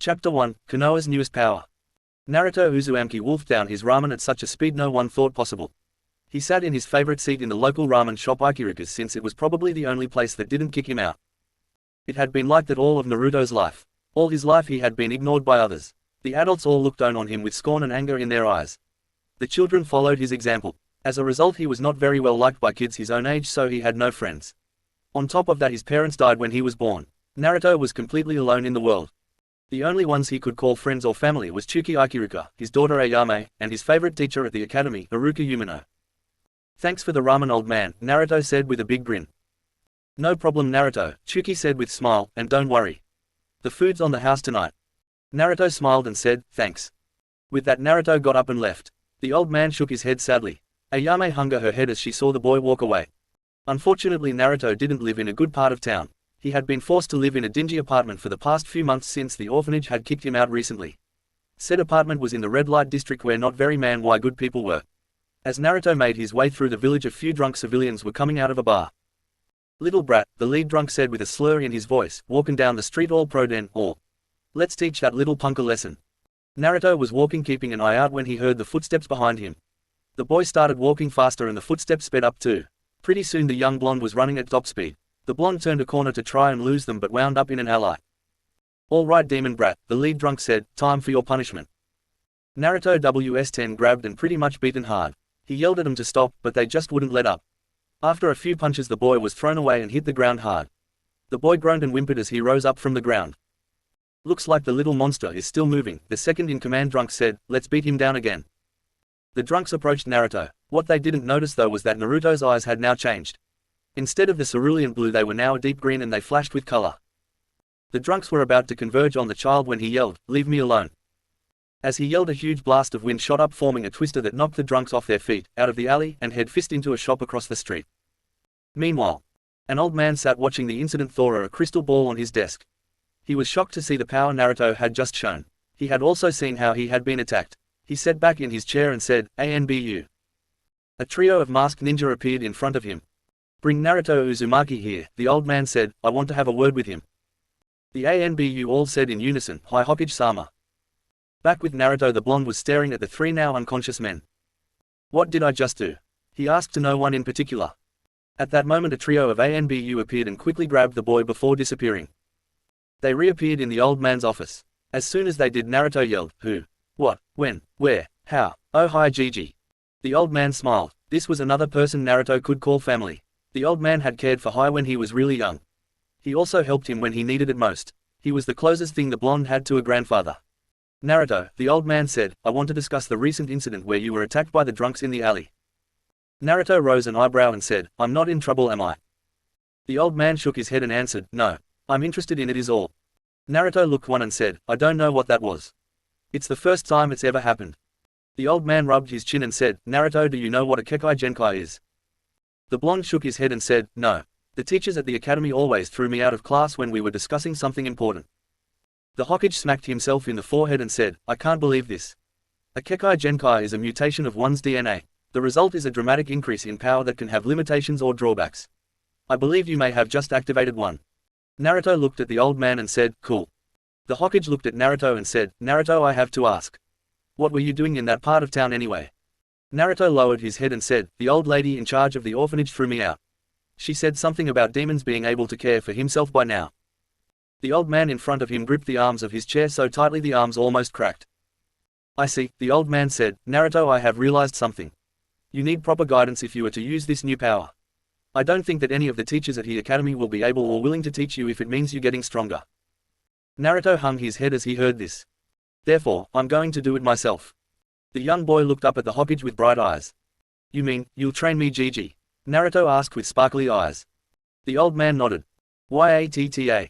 Chapter 1, Konoha's newest power. Naruto Uzumaki wolfed down his ramen at such a speed no one thought possible. He sat in his favorite seat in the local ramen shop Ikirika's since it was probably the only place that didn't kick him out. It had been like that all of Naruto's life. All his life he had been ignored by others. The adults all looked down on him with scorn and anger in their eyes. The children followed his example. As a result he was not very well liked by kids his own age, so he had no friends. On top of that his parents died when he was born. Naruto was completely alone in the world. The only ones he could call friends or family was Tsuki Ikirika, his daughter Ayame, and his favorite teacher at the academy, Haruka Umino. "Thanks for the ramen, old man," Naruto said with a big grin. "No problem, Naruto," Tsuki said with smile, "and don't worry. The food's on the house tonight." Naruto smiled and said, "Thanks." With that Naruto got up and left. The old man shook his head sadly. Ayame hung her head as she saw the boy walk away. Unfortunately Naruto didn't live in a good part of town. He had been forced to live in a dingy apartment for the past few months since the orphanage had kicked him out recently. Said apartment was in the red light district where not very good people were. As Naruto made his way through the village a few drunk civilians were coming out of a bar. "Little brat," the lead drunk said with a slur in his voice, walking down the street all pro den, all. "Let's teach that little punk a lesson." Naruto was walking keeping an eye out when he heard the footsteps behind him. The boy started walking faster and the footsteps sped up too. Pretty soon the young blonde was running at top speed. The blonde turned a corner to try and lose them but wound up in an alley. "All right demon brat," the lead drunk said, "time for your punishment." Naruto WS10 grabbed and pretty much beaten hard. He yelled at them to stop, but they just wouldn't let up. After a few punches the boy was thrown away and hit the ground hard. The boy groaned and whimpered as he rose up from the ground. "Looks like the little monster is still moving," the second-in-command drunk said, "let's beat him down again." The drunks approached Naruto. What they didn't notice though was that Naruto's eyes had now changed. Instead of the cerulean blue they were now a deep green and they flashed with color. The drunks were about to converge on the child when he yelled, "Leave me alone." As he yelled a huge blast of wind shot up forming a twister that knocked the drunks off their feet, out of the alley, and head fist into a shop across the street. Meanwhile, an old man sat watching the incident through a crystal ball on his desk. He was shocked to see the power Naruto had just shown. He had also seen how he had been attacked. He sat back in his chair and said, "ANBU." A trio of masked ninja appeared in front of him. "Bring Naruto Uzumaki here," the old man said, "I want to have a word with him." The ANBU all said in unison, "Hi Hokage-sama." Back with Naruto the blonde was staring at the three now unconscious men. "What did I just do?" he asked to no one in particular. At that moment a trio of ANBU appeared and quickly grabbed the boy before disappearing. They reappeared in the old man's office. As soon as they did Naruto yelled, "Who? What? When? Where? How? Oh hi Gigi." The old man smiled. This was another person Naruto could call family. The old man had cared for Hai when he was really young. He also helped him when he needed it most. He was the closest thing the blonde had to a grandfather. "Naruto," the old man said, "I want to discuss the recent incident where you were attacked by the drunks in the alley." Naruto rose an eyebrow and said, "I'm not in trouble, am I?" The old man shook his head and answered, "No. I'm interested in it is all." Naruto looked one and said, "I don't know what that was. It's the first time it's ever happened." The old man rubbed his chin and said, "Naruto, do you know what a kekai genkai is?" The blonde shook his head and said, "No. The teachers at the academy always threw me out of class when we were discussing something important." The Hokage smacked himself in the forehead and said, "I can't believe this. A kekai genkai is a mutation of one's DNA. The result is a dramatic increase in power that can have limitations or drawbacks. I believe you may have just activated one." Naruto looked at the old man and said, "Cool." The Hokage looked at Naruto and said, "Naruto, I have to ask. What were you doing in that part of town anyway?" Naruto lowered his head and said, "The old lady in charge of the orphanage threw me out. She said something about demons being able to care for himself by now." The old man in front of him gripped the arms of his chair so tightly the arms almost cracked. "I see," the old man said, "Naruto, I have realized something. You need proper guidance if you are to use this new power. I don't think that any of the teachers at the academy will be able or willing to teach you if it means you getting stronger." Naruto hung his head as he heard this. "Therefore, I'm going to do it myself." The young boy looked up at the Hokage with bright eyes. "You mean, you'll train me Gigi?" Naruto asked with sparkly eyes. The old man nodded. "Yatta."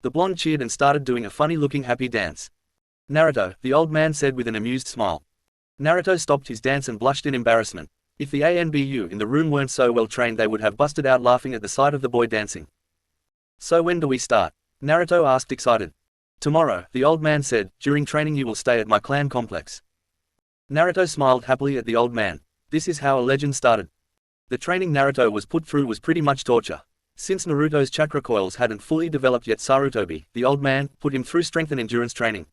The blonde cheered and started doing a funny-looking happy dance. "Naruto," the old man said with an amused smile. Naruto stopped his dance and blushed in embarrassment. If the ANBU in the room weren't so well trained they would have busted out laughing at the sight of the boy dancing. "So when do we start?" Naruto asked excited. "Tomorrow," the old man said. "During training you will stay at my clan complex." Naruto smiled happily at the old man. This is how a legend started. The training Naruto was put through was pretty much torture. Since Naruto's chakra coils hadn't fully developed yet, Sarutobi, the old man, put him through strength and endurance training.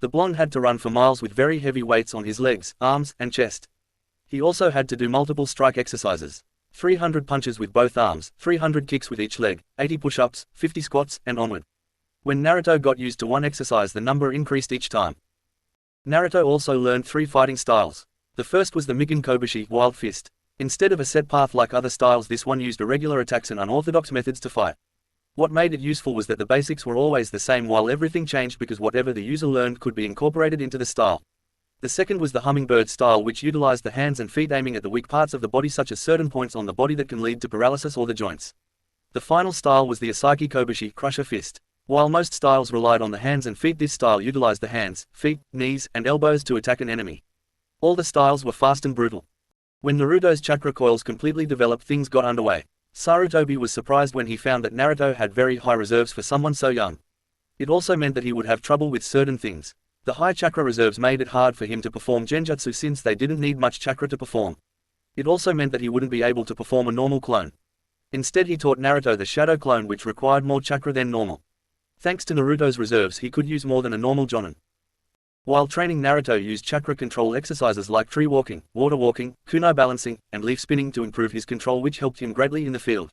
The blonde had to run for miles with very heavy weights on his legs, arms, and chest. He also had to do multiple strike exercises. 300 punches with both arms, 300 kicks with each leg, 80 push-ups, 50 squats, and onward. When Naruto got used to one exercise, the number increased each time. Naruto also learned 3 fighting styles. The first was the Mikin Kobushi, Wild Fist. Instead of a set path like other styles, this one used irregular attacks and unorthodox methods to fight. What made it useful was that the basics were always the same, while everything changed because whatever the user learned could be incorporated into the style. The second was the hummingbird style, which utilized the hands and feet, aiming at the weak parts of the body such as certain points on the body that can lead to paralysis or the joints. The final style was the Asaki Kobushi, Crusher Fist. While most styles relied on the hands and feet, this style utilized the hands, feet, knees, and elbows to attack an enemy. All the styles were fast and brutal. When Naruto's chakra coils completely developed, things got underway. Sarutobi was surprised when he found that Naruto had very high reserves for someone so young. It also meant that he would have trouble with certain things. The high chakra reserves made it hard for him to perform genjutsu since they didn't need much chakra to perform. It also meant that he wouldn't be able to perform a normal clone. Instead, he taught Naruto the shadow clone, which required more chakra than normal. Thanks to Naruto's reserves, he could use more than a normal jonin. While training, Naruto used chakra control exercises like tree walking, water walking, kunai balancing, and leaf spinning to improve his control, which helped him greatly in the field.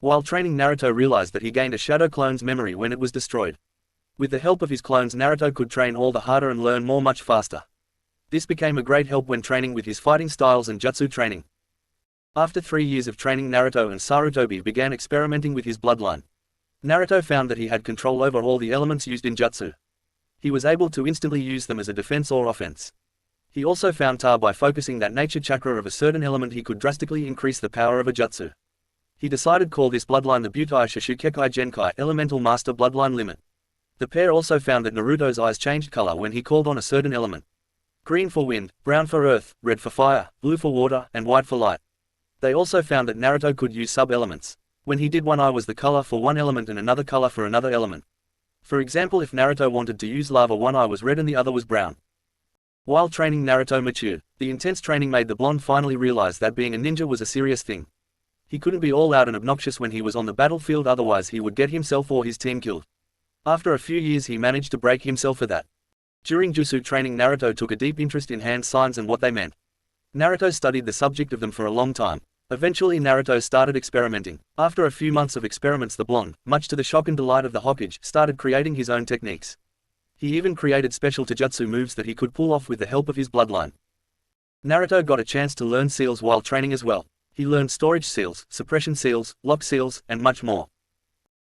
While training, Naruto realized that he gained a shadow clone's memory when it was destroyed. With the help of his clones, Naruto could train all the harder and learn more much faster. This became a great help when training with his fighting styles and jutsu training. After 3 years of training, Naruto and Sarutobi began experimenting with his bloodline. Naruto found that he had control over all the elements used in jutsu. He was able to instantly use them as a defense or offense. He also found that by focusing that nature chakra of a certain element, he could drastically increase the power of a jutsu. He decided to call this bloodline the Butai Shishukekai Genkai Elemental Master Bloodline Limit. The pair also found that Naruto's eyes changed color when he called on a certain element. Green for wind, brown for earth, red for fire, blue for water, and white for light. They also found that Naruto could use sub-elements. When he did, one eye was the color for one element and another color for another element. For example, if Naruto wanted to use lava, one eye was red and the other was brown. While training, Naruto matured. The intense training made the blonde finally realize that being a ninja was a serious thing. He couldn't be all out and obnoxious when he was on the battlefield, otherwise he would get himself or his team killed. After a few years, he managed to break himself for that. During jutsu training, Naruto took a deep interest in hand signs and what they meant. Naruto studied the subject of them for a long time. Eventually, Naruto started experimenting. After a few months of experiments, the blonde, much to the shock and delight of the Hokage, started creating his own techniques. He even created special taijutsu moves that he could pull off with the help of his bloodline. Naruto got a chance to learn seals while training as well. He learned storage seals, suppression seals, lock seals, and much more.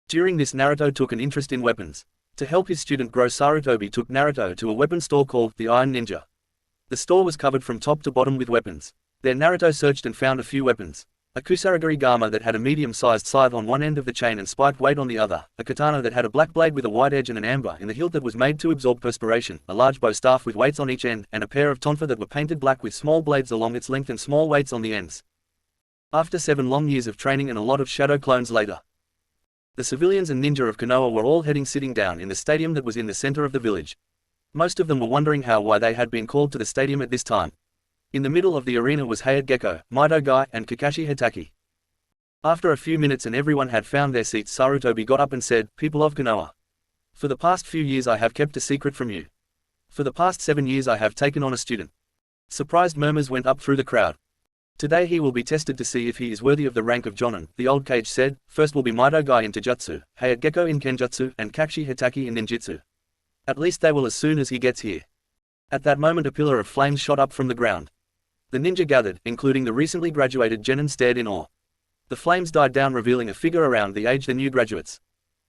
During this, Naruto took an interest in weapons. To help his student grow, Sarutobi took Naruto to a weapon store called the Iron Ninja. The store was covered from top to bottom with weapons. There Naruto searched and found a few weapons. A kusarigiri gama that had a medium-sized scythe on one end of the chain and spiked weight on the other, a katana that had a black blade with a white edge and an amber in the hilt that was made to absorb perspiration, a large bow staff with weights on each end, and a pair of tonfa that were painted black with small blades along its length and small weights on the ends. After 7 long years of training and a lot of shadow clones later, the civilians and ninja of Konoha were all sitting down in the stadium that was in the center of the village. Most of them were wondering why they had been called to the stadium at this time. In the middle of the arena was Hayate Gecko, Mido Guy, and Kakashi Hitaki. After a few minutes and everyone had found their seats, Sarutobi got up and said, "People of Konoha. For the past few years I have kept a secret from you. For the past 7 years I have taken on a student." Surprised murmurs went up through the crowd. "Today he will be tested to see if he is worthy of the rank of Jonin," the old Kage said. "First will be Mido Guy in Taijutsu, Hayate Gecko in Kenjutsu, and Kakashi Hitaki in Ninjutsu. At least they will as soon as he gets here." At that moment a pillar of flames shot up from the ground. The ninja gathered, including the recently graduated genin, stared in awe. The flames died down, revealing a figure around the age the new graduates.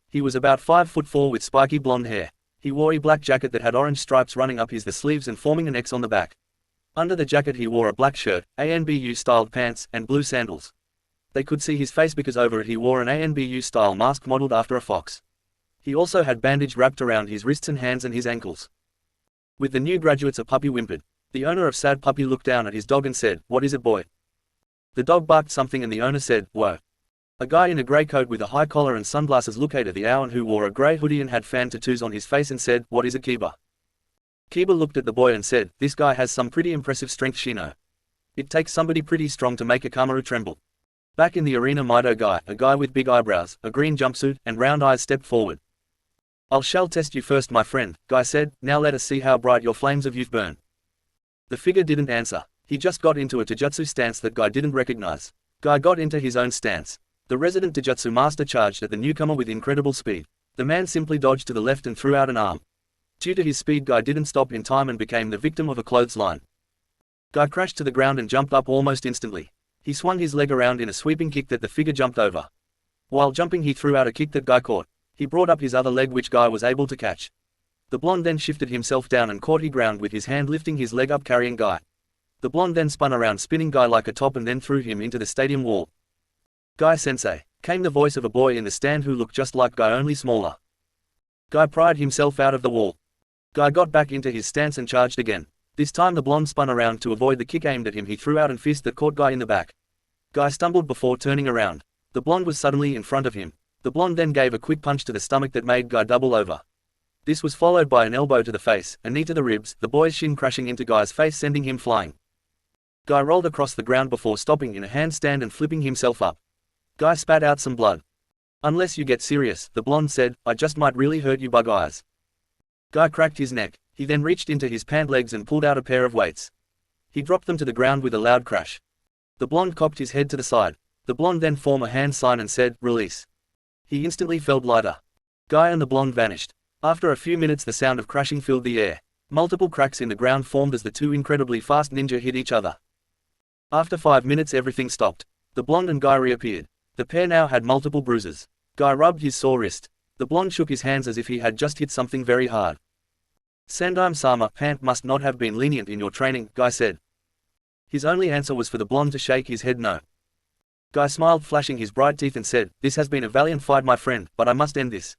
He was about 5'4" with spiky blonde hair. He wore a black jacket that had orange stripes running up the sleeves and forming an X on the back. Under the jacket he wore a black shirt, ANBU-styled pants, and blue sandals. They could see his face because over it he wore an ANBU-style mask modeled after a fox. He also had bandage wrapped around his wrists and hands and his ankles. With the new graduates, a puppy whimpered. The owner of Sad Puppy looked down at his dog and said, "What is it, boy?" The dog barked something and the owner said, "Whoa." A guy in a grey coat with a high collar and sunglasses looked at the owl who wore a grey hoodie and had fan tattoos on his face and said, "What is it, Kiba?" Kiba looked at the boy and said, "This guy has some pretty impressive strength, Shino. It takes somebody pretty strong to make a Kamaru tremble." Back in the arena, Mido Guy, a guy with big eyebrows, a green jumpsuit, and round eyes, stepped forward. "I shall test you first, my friend," Guy said. "Now let us see how bright your flames of youth burn." The figure didn't answer. He just got into a taijutsu stance that Guy didn't recognize. Guy got into his own stance. The resident taijutsu master charged at the newcomer with incredible speed. The man simply dodged to the left and threw out an arm. Due to his speed, Guy didn't stop in time and became the victim of a clothesline. Guy crashed to the ground and jumped up almost instantly. He swung his leg around in a sweeping kick that the figure jumped over. While jumping, he threw out a kick that Guy caught. He brought up his other leg, which Guy was able to catch. The blonde then shifted himself down and caught his ground with his hand, lifting his leg up, carrying Guy. The blonde then spun around, spinning Guy like a top, and then threw him into the stadium wall. "Guy-sensei," came the voice of a boy in the stand who looked just like Guy, only smaller. Guy pried himself out of the wall. Guy got back into his stance and charged again. This time the blonde spun around to avoid the kick aimed at him. He threw out a fist that caught Guy in the back. Guy stumbled before turning around. The blonde was suddenly in front of him. The blonde then gave a quick punch to the stomach that made Guy double over. This was followed by an elbow to the face, a knee to the ribs, the boy's shin crashing into Guy's face, sending him flying. Guy rolled across the ground before stopping in a handstand and flipping himself up. Guy spat out some blood. "Unless you get serious," the blonde said, "I just might really hurt you, bug eyes." Guy cracked his neck. He then reached into his pant legs and pulled out a pair of weights. He dropped them to the ground with a loud crash. The blonde cocked his head to the side. The blonde then formed a hand sign and said, "Release." He instantly felt lighter. Guy and the blonde vanished. After a few minutes, the sound of crashing filled the air. Multiple cracks in the ground formed as the two incredibly fast ninja hit each other. After 5 minutes, everything stopped. The blonde and Guy reappeared. The pair now had multiple bruises. Guy rubbed his sore wrist. The blonde shook his hands as if he had just hit something very hard. "Sandaime-sama, Pant must not have been lenient in your training," Guy said. His only answer was for the blonde to shake his head no. Guy smiled, flashing his bright teeth, and said, "This has been a valiant fight, my friend, but I must end this."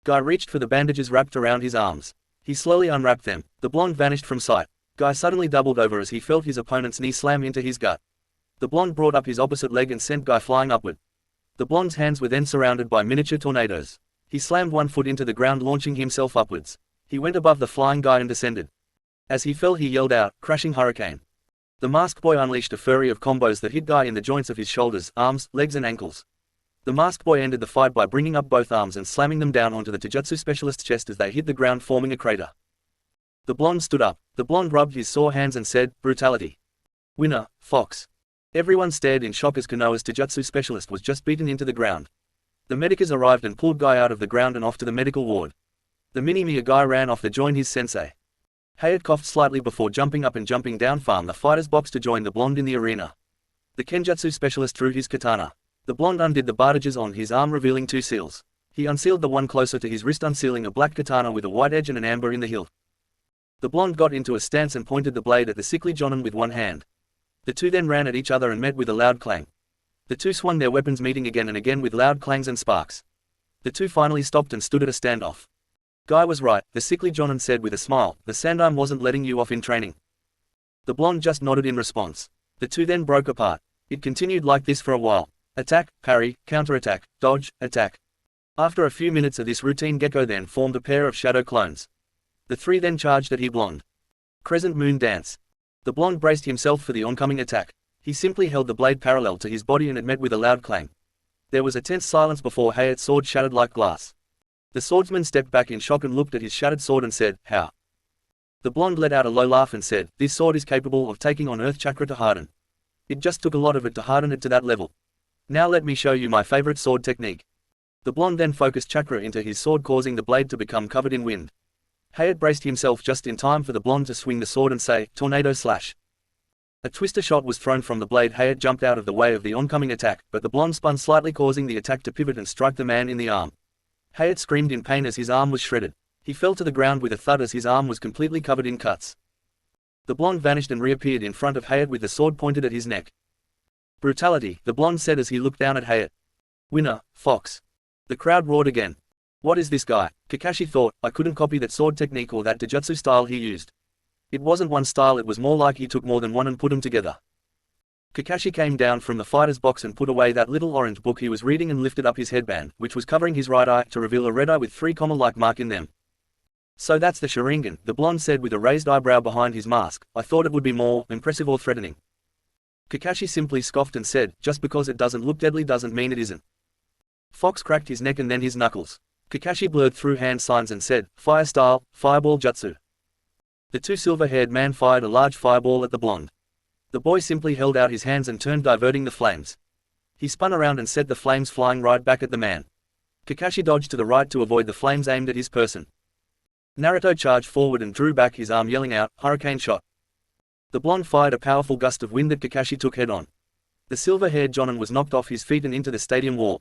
Guy reached for the bandages wrapped around his arms. He slowly unwrapped them. The blonde vanished from sight. Guy suddenly doubled over as he felt his opponent's knee slam into his gut. The blonde brought up his opposite leg and sent Guy flying upward. The blonde's hands were then surrounded by miniature tornadoes. He slammed one foot into the ground, launching himself upwards. He went above the flying Guy and descended. As he fell, he yelled out, "Crashing hurricane." The masked boy unleashed a flurry of combos that hit Guy in the joints of his shoulders, arms, legs and ankles. The masked boy ended the fight by bringing up both arms and slamming them down onto the taijutsu specialist's chest as they hit the ground, forming a crater. The blonde stood up. The blonde rubbed his sore hands and said, "Brutality. Winner, Fox." Everyone stared in shock as Konoha's taijutsu specialist was just beaten into the ground. The medicers arrived and pulled Guy out of the ground and off to the medical ward. The mini-Mia Guy ran off to join his sensei. Hayat coughed slightly before jumping up and jumping down from the fighter's box to join the blonde in the arena. The kenjutsu specialist drew his katana. The blonde undid the bandages on his arm, revealing two seals. He unsealed the one closer to his wrist, unsealing a black katana with a white edge and an amber in the hilt. The blonde got into a stance and pointed the blade at the sickly jonin with one hand. The two then ran at each other and met with a loud clang. The two swung their weapons, meeting again and again with loud clangs and sparks. The two finally stopped and stood at a standoff. Guy was right, the sickly jonin said with a smile, "The Sandaime wasn't letting you off in training." The blonde just nodded in response. The two then broke apart. It continued like this for a while. Attack, parry, counterattack, dodge, attack. After a few minutes of this routine, Gecko then formed a pair of shadow clones. The three then charged at his blonde. Crescent moon dance. The blonde braced himself for the oncoming attack. He simply held the blade parallel to his body and it met with a loud clang. There was a tense silence before Hayat's sword shattered like glass. The swordsman stepped back in shock and looked at his shattered sword and said, "How?" The blonde let out a low laugh and said, "This sword is capable of taking on earth chakra to harden. It just took a lot of it to harden it to that level. Now let me show you my favorite sword technique." The blonde then focused chakra into his sword, causing the blade to become covered in wind. Hayat braced himself just in time for the blonde to swing the sword and say, "Tornado slash." A twister shot was thrown from the blade. Hayat jumped out of the way of the oncoming attack, but the blonde spun slightly, causing the attack to pivot and strike the man in the arm. Hayat screamed in pain as his arm was shredded. He fell to the ground with a thud as his arm was completely covered in cuts. The blonde vanished and reappeared in front of Hayat with the sword pointed at his neck. "Brutality," the blonde said as he looked down at Hayat. "Winner, Fox." The crowd roared again. "What is this guy?" Kakashi thought. "I couldn't copy that sword technique or that taijutsu style he used. It wasn't one style, it was more like he took more than one and put them together." Kakashi came down from the fighter's box and put away that little orange book he was reading and lifted up his headband, which was covering his right eye, to reveal a red eye with 3 comma-like mark in them. "So that's the Sharingan," the blonde said with a raised eyebrow behind his mask. "I thought it would be more impressive or threatening." Kakashi simply scoffed and said, just because it doesn't look deadly doesn't mean it isn't. Fox cracked his neck and then his knuckles. Kakashi blurred through hand signs and said, fire style, fireball jutsu. The two silver-haired man fired a large fireball at the blonde. The boy simply held out his hands and turned, diverting the flames. He spun around and sent the flames flying right back at the man. Kakashi dodged to the right to avoid the flames aimed at his person. Naruto charged forward and drew back his arm, yelling out, hurricane shot. The blonde fired a powerful gust of wind that Kakashi took head-on. The silver-haired Jonin was knocked off his feet and into the stadium wall.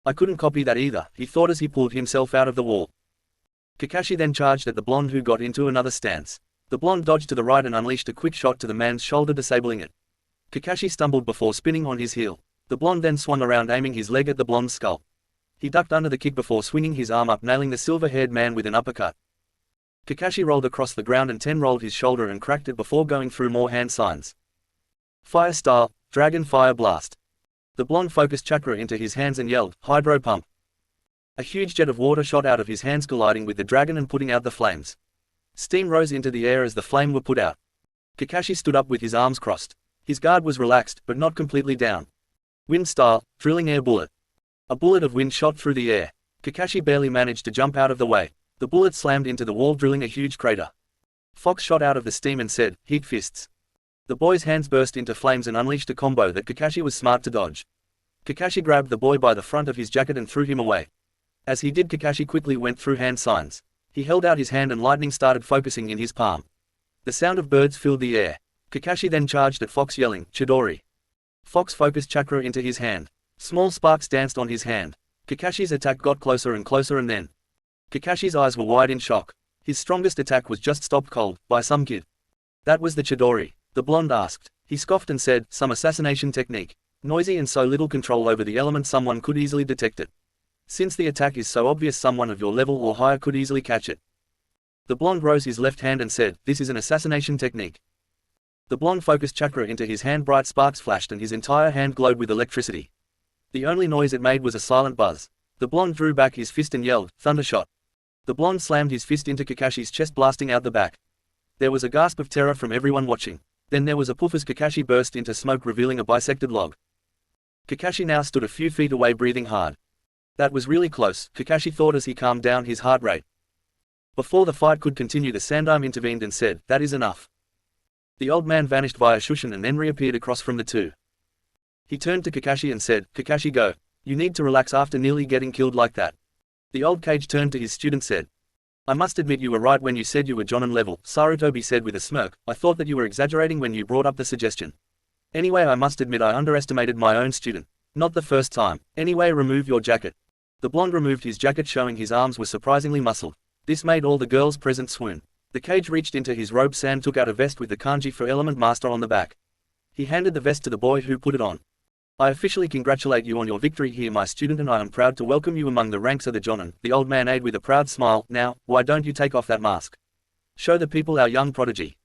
I couldn't copy that either, he thought as he pulled himself out of the wall. Kakashi then charged at the blonde, who got into another stance. The blonde dodged to the right and unleashed a quick shot to the man's shoulder, disabling it. Kakashi stumbled before spinning on his heel. The blonde then swung around, aiming his leg at the blonde's skull. He ducked under the kick before swinging his arm up, nailing the silver-haired man with an uppercut. Kakashi rolled across the ground and rolled his shoulder and cracked it before going through more hand signs. Fire style, dragon fire blast. The blonde focused chakra into his hands and yelled, hydro pump. A huge jet of water shot out of his hands, colliding with the dragon and putting out the flames. Steam rose into the air as the flame were put out. Kakashi stood up with his arms crossed. His guard was relaxed, but not completely down. Wind style, drilling air bullet. A bullet of wind shot through the air. Kakashi barely managed to jump out of the way. The bullet slammed into the wall, drilling a huge crater. Fox shot out of the steam and said, heat fists. The boy's hands burst into flames and unleashed a combo that Kakashi was smart to dodge. Kakashi grabbed the boy by the front of his jacket and threw him away. As he did, Kakashi quickly went through hand signs. He held out his hand and lightning started focusing in his palm. The sound of birds filled the air. Kakashi then charged at Fox, yelling, Chidori. Fox focused chakra into his hand. Small sparks danced on his hand. Kakashi's attack got closer and closer, and then Kakashi's eyes were wide in shock. His strongest attack was just stopped cold by some kid. That was the Chidori. The blonde asked. He scoffed and said, some assassination technique. Noisy and so little control over the element, someone could easily detect it. Since the attack is so obvious, someone of your level or higher could easily catch it. The blonde rose his left hand and said, this is an assassination technique. The blonde focused chakra into his hand, bright sparks flashed and his entire hand glowed with electricity. The only noise it made was a silent buzz. The blonde drew back his fist and yelled, thunder shot. The blonde slammed his fist into Kakashi's chest, blasting out the back. There was a gasp of terror from everyone watching. Then there was a poof as Kakashi burst into smoke, revealing a bisected log. Kakashi now stood a few feet away, breathing hard. That was really close, Kakashi thought as he calmed down his heart rate. Before the fight could continue, the Sandaime intervened and said, that is enough. The old man vanished via Shushin and then reappeared across from the two. He turned to Kakashi and said, Kakashi, go. You need to relax after nearly getting killed like that. The old Kage turned to his student, said, I must admit you were right when you said you were Jonin level, Sarutobi said with a smirk. I thought that you were exaggerating when you brought up the suggestion. Anyway, I must admit I underestimated my own student. Not the first time. Anyway, remove your jacket. The blonde removed his jacket, showing his arms were surprisingly muscled. This made all the girls present swoon. The Kage reached into his robe and took out a vest with the kanji for Element Master on the back. He handed the vest to the boy, who put it on. I officially congratulate you on your victory here, my student, and I am proud to welcome you among the ranks of the Jonin. The old man added with a proud smile. Now, why don't you take off that mask? Show the people our young prodigy.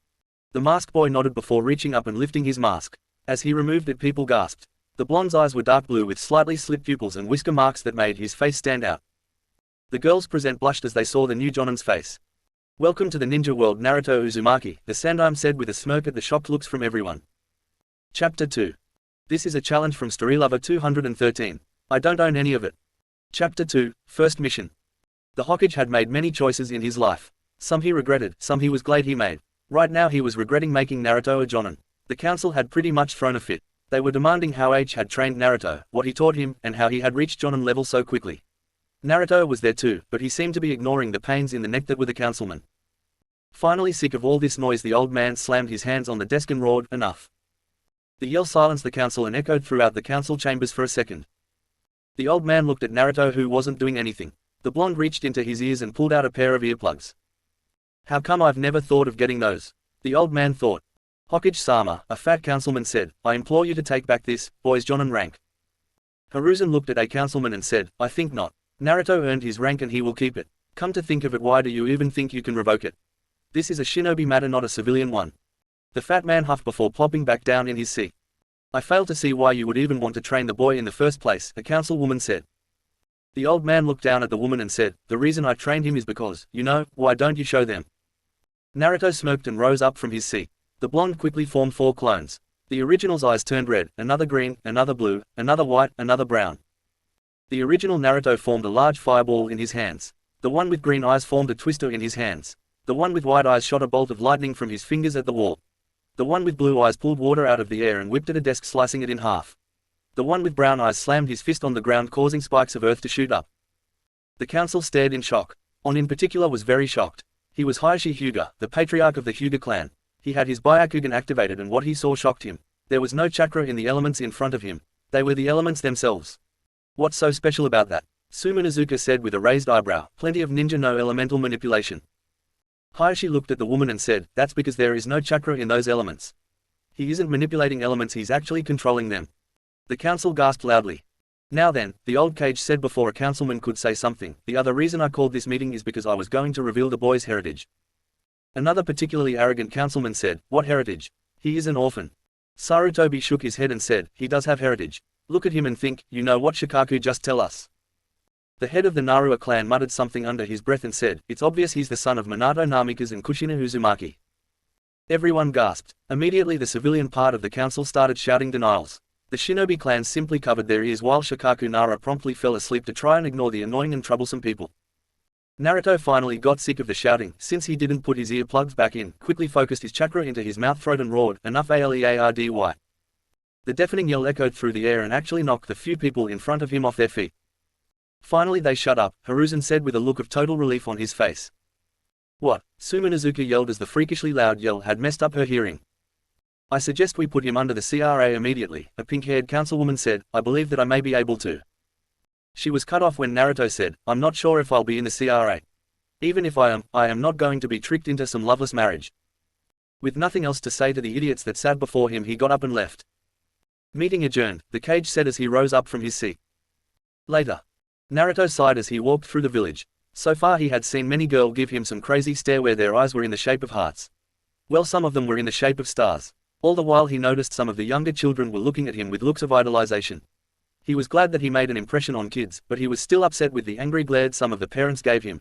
The mask boy nodded before reaching up and lifting his mask. As he removed it, people gasped. The blonde's eyes were dark blue with slightly slit pupils and whisker marks that made his face stand out. The girls present blushed as they saw the new Jonin's face. Welcome to the ninja world, Naruto Uzumaki, the Sandaime said with a smirk at the shocked looks from everyone. Chapter 2. This is a challenge from Storylover 213. I don't own any of it. Chapter 2, First Mission. The Hokage had made many choices in his life. Some he regretted, some he was glad he made. Right now he was regretting making Naruto a Jonin. The council had pretty much thrown a fit. They were demanding how H had trained Naruto, what he taught him, and how he had reached Jonin level so quickly. Naruto was there too, but he seemed to be ignoring the pains in the neck that were the councilmen. Finally, sick of all this noise, the old man slammed his hands on the desk and roared, enough. The yell silenced the council and echoed throughout the council chambers for a second. The old man looked at Naruto, who wasn't doing anything. The blonde reached into his ears and pulled out a pair of earplugs. How come I've never thought of getting those? The old man thought. Hokage-sama, a fat councilman said, I implore you to take back this, boy's Jonin rank. Hiruzen looked at a councilman and said, I think not. Naruto earned his rank and he will keep it. Come to think of it, why do you even think you can revoke it? This is a shinobi matter, not a civilian one. The fat man huffed before plopping back down in his seat. I fail to see why you would even want to train the boy in the first place, a councilwoman said. The old man looked down at the woman and said, the reason I trained him is because, you know, why don't you show them? Naruto smirked and rose up from his seat. The blonde quickly formed 4 clones. The original's eyes turned red, another green, another blue, another white, another brown. The original Naruto formed a large fireball in his hands. The one with green eyes formed a twister in his hands. The one with white eyes shot a bolt of lightning from his fingers at the wall. The one with blue eyes pulled water out of the air and whipped at a desk, slicing it in half. The one with brown eyes slammed his fist on the ground, causing spikes of earth to shoot up. The council stared in shock. On in particular was very shocked. He was Hiashi Hyuga, the patriarch of the Hyuga clan. He had his Byakugan activated and what he saw shocked him. There was no chakra in the elements in front of him. They were the elements themselves. What's so special about that? Sumonosuke said with a raised eyebrow. Plenty of ninja no elemental manipulation. Hiashi looked at the woman and said, that's because there is no chakra in those elements. He isn't manipulating elements, he's actually controlling them. The council gasped loudly. Now then, the old cage said before a councilman could say something, the other reason I called this meeting is because I was going to reveal the boy's heritage. Another particularly arrogant councilman said, what heritage? He is an orphan. Sarutobi shook his head and said, he does have heritage. Look at him and think, you know what Shikaku just tell us. The head of the Narua clan muttered something under his breath and said, it's obvious he's the son of Minato Namikaze and Kushina Uzumaki. Everyone gasped. Immediately the civilian part of the council started shouting denials. The shinobi clans simply covered their ears while Shikaku Nara promptly fell asleep to try and ignore the annoying and troublesome people. Naruto finally got sick of the shouting. Since he didn't put his earplugs back in, quickly focused his chakra into his mouth throat and roared, enough aleardy. The deafening yell echoed through the air and actually knocked the few people in front of him off their feet. Finally they shut up, Hiruzen said with a look of total relief on his face. What? Sumonosuke yelled as the freakishly loud yell had messed up her hearing. I suggest we put him under the CRA immediately, a pink-haired councilwoman said. I believe that I may be able to. She was cut off when Naruto said, I'm not sure if I'll be in the CRA. Even if I am not going to be tricked into some loveless marriage. With nothing else to say to the idiots that sat before him, he got up and left. Meeting adjourned, the cage said as he rose up from his seat. Later. Naruto sighed as he walked through the village. So far he had seen many girls give him some crazy stare where their eyes were in the shape of hearts. Well, some of them were in the shape of stars. All the while he noticed some of the younger children were looking at him with looks of idolization. He was glad that he made an impression on kids, but he was still upset with the angry glare some of the parents gave him.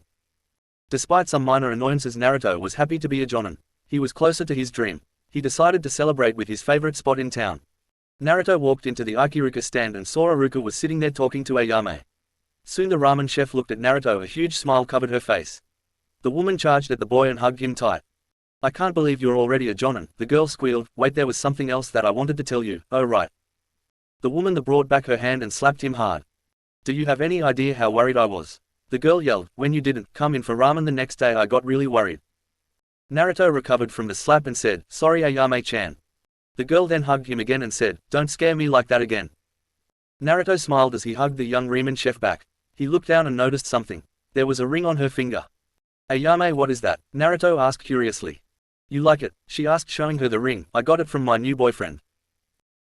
Despite some minor annoyances, Naruto was happy to be a jonin. He was closer to his dream. He decided to celebrate with his favorite spot in town. Naruto walked into the Ikiruka stand and saw Iruka was sitting there talking to Ayame. Soon the ramen chef looked at Naruto, a huge smile covered her face. The woman charged at the boy and hugged him tight. I can't believe you're already a jonin, the girl squealed. Wait, there was something else that I wanted to tell you. Oh right. The woman brought back her hand and slapped him hard. Do you have any idea how worried I was? The girl yelled. When you didn't come in for ramen the next day I got really worried. Naruto recovered from the slap and said, sorry Ayame-chan. The girl then hugged him again and said, don't scare me like that again. Naruto smiled as he hugged the young ramen chef back. He looked down and noticed something. There was a ring on her finger. Ayame, what is that? Naruto asked curiously. You like it? She asked, showing her the ring. I got it from my new boyfriend.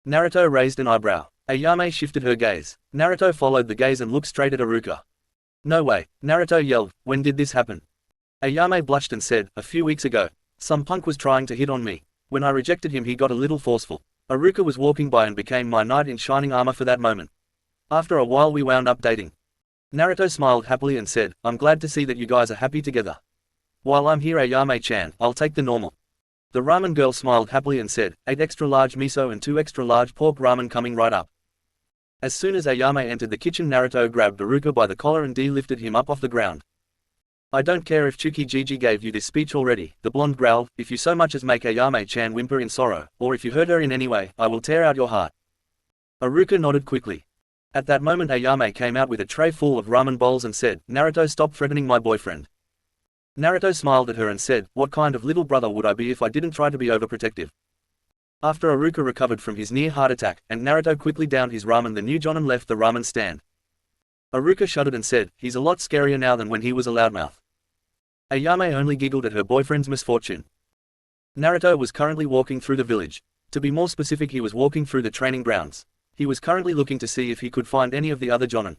Naruto raised an eyebrow. Ayame shifted her gaze. Naruto followed the gaze and looked straight at Iruka. No way, Naruto yelled. When did this happen? Ayame blushed and said, a few weeks ago. Some punk was trying to hit on me. When I rejected him he got a little forceful. Iruka was walking by and became my knight in shining armor for that moment. After a while we wound up dating. Naruto smiled happily and said, I'm glad to see that you guys are happy together. While I'm here Ayame-chan, I'll take the normal. The ramen girl smiled happily and said, 8 extra large miso and 2 extra large pork ramen coming right up. As soon as Ayame entered the kitchen, Naruto grabbed Iruka by the collar and lifted him up off the ground. I don't care if Tsukijiji gave you this speech already, the blonde growled. If you so much as make Ayame-chan whimper in sorrow, or if you hurt her in any way, I will tear out your heart. Iruka nodded quickly. At that moment Ayame came out with a tray full of ramen bowls and said, Naruto, stop threatening my boyfriend. Naruto smiled at her and said, what kind of little brother would I be if I didn't try to be overprotective? After Iruka recovered from his near heart attack, and Naruto quickly downed his ramen, the new jonin left the ramen stand. Iruka shuddered and said, he's a lot scarier now than when he was a loudmouth. Ayame only giggled at her boyfriend's misfortune. Naruto was currently walking through the village. To be more specific, he was walking through the training grounds. He was currently looking to see if he could find any of the other jonin.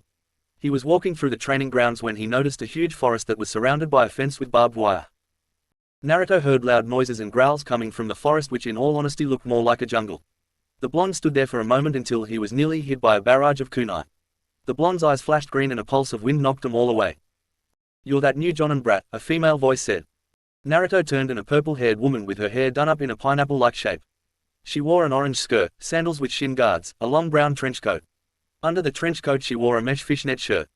He was walking through the training grounds when he noticed a huge forest that was surrounded by a fence with barbed wire. Naruto heard loud noises and growls coming from the forest, which in all honesty looked more like a jungle. The blonde stood there for a moment until he was nearly hit by a barrage of kunai. The blonde's eyes flashed green and a pulse of wind knocked them all away. You're that new jonin brat, a female voice said. Naruto turned, and a purple-haired woman with her hair done up in a pineapple-like shape. She wore an orange skirt, sandals with shin guards, a long brown trench coat. Under the trench coat she wore a mesh fishnet shirt.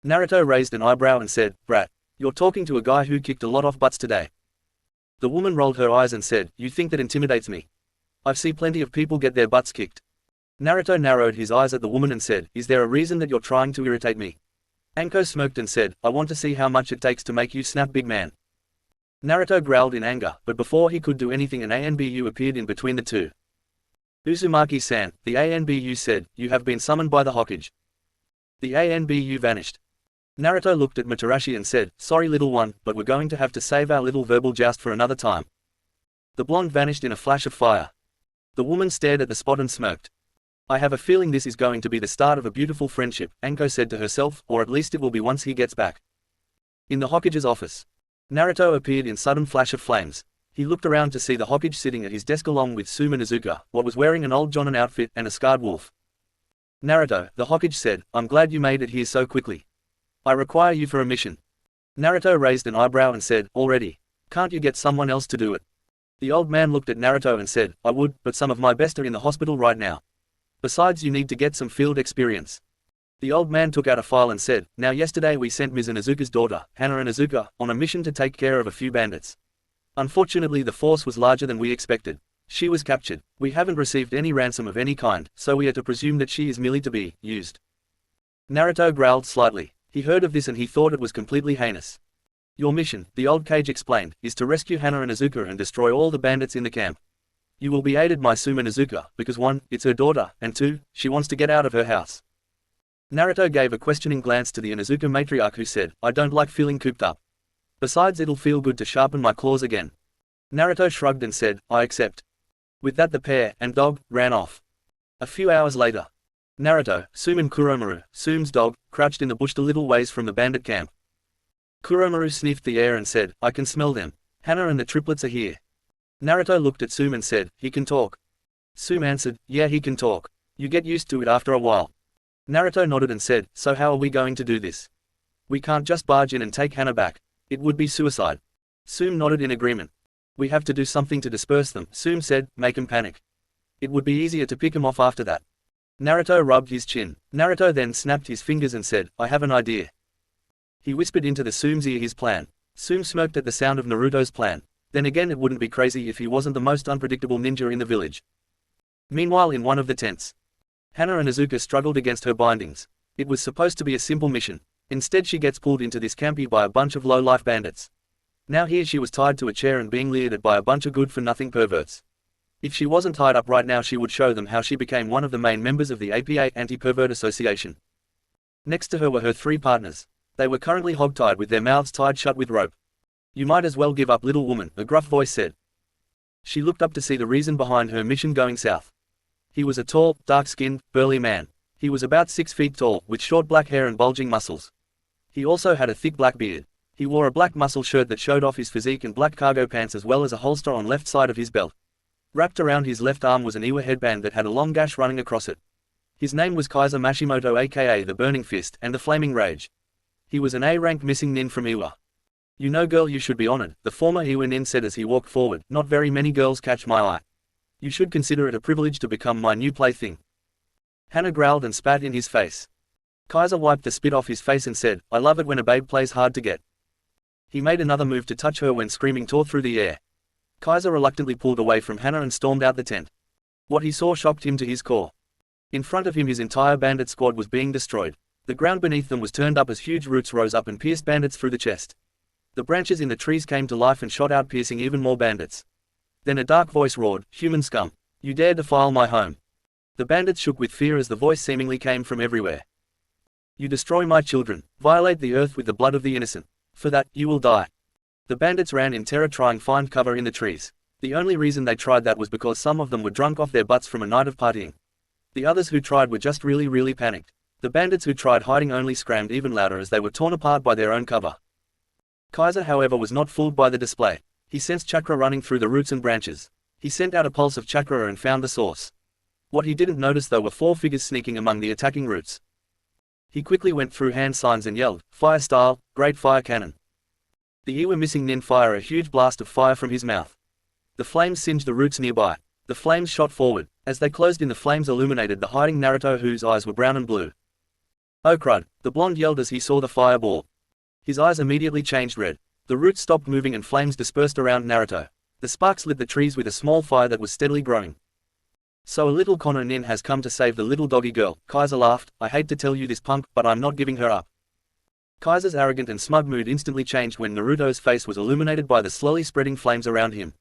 Naruto raised an eyebrow and said, "Brat, you're talking to a guy who kicked a lot of butts today." The woman rolled her eyes and said, "You think that intimidates me? I've seen plenty of people get their butts kicked." Naruto narrowed his eyes at the woman and said, "Is there a reason that you're trying to irritate me?" Anko smirked and said, "I want to see how much it takes to make you snap, big man." Naruto growled in anger, but before he could do anything an ANBU appeared in between the two. "Uzumaki-san," the ANBU said, "you have been summoned by the Hokage." The ANBU vanished. Naruto looked at Matarashi and said, "Sorry little one, but we're going to have to save our little verbal joust for another time." The blonde vanished in a flash of fire. The woman stared at the spot and smirked. "I have a feeling this is going to be the start of a beautiful friendship," Anko said to herself, "or at least it will be once he gets back." In the Hokage's office, Naruto appeared in sudden flash of flames. He looked around to see the Hokage sitting at his desk along with Suma Nezuka, what was wearing an old Jonin outfit and a scarred wolf. "Naruto," the Hokage said, "I'm glad you made it here so quickly. I require you for a mission." Naruto raised an eyebrow and said, "Already? Can't you get someone else to do it?" The old man looked at Naruto and said, "I would, but some of my best are in the hospital right now. Besides, you need to get some field experience." The old man took out a file and said, "Now yesterday we sent Ms. Inuzuka's daughter, Henna Inuzuka, on a mission to take care of a few bandits. Unfortunately the force was larger than we expected. She was captured. We haven't received any ransom of any kind, so we are to presume that she is merely to be used." Naruto growled slightly. He heard of this and he thought it was completely heinous. "Your mission," the old Kage explained, "is to rescue Henna Inuzuka and destroy all the bandits in the camp. You will be aided by Suma Nezuka, because 1, it's her daughter, and 2, she wants to get out of her house." Naruto gave a questioning glance to the Inuzuka matriarch who said, "I don't like feeling cooped up. Besides, it'll feel good to sharpen my claws again." Naruto shrugged and said, "I accept." With that the pair, and dog, ran off. A few hours later, Naruto, Sum and Kuromaru, Sum's dog, crouched in the bush a little ways from the bandit camp. Kuromaru sniffed the air and said, "I can smell them. Henna and the triplets are here." Naruto looked at Sum and said, "He can talk." Sum answered, "Yeah, he can talk. You get used to it after a while." Naruto nodded and said, "So how are we going to do this? We can't just barge in and take Henna back. It would be suicide." Sum nodded in agreement. "We have to do something to disperse them," Sum said, "make 'em panic. It would be easier to pick 'em off after that." Naruto rubbed his chin. Naruto then snapped his fingers and said, "I have an idea." He whispered into the Sum's ear his plan. Sum smirked at the sound of Naruto's plan. Then again, it wouldn't be crazy if he wasn't the most unpredictable ninja in the village. Meanwhile, in one of the tents, Henna Inuzuka struggled against her bindings. It was supposed to be a simple mission. Instead she gets pulled into this campy by a bunch of low-life bandits. Now here she was tied to a chair and being leered at by a bunch of good-for-nothing perverts. If she wasn't tied up right now, she would show them how she became one of the main members of the APA Anti-Pervert Association. Next to her were her 3 partners. They were currently hogtied with their mouths tied shut with rope. "You might as well give up, little woman," a gruff voice said. She looked up to see the reason behind her mission going south. He was a tall, dark-skinned, burly man. He was about 6 feet tall, with short black hair and bulging muscles. He also had a thick black beard. He wore a black muscle shirt that showed off his physique and black cargo pants, as well as a holster on left side of his belt. Wrapped around his left arm was an Iwa headband that had a long gash running across it. His name was Kaiser Mashimoto, aka the Burning Fist and the Flaming Rage. He was an A-rank missing nin from Iwa. "You know, girl, you should be honored," the former Iwa nin said as he walked forward. "Not very many girls catch my eye. You should consider it a privilege to become my new plaything." Henna growled and spat in his face. Kaiser wiped the spit off his face and said, "I love it when a babe plays hard to get." He made another move to touch her when screaming tore through the air. Kaiser reluctantly pulled away from Henna and stormed out the tent. What he saw shocked him to his core. In front of him his entire bandit squad was being destroyed. The ground beneath them was turned up as huge roots rose up and pierced bandits through the chest. The branches in the trees came to life and shot out, piercing even more bandits. Then a dark voice roared, "Human scum! You dare defile my home!" The bandits shook with fear as the voice seemingly came from everywhere. "You destroy my children, violate the earth with the blood of the innocent. For that, you will die." The bandits ran in terror, trying to find cover in the trees. The only reason they tried that was because some of them were drunk off their butts from a night of partying. The others who tried were just really panicked. The bandits who tried hiding only screamed even louder as they were torn apart by their own cover. Kaiser, however, was not fooled by the display. He sensed chakra running through the roots and branches. He sent out a pulse of chakra and found the source. What he didn't notice though were 4 figures sneaking among the attacking roots. He quickly went through hand signs and yelled, "Fire style, great fire cannon." The Iwa missing nin fired a huge blast of fire from his mouth. The flames singed the roots nearby. The flames shot forward. As they closed in, the flames illuminated the hiding Naruto, whose eyes were brown and blue. "Oh crud," the blonde yelled as he saw the fireball. His eyes immediately changed red. The roots stopped moving and flames dispersed around Naruto. The sparks lit the trees with a small fire that was steadily growing. "So a little Kono Nin has come to save the little doggy girl," Kaiser laughed. "I hate to tell you this, punk, but I'm not giving her up." Kaiser's arrogant and smug mood instantly changed when Naruto's face was illuminated by the slowly spreading flames around him.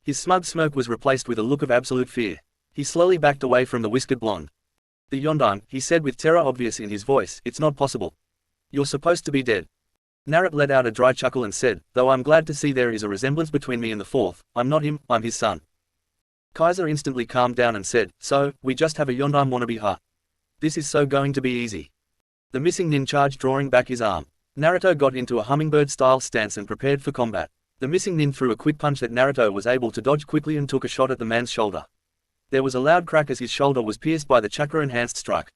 His smug smirk was replaced with a look of absolute fear. He slowly backed away from the whiskered blonde. "The Yondaime," he said with terror obvious in his voice, "it's not possible. You're supposed to be dead." Naruto let out a dry chuckle and said, "Though I'm glad to see there is a resemblance between me and the fourth, I'm not him, I'm his son." Kaiser instantly calmed down and said, "So, we just have a Yondaime wannabe, huh? This is so going to be easy." The missing nin charged, drawing back his arm. Naruto got into a hummingbird-style stance and prepared for combat. The missing nin threw a quick punch that Naruto was able to dodge quickly and took a shot at the man's shoulder. There was a loud crack as his shoulder was pierced by the chakra-enhanced strike.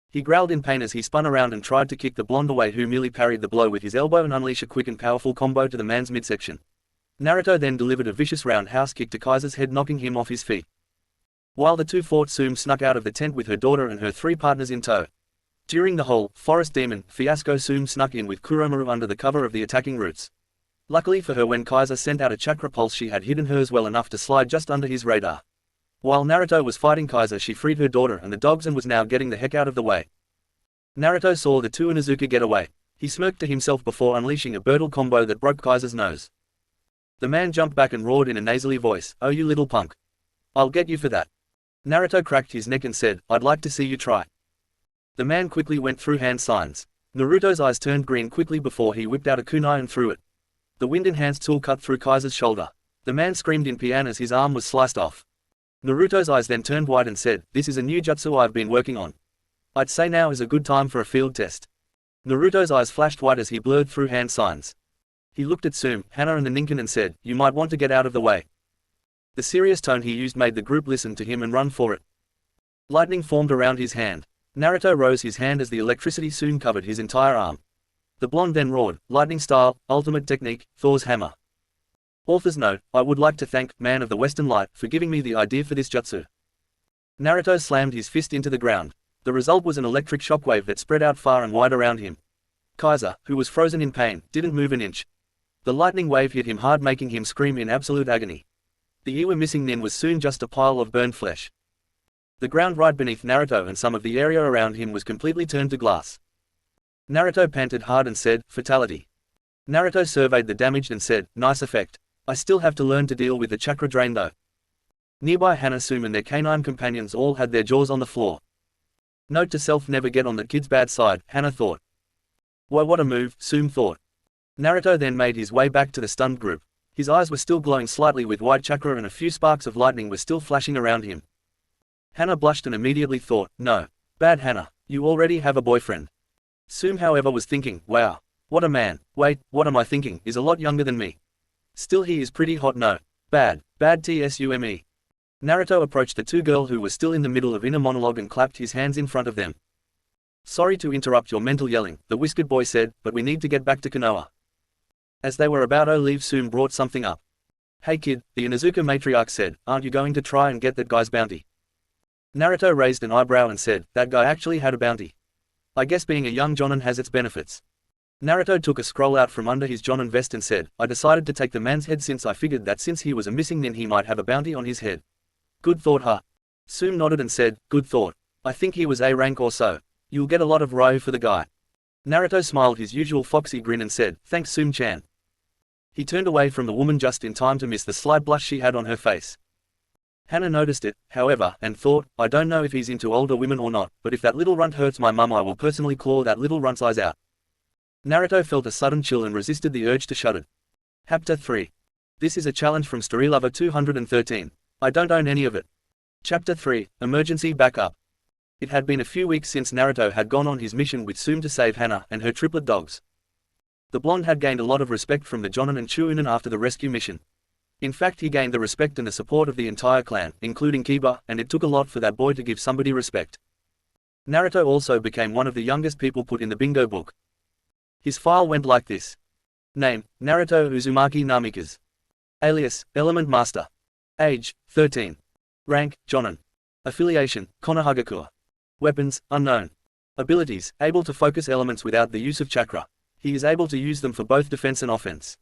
He growled in pain as he spun around and tried to kick the blonde away, who merely parried the blow with his elbow and unleashed a quick and powerful combo to the man's midsection. Naruto then delivered a vicious roundhouse kick to Kaiser's head, knocking him off his feet. While the two fought, Sume snuck out of the tent with her daughter and her 3 partners in tow. During the whole forest demon fiasco, Sume snuck in with Kuromaru under the cover of the attacking roots. Luckily for her, when Kaiser sent out a chakra pulse, she had hidden hers well enough to slide just under his radar. While Naruto was fighting Kaiser, she freed her daughter and the dogs and was now getting the heck out of the way. Naruto saw the two Inuzuka get away. He smirked to himself before unleashing a Birdle combo that broke Kaiser's nose. The man jumped back and roared in a nasally voice, "Oh, you little punk. I'll get you for that." Naruto cracked his neck and said, "I'd like to see you try." The man quickly went through hand signs. Naruto's eyes turned green quickly before he whipped out a kunai and threw it. The wind-enhanced tool cut through Kaiser's shoulder. The man screamed in pain as his arm was sliced off. Naruto's eyes then turned white and said, "This is a new jutsu I've been working on. I'd say now is a good time for a field test." Naruto's eyes flashed white as he blurred through hand signs. He looked at Sume, Henna and the Ninken and said, "You might want to get out of the way." The serious tone he used made the group listen to him and run for it. Lightning formed around his hand. Naruto rose his hand as the electricity soon covered his entire arm. The blonde then roared, "Lightning style, ultimate technique, Thor's hammer." Author's note: I would like to thank Man of the Western Light for giving me the idea for this jutsu. Naruto slammed his fist into the ground. The result was an electric shockwave that spread out far and wide around him. Kaiser, who was frozen in pain, didn't move an inch. The lightning wave hit him hard, making him scream in absolute agony. The Iwa missing nin was soon just a pile of burned flesh. The ground right beneath Naruto and some of the area around him was completely turned to glass. Naruto panted hard and said, "Fatality." Naruto surveyed the damage and said, "Nice effect. I still have to learn to deal with the chakra drain though." Nearby, Hana, Sume and their canine companions all had their jaws on the floor. Note to self: never get on the kid's bad side, Hana thought. Whoa, what a move, Sume thought. Naruto then made his way back to the stunned group. His eyes were still glowing slightly with white chakra and a few sparks of lightning were still flashing around him. Hana blushed and immediately thought, "No. Bad Hana, you already have a boyfriend." Sume, however, was thinking, "Wow. What a man. Wait, what am I thinking? Is a lot younger than me. Still, he is pretty hot. No. Bad tsume." Naruto approached the two girls who were still in the middle of inner monologue and clapped his hands in front of them. "Sorry to interrupt your mental yelling," the whiskered boy said, "but we need to get back to Konoha." As they were about to leave, Sume brought something up. "Hey kid," the Inuzuka matriarch said, "aren't you going to try and get that guy's bounty?" Naruto raised an eyebrow and said, "That guy actually had a bounty. I guess being a young jonin has its benefits." Naruto took a scroll out from under his jonin vest and said, "I decided to take the man's head since I figured that since he was a missing nin he might have a bounty on his head." "Good thought, huh?" Sume nodded and said, "Good thought. I think he was A rank or so. You'll get a lot of ryo for the guy." Naruto smiled his usual foxy grin and said, "Thanks, Sume-chan." He turned away from the woman just in time to miss the slight blush she had on her face. Hana noticed it, however, and thought, "I don't know if he's into older women or not, but if that little runt hurts my mum, I will personally claw that little runt's eyes out." Naruto felt a sudden chill and resisted the urge to shudder. Chapter 3. This is a challenge from Storylover 213. I don't own any of it. Chapter 3. Emergency Backup. It had been a few weeks since Naruto had gone on his mission with Sume to save Hana and her triplet dogs. The blonde had gained a lot of respect from the Jonin and Chunin after the rescue mission. In fact, he gained the respect and the support of the entire clan, including Kiba, and it took a lot for that boy to give somebody respect. Naruto also became one of the youngest people put in the bingo book. His file went like this. Name: Naruto Uzumaki Namikaze. Alias: Element Master. Age: 13. Rank, Jonin. Affiliation, Konohagakure. Weapons, unknown. Abilities, able to focus elements without the use of chakra. He is able to use them for both defense and offense.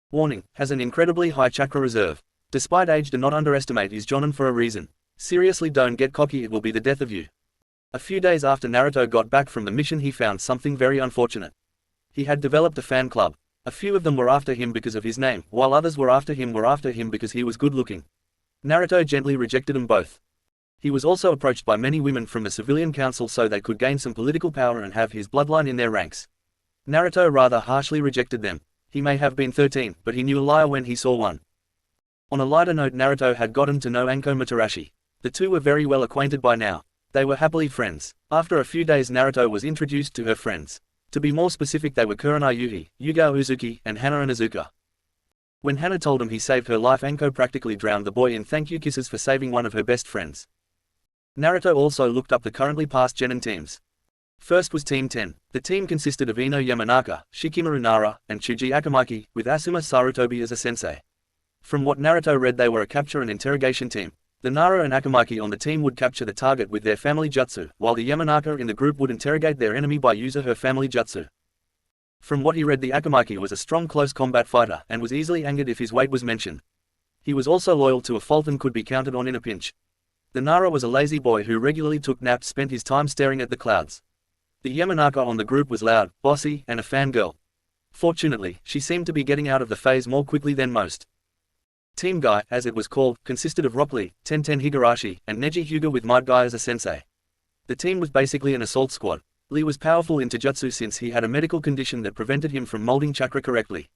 Warning, has an incredibly high chakra reserve. Despite age, do not underestimate his Jonin for a reason. Seriously, don't get cocky, it will be the death of you. A few days after Naruto got back from the mission, he found something very unfortunate. He had developed a fan club. A few of them were after him because of his name, while others were after him because he was good looking. Naruto gently rejected them both. He was also approached by many women from the civilian council so they could gain some political power and have his bloodline in their ranks. Naruto rather harshly rejected them. He may have been 13, but he knew a liar when he saw one. On a lighter note, Naruto had gotten to know Anko Materashi. The two were very well acquainted by now. They were happily friends. After a few days, Naruto was introduced to her friends. To be more specific, they were Kurenai Yuhi, Yugao Uzuki, and Henna and Izuka. When Henna told him he saved her life, Anko practically drowned the boy in thank you kisses for saving one of her best friends. Naruto also looked up the currently past genin teams. First was Team 10. The team consisted of Ino Yamanaka, Shikimaru Nara, and Chuji Akamaki, with Asuma Sarutobi as a sensei. From what Naruto read, they were a capture and interrogation team. The Nara and Akamaki on the team would capture the target with their family jutsu, while the Yamanaka in the group would interrogate their enemy by using her family jutsu. From what he read, the Akamaki was a strong close combat fighter and was easily angered if his weight was mentioned. He was also loyal to a fault and could be counted on in a pinch. The Nara was a lazy boy who regularly took naps, spent his time staring at the clouds. The Yamanaka on the group was loud, bossy, and a fangirl. Fortunately, she seemed to be getting out of the phase more quickly than most. Team Guy, as it was called, consisted of Rock Lee, Tenten Higurashi, and Neji Hyuga with Might Guy as a sensei. The team was basically an assault squad. Lee was powerful in Taijutsu since he had a medical condition that prevented him from molding chakra correctly.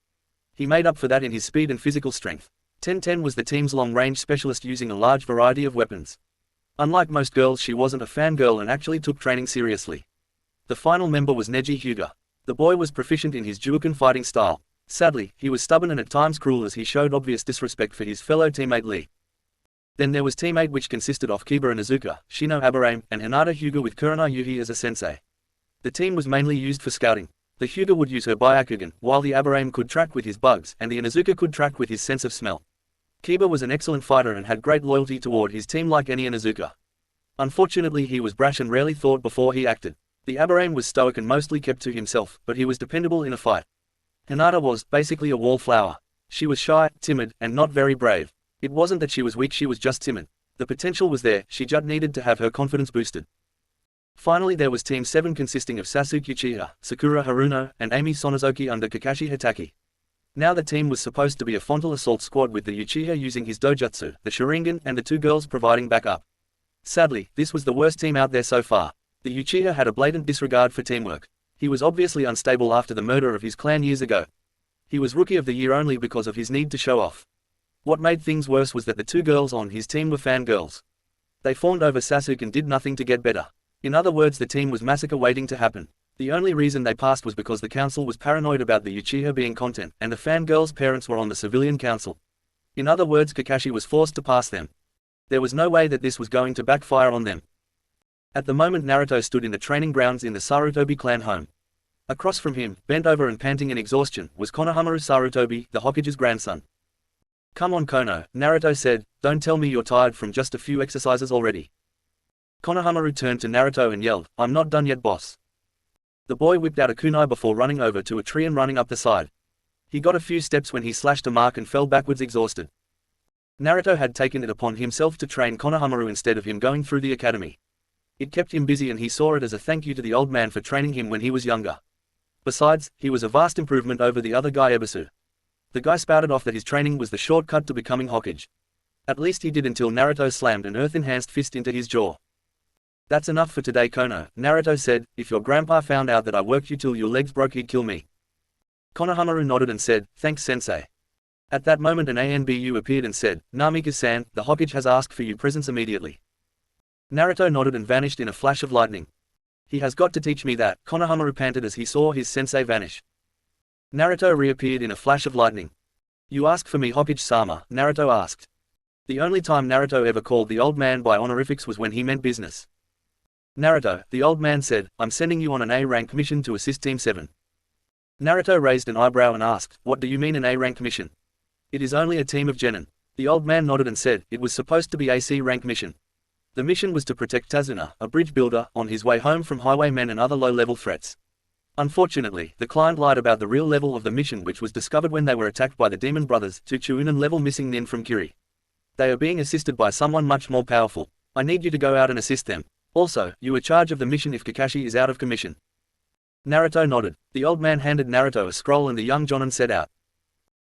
He made up for that in his speed and physical strength. Tenten was the team's long-range specialist, using a large variety of weapons. Unlike most girls, she wasn't a fangirl and actually took training seriously. The final member was Neji Hyuga. The boy was proficient in his Juuken fighting style. Sadly, he was stubborn and at times cruel, as he showed obvious disrespect for his fellow teammate Lee. Then there was Team 8, which consisted of Kiba and Izuka, Shino Aburame, and Hinata Hyuga with Kurenai Yuhi as a sensei. The team was mainly used for scouting. The Hyuga would use her Byakugan, while the Aburame could track with his bugs, and the Izuka could track with his sense of smell. Kiba was an excellent fighter and had great loyalty toward his team like any Izuka. Unfortunately, he was brash and rarely thought before he acted. The Aburame was stoic and mostly kept to himself, but he was dependable in a fight. Hinata was, basically, a wallflower. She was shy, timid, and not very brave. It wasn't that she was weak, she was just timid. The potential was there, she just needed to have her confidence boosted. Finally, there was Team 7, consisting of Sasuke Uchiha, Sakura Haruno, and Amy Sonozoki under Kakashi Hitaki. Now the team was supposed to be a frontal assault squad, with the Uchiha using his dojutsu, the Sharingan, and the two girls providing backup. Sadly, this was the worst team out there so far. The Uchiha had a blatant disregard for teamwork. He was obviously unstable after the murder of his clan years ago. He was Rookie of the Year only because of his need to show off. What made things worse was that the two girls on his team were fangirls. They fawned over Sasuke and did nothing to get better. In other words, the team was massacre waiting to happen. The only reason they passed was because the council was paranoid about the Uchiha being content, and the fangirls' parents were on the civilian council. In other words, Kakashi was forced to pass them. There was no way that this was going to backfire on them. At the moment, Naruto stood in the training grounds in the Sarutobi clan home. Across from him, bent over and panting in exhaustion, was Konohamaru Sarutobi, the Hokage's grandson. "Come on, Kono," Naruto said, "don't tell me you're tired from just a few exercises already." Konohamaru turned to Naruto and yelled, "I'm not done yet, boss." The boy whipped out a kunai before running over to a tree and running up the side. He got a few steps when he slashed a mark and fell backwards exhausted. Naruto had taken it upon himself to train Konohamaru instead of him going through the academy. It kept him busy and he saw it as a thank you to the old man for training him when he was younger. Besides, he was a vast improvement over the other guy Ebisu. The guy spouted off that his training was the shortcut to becoming Hokage. At least he did, until Naruto slammed an earth-enhanced fist into his jaw. "That's enough for today, Kono," Naruto said. "If your grandpa found out that I worked you till your legs broke, he'd kill me." Konohamaru nodded and said, "Thanks, sensei." At that moment an ANBU appeared and said, "Namika-san, the Hokage has asked for your presence immediately." Naruto nodded and vanished in a flash of lightning. "He has got to teach me that," Konohamaru panted as he saw his sensei vanish. Naruto reappeared in a flash of lightning. "You ask for me, Hokage-sama?" Naruto asked. The only time Naruto ever called the old man by honorifics was when he meant business. "Naruto," the old man said, "I'm sending you on an A-rank mission to assist Team 7. Naruto raised an eyebrow and asked, "What do you mean an A-rank mission?" "It is only a team of genin." The old man nodded and said, it was supposed to be a C-rank mission. The mission was to protect Tazuna, a bridge builder, on his way home from highwaymen and other low-level threats. Unfortunately, the client lied about the real level of the mission, which was discovered when they were attacked by the demon brothers, two Chuunin-level missing nin from Kiri. They are being assisted by someone much more powerful. I need you to go out and assist them. Also, you are charge of the mission if Kakashi is out of commission. Naruto nodded. The old man handed Naruto a scroll and the young Jonin set out.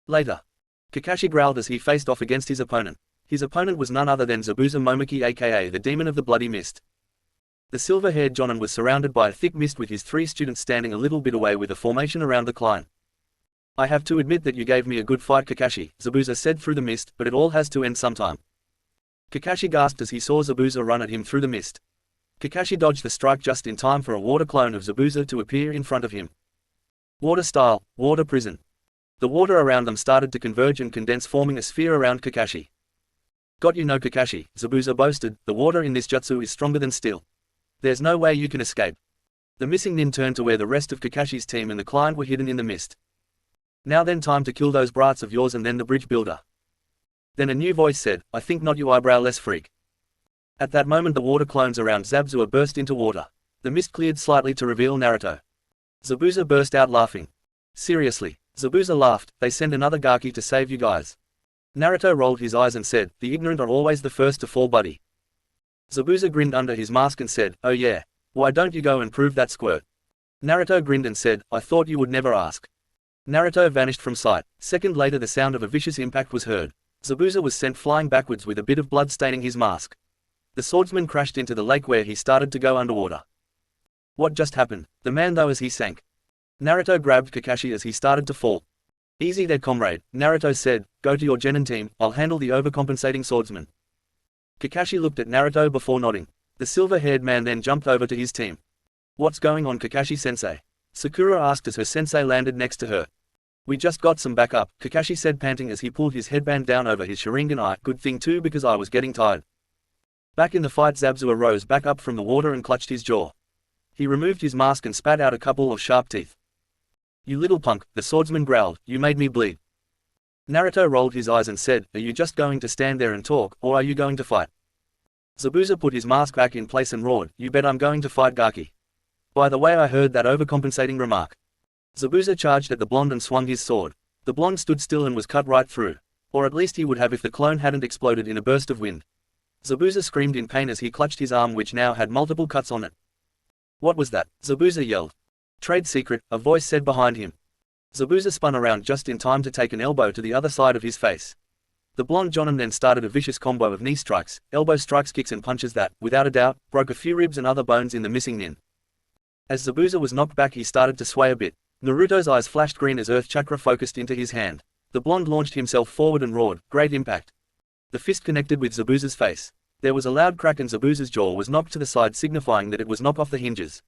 Later, Kakashi growled as he faced off against his opponent. His opponent was none other than Zabuza Momoki, aka the Demon of the Bloody Mist. The silver-haired Jonin was surrounded by a thick mist with his 3 students standing a little bit away with a formation around the client. I have to admit that you gave me a good fight, Kakashi, Zabuza said through the mist, but it all has to end sometime. Kakashi gasped as he saw Zabuza run at him through the mist. Kakashi dodged the strike just in time for a water clone of Zabuza to appear in front of him. Water style, water prison. The water around them started to converge and condense, forming a sphere around Kakashi. Got you, no Kakashi, Zabuza boasted, the water in this jutsu is stronger than steel. There's no way you can escape. The missing nin turned to where the rest of Kakashi's team and the client were hidden in the mist. Now then, time to kill those brats of yours and then the bridge builder. Then a new voice said, I think not, you eyebrowless freak. At that moment the water clones around Zabuza burst into water. The mist cleared slightly to reveal Naruto. Zabuza burst out laughing. Seriously, Zabuza laughed, they send another Gaki to save you guys. Naruto rolled his eyes and said, the ignorant are always the first to fall, buddy. Zabuza grinned under his mask and said, oh yeah, why don't you go and prove that, squirt? Naruto grinned and said, I thought you would never ask. Naruto vanished from sight. Second later the sound of a vicious impact was heard. Zabuza was sent flying backwards with a bit of blood staining his mask. The swordsman crashed into the lake where he started to go underwater. What just happened? The man though as he sank. Naruto grabbed Kakashi as he started to fall. Easy there, comrade, Naruto said, go to your genin team, I'll handle the overcompensating swordsman. Kakashi looked at Naruto before nodding. The silver-haired man then jumped over to his team. What's going on, Kakashi-sensei? Sakura asked as her sensei landed next to her. We just got some backup, Kakashi said, panting as he pulled his headband down over his Sharingan eye. Good thing too, because I was getting tired. Back in the fight, Zabuza rose back up from the water and clutched his jaw. He removed his mask and spat out a couple of sharp teeth. You little punk, the swordsman growled, you made me bleed. Naruto rolled his eyes and said, are you just going to stand there and talk, or are you going to fight? Zabuza put his mask back in place and roared, you bet I'm going to fight, Gaki. By the way, I heard that overcompensating remark. Zabuza charged at the blonde and swung his sword. The blonde stood still and was cut right through. Or at least he would have if the clone hadn't exploded in a burst of wind. Zabuza screamed in pain as he clutched his arm, which now had multiple cuts on it. What was that? Zabuza yelled. Trade secret, a voice said behind him. Zabuza spun around just in time to take an elbow to the other side of his face. The blonde Jonin then started a vicious combo of knee strikes, elbow strikes, kicks and punches that, without a doubt, broke a few ribs and other bones in the missing nin. As Zabuza was knocked back, he started to sway a bit. Naruto's eyes flashed green as earth chakra focused into his hand. The blonde launched himself forward and roared, great impact. The fist connected with Zabuza's face. There was a loud crack and Zabuza's jaw was knocked to the side, signifying that it was knocked off the hinges.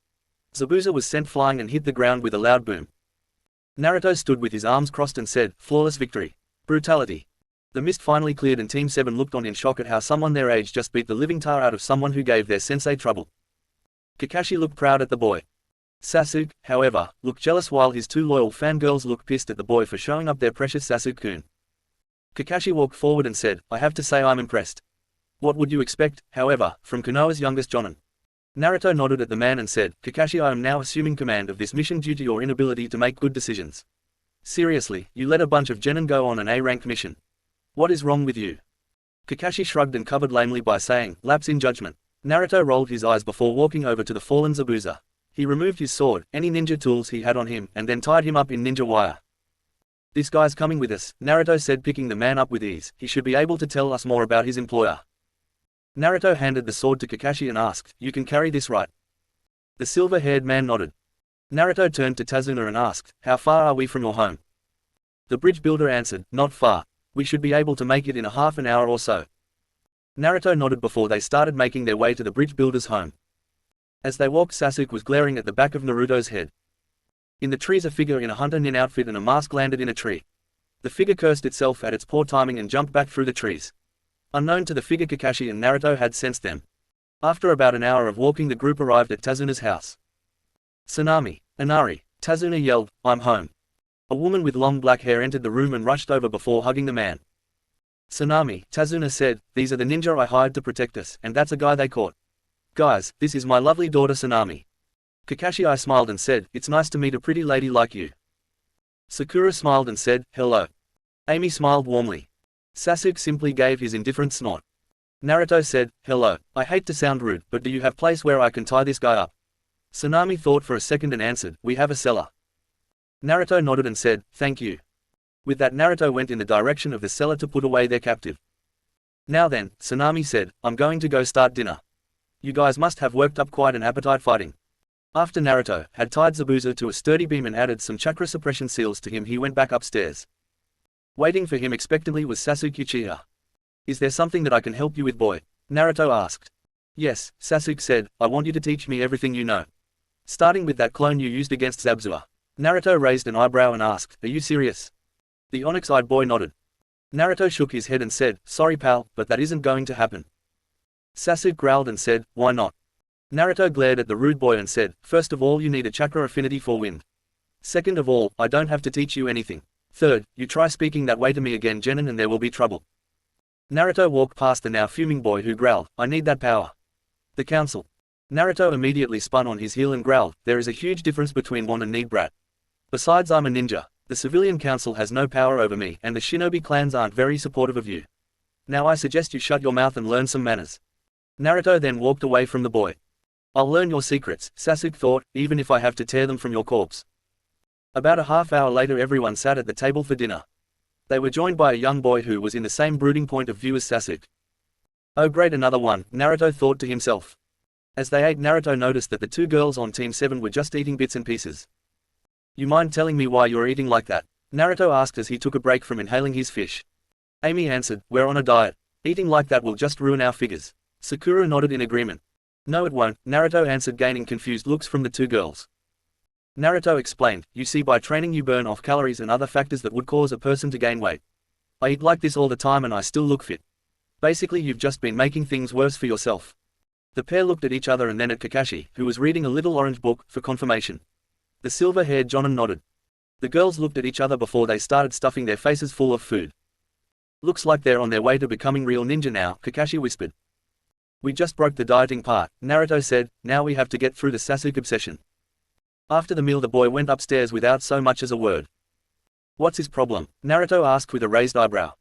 Zabuza was sent flying and hit the ground with a loud boom. Naruto stood with his arms crossed and said, flawless victory. Brutality. The mist finally cleared and Team 7 looked on in shock at how someone their age just beat the living tar out of someone who gave their sensei trouble. Kakashi looked proud at the boy. Sasuke, however, looked jealous while his 2 loyal fangirls looked pissed at the boy for showing up their precious Sasuke-kun. Kakashi walked forward and said, I have to say I'm impressed. What would you expect, however, from Konoha's youngest Jonin? Naruto nodded at the man and said, Kakashi, I am now assuming command of this mission due to your inability to make good decisions. Seriously, you let a bunch of genin go on an A-rank mission. What is wrong with you? Kakashi shrugged and covered lamely by saying, lapse in judgment. Naruto rolled his eyes before walking over to the fallen Zabuza. He removed his sword, any ninja tools he had on him, and then tied him up in ninja wire. This guy's coming with us, Naruto said, picking the man up with ease. He should be able to tell us more about his employer. Naruto handed the sword to Kakashi and asked, you can carry this, right? The silver-haired man nodded. Naruto turned to Tazuna and asked, how far are we from your home? The bridge builder answered, not far. We should be able to make it in a half an hour or so. Naruto nodded before they started making their way to the bridge builder's home. As they walked, Sasuke was glaring at the back of Naruto's head. In the trees, a figure in a hunter nin outfit and a mask landed in a tree. The figure cursed itself at its poor timing and jumped back through the trees. Unknown to the figure, Kakashi and Naruto had sensed them. After about an hour of walking, the group arrived at Tazuna's house. Tsunami, Inari, Tazuna yelled, I'm home. A woman with long black hair entered the room and rushed over before hugging the man. Tsunami, Tazuna said, these are the ninja I hired to protect us, and that's a guy they caught. Guys, this is my lovely daughter Tsunami. Kakashi I smiled and said, it's nice to meet a pretty lady like you. Sakura smiled and said, hello. Amy smiled warmly. Sasuke simply gave his indifferent snort. Naruto said, hello, I hate to sound rude, but do you have place where I can tie this guy up? Tsunami thought for a second and answered, we have a cellar. Naruto nodded and said, thank you. With that Naruto went in the direction of the cellar to put away their captive. Now then, Tsunami said, I'm going to go start dinner. You guys must have worked up quite an appetite fighting. After Naruto had tied Zabuza to a sturdy beam and added some chakra suppression seals to him, he went back upstairs. Waiting for him expectantly was Sasuke Uchiha. Is there something that I can help you with, boy? Naruto asked. Yes, Sasuke said, I want you to teach me everything you know. Starting with that clone you used against Zabuza. Naruto raised an eyebrow and asked, are you serious? The onyx-eyed boy nodded. Naruto shook his head and said, sorry pal, but that isn't going to happen. Sasuke growled and said, why not? Naruto glared at the rude boy and said, first of all you need a chakra affinity for wind. Second of all, I don't have to teach you anything. Third, you try speaking that way to me again Genin and there will be trouble. Naruto walked past the now fuming boy who growled, I need that power. The council. Naruto immediately spun on his heel and growled, there is a huge difference between want and need, brat. Besides I'm a ninja. The civilian council has no power over me and the shinobi clans aren't very supportive of you. Now I suggest you shut your mouth and learn some manners. Naruto then walked away from the boy. I'll learn your secrets, Sasuke thought, even if I have to tear them from your corpse. About a half hour later everyone sat at the table for dinner. They were joined by a young boy who was in the same brooding point of view as Sasuke. Oh great, another one, Naruto thought to himself. As they ate, Naruto noticed that the two girls on Team 7 were just eating bits and pieces. You mind telling me why you're eating like that? Naruto asked as he took a break from inhaling his fish. Amy answered, we're on a diet. Eating like that will just ruin our figures. Sakura nodded in agreement. No it won't, Naruto answered, gaining confused looks from the two girls. Naruto explained, you see, by training you burn off calories and other factors that would cause a person to gain weight. I eat like this all the time and I still look fit. Basically you've just been making things worse for yourself. The pair looked at each other and then at Kakashi, who was reading a little orange book, for confirmation. The silver-haired Jonin nodded. The girls looked at each other before they started stuffing their faces full of food. Looks like they're on their way to becoming real ninja now, Kakashi whispered. We just broke the dieting part, Naruto said, now we have to get through the Sasuke obsession. After the meal the boy went upstairs without so much as a word. What's his problem? Naruto asked with a raised eyebrow.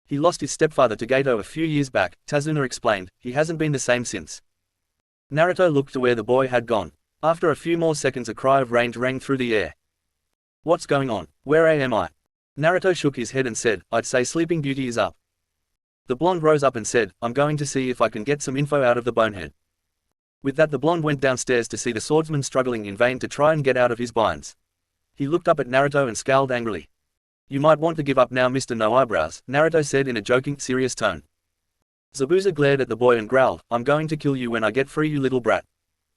He lost his stepfather to Gato a few years back, Tazuna explained, he hasn't been the same since. Naruto looked to where the boy had gone. After a few more seconds a cry of rage rang through the air. What's going on? Where am I? Naruto shook his head and said, I'd say Sleeping Beauty is up. The blonde rose up and said, I'm going to see if I can get some info out of the bonehead. With that the blonde went downstairs to see the swordsman struggling in vain to try and get out of his binds. He looked up at Naruto and scowled angrily. You might want to give up now, Mr. No Eyebrows, Naruto said in a joking, serious tone. Zabuza glared at the boy and growled, I'm going to kill you when I get free, you little brat.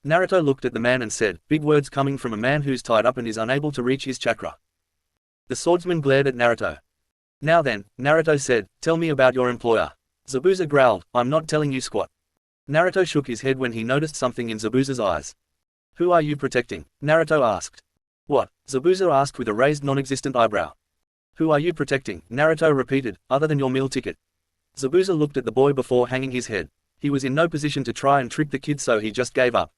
Naruto looked at the man and said, big words coming from a man who's tied up and is unable to reach his chakra. The swordsman glared at Naruto. Now then, Naruto said, tell me about your employer. Zabuza growled, I'm not telling you squat. Naruto shook his head when he noticed something in Zabuza's eyes. Who are you protecting? Naruto asked. What? Zabuza asked with a raised non-existent eyebrow. Who are you protecting? Naruto repeated, other than your meal ticket. Zabuza looked at the boy before hanging his head. He was in no position to try and trick the kid, so he just gave up.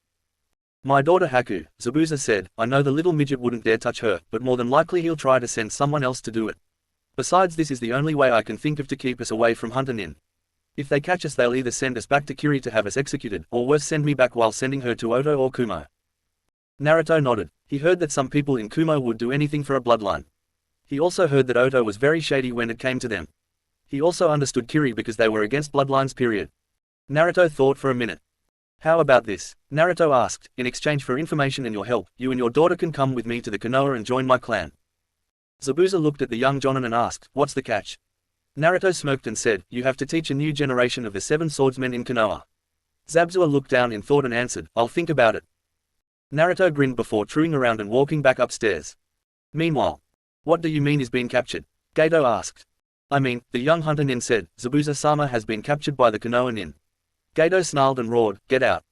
My daughter Haku, Zabuza said, I know the little midget wouldn't dare touch her, but more than likely he'll try to send someone else to do it. Besides, this is the only way I can think of to keep us away from Hunter Nin. If they catch us they'll either send us back to Kiri to have us executed, or worse send me back while sending her to Oto or Kumo. Naruto nodded. He heard that some people in Kumo would do anything for a bloodline. He also heard that Oto was very shady when it came to them. He also understood Kiri because they were against bloodlines, period. Naruto thought for a minute. How about this? Naruto asked, in exchange for information and your help, you and your daughter can come with me to the Konoha and join my clan. Zabuza looked at the young Jonin and asked, what's the catch? Naruto smirked and said, you have to teach a new generation of the 7 swordsmen in Konoha. Zabuza looked down in thought and answered, I'll think about it. Naruto grinned before turning around and walking back upstairs. Meanwhile, what do you mean he's been captured? Gato asked. I mean, the young hunter Nin said, Zabuza-sama has been captured by the Konoha Nin. Gato snarled and roared, get out.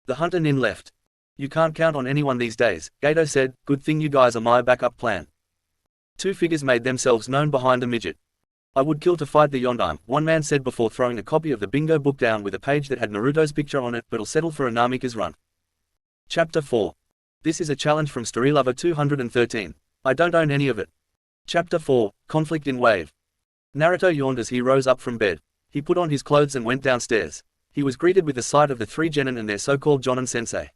The hunter Nin left. You can't count on anyone these days, Gato said, good thing you guys are my backup plan. Two figures made themselves known behind a midget. I would kill to fight the Yondaime, one man said before throwing a copy of the bingo book down with a page that had Naruto's picture on it, but'll settle for a Namika's run. Chapter 4. This is a challenge from Storylover 213. I don't own any of it. Chapter 4. Conflict in Wave. Naruto yawned as he rose up from bed. He put on his clothes and went downstairs. He was greeted with the sight of the three genin and their so-called Jonin-sensei.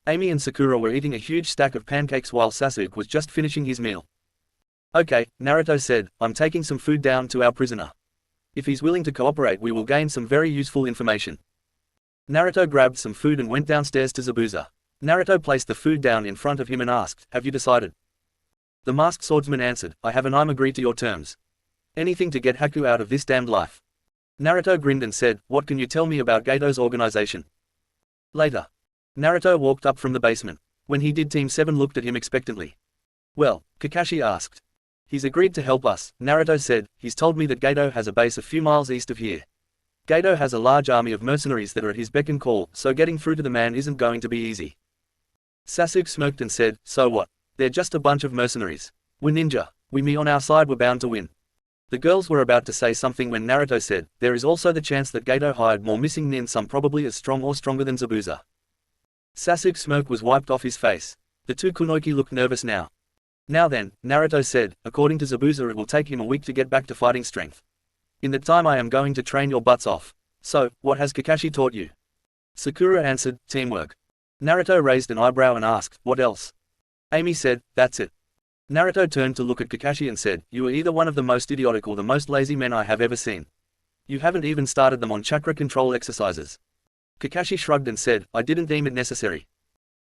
Amy and Sakura were eating a huge stack of pancakes while Sasuke was just finishing his meal. Okay, Naruto said, I'm taking some food down to our prisoner. If he's willing to cooperate we will gain some very useful information. Naruto grabbed some food and went downstairs to Zabuza. Naruto placed the food down in front of him and asked, have you decided? The masked swordsman answered, I have and I'm agreed to your terms. Anything to get Haku out of this damned life. Naruto grinned and said, what can you tell me about Gato's organization? Later. Naruto walked up from the basement. When he did, Team 7 looked at him expectantly. Well, Kakashi asked. He's agreed to help us, Naruto said. He's told me that Gato has a base a few miles east of here. Gato has a large army of mercenaries that are at his beck and call, so getting through to the man isn't going to be easy. Sasuke smirked and said, so what? They're just a bunch of mercenaries. We're ninja. Me on our side were bound to win. The girls were about to say something when Naruto said, there is also the chance that Gato hired more missing nin, some probably as strong or stronger than Zabuza. Sasuke's smirk was wiped off his face. The two Kunoichi looked nervous now. Now then, Naruto said, according to Zabuza it will take him a week to get back to fighting strength. In that time I am going to train your butts off. So, what has Kakashi taught you? Sakura answered, teamwork. Naruto raised an eyebrow and asked, what else? Amy said, that's it. Naruto turned to look at Kakashi and said, you are either one of the most idiotic or the most lazy men I have ever seen. You haven't even started them on chakra control exercises. Kakashi shrugged and said, I didn't deem it necessary.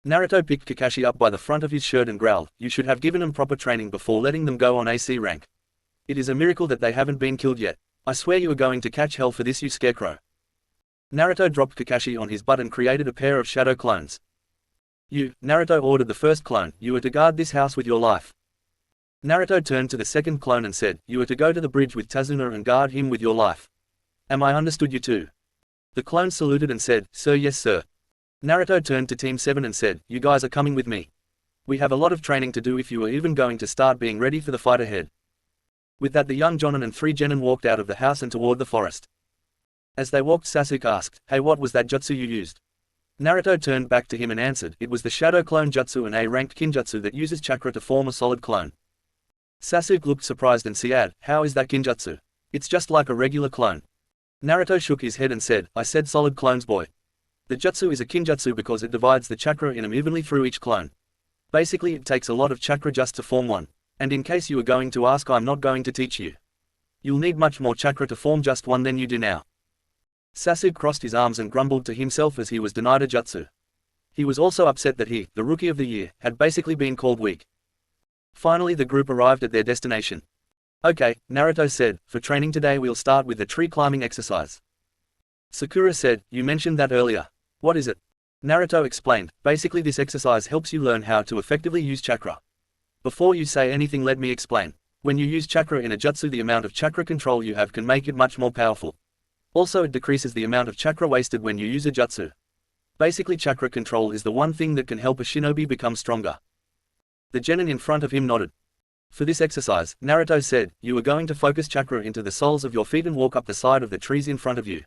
Naruto picked Kakashi up by the front of his shirt and growled, you should have given them proper training before letting them go on AC rank. It is a miracle that they haven't been killed yet. I swear you are going to catch hell for this, you scarecrow. Naruto dropped Kakashi on his butt and created a pair of shadow clones. Naruto ordered the first clone, you are to guard this house with your life. Naruto turned to the second clone and said, you are to go to the bridge with Tazuna and guard him with your life. Am I understood, you two? The clone saluted and said, sir, yes sir. Naruto turned to Team 7 and said, you guys are coming with me. We have a lot of training to do if you are even going to start being ready for the fight ahead. With that the young Jonin and three genin walked out of the house and toward the forest. As they walked Sasuke asked, hey, what was that jutsu you used? Naruto turned back to him and answered, it was the shadow clone jutsu, an A-ranked kinjutsu that uses chakra to form a solid clone. Sasuke looked surprised and said, how is that kinjutsu? It's just like a regular clone. Naruto shook his head and said, I said solid clones, boy. The jutsu is a kinjutsu because it divides the chakra in evenly through each clone. Basically it takes a lot of chakra just to form one. And in case you were going to ask, I'm not going to teach you. You'll need much more chakra to form just one than you do now. Sasuke crossed his arms and grumbled to himself as he was denied a jutsu. He was also upset that he, the rookie of the year, had basically been called weak. Finally the group arrived at their destination. Okay, Naruto said, for training today we'll start with the tree climbing exercise. Sakura said, you mentioned that earlier. What is it? Naruto explained, basically this exercise helps you learn how to effectively use chakra. Before you say anything let me explain. When you use chakra in a jutsu the amount of chakra control you have can make it much more powerful. Also it decreases the amount of chakra wasted when you use a jutsu. Basically chakra control is the one thing that can help a shinobi become stronger. The genin in front of him nodded. For this exercise, Naruto said, you are going to focus chakra into the soles of your feet and walk up the side of the trees in front of you.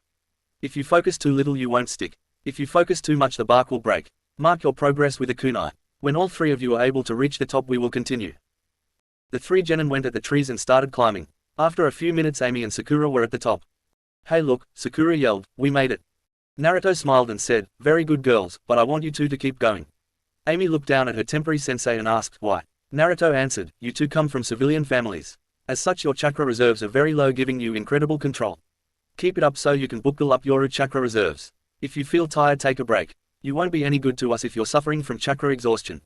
If you focus too little you won't stick. If you focus too much the bark will break. Mark your progress with a kunai. When all three of you are able to reach the top we will continue. The three genin went at the trees and started climbing. After a few minutes Amy and Sakura were at the top. Hey look, Sakura yelled, we made it. Naruto smiled and said, very good girls, but I want you two to keep going. Amy looked down at her temporary sensei and asked, why? Naruto answered, you two come from civilian families. As such your chakra reserves are very low, giving you incredible control. Keep it up so you can build up your chakra reserves. If you feel tired take a break. You won't be any good to us if you're suffering from chakra exhaustion.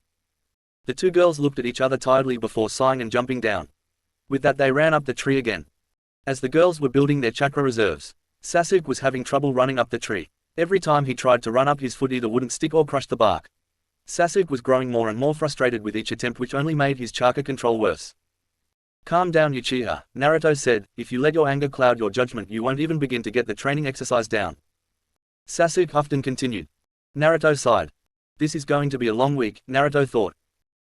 The two girls looked at each other tiredly before sighing and jumping down. With that they ran up the tree again. As the girls were building their chakra reserves, Sasuke was having trouble running up the tree. Every time he tried to run up his foot either wouldn't stick or crushed the bark. Sasuke was growing more and more frustrated with each attempt, which only made his chakra control worse. Calm down Uchiha, Naruto said, if you let your anger cloud your judgment you won't even begin to get the training exercise down. Sasuke huffed and continued. Naruto sighed. This is going to be a long week, Naruto thought.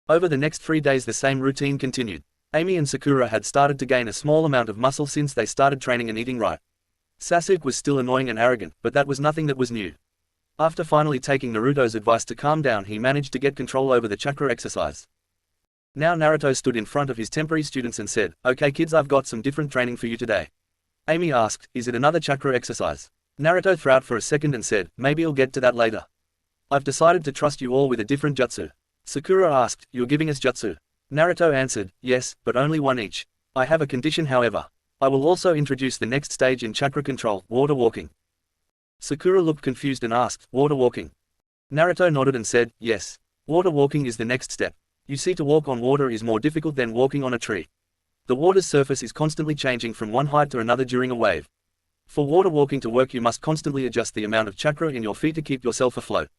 Over the next 3 days the same routine continued. Amy and Sakura had started to gain a small amount of muscle since they started training and eating right. Sasuke was still annoying and arrogant, but that was nothing that was new. After finally taking Naruto's advice to calm down, he managed to get control over the chakra exercise. Now Naruto stood in front of his temporary students and said, "Okay kids, I've got some different training for you today." Amy asked, "Is it another chakra exercise?" Naruto thought for a second and said, "Maybe I'll get to that later. I've decided to trust you all with a different jutsu." Sakura asked, "You're giving us jutsu?" Naruto answered, "Yes, but only one each. I have a condition however. I will also introduce the next stage in chakra control, water walking." Sakura looked confused and asked, "Water walking?" Naruto nodded and said, "Yes. Water walking is the next step. You see, to walk on water is more difficult than walking on a tree. The water's surface is constantly changing from one height to another during a wave. For water walking to work, you must constantly adjust the amount of chakra in your feet to keep yourself afloat."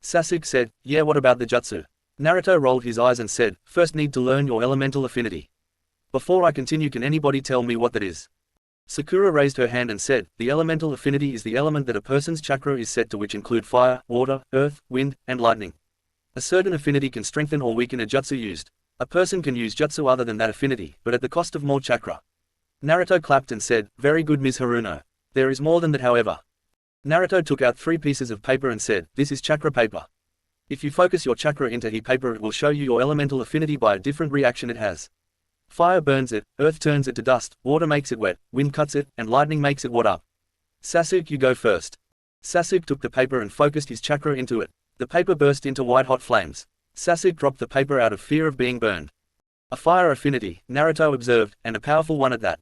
Sasuke said, "Yeah, what about the jutsu?" Naruto rolled his eyes and said, "First need to learn your elemental affinity. Before I continue, can anybody tell me what that is?" Sakura raised her hand and said, "The elemental affinity is the element that a person's chakra is set to, which include fire, water, earth, wind, and lightning. A certain affinity can strengthen or weaken a jutsu used. A person can use jutsu other than that affinity, but at the cost of more chakra." Naruto clapped and said, "Very good, Ms. Haruno. There is more than that however." Naruto took out 3 pieces of paper and said, "This is chakra paper. If you focus your chakra into heat paper, it will show you your elemental affinity by a different reaction it has. Fire burns it, earth turns it to dust, water makes it wet, wind cuts it, and lightning makes it water. Sasuke, you go first." Sasuke took the paper and focused his chakra into it. The paper burst into white-hot flames. Sasuke dropped the paper out of fear of being burned. "A fire affinity," Naruto observed, "and a powerful one at that.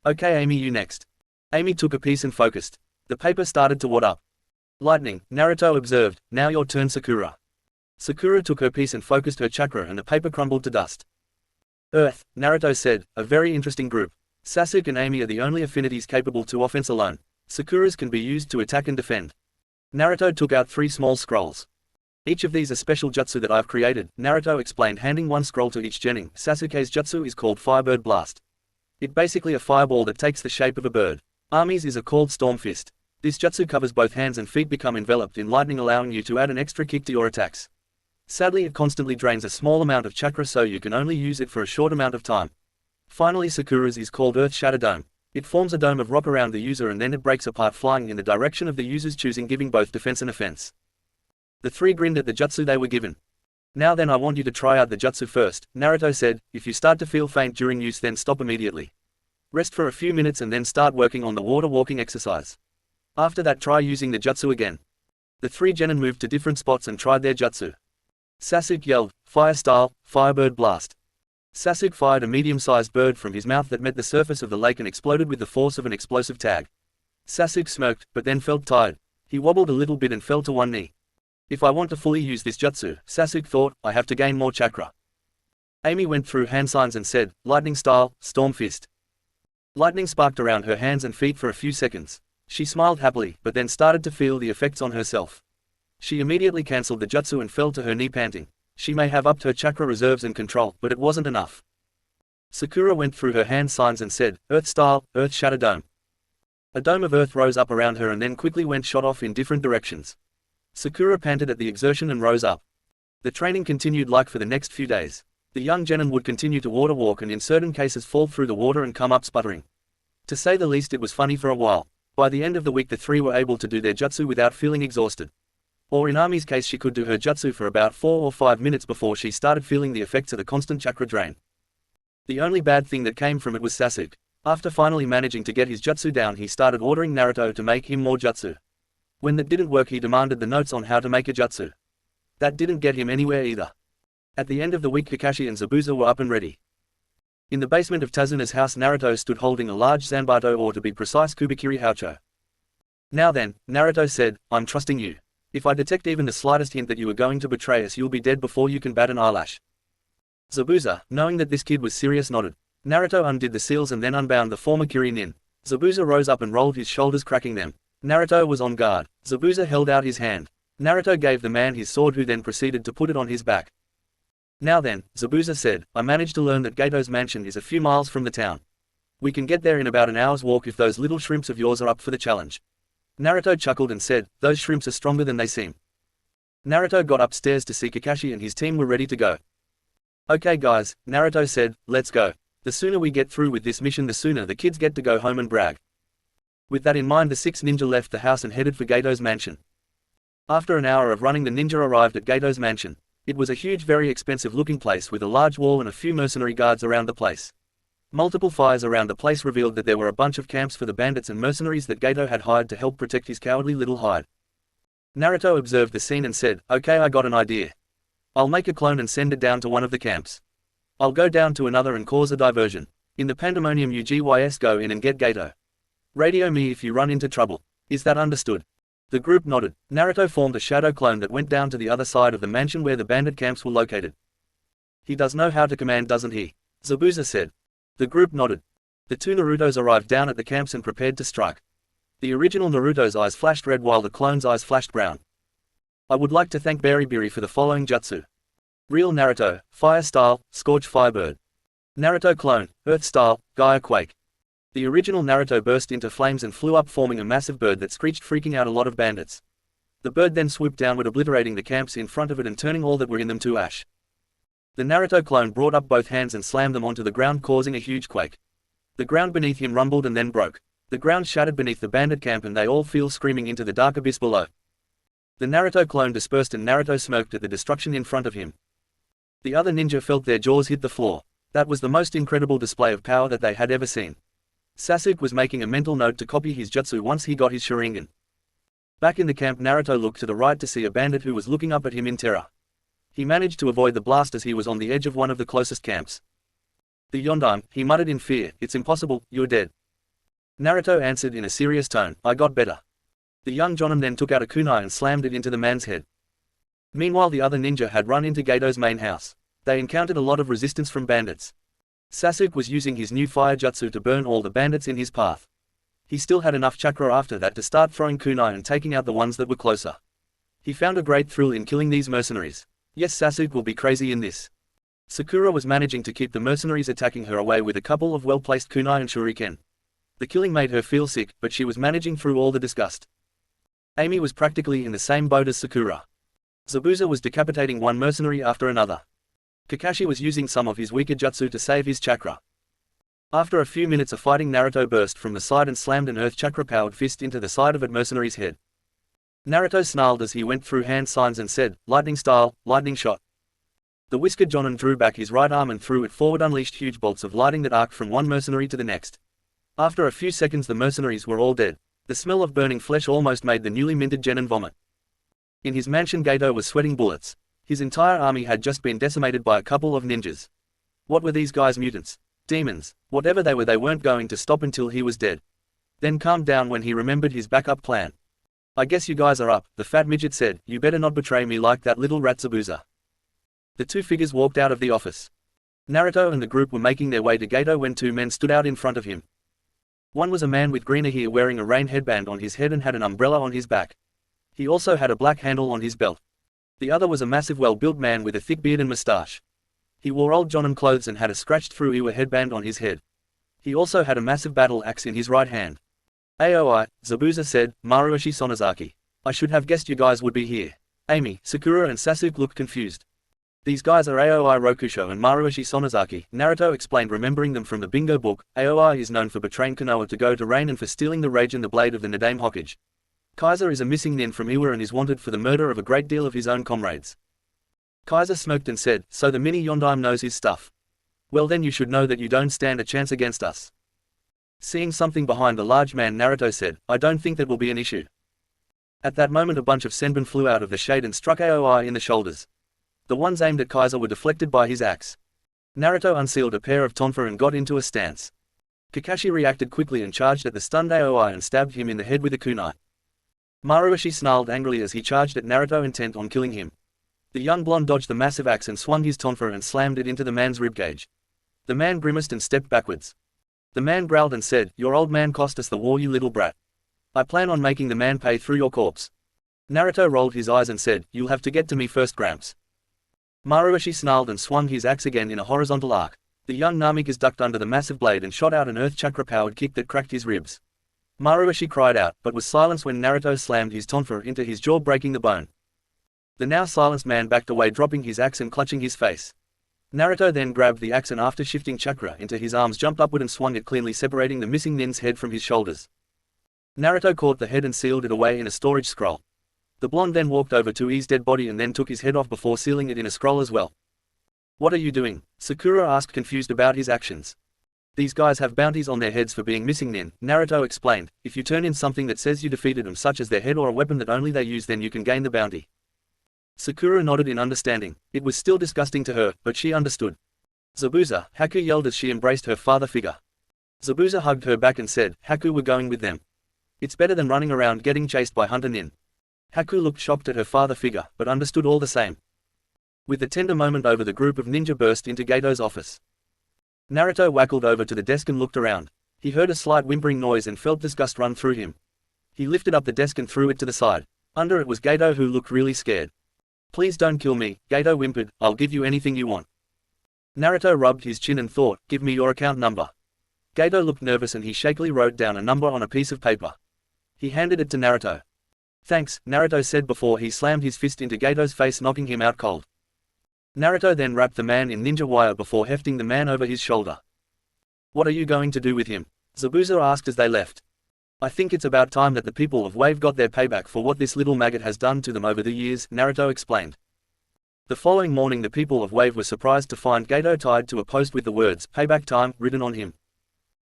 Okay Amy, you next." Amy took a piece and focused. The paper started to water up. "Lightning," Naruto observed, "now your turn Sakura." Sakura took her piece and focused her chakra and the paper crumbled to dust. "Earth," Naruto said, "a very interesting group. Sasuke and Amy are the only affinities capable to offense alone. Sakura's can be used to attack and defend." Naruto took out 3 small scrolls. "Each of these are special jutsu that I've created," Naruto explained, handing 1 scroll to each genin. "Sasuke's jutsu is called Firebird Blast. It's basically a fireball that takes the shape of a bird. Ami's is called Storm Fist. This jutsu covers both hands and feet, become enveloped in lightning, allowing you to add an extra kick to your attacks. Sadly, it constantly drains a small amount of chakra, so you can only use it for a short amount of time. Finally, Sakura's is called Earth Shatter Dome. It forms a dome of rock around the user and then it breaks apart, flying in the direction of the user's choosing, giving both defense and offense." The 3 grinned at the jutsu they were given. "Now then, I want you to try out the jutsu first," Naruto said. "If you start to feel faint during use, then stop immediately. Rest for a few minutes and then start working on the water walking exercise. After that, try using the jutsu again." The 3 genin moved to different spots and tried their jutsu. Sasuke yelled, "Fire style, Firebird Blast." Sasuke fired a medium-sized bird from his mouth that met the surface of the lake and exploded with the force of an explosive tag. Sasuke smirked, but then felt tired. He wobbled a little bit and fell to one knee. "If I want to fully use this jutsu," Sasuke thought, "I have to gain more chakra." Amy went through hand signs and said, "Lightning style, Storm Fist." Lightning sparked around her hands and feet for a few seconds. She smiled happily, but then started to feel the effects on herself. She immediately cancelled the jutsu and fell to her knee panting. She may have upped her chakra reserves and control, but it wasn't enough. Sakura went through her hand signs and said, "Earth style, Earth Shatter Dome." A dome of earth rose up around her and then quickly went shot off in different directions. Sakura panted at the exertion and rose up. The training continued like for the next few days. The young genin would continue to water walk and in certain cases fall through the water and come up sputtering. To say the least, it was funny for a while. By the end of the week, the 3 were able to do their jutsu without feeling exhausted. Or in Ami's case, she could do her jutsu for about 4 or 5 minutes before she started feeling the effects of the constant chakra drain. The only bad thing that came from it was Sasuke. After finally managing to get his jutsu down, he started ordering Naruto to make him more jutsu. When that didn't work, he demanded the notes on how to make a jutsu. That didn't get him anywhere either. At the end of the week, Kakashi and Zabuza were up and ready. In the basement of Tazuna's house, Naruto stood holding a large zanbato, or to be precise, Kubikiri Haucho. "Now then," Naruto said, "I'm trusting you. If I detect even the slightest hint that you are going to betray us, you'll be dead before you can bat an eyelash." Zabuza, knowing that this kid was serious, nodded. Naruto undid the seals and then unbound the former Kiri-nin. Zabuza rose up and rolled his shoulders, cracking them. Naruto was on guard. Zabuza held out his hand. Naruto gave the man his sword, who then proceeded to put it on his back. "Now then," Zabuza said, "I managed to learn that Gato's mansion is a few miles from the town. We can get there in about an hour's walk if those little shrimps of yours are up for the challenge." Naruto chuckled and said, "Those shrimps are stronger than they seem." Naruto got upstairs to see Kakashi and his team were ready to go. Okay guys, Naruto said, let's go. The sooner we get through with this mission the sooner the kids get to go home and brag. With that in mind the 6 ninja left the house and headed for Gato's mansion. After an hour of running the ninja arrived at Gato's mansion. It was a huge very expensive looking place with a large wall and a few mercenary guards around the place. Multiple fires around the place revealed that there were a bunch of camps for the bandits and mercenaries that Gato had hired to help protect his cowardly little hide. Naruto observed the scene and said, okay, I got an idea. I'll make a clone and send it down to one of the camps. I'll go down to another and cause a diversion. In the pandemonium you guys go in and get Gato. Radio me if you run into trouble. Is that understood? The group nodded. Naruto formed a shadow clone that went down to the other side of the mansion where the bandit camps were located. He does know how to command, doesn't he? Zabuza said. The group nodded. The 2 Narutos arrived down at the camps and prepared to strike. The original Naruto's eyes flashed red while the clone's eyes flashed brown. I would like to thank Beriberi for the following jutsu. Real Naruto, Fire Style, Scorch Firebird. Naruto Clone, Earth Style, Gaia Quake. The original Naruto burst into flames and flew up forming a massive bird that screeched, freaking out a lot of bandits. The bird then swooped downward, obliterating the camps in front of it and turning all that were in them to ash. The Naruto clone brought up both hands and slammed them onto the ground, causing a huge quake. The ground beneath him rumbled and then broke. The ground shattered beneath the bandit camp and they all fell screaming into the dark abyss below. The Naruto clone dispersed and Naruto smirked at the destruction in front of him. The other ninja felt their jaws hit the floor. That was the most incredible display of power that they had ever seen. Sasuke was making a mental note to copy his jutsu once he got his Sharingan. Back in the camp Naruto looked to the right to see a bandit who was looking up at him in terror. He managed to avoid the blast as he was on the edge of one of the closest camps. The Yondaime, he muttered in fear, it's impossible, you're dead. Naruto answered in a serious tone, I got better. The young Jonin then took out a kunai and slammed it into the man's head. Meanwhile the other ninja had run into Gato's main house. They encountered a lot of resistance from bandits. Sasuke was using his new fire jutsu to burn all the bandits in his path. He still had enough chakra after that to start throwing kunai and taking out the ones that were closer. He found a great thrill in killing these mercenaries. Yes, Sasuke will be crazy in this. Sakura was managing to keep the mercenaries attacking her away with a couple of well-placed kunai and shuriken. The killing made her feel sick, but she was managing through all the disgust. Amy was practically in the same boat as Sakura. Zabuza was decapitating one mercenary after another. Kakashi was using some of his weaker jutsu to save his chakra. After a few minutes of fighting Naruto burst from the side and slammed an earth chakra-powered fist into the side of a mercenary's head. Naruto snarled as he went through hand signs and said, lightning style, lightning shot. The whiskered Jonin drew back his right arm and threw it forward, unleashed huge bolts of lightning that arced from one mercenary to the next. After a few seconds the mercenaries were all dead. The smell of burning flesh almost made the newly minted genin vomit. In his mansion Gato was sweating bullets. His entire army had just been decimated by a couple of ninjas. What were these guys, mutants? Demons? Whatever they weren't going to stop until he was dead. Then calmed down when he remembered his backup plan. I guess you guys are up, the fat midget said, you better not betray me like that little rat Zabuza. The 2 figures walked out of the office. Naruto and the group were making their way to Gato when 2 men stood out in front of him. One was a man with greener hair wearing a rain headband on his head and had an umbrella on his back. He also had a black handle on his belt. The other was a massive well-built man with a thick beard and moustache. He wore old Jonin clothes and had a scratched-through Iwa headband on his head. He also had a massive battle axe in his right hand. Aoi, Zabuza said, Maruoshi Sonozaki. I should have guessed you guys would be here. Amy, Sakura and Sasuke looked confused. These guys are Aoi Rokusho and Maruoshi Sonozaki, Naruto explained, remembering them from the bingo book. Aoi is known for betraying Konoha to go to Rain and for stealing the rage and the blade of the Nadame Hokage. Kaiser is a missing nin from Iwa and is wanted for the murder of a great deal of his own comrades. Kaiser smirked and said, so the mini Yondaime knows his stuff. Well then you should know that you don't stand a chance against us. Seeing something behind the large man Naruto said, I don't think that will be an issue. At that moment a bunch of senbon flew out of the shade and struck Aoi in the shoulders. The ones aimed at Kaiser were deflected by his axe. Naruto unsealed a pair of tonfa and got into a stance. Kakashi reacted quickly and charged at the stunned Aoi and stabbed him in the head with a kunai. Maruoshi snarled angrily as he charged at Naruto, intent on killing him. The young blonde dodged the massive axe and swung his tonfa and slammed it into the man's ribcage. The man grimaced and stepped backwards. The man growled and said, your old man cost us the war, you little brat. I plan on making the man pay through your corpse. Naruto rolled his eyes and said, you'll have to get to me first, Gramps. Maruoshi snarled and swung his axe again in a horizontal arc. The young Namikas ducked under the massive blade and shot out an earth chakra-powered kick that cracked his ribs. Maruoshi cried out, but was silenced when Naruto slammed his tonfa into his jaw, breaking the bone. The now silenced man backed away, dropping his axe and clutching his face. Naruto then grabbed the axe and after shifting chakra into his arms jumped upward and swung it cleanly separating the missing nin's head from his shoulders. Naruto caught the head and sealed it away in a storage scroll. The blonde then walked over to I's dead body and then took his head off before sealing it in a scroll as well. "What are you doing?" Sakura asked, confused about his actions. "These guys have bounties on their heads for being missing nin," Naruto explained. "If you turn in something that says you defeated them, such as their head or a weapon that only they use, then you can gain the bounty." Sakura nodded in understanding. It was still disgusting to her, but she understood. "Zabuza," Haku yelled as she embraced her father figure. Zabuza hugged her back and said, "Haku, we're going with them. It's better than running around getting chased by hunter nin." Haku looked shocked at her father figure, but understood all the same. With the tender moment over, the group of ninja burst into Gato's office. Naruto wackled over to the desk and looked around. He heard a slight whimpering noise and felt disgust run through him. He lifted up the desk and threw it to the side. Under it was Gato, who looked really scared. "Please don't kill me," Gato whimpered. "I'll give you anything you want." Naruto rubbed his chin and thought, "Give me your account number." Gato looked nervous and he shakily wrote down a number on a piece of paper. He handed it to Naruto. "Thanks," Naruto said before he slammed his fist into Gato's face, knocking him out cold. Naruto then wrapped the man in ninja wire before hefting the man over his shoulder. "What are you going to do with him?" Zabuza asked as they left. "I think it's about time that the people of Wave got their payback for what this little maggot has done to them over the years," Naruto explained. The following morning the people of Wave were surprised to find Gato tied to a post with the words, "Payback time," written on him.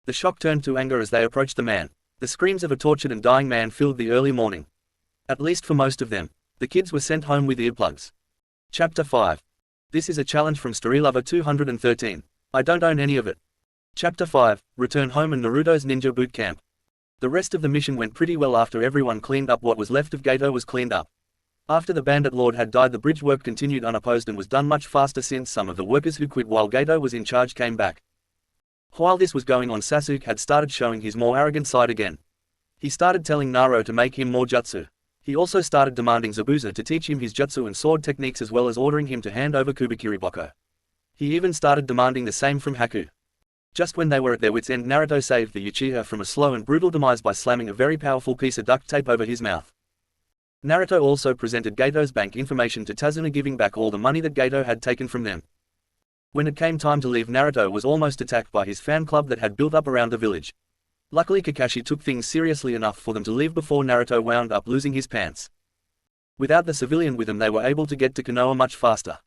The shock turned to anger as they approached the man. The screams of a tortured and dying man filled the early morning. At least for most of them. The kids were sent home with earplugs. Chapter 5. This is a challenge from Storylover 213. I don't own any of it. Chapter 5. Return home and Naruto's ninja boot camp. The rest of the mission went pretty well after everyone cleaned up. What was left of Gato was cleaned up. After the bandit lord had died, the bridge work continued unopposed and was done much faster since some of the workers who quit while Gato was in charge came back. While this was going on, Sasuke had started showing his more arrogant side again. He started telling Naruto to make him more jutsu. He also started demanding Zabuza to teach him his jutsu and sword techniques as well as ordering him to hand over Kubikiriboko. He even started demanding the same from Haku. Just when they were at their wits' end, Naruto saved the Uchiha from a slow and brutal demise by slamming a very powerful piece of duct tape over his mouth. Naruto also presented Gato's bank information to Tazuna, giving back all the money that Gato had taken from them. When it came time to leave, Naruto was almost attacked by his fan club that had built up around the village. Luckily Kakashi took things seriously enough for them to leave before Naruto wound up losing his pants. Without the civilian with them, they were able to get to Konoha much faster.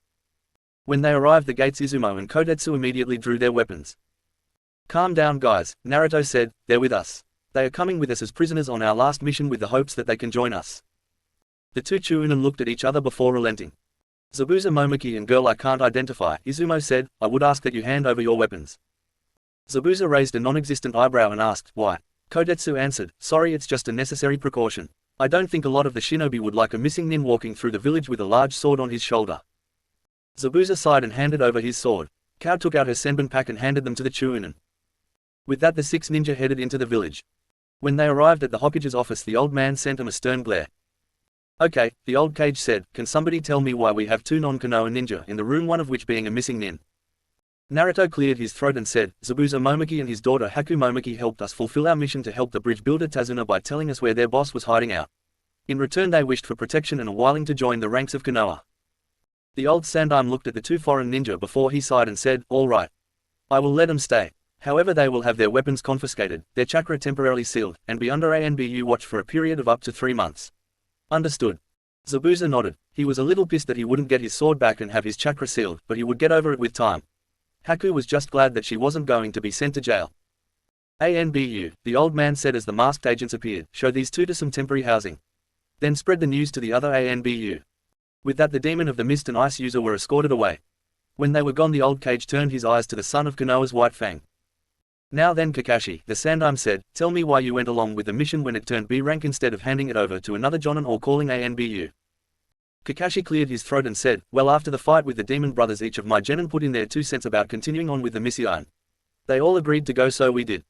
When they arrived the gates, Izumo and Kodetsu immediately drew their weapons. "Calm down guys," Naruto said, "they're with us. They are coming with us as prisoners on our last mission with the hopes that they can join us." The two Chunin looked at each other before relenting. "Zabuza, Momoki and girl I can't identify," Izumo said, "I would ask that you hand over your weapons." Zabuza raised a non-existent eyebrow and asked, "Why?" Kodetsu answered, "Sorry, it's just a necessary precaution. I don't think a lot of the shinobi would like a missing nin walking through the village with a large sword on his shoulder." Zabuza sighed and handed over his sword. Kao took out her senbon pack and handed them to the Chunin. With that the six ninja headed into the village. When they arrived at the Hokage's office, the old man sent them a stern glare. "Okay," the old Kage said, "can somebody tell me why we have two non-Konoha ninja in the room, one of which being a missing nin?" Naruto cleared his throat and said, "Zabuza Momoki and his daughter Haku Momoki helped us fulfill our mission to help the bridge builder Tazuna by telling us where their boss was hiding out. In return they wished for protection and are willing to join the ranks of Konoha." The old Sandaime looked at the two foreign ninja before he sighed and said, "All right. I will let them stay. However, they will have their weapons confiscated, their chakra temporarily sealed, and be under ANBU watch for a period of up to 3 months. Understood?" Zabuza nodded. He was a little pissed that he wouldn't get his sword back and have his chakra sealed, but he would get over it with time. Haku was just glad that she wasn't going to be sent to jail. "ANBU," the old man said as the masked agents appeared, "show these two to some temporary housing. Then spread the news to the other ANBU." With that the demon of the mist and ice user were escorted away. When they were gone, the old Kage turned his eyes to the son of Konoha's White Fang. "Now then Kakashi," the Sandaime said, "tell me why you went along with the mission when it turned B rank instead of handing it over to another Jonin or calling ANBU. Kakashi cleared his throat and said, "Well, after the fight with the demon brothers, each of my genin put in their 2 cents about continuing on with the mission. They all agreed to go, so we did."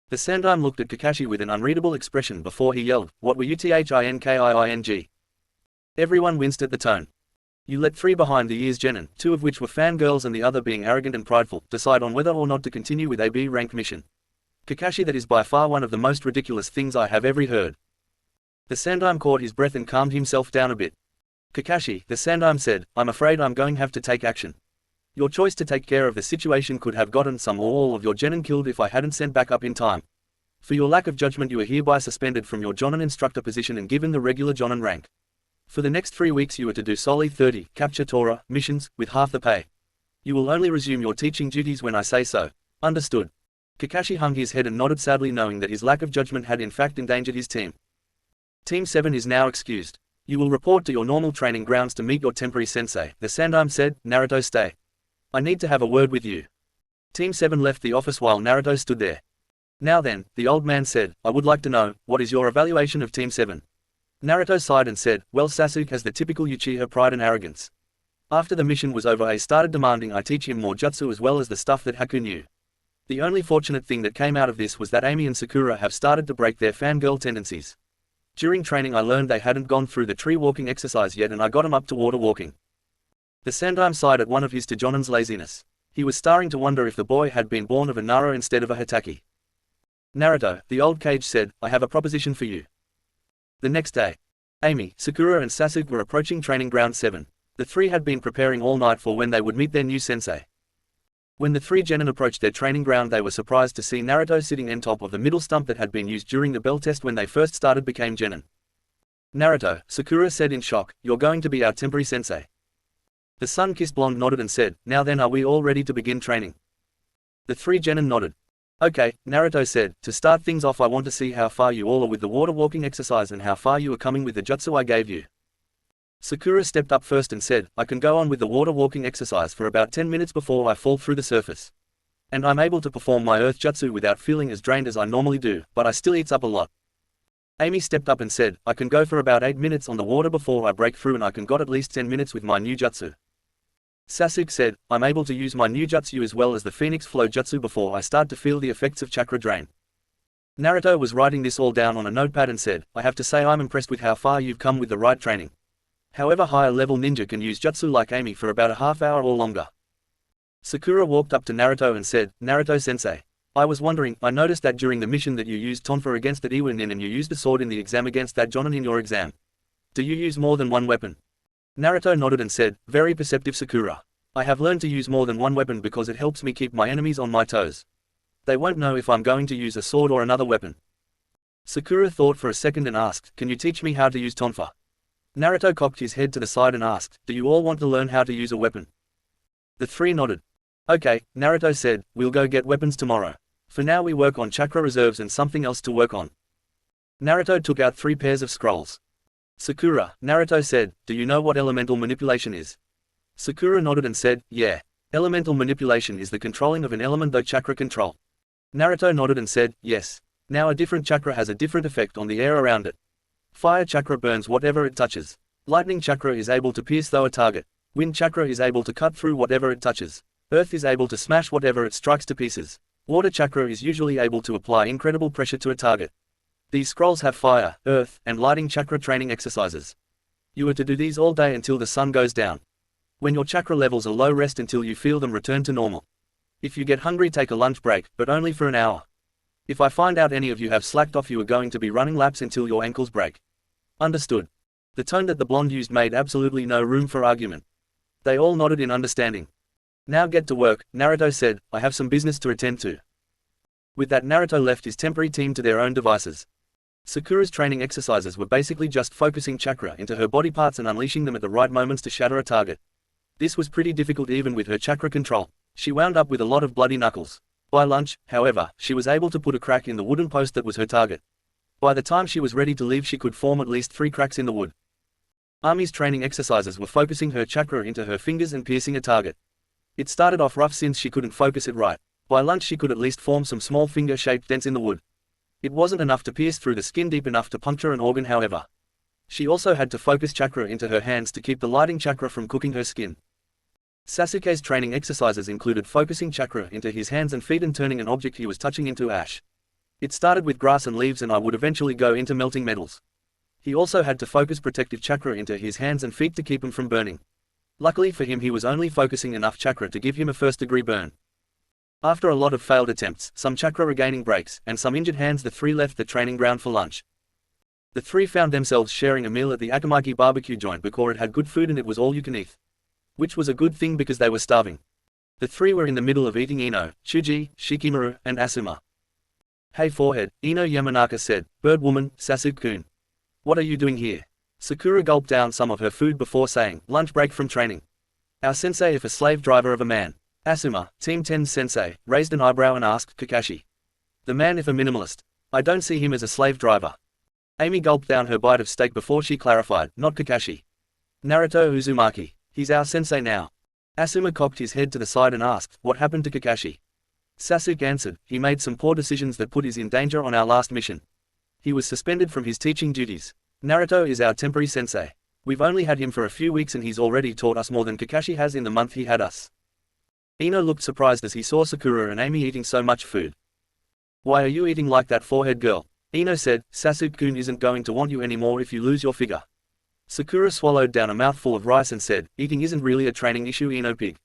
The Sandaime looked at Kakashi with an unreadable expression before he yelled, "What were you thinking?" Everyone winced at the tone. "You let 3 behind the ears genin, 2 of which were fangirls and the other being arrogant and prideful, decide on whether or not to continue with a B rank mission. Kakashi, that is by far one of the most ridiculous things I have ever heard." The Sandaime caught his breath and calmed himself down a bit. "Kakashi," the Sandaime said, "I'm afraid I'm going to have to take action. Your choice to take care of the situation could have gotten some or all of your genin killed if I hadn't sent back up in time. For your lack of judgment you are hereby suspended from your jonin instructor position and given the regular jonin rank. For the next 3 weeks you are to do solely 30 capture Torah missions, with half the pay. You will only resume your teaching duties when I say so. Understood. Kakashi hung his head and nodded sadly, knowing that his lack of judgment had in fact endangered his team. Team 7 is now excused. You will report to your normal training grounds to meet your temporary sensei, the Sandaime said. Naruto, stay. I need to have a word with you. Team 7 left the office while Naruto stood there. Now then, the old man said, I would like to know, what is your evaluation of Team 7? Naruto sighed and said, well, Sasuke has the typical Uchiha pride and arrogance. After the mission was over he started demanding I teach him more jutsu as well as the stuff that Haku knew. The only fortunate thing that came out of this was that Amy and Sakura have started to break their fangirl tendencies. During training I learned they hadn't gone through the tree walking exercise yet and I got him up to water walking. The Sandaime sighed at one of his Jonin's laziness. He was starting to wonder if the boy had been born of a Nara instead of a Hitaki. Naruto, the old cage said, I have a proposition for you. The next day, Amy, Sakura and Sasuke were approaching training ground 7. The three had been preparing all night for when they would meet their new sensei. When the three genin approached their training ground they were surprised to see Naruto sitting on top of the middle stump that had been used during the bell test when they first started became genin. Naruto, Sakura said in shock, you're going to be our temporary sensei. The sun-kissed blonde nodded and said, now then are we all ready to begin training? The three genin nodded. Okay, Naruto said, to start things off I want to see how far you all are with the water walking exercise and how far you are coming with the jutsu I gave you. Sakura stepped up first and said, I can go on with the water walking exercise for about 10 minutes before I fall through the surface. And I'm able to perform my earth jutsu without feeling as drained as I normally do, but I still eats up a lot. Amy stepped up and said, I can go for about 8 minutes on the water before I break through and I can got at least 10 minutes with my new jutsu. Sasuke said, I'm able to use my new jutsu as well as the Phoenix Flow jutsu before I start to feel the effects of chakra drain. Naruto was writing this all down on a notepad and said, I have to say I'm impressed with how far you've come with the right training. However, higher level ninja can use jutsu like Amy for about a half hour or longer. Sakura walked up to Naruto and said, Naruto-sensei, I was wondering, I noticed that during the mission that you used tonfa against that Iwanin and you used the sword in the exam against that Jonin in your exam. Do you use more than one weapon? Naruto nodded and said, very perceptive Sakura. I have learned to use more than one weapon because it helps me keep my enemies on my toes. They won't know if I'm going to use a sword or another weapon. Sakura thought for a second and asked, can you teach me how to use tonfa? Naruto cocked his head to the side and asked, do you all want to learn how to use a weapon? The three nodded. Okay, Naruto said, we'll go get weapons tomorrow. For now we work on chakra reserves and something else to work on. Naruto took out 3 pairs of scrolls. Sakura, Naruto said, do you know what elemental manipulation is? Sakura nodded and said, yeah. Elemental manipulation is the controlling of an element though chakra control. Naruto nodded and said, yes. Now a different chakra has a different effect on the air around it. Fire chakra burns whatever it touches. Lightning chakra is able to pierce though a target. Wind chakra is able to cut through whatever it touches. Earth is able to smash whatever it strikes to pieces. Water chakra is usually able to apply incredible pressure to a target. These scrolls have fire, earth, and lighting chakra training exercises. You are to do these all day until the sun goes down. When your chakra levels are low, rest until you feel them return to normal. If you get hungry, take a lunch break, but only for an hour. If I find out any of you have slacked off, you are going to be running laps until your ankles break. Understood. The tone that the blonde used made absolutely no room for argument. They all nodded in understanding. Now get to work, Naruto said, I have some business to attend to. With that, Naruto left his temporary team to their own devices. Sakura's training exercises were basically just focusing chakra into her body parts and unleashing them at the right moments to shatter a target. This was pretty difficult even with her chakra control. She wound up with a lot of bloody knuckles. By lunch, however, she was able to put a crack in the wooden post that was her target. By the time she was ready to leave, she could form at least 3 cracks in the wood. Ami's training exercises were focusing her chakra into her fingers and piercing a target. It started off rough since she couldn't focus it right. By lunch she could at least form some small finger-shaped dents in the wood. It wasn't enough to pierce through the skin deep enough to puncture an organ, however. She also had to focus chakra into her hands to keep the lighting chakra from cooking her skin. Sasuke's training exercises included focusing chakra into his hands and feet and turning an object he was touching into ash. It started with grass and leaves and I would eventually go into melting metals. He also had to focus protective chakra into his hands and feet to keep him from burning. Luckily for him, he was only focusing enough chakra to give him a first-degree burn. After a lot of failed attempts, some chakra regaining breaks, and some injured hands, the three left the training ground for lunch. The three found themselves sharing a meal at the Akamaki barbecue joint because it had good food and it was all you can eat. Which was a good thing because they were starving. The three were in the middle of eating Ino, Shuji, Shikimaru, and Asuma. Hey forehead, Ino Yamanaka said, Bird woman, Sasuke-kun. What are you doing here? Sakura gulped down some of her food before saying, lunch break from training. Our sensei if a slave driver of a man. Asuma, Team 10's sensei, raised an eyebrow and asked Kakashi. The man if a minimalist. I don't see him as a slave driver. Amy gulped down her bite of steak before she clarified, not Kakashi. Naruto Uzumaki. He's our sensei now. Asuma cocked his head to the side and asked, what happened to Kakashi? Sasuke answered, he made some poor decisions that put us in danger on our last mission. He was suspended from his teaching duties. Naruto is our temporary sensei. We've only had him for a few weeks and he's already taught us more than Kakashi has in the month he had us. Ino looked surprised as he saw Sakura and Amy eating so much food. Why are you eating like that forehead girl? Ino said, Sasuke-kun isn't going to want you anymore if you lose your figure. Sakura swallowed down a mouthful of rice and said, eating isn't really a training issue Ino pig.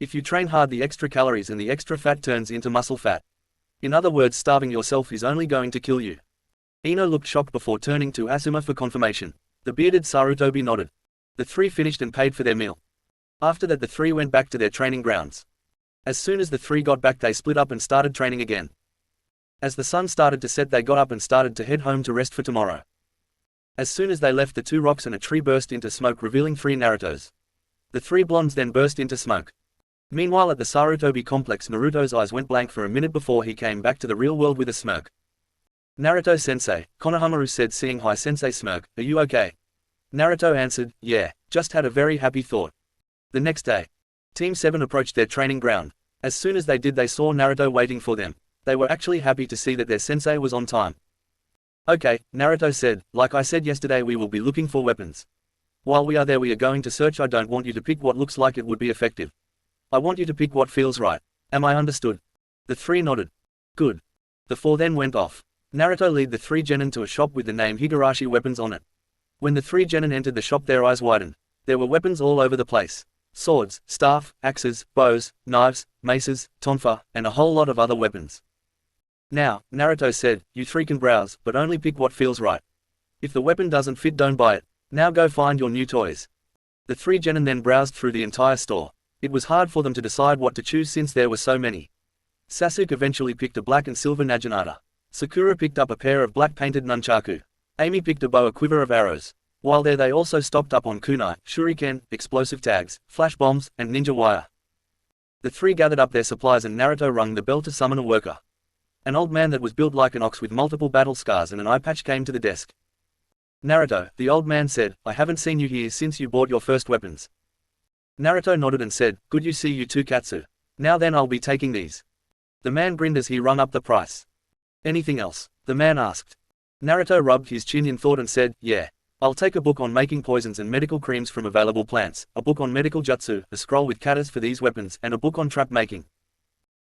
If you train hard the extra calories and the extra fat turns into muscle fat. In other words starving yourself is only going to kill you. Ino looked shocked before turning to Asuma for confirmation. The bearded Sarutobi nodded. The three finished and paid for their meal. After that the three went back to their training grounds. As soon as the three got back they split up and started training again. As the sun started to set they got up and started to head home to rest for tomorrow. As soon as they left the two rocks and a tree burst into smoke revealing three Narutos. The three blondes then burst into smoke. Meanwhile at the Sarutobi complex Naruto's eyes went blank for a minute before he came back to the real world with a smirk. Naruto-sensei, Konohamaru said seeing Hai-sensei smirk, are you okay? Naruto answered, yeah, just had a very happy thought. The next day, Team 7 approached their training ground. As soon as they did they saw Naruto waiting for them. They were actually happy to see that their sensei was on time. Okay, Naruto said, like I said yesterday we will be looking for weapons. While we are there we are going to search. I don't want you to pick what looks like it would be effective. I want you to pick what feels right. Am I understood? The three nodded. Good. The four then went off. Naruto led the three genin to a shop with the name Higurashi Weapons on it. When the three genin entered the shop their eyes widened. There were weapons all over the place. Swords, staff, axes, bows, knives, maces, tonfa, and a whole lot of other weapons. Now, Naruto said, you three can browse, but only pick what feels right. If the weapon doesn't fit don't buy it. Now go find your new toys. The three genin then browsed through the entire store. It was hard for them to decide what to choose since there were so many. Sasuke eventually picked a black and silver naginata. Sakura picked up a pair of black painted nunchaku. Amy picked a bow, a quiver of arrows. While there they also stocked up on kunai, shuriken, explosive tags, flash bombs, and ninja wire. The three gathered up their supplies and Naruto rung the bell to summon a worker. An old man that was built like an ox with multiple battle scars and an eye patch came to the desk. Naruto, the old man said, I haven't seen you here since you bought your first weapons. Naruto nodded and said, good you see you too Katsu. Now then I'll be taking these. The man grinned as he rung up the price. Anything else? The man asked. Naruto rubbed his chin in thought and said, yeah. I'll take a book on making poisons and medical creams from available plants, a book on medical jutsu, a scroll with katas for these weapons, and a book on trap making.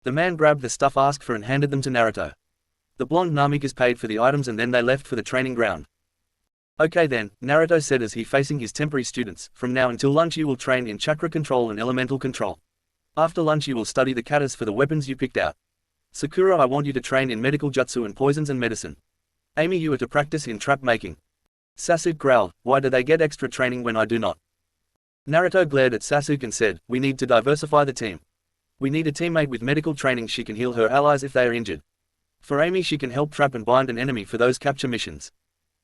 The man grabbed the stuff asked for and handed them to Naruto. The blonde Namikas paid for the items and then they left for the training ground. Okay then, Naruto said as he facing his temporary students, from now until lunch you will train in chakra control and elemental control. After lunch you will study the katas for the weapons you picked out. Sakura I want you to train in medical jutsu and poisons and medicine. Amy you are to practice in trap making. Sasuke growled, why do they get extra training when I do not? Naruto glared at Sasuke and said, we need to diversify the team. We need a teammate with medical training, she can heal her allies if they are injured. For Amy she can help trap and bind an enemy for those capture missions.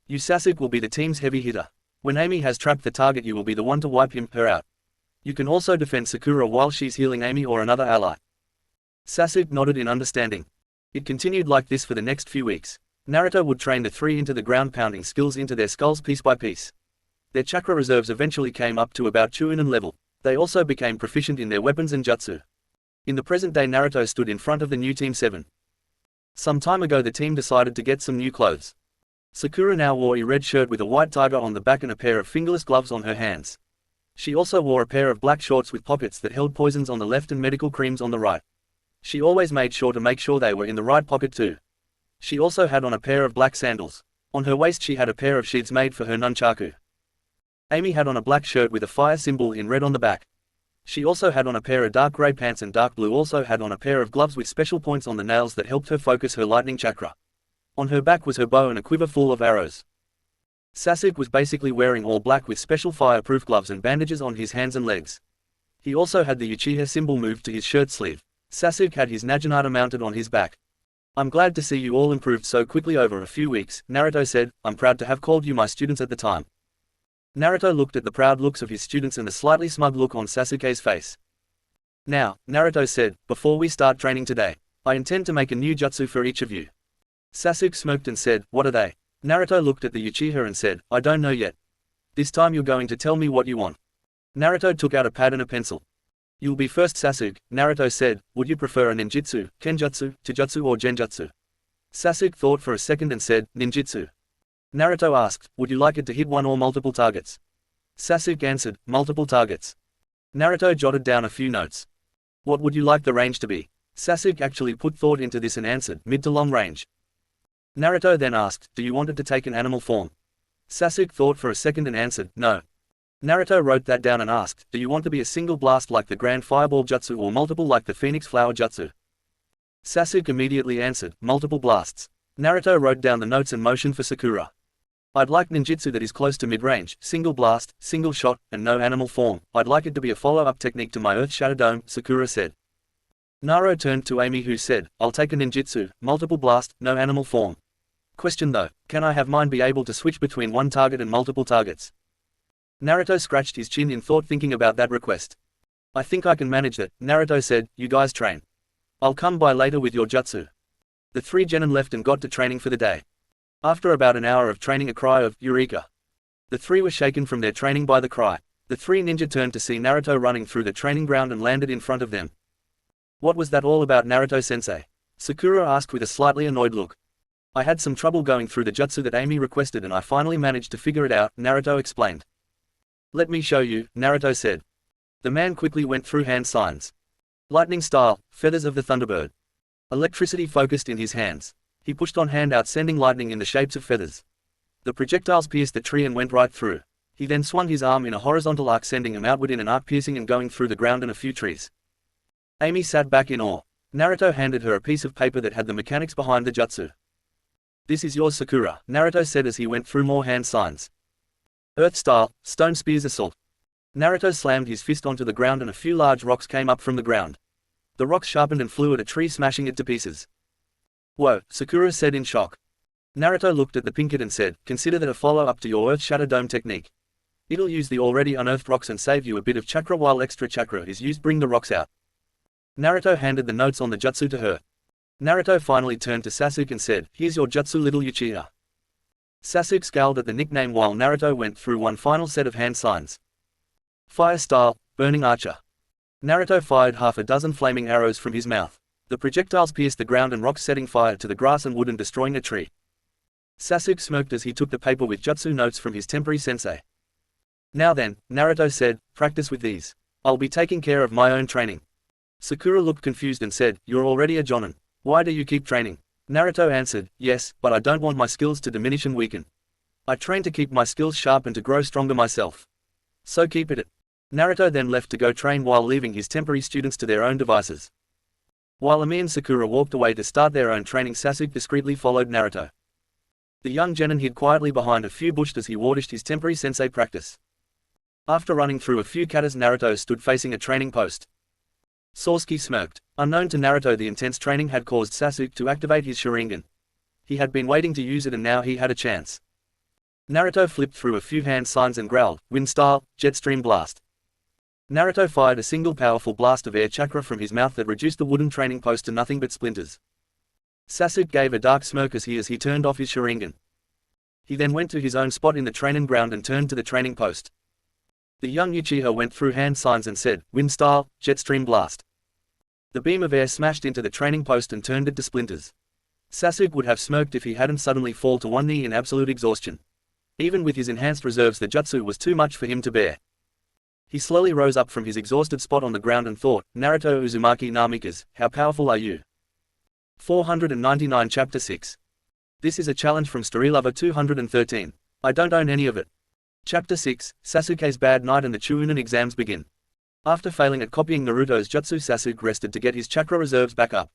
You Sasuke will be the team's heavy hitter. When Amy has trapped the target you will be the one to wipe her out. You can also defend Sakura while she's healing Amy or another ally. Sasuke nodded in understanding. It continued like this for the next few weeks. Naruto would train the three into the ground pounding skills into their skulls piece by piece. Their chakra reserves eventually came up to about Chunin level. They also became proficient in their weapons and jutsu. In the present day Naruto stood in front of the new Team 7. Some time ago the team decided to get some new clothes. Sakura now wore a red shirt with a white tiger on the back and a pair of fingerless gloves on her hands. She also wore a pair of black shorts with pockets that held poisons on the left and medical creams on the right. She always made sure to make sure they were in the right pocket too. She also had on a pair of black sandals. On her waist she had a pair of sheaths made for her nunchaku. Amy had on a black shirt with a fire symbol in red on the back. She also had on a pair of dark grey pants and dark blue also had on a pair of gloves with special points on the nails that helped her focus her lightning chakra. On her back was her bow and a quiver full of arrows. Sasuke was basically wearing all black with special fireproof gloves and bandages on his hands and legs. He also had the Uchiha symbol moved to his shirt sleeve. Sasuke had his Naginata mounted on his back. I'm glad to see you all improved so quickly over a few weeks, Naruto said. I'm proud to have called you my students at the time. Naruto looked at the proud looks of his students and the slightly smug look on Sasuke's face. Now, Naruto said, before we start training today, I intend to make a new jutsu for each of you. Sasuke smirked and said, what are they? Naruto looked at the Uchiha and said, I don't know yet. This time you're going to tell me what you want. Naruto took out a pad and a pencil. You'll be first, Sasuke, Naruto said. Would you prefer a ninjutsu, kenjutsu, taijutsu or genjutsu? Sasuke thought for a second and said, ninjutsu. Naruto asked, would you like it to hit one or multiple targets? Sasuke answered, multiple targets. Naruto jotted down a few notes. What would you like the range to be? Sasuke actually put thought into this and answered, mid to long range. Naruto then asked, do you want it to take an animal form? Sasuke thought for a second and answered, no. Naruto wrote that down and asked, do you want to be a single blast like the Grand Fireball Jutsu or multiple like the Phoenix Flower Jutsu? Sasuke immediately answered, multiple blasts. Naruto wrote down the notes and motioned for Sakura. I'd like ninjutsu that is close to mid-range, single blast, single shot, and no animal form. I'd like it to be a follow-up technique to my Earth Shadow Dome, Sakura said. Naruto turned to Amy who said, I'll take a ninjutsu, multiple blast, no animal form. Question though, can I have mine be able to switch between one target and multiple targets? Naruto scratched his chin in thought thinking about that request. I think I can manage that, Naruto said. You guys train. I'll come by later with your jutsu. The three genin left and got to training for the day. After about an hour of training, a cry of Eureka! The three were shaken from their training by the cry. The three ninja turned to see Naruto running through the training ground and landed in front of them. What was that all about, Naruto-sensei? Sakura asked with a slightly annoyed look. I had some trouble going through the jutsu that Amy requested and I finally managed to figure it out, Naruto explained. Let me show you, Naruto said. The man quickly went through hand signs. Lightning style, feathers of the Thunderbird. Electricity focused in his hands. He pushed on hand out sending lightning in the shapes of feathers. The projectiles pierced the tree and went right through. He then swung his arm in a horizontal arc sending him outward in an arc piercing and going through the ground and a few trees. Amy sat back in awe. Naruto handed her a piece of paper that had the mechanics behind the jutsu. This is yours, Sakura, Naruto said as he went through more hand signs. Earth style, stone spears assault. Naruto slammed his fist onto the ground and a few large rocks came up from the ground. The rocks sharpened and flew at a tree, smashing it to pieces. Whoa, Sakura said in shock. Naruto looked at the pinkett and said, consider that a follow-up to your Earth Shadow Dome technique. It'll use the already unearthed rocks and save you a bit of chakra while extra chakra is used. Bring the rocks out. Naruto handed the notes on the jutsu to her. Naruto finally turned to Sasuke and said, here's your jutsu, little Uchiha. Sasuke scowled at the nickname while Naruto went through one final set of hand signs. Fire style, burning archer. Naruto fired half a dozen flaming arrows from his mouth. The projectiles pierced the ground and rocks, setting fire to the grass and wood and destroying a tree. Sasuke smirked as he took the paper with jutsu notes from his temporary sensei. Now then, Naruto said, practice with these. I'll be taking care of my own training. Sakura looked confused and said, you're already a jonin. Why do you keep training? Naruto answered, yes, but I don't want my skills to diminish and weaken. I train to keep my skills sharp and to grow stronger myself. So keep it. Naruto then left to go train while leaving his temporary students to their own devices. While Ami and Sakura walked away to start their own training, Sasuke discreetly followed Naruto. The young genin hid quietly behind a few bushes as he watched his temporary sensei practice. After running through a few katas, Naruto stood facing a training post. Sasuke smirked. Unknown to Naruto, the intense training had caused Sasuke to activate his Sharingan. He had been waiting to use it and now he had a chance. Naruto flipped through a few hand signs and growled, wind style, jet stream blast. Naruto fired a single powerful blast of air chakra from his mouth that reduced the wooden training post to nothing but splinters. Sasuke gave a dark smirk as he turned off his Sharingan. He then went to his own spot in the training ground and turned to the training post. The young Uchiha went through hand signs and said, wind style, jet stream blast. The beam of air smashed into the training post and turned it to splinters. Sasuke would have smirked if he hadn't suddenly fall to one knee in absolute exhaustion. Even with his enhanced reserves, the jutsu was too much for him to bear. He slowly rose up from his exhausted spot on the ground and thought, Naruto Uzumaki Namikas, how powerful are you? 499 Chapter 6. This is a challenge from Storylover 213. I don't own any of it. Chapter 6, Sasuke's Bad Night and the Chunin exams begin. After failing at copying Naruto's jutsu, Sasuke rested to get his chakra reserves back up.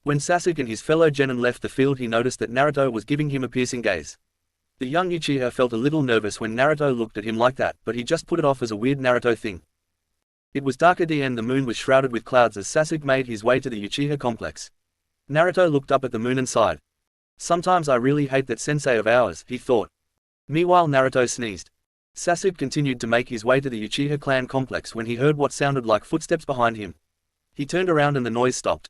When Sasuke and his fellow genin left the field, he noticed that Naruto was giving him a piercing gaze. The young Uchiha felt a little nervous when Naruto looked at him like that, but he just put it off as a weird Naruto thing. It was dark at the end. The moon was shrouded with clouds as Sasuke made his way to the Uchiha complex. Naruto looked up at the moon and sighed. Sometimes I really hate that sensei of ours, he thought. Meanwhile Naruto sneezed. Sasuke continued to make his way to the Uchiha clan complex when he heard what sounded like footsteps behind him. He turned around and the noise stopped.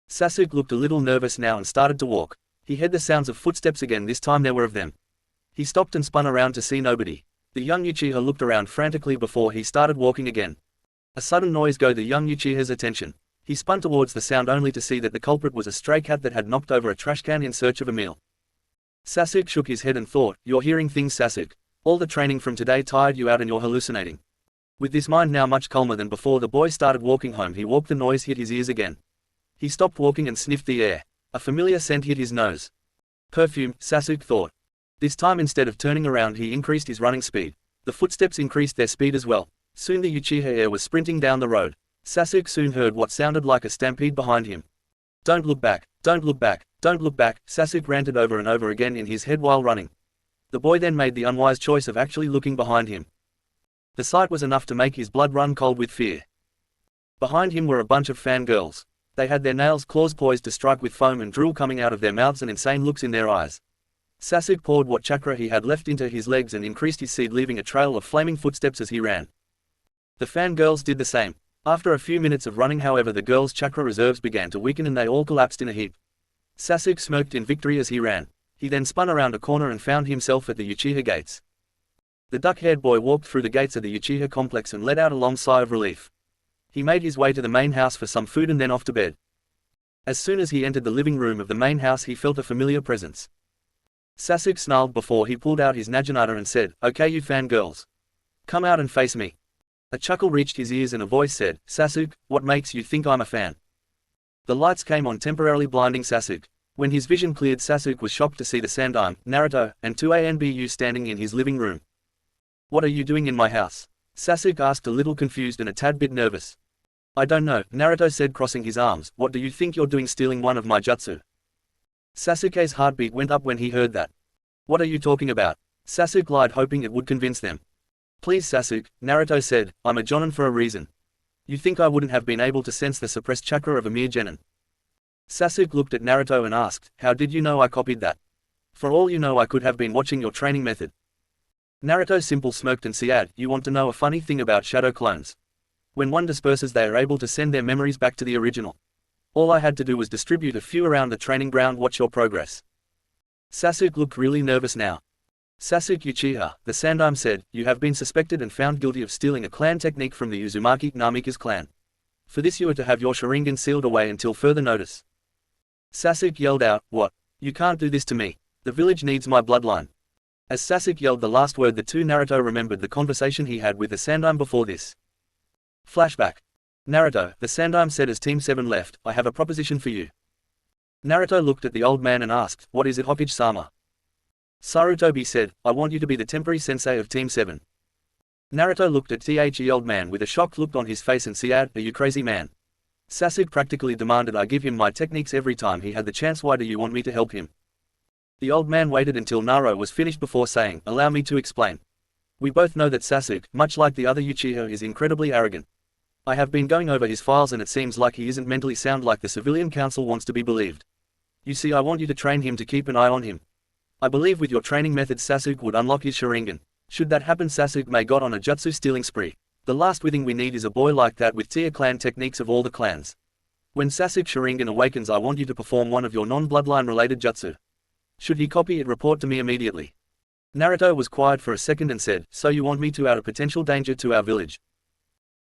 Sasuke looked a little nervous now and started to walk. He heard the sounds of footsteps again. This time there were of them. He stopped and spun around to see nobody. The young Uchiha looked around frantically before he started walking again. A sudden noise got the young Uchiha's attention. He spun towards the sound only to see that the culprit was a stray cat that had knocked over a trash can in search of a meal. Sasuke shook his head and thought, "You're hearing things, Sasuke. All the training from today tired you out and you're hallucinating." With his mind now much calmer than before, the boy started walking home. He walked. The noise hit his ears again. He stopped walking and sniffed the air. A familiar scent hit his nose. Perfume, Sasuke thought. This time instead of turning around he increased his running speed. The footsteps increased their speed as well. Soon the Uchiha heir was sprinting down the road. Sasuke soon heard what sounded like a stampede behind him. "Don't look back, don't look back, don't look back," Sasuke ranted over and over again in his head while running. The boy then made the unwise choice of actually looking behind him. The sight was enough to make his blood run cold with fear. Behind him were a bunch of fangirls. They had their nails claws poised to strike with foam and drool coming out of their mouths and insane looks in their eyes. Sasuke poured what chakra he had left into his legs and increased his speed, leaving a trail of flaming footsteps as he ran. The fangirls did the same. After a few minutes of running, however, the girls' chakra reserves began to weaken and they all collapsed in a heap. Sasuke smirked in victory as he ran. He then spun around a corner and found himself at the Uchiha gates. The duck-haired boy walked through the gates of the Uchiha complex and let out a long sigh of relief. He made his way to the main house for some food and then off to bed. As soon as he entered the living room of the main house, he felt a familiar presence. Sasuke snarled before he pulled out his naginata and said, "Okay, you fangirls. Come out and face me." A chuckle reached his ears and a voice said, "Sasuke, what makes you think I'm a fan?" The lights came on, temporarily blinding Sasuke. When his vision cleared, Sasuke was shocked to see the Sandime, Naruto, and 2ANBU standing in his living room. "What are you doing in my house?" Sasuke asked, a little confused and a tad bit nervous. "I don't know," Naruto said, crossing his arms. "What do you think you're doing, stealing one of my jutsu?" Sasuke's heartbeat went up when he heard that. "What are you talking about?" Sasuke lied, hoping it would convince them. "Please Sasuke," Naruto said, "I'm a Jonin for a reason. You think I wouldn't have been able to sense the suppressed chakra of a mere genin?" Sasuke looked at Naruto and asked, "How did you know I copied that? For all you know, I could have been watching your training method." Naruto simple smirked and said, "You want to know a funny thing about shadow clones? When one disperses, they are able to send their memories back to the original. All I had to do was distribute a few around the training ground. Watch your progress." Sasuke looked really nervous now. "Sasuke Uchiha," the Sandime said, "you have been suspected and found guilty of stealing a clan technique from the Uzumaki Namika's clan. For this you are to have your Sharingan sealed away until further notice." Sasuke yelled out, "What? You can't do this to me. The village needs my bloodline." As Sasuke yelled the last word, the two Naruto remembered the conversation he had with the Sandime before this. Flashback. "Naruto," the Sandime said as Team 7 left, "I have a proposition for you." Naruto looked at the old man and asked, "What is it, Hokage-sama?" Sarutobi said, "I want you to be the temporary sensei of Team 7. Naruto looked at the old man with a shocked look on his face and said, "Are you crazy, man?" Sasuke practically demanded I give him my techniques every time he had the chance. Why do you want me to help him? The old man waited until Naruto was finished before saying, "Allow me to explain. We both know that Sasuke, much like the other Uchiha, is incredibly arrogant. I have been going over his files and it seems like he isn't mentally sound like the civilian council wants to be believed. You see, I want you to train him to keep an eye on him. I believe with your training methods Sasuke would unlock his Sharingan. Should that happen, Sasuke may go on a jutsu stealing spree. The last thing we need is a boy like that with tier clan techniques of all the clans. When Sasuke Sharingan awakens, I want you to perform one of your non-bloodline related jutsu. Should he copy it, report to me immediately." Naruto was quiet for a second and said, "So you want me to add a potential danger to our village?"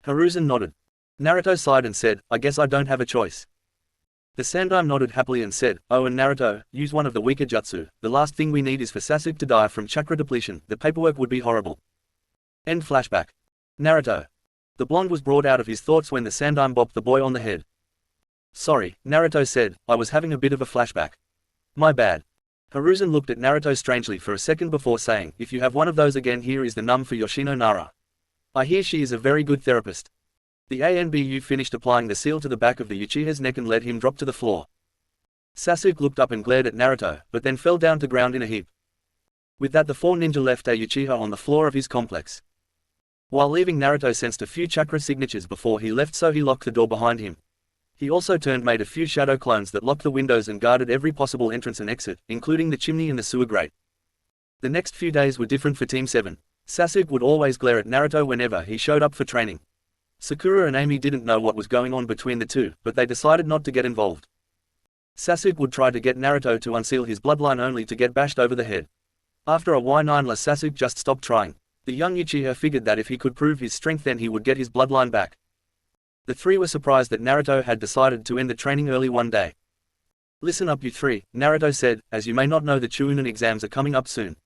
Hiruzen nodded. Naruto sighed and said, "I guess I don't have a choice." The Sandime nodded happily and said, "Oh, and Naruto, use one of the weaker jutsu. The last thing we need is for Sasuke to die from chakra depletion. The paperwork would be horrible." End flashback. Naruto. The blonde was brought out of his thoughts when the Sandime bopped the boy on the head. "Sorry," Naruto said, "I was having a bit of a flashback. My bad." Hiruzen looked at Naruto strangely for a second before saying, "If you have one of those again, here is the num for Yoshino Nara. I hear she is a very good therapist." The ANBU finished applying the seal to the back of the Uchiha's neck and let him drop to the floor. Sasuke looked up and glared at Naruto, but then fell down to ground in a heap. With that, the four ninja left a Uchiha on the floor of his complex. While leaving, Naruto sensed a few chakra signatures before he left, so he locked the door behind him. He also made a few shadow clones that locked the windows and guarded every possible entrance and exit, including the chimney and the sewer grate. The next few days were different for Team 7. Sasuke would always glare at Naruto whenever he showed up for training. Sakura and Amy didn't know what was going on between the two, but they decided not to get involved. Sasuke would try to get Naruto to unseal his bloodline only to get bashed over the head. After a while, Sasuke just stopped trying. The young Uchiha figured that if he could prove his strength, then he would get his bloodline back. The three were surprised that Naruto had decided to end the training early one day. "Listen up, you three," Naruto said, "as you may not know, the Chunin exams are coming up soon.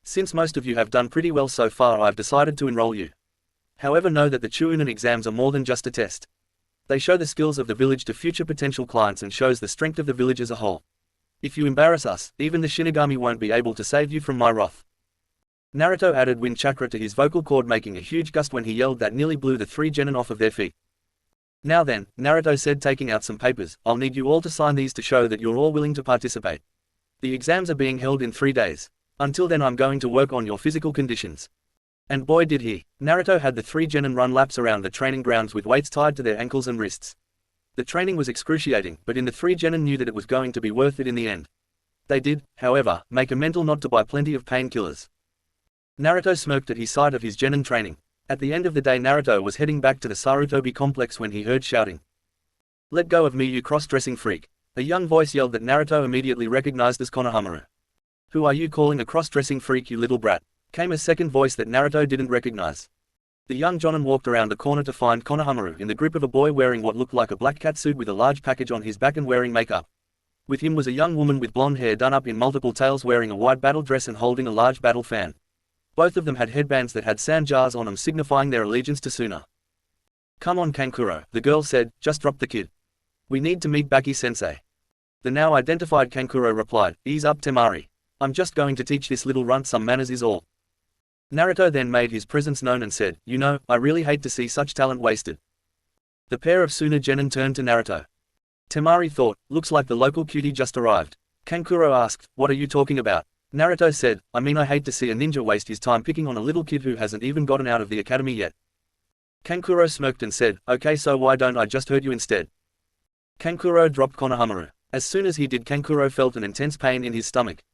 Since most of you have done pretty well so far, I've decided to enroll you. However, know that the Chunin exams are more than just a test. They show the skills of the village to future potential clients and shows the strength of the village as a whole. If you embarrass us, even the Shinigami won't be able to save you from my wrath." Naruto added wind chakra to his vocal cord, making a huge gust when he yelled that nearly blew the three genin off of their feet. "Now then," Naruto said, taking out some papers, "I'll need you all to sign these to show that you're all willing to participate. The exams are being held in 3 days. Until then, I'm going to work on your physical conditions." And boy did he. Naruto had the three genin run laps around the training grounds with weights tied to their ankles and wrists. The training was excruciating, but the three genin knew that it was going to be worth it in the end. They did, however, make a mental note to buy plenty of painkillers. Naruto smirked at his sight of his genin training. At the end of the day, Naruto was heading back to the Sarutobi complex when he heard shouting. "Let go of me, you cross-dressing freak." A young voice yelled that Naruto immediately recognized as Konohamaru. "Who are you calling a cross-dressing freak, you little brat?" Came a second voice that Naruto didn't recognize. The young jonin walked around the corner to find Konohamaru in the grip of a boy wearing what looked like a black catsuit with a large package on his back and wearing makeup. With him was a young woman with blonde hair done up in multiple tails, wearing a white battle dress and holding a large battle fan. Both of them had headbands that had sand jars on them, signifying their allegiance to Suna. "Come on, Kankuro," the girl said, "just drop the kid. We need to meet Baki-sensei." The now identified Kankuro replied, "Ease up, Temari. I'm just going to teach this little runt some manners is all." Naruto then made his presence known and said, "You know, I really hate to see such talent wasted." The pair of Suna genin turned to Naruto. Temari thought, "Looks like the local cutie just arrived." Kankuro asked, "What are you talking about?" Naruto said, "I mean, I hate to see a ninja waste his time picking on a little kid who hasn't even gotten out of the academy yet." Kankuro smirked and said, "Okay, so why don't I just hurt you instead?" Kankuro dropped Konohamaru. As soon as he did, Kankuro felt an intense pain in his stomach.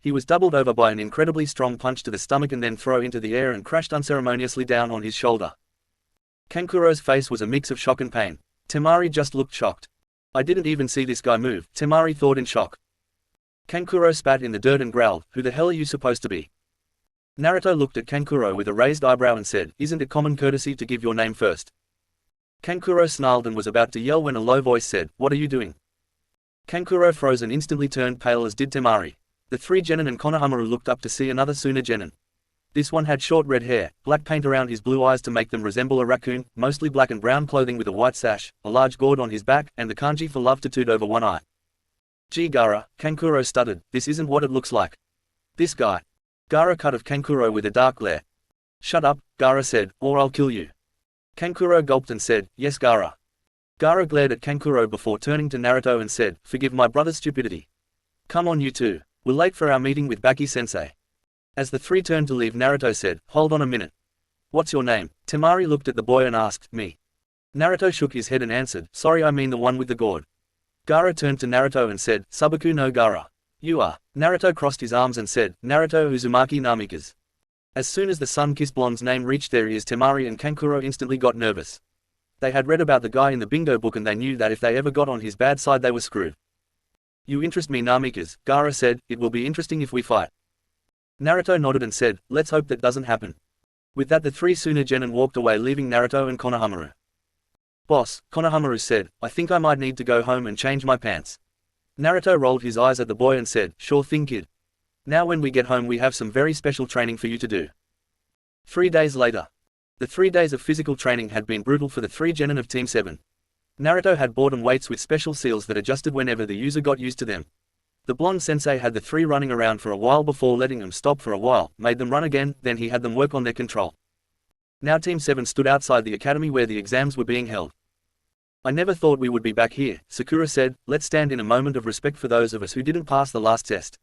He was doubled over by an incredibly strong punch to the stomach and then thrown into the air and crashed unceremoniously down on his shoulder. Kankuro's face was a mix of shock and pain. Temari just looked shocked. "I didn't even see this guy move," Temari thought in shock. Kankuro spat in the dirt and growled, "Who the hell are you supposed to be?" Naruto looked at Kankuro with a raised eyebrow and said, "Isn't it common courtesy to give your name first?" Kankuro snarled and was about to yell when a low voice said, "What are you doing?" Kankuro froze and instantly turned pale, as did Temari. The three genin and Konohamaru looked up to see another Suna genin. This one had short red hair, black paint around his blue eyes to make them resemble a raccoon, mostly black and brown clothing with a white sash, a large gourd on his back, and the kanji for love tattooed over one eye. "Gee, Gaara," Kankuro stuttered, "this isn't what it looks like. This guy." Gaara cut off Kankuro with a dark glare. "Shut up," Gaara said, "or I'll kill you." Kankuro gulped and said, "Yes, Gaara." Gaara glared at Kankuro before turning to Naruto and said, "Forgive my brother's stupidity. Come on, you two. We're late for our meeting with Baki-sensei." As the three turned to leave, Naruto said, "Hold on a minute. What's your name?" Temari looked at the boy and asked, "Me." Naruto shook his head and answered, "Sorry, I mean the one with the gourd." Gaara turned to Naruto and said, "Sabaku no Gaara. You are." Naruto crossed his arms and said, "Naruto Uzumaki Namikaze." As soon as the sun-kissed blonde's name reached their ears, Temari and Kankuro instantly got nervous. They had read about the guy in the bingo book and they knew that if they ever got on his bad side they were screwed. "You interest me, Namikaze," Gaara said, "it will be interesting if we fight." Naruto nodded and said, "Let's hope that doesn't happen." With that, the three Suna genin walked away, leaving Naruto and Konohamaru. "Boss," Konohamaru said, "I think I might need to go home and change my pants." Naruto rolled his eyes at the boy and said, "Sure thing, kid. Now when we get home we have some very special training for you to do." 3 days later. The 3 days of physical training had been brutal for the three genin of Team 7. Naruto had bought them weights with special seals that adjusted whenever the user got used to them. The blonde sensei had the three running around for a while before letting them stop for a while, made them run again, then he had them work on their control. Now Team 7 stood outside the academy where the exams were being held. "I never thought we would be back here," Sakura said. "Let's stand in a moment of respect for those of us who didn't pass the last test."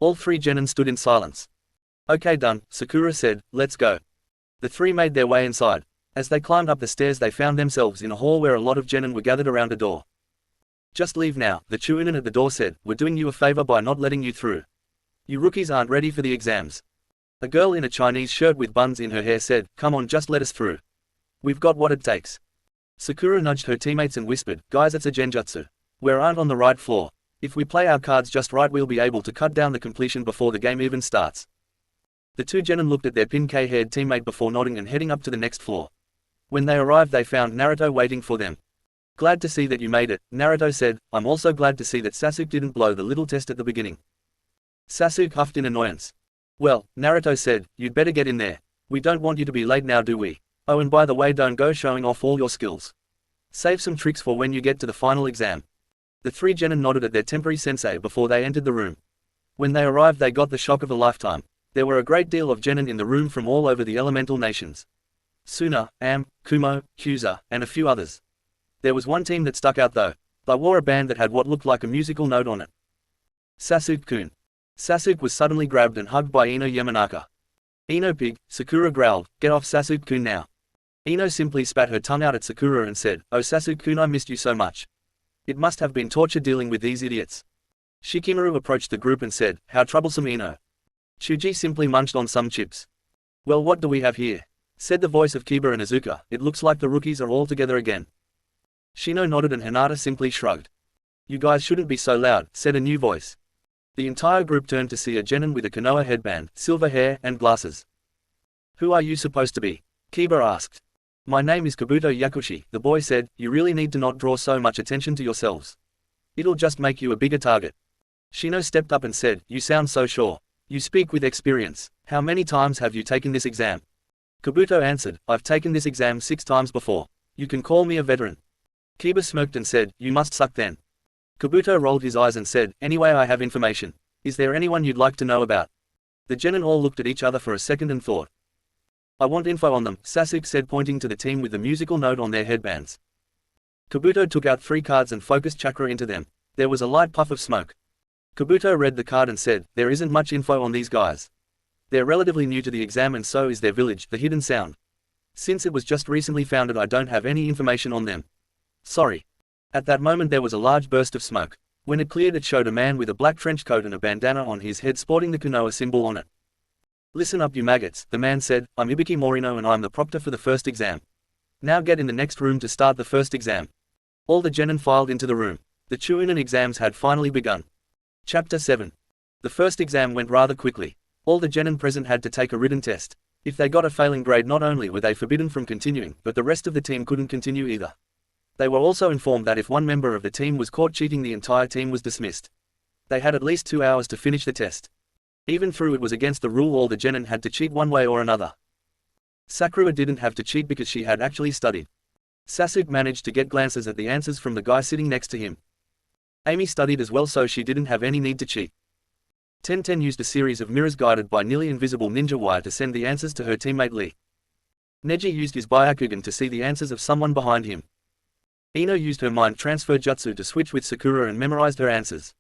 All three genin stood in silence. "Okay, done," Sakura said, "let's go." The three made their way inside. As they climbed up the stairs they found themselves in a hall where a lot of genin were gathered around a door. Just leave now, the chunin at the door said, we're doing you a favor by not letting you through. You rookies aren't ready for the exams. A girl in a Chinese shirt with buns in her hair said, come on, just let us through. We've got what it takes. Sakura nudged her teammates and whispered, guys, it's a genjutsu. We aren't on the right floor. If we play our cards just right we'll be able to cut down the completion before the game even starts. The two genin looked at their pink-haired teammate before nodding and heading up to the next floor. When they arrived they found Naruto waiting for them. Glad to see that you made it, Naruto said. I'm also glad to see that Sasuke didn't blow the little test at the beginning. Sasuke huffed in annoyance. Well, Naruto said, you'd better get in there. We don't want you to be late now, do we? Oh, and by the way, don't go showing off all your skills. Save some tricks for when you get to the final exam. The three genin nodded at their temporary sensei before they entered the room. When they arrived they got the shock of a lifetime. There were a great deal of genin in the room from all over the elemental nations. Suna, Am, Kumo, Kyuza, and a few others. There was one team that stuck out though. They wore a band that had what looked like a musical note on it. Sasuke-kun. Sasuke was suddenly grabbed and hugged by Ino Yamanaka. Ino pig, Sakura growled, get off Sasuke-kun now. Ino simply spat her tongue out at Sakura and said, oh Sasuke-kun, I missed you so much. It must have been torture dealing with these idiots. Shikamaru approached the group and said, how troublesome, Ino. Chuji simply munched on some chips. Well, what do we have here? Said the voice of Kiba and Azuka. It looks like the rookies are all together again. Shino nodded and Hinata simply shrugged. You guys shouldn't be so loud, said a new voice. The entire group turned to see a genin with a Konoha headband, silver hair, and glasses. Who are you supposed to be? Kiba asked. My name is Kabuto Yakushi, the boy said. You really need to not draw so much attention to yourselves. It'll just make you a bigger target. Shino stepped up and said, you sound so sure. You speak with experience. How many times have you taken this exam? Kabuto answered, I've taken this exam 6 times before. You can call me a veteran. Kiba smirked and said, you must suck then. Kabuto rolled his eyes and said, anyway, I have information. Is there anyone you'd like to know about? The genin all looked at each other for a second and thought. I want info on them, Sasuke said, pointing to the team with the musical note on their headbands. Kabuto took out 3 cards and focused chakra into them. There was a light puff of smoke. Kabuto read the card and said, there isn't much info on these guys. They're relatively new to the exam and so is their village, the Hidden Sound. Since it was just recently founded I don't have any information on them. Sorry. At that moment there was a large burst of smoke. When it cleared it showed a man with a black trench coat and a bandana on his head sporting the Konoha symbol on it. Listen up you maggots, the man said, I'm Ibiki Morino and I'm the proctor for the first exam. Now get in the next room to start the first exam. All the genin filed into the room. The Chunin exams had finally begun. Chapter 7. The first exam went rather quickly. All the genin present had to take a written test. If they got a failing grade not only were they forbidden from continuing, but the rest of the team couldn't continue either. They were also informed that if one member of the team was caught cheating the entire team was dismissed. They had at least 2 hours to finish the test. Even though it was against the rule all the genin had to cheat one way or another. Sakura didn't have to cheat because she had actually studied. Sasuke managed to get glances at the answers from the guy sitting next to him. Amy studied as well so she didn't have any need to cheat. Tenten used a series of mirrors guided by nearly invisible ninja wire to send the answers to her teammate Lee. Neji used his Byakugan to see the answers of someone behind him. Ino used her mind transfer jutsu to switch with Sakura and memorized her answers.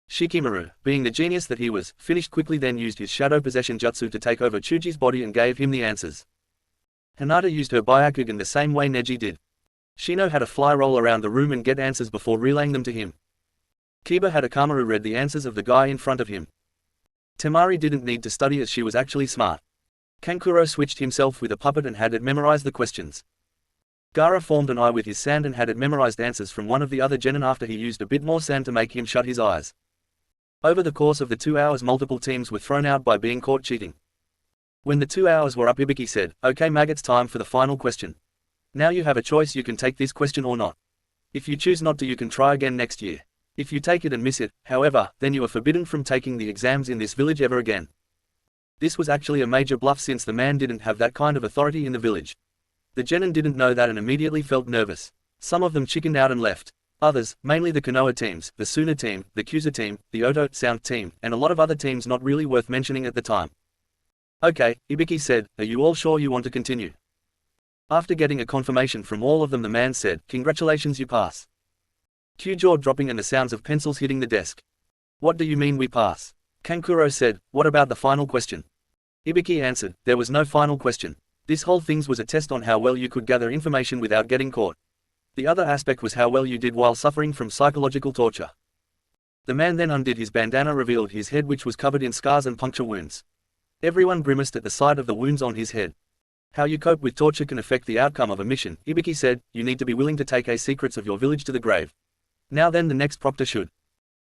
Shikamaru, being the genius that he was, finished quickly then used his shadow possession jutsu to take over Chuji's body and gave him the answers. Hinata used her Byakugan the same way Neji did. Shino had a fly roll around the room and get answers before relaying them to him. Kiba had a Kamaru read the answers of the guy in front of him. Temari didn't need to study as she was actually smart. Kankuro switched himself with a puppet and had it memorize the questions. Gaara formed an eye with his sand and had it memorized answers from one of the other genin after he used a bit more sand to make him shut his eyes. Over the course of the 2 hours multiple teams were thrown out by being caught cheating. When the 2 hours were up Ibiki said, okay maggots, time for the final question. Now you have a choice, you can take this question or not. If you choose not to you can try again next year. If you take it and miss it, however, then you are forbidden from taking the exams in this village ever again. This was actually a major bluff since the man didn't have that kind of authority in the village. The genin didn't know that and immediately felt nervous. Some of them chickened out and left. Others, mainly the Konoha teams, the Suna team, the Kyuza team, the Oto Sound team, and a lot of other teams not really worth mentioning at the time. Okay, Ibiki said, are you all sure you want to continue? After getting a confirmation from all of them the man said, congratulations you pass. Cue jaw dropping and the sounds of pencils hitting the desk. What do you mean we pass? Kankuro said, what about the final question? Ibiki answered, there was no final question. This whole things was a test on how well you could gather information without getting caught. The other aspect was how well you did while suffering from psychological torture. The man then undid his bandana, revealed his head, which was covered in scars and puncture wounds. Everyone grimaced at the sight of the wounds on his head. How you cope with torture can affect the outcome of a mission, Ibiki said. You need to be willing to take a secrets of your village to the grave. Now then, the next proctor should.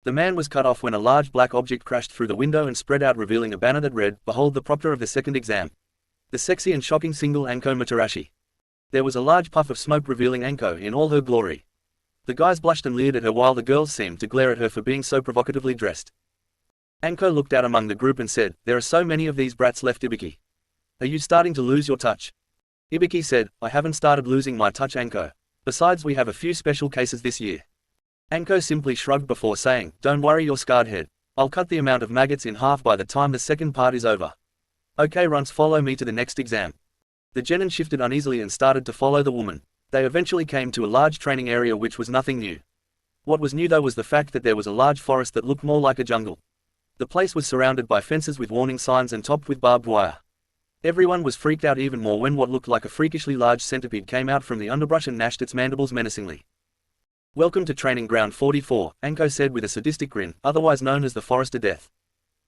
The man was cut off when a large black object crashed through the window and spread out, revealing a banner that read, "Behold the proctor of the second exam. The sexy and shocking single Anko Matarashi." There was a large puff of smoke revealing Anko in all her glory. The guys blushed and leered at her while the girls seemed to glare at her for being so provocatively dressed. Anko looked out among the group and said, "There are so many of these brats left, Ibiki. Are you starting to lose your touch?" Ibiki said, "I haven't started losing my touch, Anko. Besides, we have a few special cases this year." Anko simply shrugged before saying, "Don't worry your scarred head. I'll cut the amount of maggots in half by the time the second part is over. Okay runts, follow me to the next exam." The genin shifted uneasily and started to follow the woman. They eventually came to a large training area, which was nothing new. What was new though was the fact that there was a large forest that looked more like a jungle. The place was surrounded by fences with warning signs and topped with barbed wire. Everyone was freaked out even more when what looked like a freakishly large centipede came out from the underbrush and gnashed its mandibles menacingly. "Welcome to Training Ground 44, Anko said with a sadistic grin, otherwise known as the Forest of Death.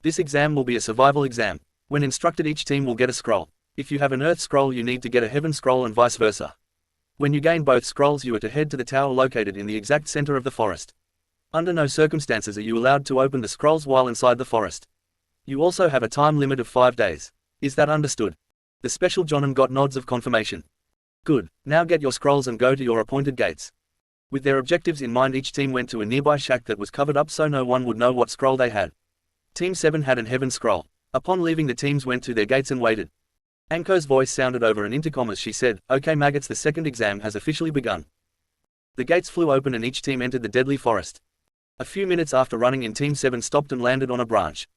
This exam will be a survival exam. When instructed, each team will get a scroll. If you have an Earth scroll, you need to get a Heaven scroll and vice versa. When you gain both scrolls, you are to head to the tower located in the exact center of the forest. Under no circumstances are you allowed to open the scrolls while inside the forest. You also have a time limit of 5 days. Is that understood?" The special jonin got nods of confirmation. "Good, now get your scrolls and go to your appointed gates." With their objectives in mind, each team went to a nearby shack that was covered up so no one would know what scroll they had. Team 7 had an Heaven scroll. Upon leaving, the teams went to their gates and waited. Anko's voice sounded over an intercom as she said, "Okay maggots, the second exam has officially begun." The gates flew open and each team entered the deadly forest. A few minutes after running in, Team 7 stopped and landed on a branch.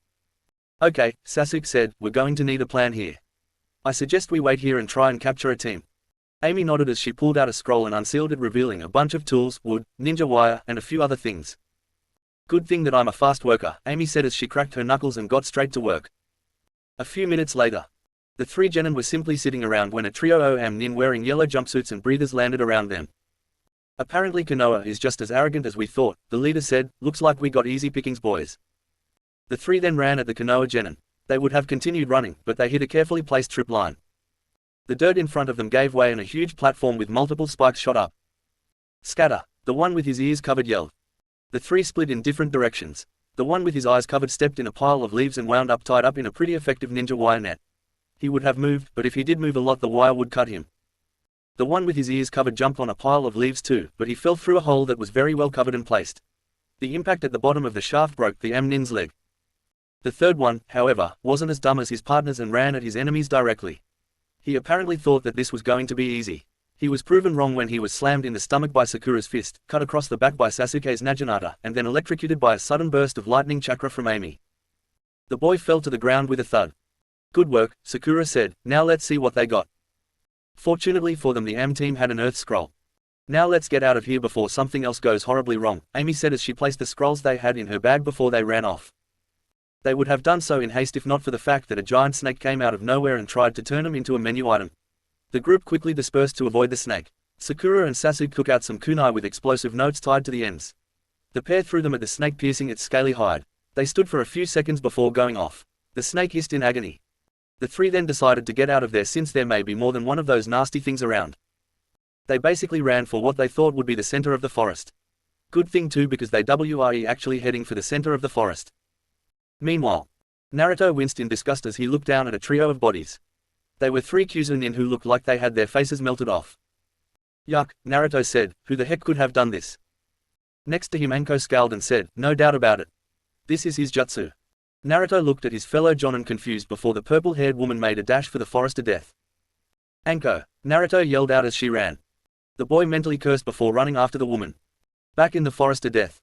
"Okay," Sasuke said, "we're going to need a plan here. I suggest we wait here and try and capture a team." Amy nodded as she pulled out a scroll and unsealed it, revealing a bunch of tools, wood, ninja wire, and a few other things. "Good thing that I'm a fast worker," Amy said as she cracked her knuckles and got straight to work. A few minutes later, the 3 genin were simply sitting around when a trio of nin wearing yellow jumpsuits and breathers landed around them. "Apparently Konoha is just as arrogant as we thought," the leader said. "Looks like we got easy pickings, boys." The 3 then ran at the Konoha genin. They would have continued running, but they hit a carefully placed trip line. The dirt in front of them gave way and a huge platform with multiple spikes shot up. "Scatter!" The one with his ears covered yelled. The 3 split in different directions. The one with his eyes covered stepped in a pile of leaves and wound up tied up in a pretty effective ninja wire net. He would have moved, but if he did move a lot, the wire would cut him. The one with his ears covered jumped on a pile of leaves too, but he fell through a hole that was very well covered and placed. The impact at the bottom of the shaft broke the nin's leg. The third one, however, wasn't as dumb as his partners and ran at his enemies directly. He apparently thought that this was going to be easy. He was proven wrong when he was slammed in the stomach by Sakura's fist, cut across the back by Sasuke's naginata, and then electrocuted by a sudden burst of lightning chakra from Amy. The boy fell to the ground with a thud. "Good work," Sakura said. "Now let's see what they got." Fortunately for them, the team had an Earth scroll. "Now let's get out of here before something else goes horribly wrong," Amy said as she placed the scrolls they had in her bag before they ran off. They would have done so in haste if not for the fact that a giant snake came out of nowhere and tried to turn them into a menu item. The group quickly dispersed to avoid the snake. Sakura and Sasuke took out some kunai with explosive notes tied to the ends. The pair threw them at the snake, piercing its scaly hide. They stood for a few seconds before going off. The snake hissed in agony. The 3 then decided to get out of there since there may be more than one of those nasty things around. They basically ran for what they thought would be the center of the forest. Good thing too, because they were actually heading for the center of the forest. Meanwhile, Naruto winced in disgust as he looked down at a trio of bodies. They were 3 Kyuzunin who looked like they had their faces melted off. "Yuck," Naruto said, "who the heck could have done this?" Next to him, Anko scowled and said, "No doubt about it. This is his jutsu." Naruto looked at his fellow jonin confused before the purple-haired woman made a dash for the Forest of Death. "Anko!" Naruto yelled out as she ran. The boy mentally cursed before running after the woman. Back in the Forest of Death,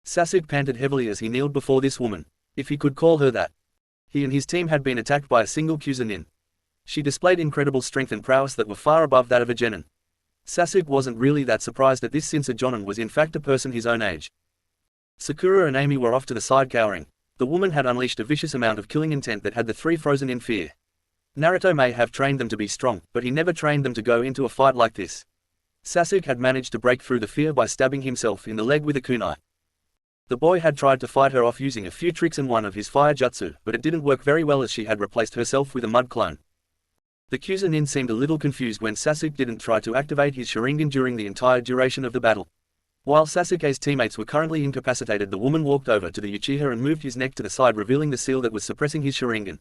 Sasuke panted heavily as he kneeled before this woman. If he could call her that. He and his team had been attacked by a single Kyuzunin. She displayed incredible strength and prowess that were far above that of a genin. Sasuke wasn't really that surprised at this since a jonin was in fact a person his own age. Sakura and Amy were off to the side cowering. The woman had unleashed a vicious amount of killing intent that had the 3 frozen in fear. Naruto may have trained them to be strong, but he never trained them to go into a fight like this. Sasuke had managed to break through the fear by stabbing himself in the leg with a kunai. The boy had tried to fight her off using a few tricks and one of his fire jutsu, but it didn't work very well as she had replaced herself with a mud clone. The Kuzunin seemed a little confused when Sasuke didn't try to activate his Sharingan during the entire duration of the battle. While Sasuke's teammates were currently incapacitated, the woman walked over to the Uchiha and moved his neck to the side, revealing the seal that was suppressing his Sharingan.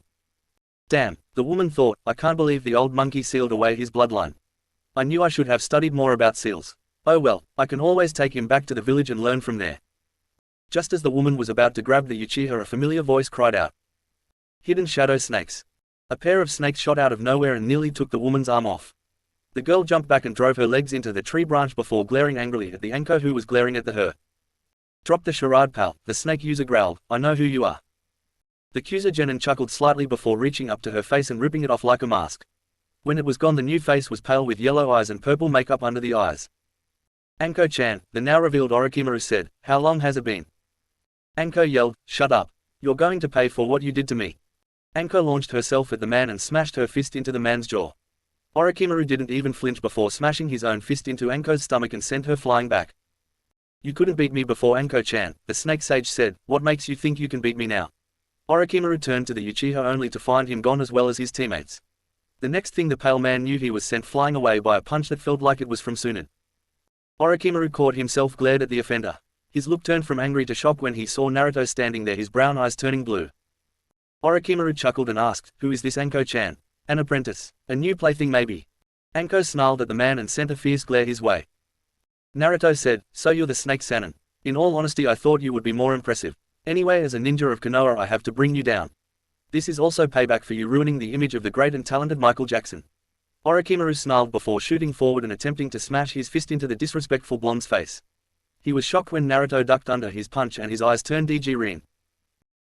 Damn, the woman thought, I can't believe the old monkey sealed away his bloodline. I knew I should have studied more about seals. Oh well, I can always take him back to the village and learn from there. Just as the woman was about to grab the Uchiha, a familiar voice cried out. Hidden shadow snakes. A pair of snakes shot out of nowhere and nearly took the woman's arm off. The girl jumped back and drove her legs into the tree branch before glaring angrily at the Anko, who was glaring at her. Drop the charade, pal, the snake user growled, I know who you are. The Kuzunin chuckled slightly before reaching up to her face and ripping it off like a mask. When it was gone, the new face was pale with yellow eyes and purple makeup under the eyes. Anko-chan, the now revealed Orochimaru said, how long has it been? Anko yelled, shut up. You're going to pay for what you did to me. Anko launched herself at the man and smashed her fist into the man's jaw. Orochimaru didn't even flinch before smashing his own fist into Anko's stomach and sent her flying back. You couldn't beat me before, Anko-chan, the snake sage said, what makes you think you can beat me now? Orochimaru turned to the Uchiha only to find him gone as well as his teammates. The next thing the pale man knew, he was sent flying away by a punch that felt like it was from Sunan. Orochimaru caught himself glared at the offender. His look turned from angry to shock when he saw Naruto standing there, his brown eyes turning blue. Orochimaru chuckled and asked, who is this Anko-chan? An apprentice. A new plaything maybe. Anko snarled at the man and sent a fierce glare his way. Naruto said, so you're the snake Sannin. In all honesty, I thought you would be more impressive. Anyway, as a ninja of Konoha, I have to bring you down. This is also payback for you ruining the image of the great and talented Michael Jackson. Orochimaru snarled before shooting forward and attempting to smash his fist into the disrespectful blonde's face. He was shocked when Naruto ducked under his punch and his eyes turned DG-rin.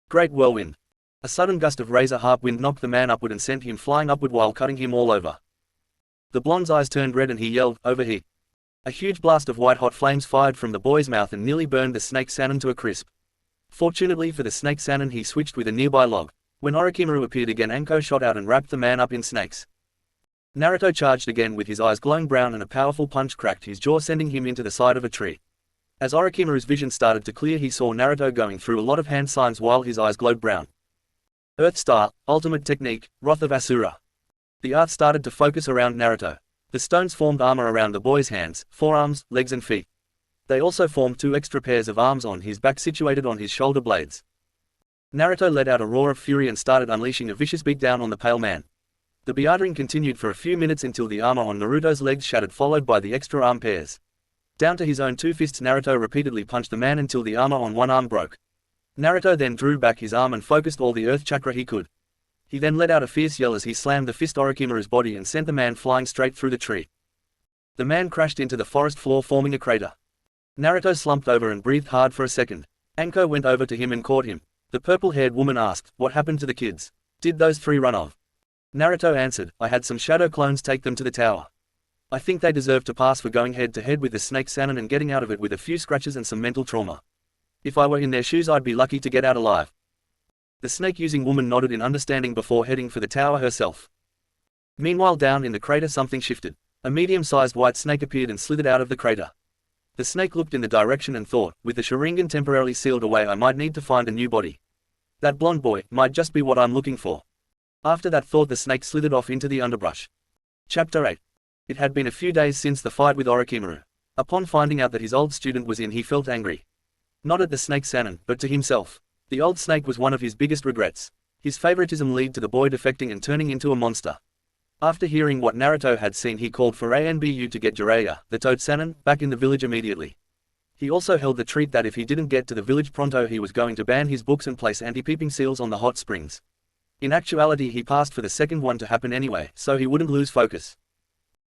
Great whirlwind. A sudden gust of razor-sharp wind knocked the man upward and sent him flying upward while cutting him all over. The blonde's eyes turned red and he yelled, overheat. A huge blast of white-hot flames fired from the boy's mouth and nearly burned the snake Sannin to a crisp. Fortunately for the snake Sannin, he switched with a nearby log. When Orochimaru appeared again, Anko shot out and wrapped the man up in snakes. Naruto charged again with his eyes glowing brown, and a powerful punch cracked his jaw, sending him into the side of a tree. As Orochimaru's vision started to clear, he saw Naruto going through a lot of hand signs while his eyes glowed brown. Earth Style, Ultimate Technique, Wrath of Asura. The art started to focus around Naruto. The stones formed armor around the boy's hands, forearms, legs and feet. They also formed two extra pairs of arms on his back situated on his shoulder blades. Naruto let out a roar of fury and started unleashing a vicious beatdown on the pale man. The beatering continued for a few minutes until the armor on Naruto's legs shattered, followed by the extra arm pairs. Down to his own two fists, Naruto repeatedly punched the man until the armor on one arm broke. Naruto then drew back his arm and focused all the earth chakra he could. He then let out a fierce yell as he slammed the fist Orochimaru's body and sent the man flying straight through the tree. The man crashed into the forest floor, forming a crater. Naruto slumped over and breathed hard for a second. Anko went over to him and caught him. The purple-haired woman asked, what happened to the kids? Did those three run off? Naruto answered, I had some shadow clones take them to the tower. I think they deserve to pass for going head-to-head with the snake Sannin and getting out of it with a few scratches and some mental trauma. If I were in their shoes, I'd be lucky to get out alive. The snake-using woman nodded in understanding before heading for the tower herself. Meanwhile, down in the crater something shifted. A medium-sized white snake appeared and slithered out of the crater. The snake looked in the direction and thought, with the Sharingan temporarily sealed away, I might need to find a new body. That blonde boy might just be what I'm looking for. After that thought, the snake slithered off into the underbrush. Chapter 8. It had been a few days since the fight with Orochimaru. Upon finding out that his old student was in, he felt angry. Not at the snake Sannin, but to himself. The old snake was one of his biggest regrets. His favoritism led to the boy defecting and turning into a monster. After hearing what Naruto had seen, he called for ANBU to get Jiraiya, the Toad Sannin, back in the village immediately. He also held the treat that if he didn't get to the village pronto, he was going to ban his books and place anti-peeping seals on the hot springs. In actuality, he passed for the second one to happen anyway, so he wouldn't lose focus.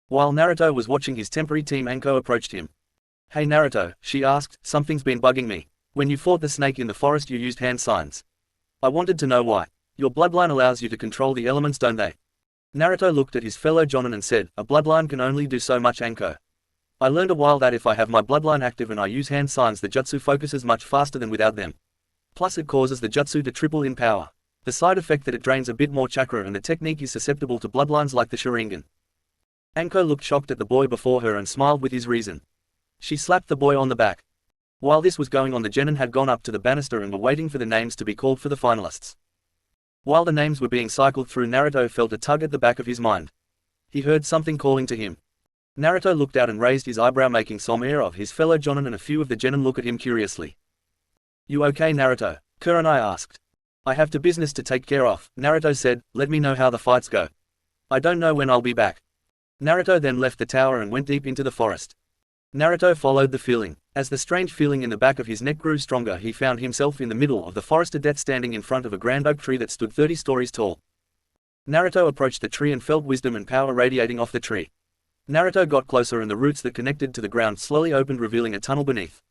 While Naruto was watching, his temporary team Anko approached him. Hey Naruto, she asked, something's been bugging me. When you fought the snake in the forest, you used hand signs. I wanted to know why. Your bloodline allows you to control the elements, don't they? Naruto looked at his fellow Jonin and said, a bloodline can only do so much, Anko. I learned a while that if I have my bloodline active and I use hand signs, the jutsu focuses much faster than without them. Plus it causes the jutsu to triple in power. The The side effect that it drains a bit more chakra and the technique is susceptible to bloodlines like the Sharingan. Anko looked shocked at the boy before her and smiled with his reason. She slapped the boy on the back. While this was going on, the genin had gone up to the banister and were waiting for the names to be called for the finalists. While the names were being cycled through, Naruto felt a tug at the back of his mind. He heard something calling to him. Naruto looked out and raised his eyebrow, making some air of his fellow jonin, and a few of the genin look at him curiously. "You okay, Naruto?" Kurenai asked. "I have to business to take care of," Naruto said. "Let me know how the fights go. I don't know when I'll be back." Naruto then left the tower and went deep into the forest. Naruto followed the feeling. As the strange feeling in the back of his neck grew stronger, he found himself in the middle of the forest, a death standing in front of a grand oak tree that stood 30 stories tall. Naruto approached the tree and felt wisdom and power radiating off the tree. Naruto got closer and the roots that connected to the ground slowly opened, revealing a tunnel beneath.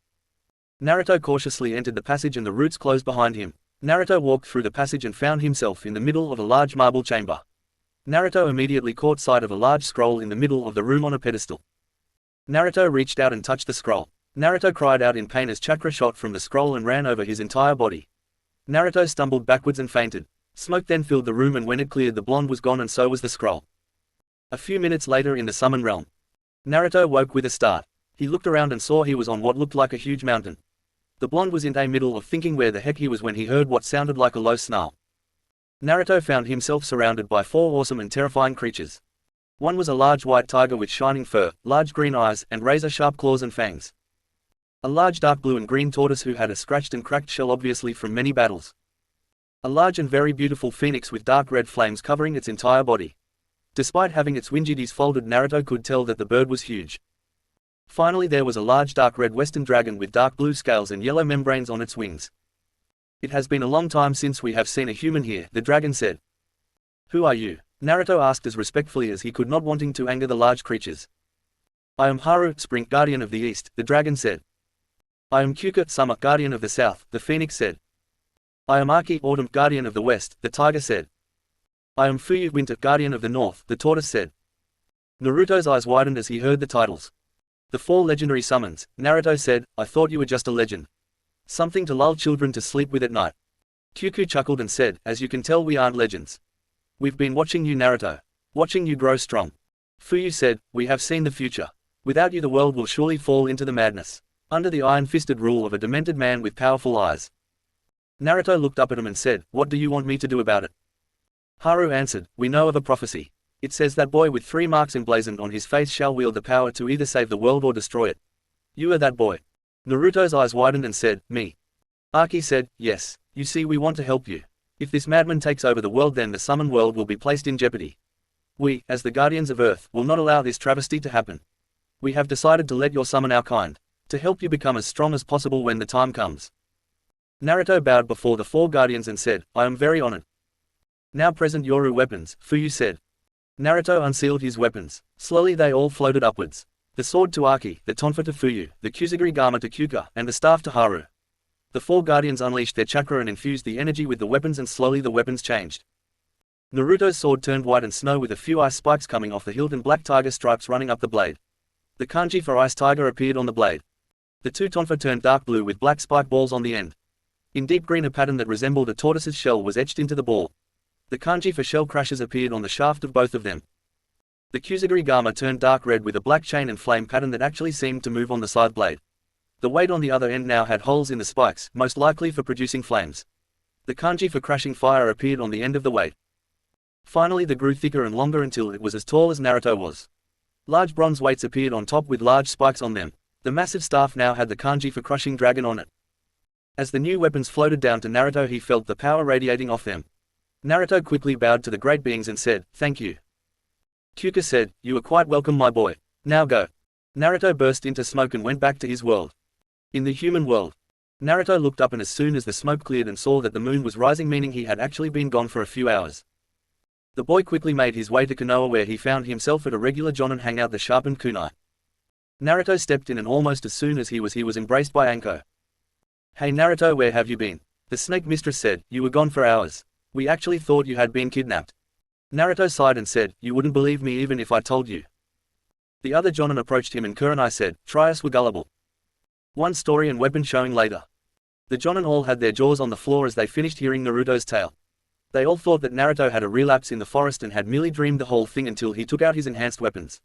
Naruto cautiously entered the passage and the roots closed behind him. Naruto walked through the passage and found himself in the middle of a large marble chamber. Naruto immediately caught sight of a large scroll in the middle of the room on a pedestal. Naruto reached out and touched the scroll. Naruto cried out in pain as chakra shot from the scroll and ran over his entire body. Naruto stumbled backwards and fainted. Smoke then filled the room, and when it cleared, the blonde was gone and so was the scroll. A few minutes later, in the summon realm, Naruto woke with a start. He looked around and saw he was on what looked like a huge mountain. The blonde was in the middle of thinking where the heck he was when he heard what sounded like a low snarl. Naruto found himself surrounded by 4 awesome and terrifying creatures. One was a large white tiger with shining fur, large green eyes, and razor-sharp claws and fangs. A large dark blue and green tortoise who had a scratched and cracked shell, obviously from many battles. A large and very beautiful phoenix with dark red flames covering its entire body. Despite having its wingities folded, Naruto could tell that the bird was huge. Finally, there was a large dark red western dragon with dark blue scales and yellow membranes on its wings. "It has been a long time since we have seen a human here," the dragon said. "Who are you?" Naruto asked as respectfully as he could, not wanting to anger the large creatures. "I am Haru, Spring, Guardian of the East," the dragon said. "I am Kyuka, Summer, Guardian of the South," the phoenix said. "I am Aki, Autumn, Guardian of the West," the tiger said. "I am Fuyu, Winter, Guardian of the North," the tortoise said. Naruto's eyes widened as he heard the titles. "The 4 legendary summons," Naruto said. "I thought you were just a legend. Something to lull children to sleep with at night." Kyuku chuckled and said, "As you can tell, we aren't legends. We've been watching you, Naruto. Watching you grow strong." Fuyu said, "We have seen the future. Without you the world will surely fall into the madness. Under the iron-fisted rule of a demented man with powerful eyes." Naruto looked up at him and said, "What do you want me to do about it?" Haru answered, "We know of a prophecy. It says that boy with 3 marks emblazoned on his face shall wield the power to either save the world or destroy it. You are that boy." Naruto's eyes widened and said, "Me?" Aki said, "Yes. You see, we want to help you. If this madman takes over the world, then the summoned world will be placed in jeopardy. We, as the guardians of Earth, will not allow this travesty to happen. We have decided to let you summon our kind, to help you become as strong as possible when the time comes." Naruto bowed before the 4 guardians and said, "I am very honored." "Now present Yoru weapons," Fuyu said. Naruto unsealed his weapons. Slowly they all floated upwards. The sword to Aki, the tonfa to Fuyu, the Kusagiri-gama to Kyuka, and the staff to Haru. The 4 guardians unleashed their chakra and infused the energy with the weapons, and slowly the weapons changed. Naruto's sword turned white and snow with a few ice spikes coming off the hilt and black tiger stripes running up the blade. The kanji for ice tiger appeared on the blade. The 2 tonfa turned dark blue with black spike balls on the end. In deep green, a pattern that resembled a tortoise's shell was etched into the ball. The kanji for shell crashes appeared on the shaft of both of them. The Kusagiri-gama turned dark red with a black chain and flame pattern that actually seemed to move on the side blade. The weight on the other end now had holes in the spikes, most likely for producing flames. The kanji for crashing fire appeared on the end of the weight. Finally they grew thicker and longer until it was as tall as Naruto was. Large bronze weights appeared on top with large spikes on them. The massive staff now had the kanji for crushing dragon on it. As the new weapons floated down to Naruto, he felt the power radiating off them. Naruto quickly bowed to the great beings and said, "Thank you." Kyuka said, "You are quite welcome, my boy. Now go." Naruto burst into smoke and went back to his world. In the human world, Naruto looked up, and as soon as the smoke cleared and saw that the moon was rising, meaning he had actually been gone for a few hours. The boy quickly made his way to Konoha, where he found himself at a regular jonin hangout, the sharpened kunai. Naruto stepped in, and almost as soon as he was embraced by Anko. "Hey Naruto, where have you been?" the snake mistress said. "You were gone for hours. We actually thought you had been kidnapped." Naruto sighed and said, "You wouldn't believe me even if I told you." The other jonin approached him, and Kurenai said, "Try us, we're gullible." One story and weapon showing later. The jonin all had their jaws on the floor as they finished hearing Naruto's tale. They all thought that Naruto had a relapse in the forest and had merely dreamed the whole thing until he took out his enhanced weapons.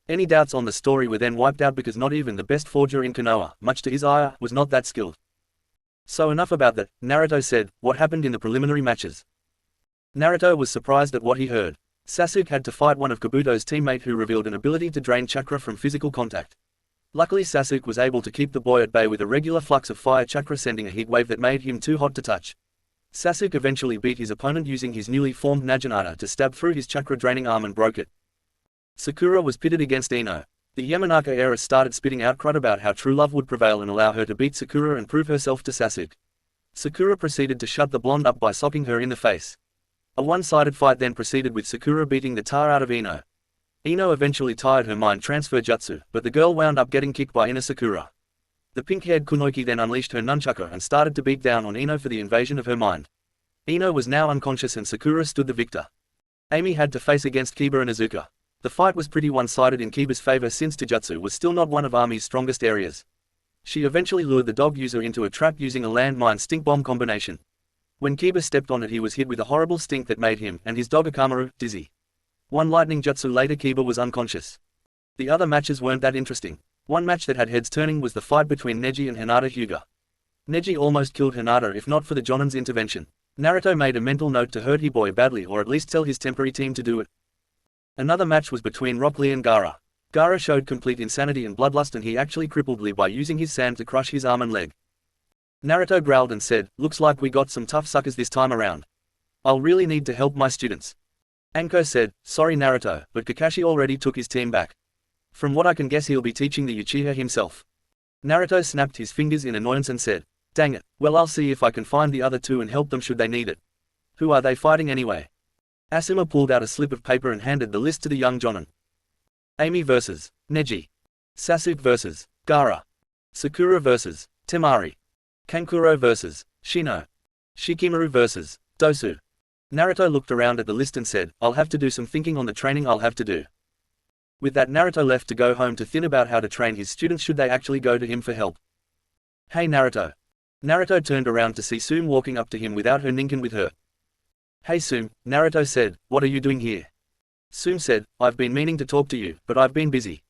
Any doubts on the story were then wiped out because not even the best forger in Konoha, much to his ire, was not that skilled. So enough about that, Naruto said. What happened in the preliminary matches? Naruto was surprised at what he heard. Sasuke had to fight one of Kabuto's teammate who revealed an ability to drain chakra from physical contact. Luckily Sasuke was able to keep the boy at bay with a regular flux of fire chakra sending a heat wave that made him too hot to touch. Sasuke eventually beat his opponent using his newly formed Naginata to stab through his chakra-draining arm and broke it. Sakura was pitted against Ino. The Yamanaka era started spitting out crud about how true love would prevail and allow her to beat Sakura and prove herself to Sasuke. Sakura proceeded to shut the blonde up by socking her in the face. A one-sided fight then proceeded with Sakura beating the tar out of Ino. Ino eventually tired her mind transfer jutsu, but the girl wound up getting kicked by Ina Sakura. The pink-haired Kunoichi then unleashed her nunchaku and started to beat down on Ino for the invasion of her mind. Ino was now unconscious and Sakura stood the victor. Amy had to face against Kiba and Izuka. The fight was pretty one-sided in Kiba's favor since Taijutsu was still not one of Ami's strongest areas. She eventually lured the dog user into a trap using a landmine stink bomb combination. When Kiba stepped on it he was hit with a horrible stink that made him, and his dog Akamaru, dizzy. One lightning jutsu later Kiba was unconscious. The other matches weren't that interesting. One match that had heads turning was the fight between Neji and Hinata Hyuga. Neji almost killed Hinata if not for the Jonin's intervention. Naruto made a mental note to hurt Hiboy badly or at least tell his temporary team to do it. Another match was between Rock Lee and Gaara. Gaara showed complete insanity and bloodlust and he actually crippled Lee by using his sand to crush his arm and leg. Naruto growled and said, "Looks like we got some tough suckers this time around. I'll really need to help my students." Anko said, "Sorry Naruto, but Kakashi already took his team back. From what I can guess he'll be teaching the Uchiha himself." Naruto snapped his fingers in annoyance and said, "Dang it, well I'll see if I can find the other two and help them should they need it. Who are they fighting anyway?" Asuma pulled out a slip of paper and handed the list to the young Jonin. Amy vs. Neji. Sasuke vs. Gaara. Sakura vs. Temari. Kankuro vs. Shino. Shikamaru vs. Dosu. Naruto looked around at the list and said, "I'll have to do some thinking on the training I'll have to do." With that Naruto left to go home to think about how to train his students should they actually go to him for help. "Hey Naruto." Naruto turned around to see Sume walking up to him without her ninkin with her. "Hey Sume," Naruto said, "what are you doing here?" Sume said, "I've been meaning to talk to you, but I've been busy.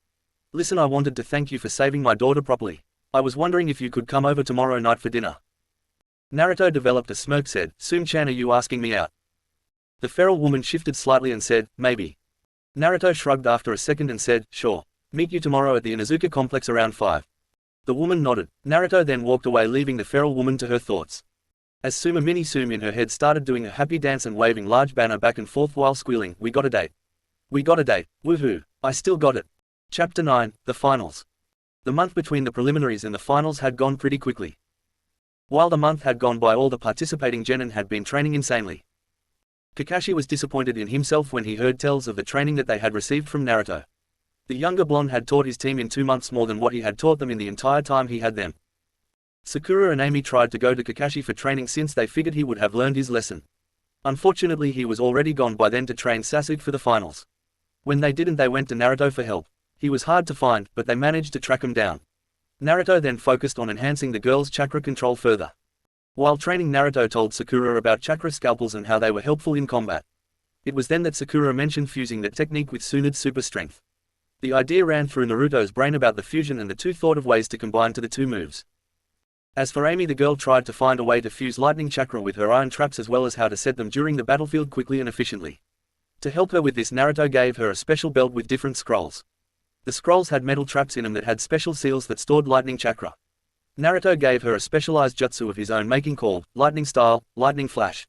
Listen, I wanted to thank you for saving my daughter properly. I was wondering if you could come over tomorrow night for dinner." Naruto developed a smirk said, "Sume-chan, are you asking me out?" The feral woman shifted slightly and said, "Maybe." Naruto shrugged after a second and said, "Sure. Meet you tomorrow at the Inuzuka complex around 5. The woman nodded. Naruto then walked away leaving the feral woman to her thoughts. As Sume in her head started doing a happy dance and waving large banner back and forth while squealing, "We got a date. We got a date. Woohoo. I still got it." Chapter 9, The Finals. The month between the preliminaries and the finals had gone pretty quickly. While the month had gone by all the participating genin had been training insanely. Kakashi was disappointed in himself when he heard tales of the training that they had received from Naruto. The younger blonde had taught his team in 2 months more than what he had taught them in the entire time he had them. Sakura and Amy tried to go to Kakashi for training since they figured he would have learned his lesson. Unfortunately he was already gone by then to train Sasuke for the finals. When they didn't they went to Naruto for help. He was hard to find, but they managed to track him down. Naruto then focused on enhancing the girl's chakra control further. While training Naruto told Sakura about chakra scalpels and how they were helpful in combat. It was then that Sakura mentioned fusing that technique with Tsunade's super strength. The idea ran through Naruto's brain about the fusion and the two thought of ways to combine to the two moves. As for Amy, the girl tried to find a way to fuse lightning chakra with her iron traps as well as how to set them during the battlefield quickly and efficiently. To help her with this, Naruto gave her a special belt with different scrolls. The scrolls had metal traps in them that had special seals that stored lightning chakra. Naruto gave her a specialized jutsu of his own making called Lightning Style, Lightning Flash.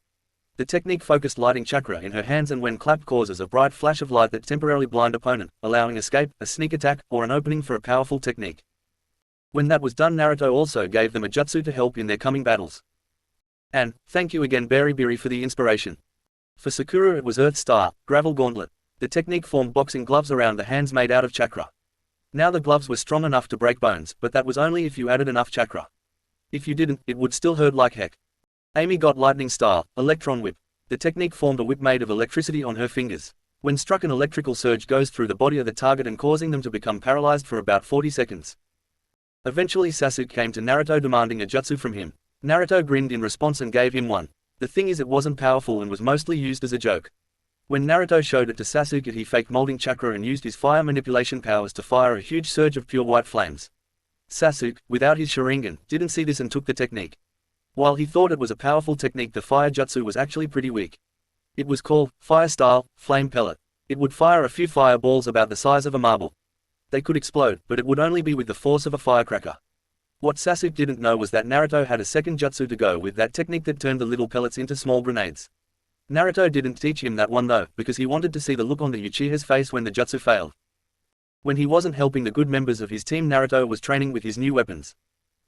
The technique focused lighting chakra in her hands and when clapped causes a bright flash of light that temporarily blind opponent, allowing escape, a sneak attack, or an opening for a powerful technique. When that was done, Naruto also gave them a jutsu to help in their coming battles. And, thank you again Beriberi for the inspiration. For Sakura it was Earth Star, Gravel Gauntlet. The technique formed boxing gloves around the hands made out of chakra. Now the gloves were strong enough to break bones, but that was only if you added enough chakra. If you didn't, it would still hurt like heck. Amy got Lightning Style, Electron Whip. The technique formed a whip made of electricity on her fingers. When struck, an electrical surge goes through the body of the target and causing them to become paralyzed for about 40 seconds. Eventually Sasuke came to Naruto demanding a jutsu from him. Naruto grinned in response and gave him one. The thing is, it wasn't powerful and was mostly used as a joke. When Naruto showed it to Sasuke, he faked molding chakra and used his fire manipulation powers to fire a huge surge of pure white flames. Sasuke, without his Sharingan, didn't see this and took the technique. While he thought it was a powerful technique, the fire jutsu was actually pretty weak. It was called fire style, flame pellet. It would fire a few fireballs about the size of a marble. They could explode, but it would only be with the force of a firecracker. What Sasuke didn't know was that Naruto had a second jutsu to go with that technique that turned the little pellets into small grenades. Naruto didn't teach him that one though, because he wanted to see the look on the Uchiha's face when the jutsu failed. When he wasn't helping the good members of his team, Naruto was training with his new weapons.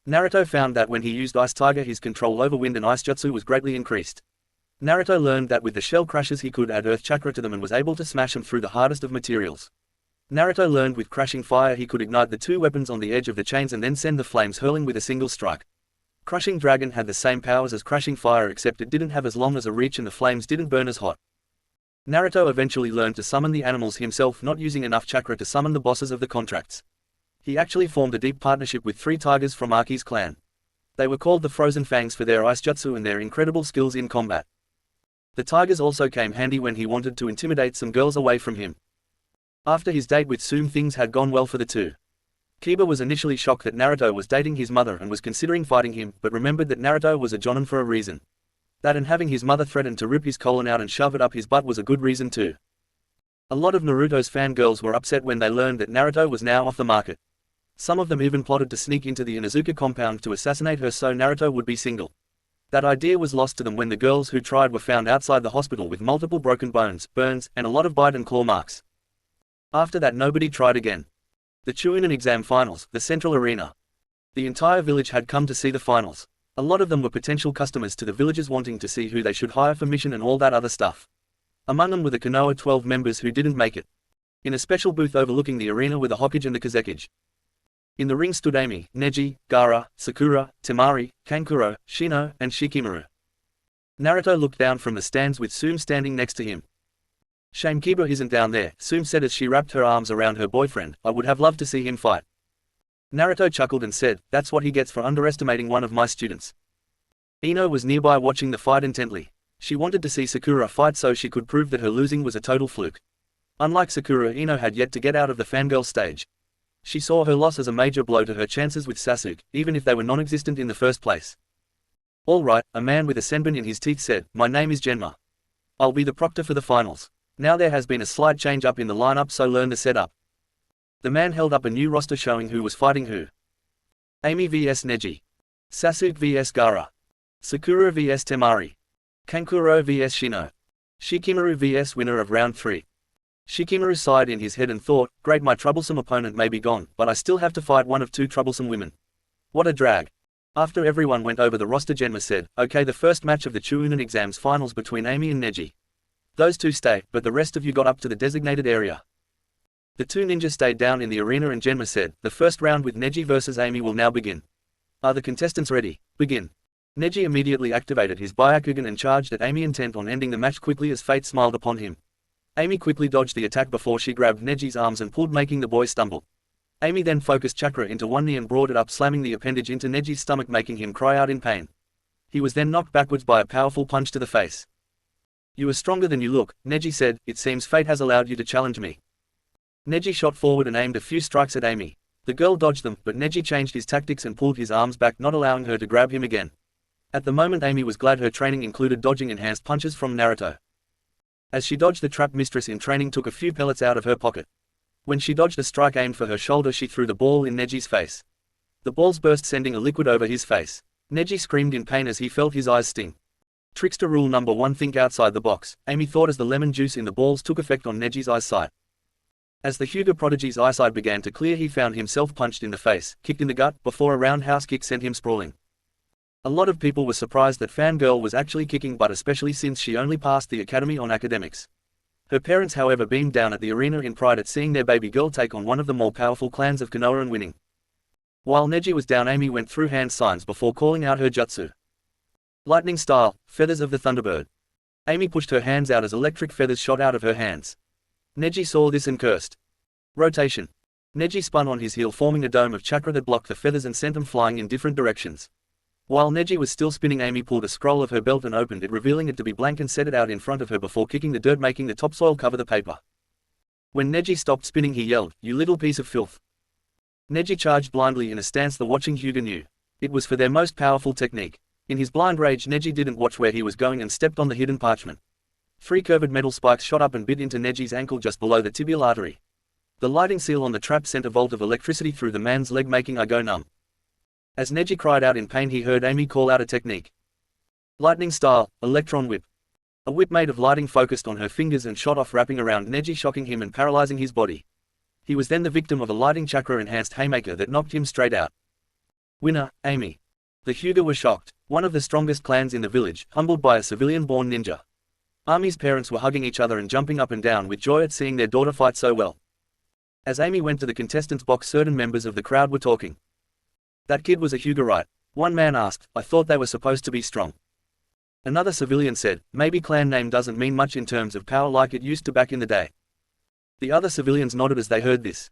Naruto found that when he used Ice Tiger, his control over wind and ice jutsu was greatly increased. Naruto learned that with the shell crushes he could add earth chakra to them and was able to smash them through the hardest of materials. Naruto learned with crashing fire he could ignite the two weapons on the edge of the chains and then send the flames hurling with a single strike. Crushing Dragon had the same powers as crashing fire, except it didn't have as long as a reach and the flames didn't burn as hot. Naruto eventually learned to summon the animals himself, not using enough chakra to summon the bosses of the contracts. He actually formed a deep partnership with 3 tigers from Aki's clan. They were called the Frozen Fangs for their ice jutsu and their incredible skills in combat. The tigers also came handy when he wanted to intimidate some girls away from him. After his date with Tsume, things had gone well for the two. Kiba was initially shocked that Naruto was dating his mother and was considering fighting him, but remembered that Naruto was a jonin for a reason. That and having his mother threaten to rip his colon out and shove it up his butt was a good reason too. A lot of Naruto's fangirls were upset when they learned that Naruto was now off the market. Some of them even plotted to sneak into the Inuzuka compound to assassinate her so Naruto would be single. That idea was lost to them when the girls who tried were found outside the hospital with multiple broken bones, burns, and a lot of bite and claw marks. After that, nobody tried again. The Chunin exam finals, the central arena. The entire village had come to see the finals. A lot of them were potential customers to the villagers wanting to see who they should hire for mission and all that other stuff. Among them were the Konoha 12 members who didn't make it. In a special booth overlooking the arena were the Hokage and the Kazekage. In the ring stood Amy, Neji, Gaara, Sakura, Temari, Kankuro, Shino, and Shikamaru. Naruto looked down from the stands with Tsume standing next to him. "Shame Kiba isn't down there," Tsume said as she wrapped her arms around her boyfriend. "I would have loved to see him fight." Naruto chuckled and said, "That's what he gets for underestimating one of my students." Ino was nearby watching the fight intently. She wanted to see Sakura fight so she could prove that her losing was a total fluke. Unlike Sakura, Ino had yet to get out of the fangirl stage. She saw her loss as a major blow to her chances with Sasuke, even if they were non-existent in the first place. "All right," a man with a senbon in his teeth said, "my name is Genma. I'll be the proctor for the finals. Now there has been a slight change up in the lineup, so learn the setup." The man held up a new roster showing who was fighting who. Amy vs Neji. Sasuke vs Gaara. Sakura vs Temari. Kankuro vs Shino. Shikamaru vs winner of round 3. Shikamaru sighed in his head and thought, "Great, my troublesome opponent may be gone, but I still have to fight one of 2 troublesome women. What a drag." After everyone went over the roster, Genma said, "Okay, the first match of the Chunin exams finals between Amy and Neji. Those 2 stay, but the rest of you got up to the designated area." The 2 ninjas stayed down in the arena and Genma said, "The first round with Neji versus Amy will now begin. Are the contestants ready? Begin." Neji immediately activated his Byakugan and charged at Amy, intent on ending the match quickly as fate smiled upon him. Amy quickly dodged the attack before she grabbed Neji's arms and pulled, making the boy stumble. Amy then focused chakra into one knee and brought it up, slamming the appendage into Neji's stomach, making him cry out in pain. He was then knocked backwards by a powerful punch to the face. "You are stronger than you look," Neji said. "It seems fate has allowed you to challenge me." Neji shot forward and aimed a few strikes at Amy. The girl dodged them, but Neji changed his tactics and pulled his arms back, not allowing her to grab him again. At the moment, Amy was glad her training included dodging enhanced punches from Naruto. As she dodged, the trap mistress in training took a few pellets out of her pocket. When she dodged a strike aimed for her shoulder, she threw the ball in Neji's face. The balls burst, sending a liquid over his face. Neji screamed in pain as he felt his eyes sting. Trickster rule number 1: think outside the box, Amy thought as the lemon juice in the balls took effect on Neji's eyesight. As the Hyuga prodigy's eyesight began to clear, he found himself punched in the face, kicked in the gut, before a roundhouse kick sent him sprawling. A lot of people were surprised that Fangirl was actually kicking butt, especially since she only passed the academy on academics. Her parents, however, beamed down at the arena in pride at seeing their baby girl take on one of the more powerful clans of Konoha and winning. While Neji was down, Amy went through hand signs before calling out her jutsu. Lightning style, feathers of the Thunderbird. Amy pushed her hands out as electric feathers shot out of her hands. Neji saw this and cursed. Rotation. Neji spun on his heel, forming a dome of chakra that blocked the feathers and sent them flying in different directions. While Neji was still spinning, Amy pulled a scroll of her belt and opened it, revealing it to be blank, and set it out in front of her before kicking the dirt, making the topsoil cover the paper. When Neji stopped spinning, he yelled, "You little piece of filth." Neji charged blindly in a stance the watching Hyuga knew. It was for their most powerful technique. In his blind rage, Neji didn't watch where he was going and stepped on the hidden parchment. 3 curved metal spikes shot up and bit into Neji's ankle just below the tibial artery. The lighting seal on the trap sent a volt of electricity through the man's leg, making I go numb. As Neji cried out in pain, he heard Amy call out a technique. Lightning style, electron whip. A whip made of lighting focused on her fingers and shot off, wrapping around Neji, shocking him and paralyzing his body. He was then the victim of a lighting chakra-enhanced haymaker that knocked him straight out. Winner, Amy. The Hyuga were shocked. One of the strongest clans in the village, humbled by a civilian-born ninja. Ami's parents were hugging each other and jumping up and down with joy at seeing their daughter fight so well. As Amy went to the contestants' box, certain members of the crowd were talking. "That kid was a Hyuga, right?" One man asked. "I thought they were supposed to be strong." Another civilian said, "Maybe clan name doesn't mean much in terms of power like it used to back in the day." The other civilians nodded as they heard this.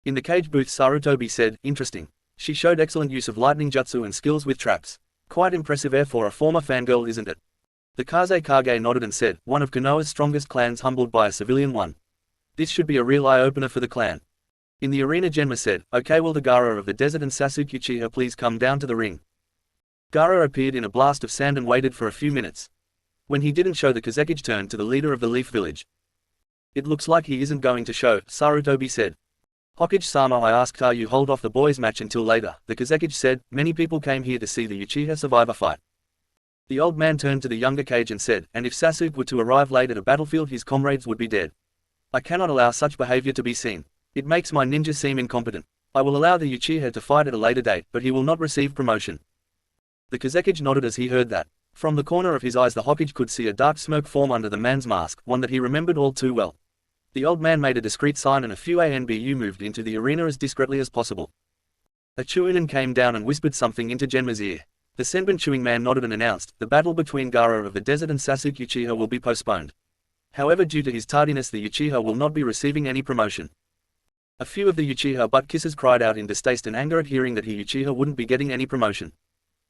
In the cage booth, Sarutobi said, "Interesting. She showed excellent use of lightning jutsu and skills with traps. Quite impressive air for a former fangirl, isn't it?" The Kaze Kage nodded and said, "One of Konoha's strongest clans humbled by a civilian one. This should be a real eye-opener for the clan." In the arena, Genma said, "Okay, will the Gaara of the desert and Sasuke Uchiha please come down to the ring?" Gaara appeared in a blast of sand and waited for a few minutes. When he didn't show, the Kazekage turned to the leader of the Leaf Village. "It looks like he isn't going to show," Sarutobi said. "Hokage-sama, I asked you hold off the boys' match until later," the Kazekage said. "Many people came here to see the Uchiha survivor fight." The old man turned to the younger Kage and said, "And if Sasuke were to arrive late at a battlefield, his comrades would be dead. I cannot allow such behavior to be seen. It makes my ninja seem incompetent. I will allow the Uchiha to fight at a later date, but he will not receive promotion." The Kazekage nodded as he heard that. From the corner of his eyes, the Hokage could see a dark smoke form under the man's mask, one that he remembered all too well. The old man made a discreet sign and a few ANBU moved into the arena as discreetly as possible. A Chunin came down and whispered something into Genma's ear. The Senbon chewing man nodded and announced, "The battle between Gaara of the desert and Sasuke Uchiha will be postponed. However, due to his tardiness, the Uchiha will not be receiving any promotion." A few of the Uchiha butt kissers cried out in distaste and anger at hearing that he Uchiha wouldn't be getting any promotion.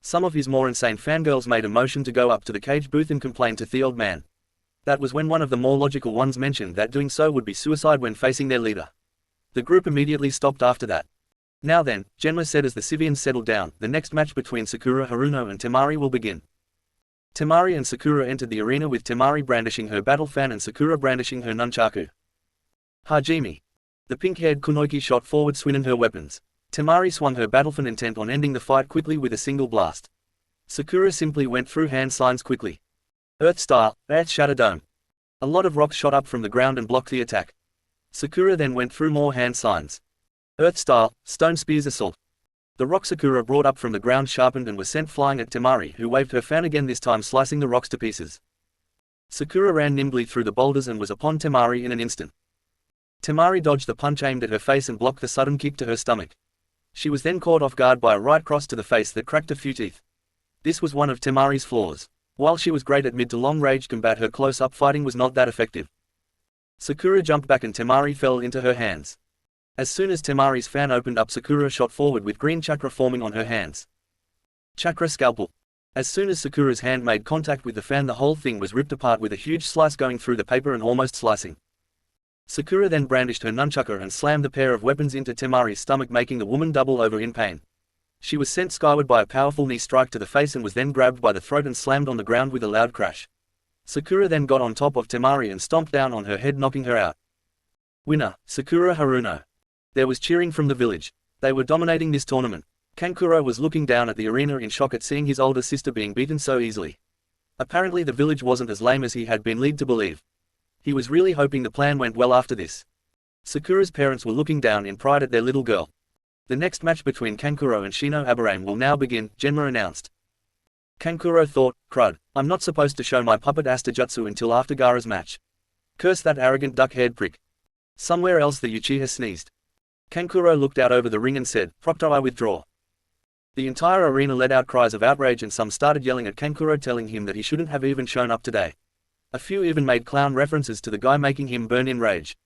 Some of his more insane fangirls made a motion to go up to the cage booth and complain to the old man. That was when one of the more logical ones mentioned that doing so would be suicide when facing their leader. The group immediately stopped after that. "Now then," Genma said as the civilians settled down, "the next match between Sakura Haruno and Temari will begin." Temari and Sakura entered the arena with Temari brandishing her battle fan and Sakura brandishing her nunchaku. Hajime. The pink-haired Kunoichi shot forward, swinging her weapons. Temari swung her battle fan, intent on ending the fight quickly with a single blast. Sakura simply went through hand signs quickly. Earth style, Earth Shatter Dome. A lot of rocks shot up from the ground and blocked the attack. Sakura then went through more hand signs. Earth style, Stone Spears Assault. The rock Sakura brought up from the ground sharpened and was sent flying at Temari, who waved her fan again, this time slicing the rocks to pieces. Sakura ran nimbly through the boulders and was upon Temari in an instant. Temari dodged the punch aimed at her face and blocked the sudden kick to her stomach. She was then caught off guard by a right cross to the face that cracked a few teeth. This was one of Temari's flaws. While she was great at mid to long range combat, her close-up fighting was not that effective. Sakura jumped back and Temari fell into her hands. As soon as Temari's fan opened up, Sakura shot forward with green chakra forming on her hands. Chakra Scalpel. As soon as Sakura's hand made contact with the fan, the whole thing was ripped apart with a huge slice going through the paper and almost slicing. Sakura then brandished her nunchucker and slammed the pair of weapons into Temari's stomach, making the woman double over in pain. She was sent skyward by a powerful knee strike to the face and was then grabbed by the throat and slammed on the ground with a loud crash. Sakura then got on top of Temari and stomped down on her head, knocking her out. Winner, Sakura Haruno. There was cheering from the village. They were dominating this tournament. Kankuro was looking down at the arena in shock at seeing his older sister being beaten so easily. Apparently the village wasn't as lame as he had been led to believe. He was really hoping the plan went well after this. Sakura's parents were looking down in pride at their little girl. The next match between Kankuro and Shino Aburame will now begin, Genma announced. Kankuro thought, crud, I'm not supposed to show my puppet Astajutsu until after Gaara's match. Curse that arrogant duck-haired prick. Somewhere else the Uchiha sneezed. Kankuro looked out over the ring and said, Proctor, I withdraw. The entire arena let out cries of outrage and some started yelling at Kankuro, telling him that he shouldn't have even shown up today. A few even made clown references to the guy, making him burn in rage.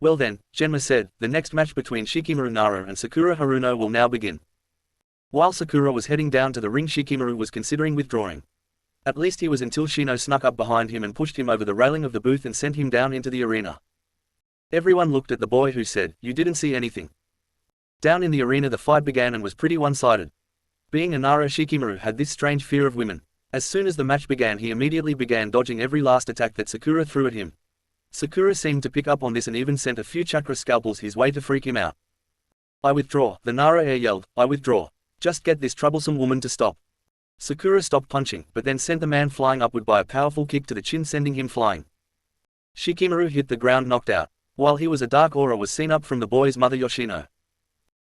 Well then, Genma said, the next match between Shikamaru Nara and Sakura Haruno will now begin. While Sakura was heading down to the ring, Shikamaru was considering withdrawing. At least he was, until Shino snuck up behind him and pushed him over the railing of the booth and sent him down into the arena. Everyone looked at the boy, who said, "You didn't see anything." Down in the arena the fight began and was pretty one-sided. Being a Nara, Shikamaru had this strange fear of women. As soon as the match began, he immediately began dodging every last attack that Sakura threw at him. Sakura seemed to pick up on this and even sent a few chakra scalpels his way to freak him out. "I withdraw," the Nara heir yelled. "I withdraw. Just get this troublesome woman to stop." Sakura stopped punching, but then sent the man flying upward by a powerful kick to the chin, sending him flying. Shikamaru hit the ground knocked out. While he was, a dark aura was seen up from the boy's mother Yoshino.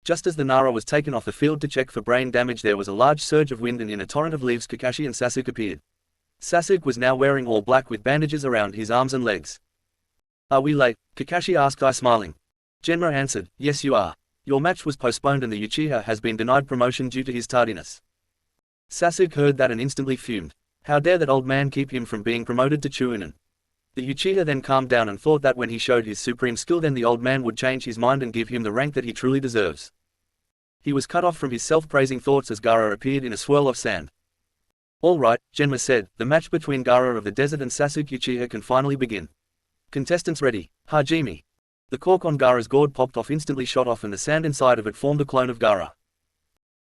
Just as the Nara was taken off the field to check for brain damage, there was a large surge of wind, and in a torrent of leaves Kakashi and Sasuke appeared. Sasuke was now wearing all black with bandages around his arms and legs. "Are we late?" Kakashi asked, smiling. Genma answered, "Yes, you are. Your match was postponed and the Uchiha has been denied promotion due to his tardiness." Sasuke heard that and instantly fumed. How dare that old man keep him from being promoted to Chunin? The Uchiha then calmed down and thought that when he showed his supreme skill, then the old man would change his mind and give him the rank that he truly deserves. He was cut off from his self-praising thoughts as Gaara appeared in a swirl of sand. "All right," Genma said, "the match between Gaara of the Desert and Sasuke Uchiha can finally begin. Contestants ready, Hajime." The cork on Gaara's gourd popped off, instantly shot off, and the sand inside of it formed a clone of Gaara.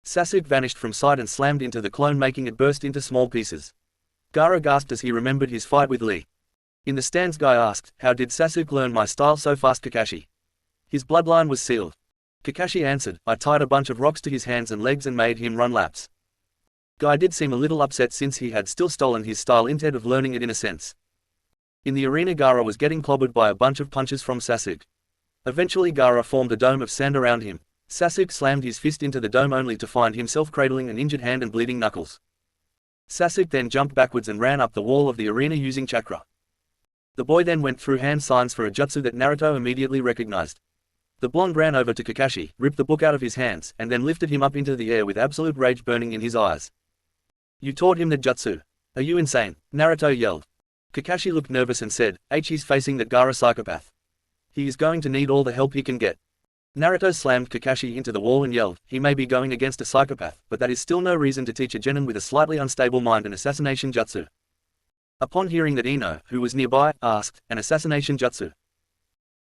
Sasuke vanished from sight and slammed into the clone, making it burst into small pieces. Gaara gasped as he remembered his fight with Lee. In the stands, Guy asked, "How did Sasuke learn my style so fast, Kakashi?" "His bloodline was sealed." Kakashi answered, "I tied a bunch of rocks to his hands and legs and made him run laps." Guy did seem a little upset since he had still stolen his style instead of learning it in a sense. In the arena, Gaara was getting clobbered by a bunch of punches from Sasuke. Eventually Gaara formed a dome of sand around him. Sasuke slammed his fist into the dome only to find himself cradling an injured hand and bleeding knuckles. Sasuke then jumped backwards and ran up the wall of the arena using chakra. The boy then went through hand signs for a jutsu that Naruto immediately recognized. The blonde ran over to Kakashi, ripped the book out of his hands, and then lifted him up into the air with absolute rage burning in his eyes. "You taught him the jutsu. Are you insane?" Naruto yelled. Kakashi looked nervous and said, "He's facing that Gaara psychopath. He is going to need all the help he can get." Naruto slammed Kakashi into the wall and yelled, "He may be going against a psychopath, but that is still no reason to teach a genin with a slightly unstable mind an assassination jutsu." Upon hearing that, Ino, who was nearby, asked, "An assassination jutsu?"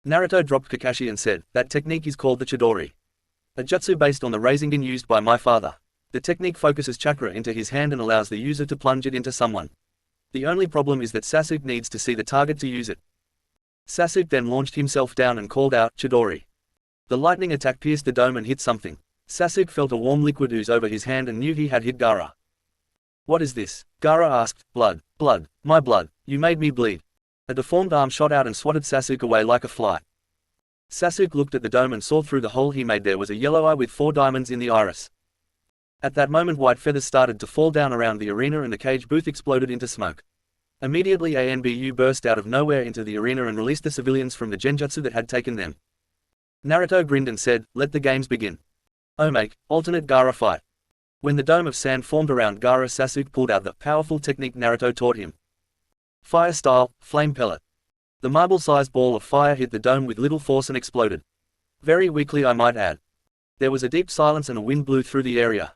Naruto dropped Kakashi and said, "That technique is called the Chidori. A jutsu based on the rasengan used by my father. The technique focuses chakra into his hand and allows the user to plunge it into someone. The only problem is that Sasuke needs to see the target to use it." Sasuke then launched himself down and called out, "Chidori." The lightning attack pierced the dome and hit something. Sasuke felt a warm liquid ooze over his hand and knew he had hit Gaara. "What is this?" Gaara asked. "Blood, blood, my blood, you made me bleed." A deformed arm shot out and swatted Sasuke away like a fly. Sasuke looked at the dome and saw through the hole he made. There was a yellow eye with 4 diamonds in the iris. At that moment white feathers started to fall down around the arena and the cage booth exploded into smoke. Immediately ANBU burst out of nowhere into the arena and released the civilians from the genjutsu that had taken them. Naruto grinned and said, "Let the games begin." Omake, alternate Gaara fight. When the dome of sand formed around Gaara, Sasuke pulled out the powerful technique Naruto taught him. Fire style, flame pellet. The marble-sized ball of fire hit the dome with little force and exploded. Very weakly, I might add. There was a deep silence and a wind blew through the area.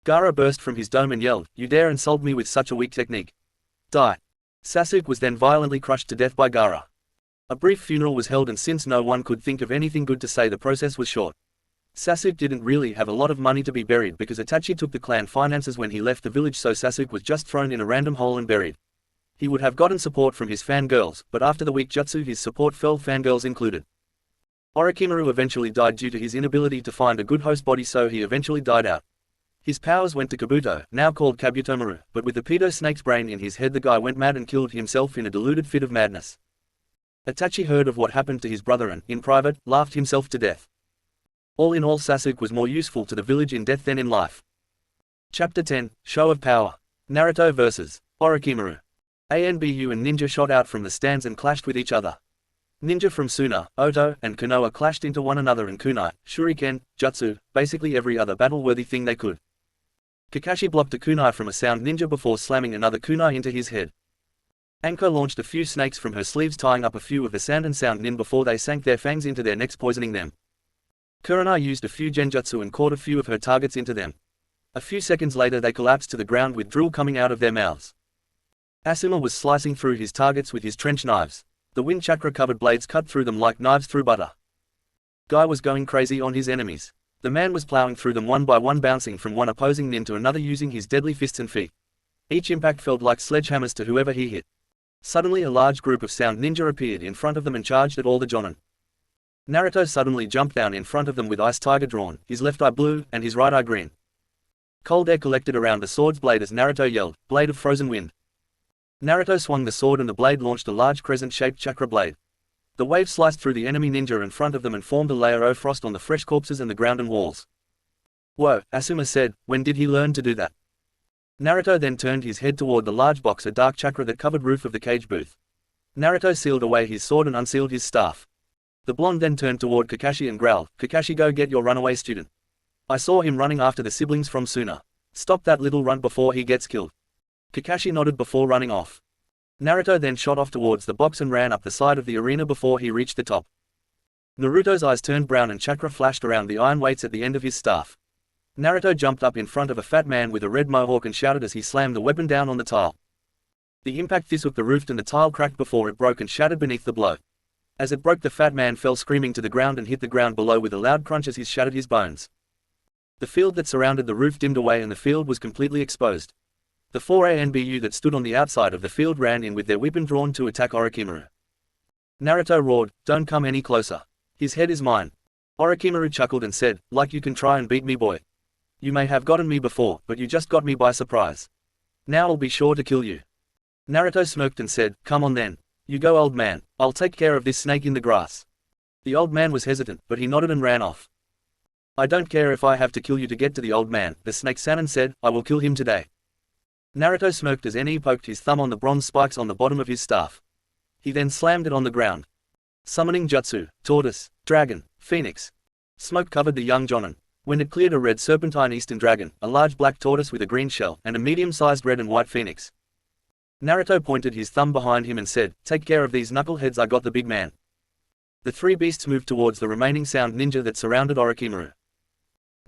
Gaara burst from his dome and yelled, "You dare insult me with such a weak technique? Die." Sasuke was then violently crushed to death by Gaara. A brief funeral was held, and since no one could think of anything good to say, the process was short. Sasuke didn't really have a lot of money to be buried because Itachi took the clan finances when he left the village, so Sasuke was just thrown in a random hole and buried. He would have gotten support from his fangirls, but after the weak jutsu his support fell, fangirls included. Orochimaru eventually died due to his inability to find a good host body, so he eventually died out. His powers went to Kabuto, now called Kabutomaru, but with the pedo snake's brain in his head the guy went mad and killed himself in a deluded fit of madness. Itachi heard of what happened to his brother and, in private, laughed himself to death. All in all, Sasuke was more useful to the village in death than in life. Chapter 10, Show of Power. Naruto vs. Orochimaru. ANBU and Ninja shot out from the stands and clashed with each other. Ninja from Suna, Oto, and Konoha clashed into one another and kunai, shuriken, jutsu, basically every other battle-worthy thing they could. Kakashi blocked a kunai from a sound ninja before slamming another kunai into his head. Anko launched a few snakes from her sleeves, tying up a few of the sand and sound nin before they sank their fangs into their necks, poisoning them. Kurenai used a few genjutsu and caught a few of her targets into them. A few seconds later they collapsed to the ground with drool coming out of their mouths. Asuma was slicing through his targets with his trench knives. The wind chakra-covered blades cut through them like knives through butter. Guy was going crazy on his enemies. The man was plowing through them one by one, bouncing from one opposing nin to another using his deadly fists and feet. Each impact felt like sledgehammers to whoever he hit. Suddenly a large group of sound ninja appeared in front of them and charged at all the jonin. Naruto suddenly jumped down in front of them with Ice Tiger drawn, his left eye blue, and his right eye green. Cold air collected around the sword's blade as Naruto yelled, "Blade of frozen wind." Naruto swung the sword and the blade launched a large crescent-shaped chakra blade. The wave sliced through the enemy ninja in front of them and formed a layer of frost on the fresh corpses and the ground and walls. "Whoa," Asuma said, "when did he learn to do that?" Naruto then turned his head toward the large box, a dark chakra that covered roof of the cage booth. Naruto sealed away his sword and unsealed his staff. The blonde then turned toward Kakashi and growled, "Kakashi, go get your runaway student. I saw him running after the siblings from Suna. Stop that little runt before he gets killed." Kakashi nodded before running off. Naruto then shot off towards the box and ran up the side of the arena before he reached the top. Naruto's eyes turned brown and chakra flashed around the iron weights at the end of his staff. Naruto jumped up in front of a fat man with a red mohawk and shouted as he slammed the weapon down on the tile. The impact shook the roof and the tile cracked before it broke and shattered beneath the blow. As it broke, the fat man fell screaming to the ground and hit the ground below with a loud crunch as he shattered his bones. The field that surrounded the roof dimmed away and the field was completely exposed. The 4 ANBU that stood on the outside of the field ran in with their weapon drawn to attack Orochimaru. Naruto roared, "Don't come any closer. His head is mine." Orochimaru chuckled and said, "Like you can try and beat me, boy. You may have gotten me before, but you just got me by surprise. Now I'll be sure to kill you." Naruto smirked and said, "Come on then. You go, old man. I'll take care of this snake in the grass." The old man was hesitant, but he nodded and ran off. "I don't care if I have to kill you to get to the old man," the snake Sannin said, "I will kill him today." Naruto smirked as Eni poked his thumb on the bronze spikes on the bottom of his staff. He then slammed it on the ground. Summoning Jutsu, Tortoise, Dragon, Phoenix. Smoke covered the young jonin. When it cleared, a red serpentine eastern dragon, a large black tortoise with a green shell, and a medium-sized red and white phoenix. Naruto pointed his thumb behind him and said, "Take care of these knuckleheads, I got the big man." The three beasts moved towards the remaining sound ninja that surrounded Orochimaru.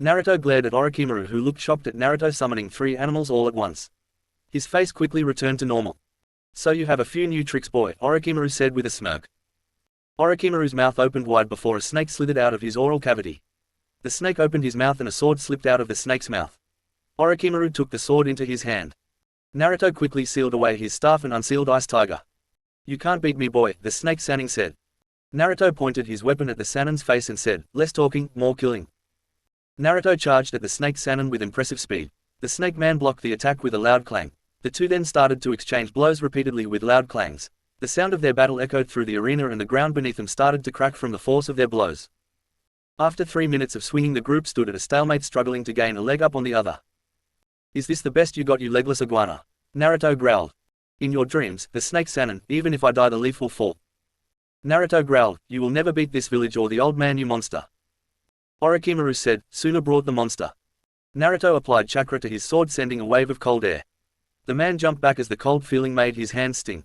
Naruto glared at Orochimaru, who looked shocked at Naruto summoning 3 animals all at once. His face quickly returned to normal. "So you have a few new tricks, boy," Orochimaru said with a smirk. Orochimaru's mouth opened wide before a snake slithered out of his oral cavity. The snake opened his mouth and a sword slipped out of the snake's mouth. Orochimaru took the sword into his hand. Naruto quickly sealed away his staff and unsealed Ice Tiger. "You can't beat me, boy," the snake Sannin said. Naruto pointed his weapon at the Sannin's face and said, "Less talking, more killing." Naruto charged at the snake Sannin with impressive speed. The snake man blocked the attack with a loud clang. The two then started to exchange blows repeatedly with loud clangs. The sound of their battle echoed through the arena and the ground beneath them started to crack from the force of their blows. After 3 minutes of swinging, the group stood at a stalemate, struggling to gain a leg up on the other. "Is this the best you got, you legless iguana?" Naruto growled. "In your dreams, the snake Sannin, even if I die the leaf will fall." Naruto growled, "You will never beat this village or the old man, you monster." Orochimaru said, "Suna brought the monster." Naruto applied chakra to his sword, sending a wave of cold air. The man jumped back as the cold feeling made his hands sting.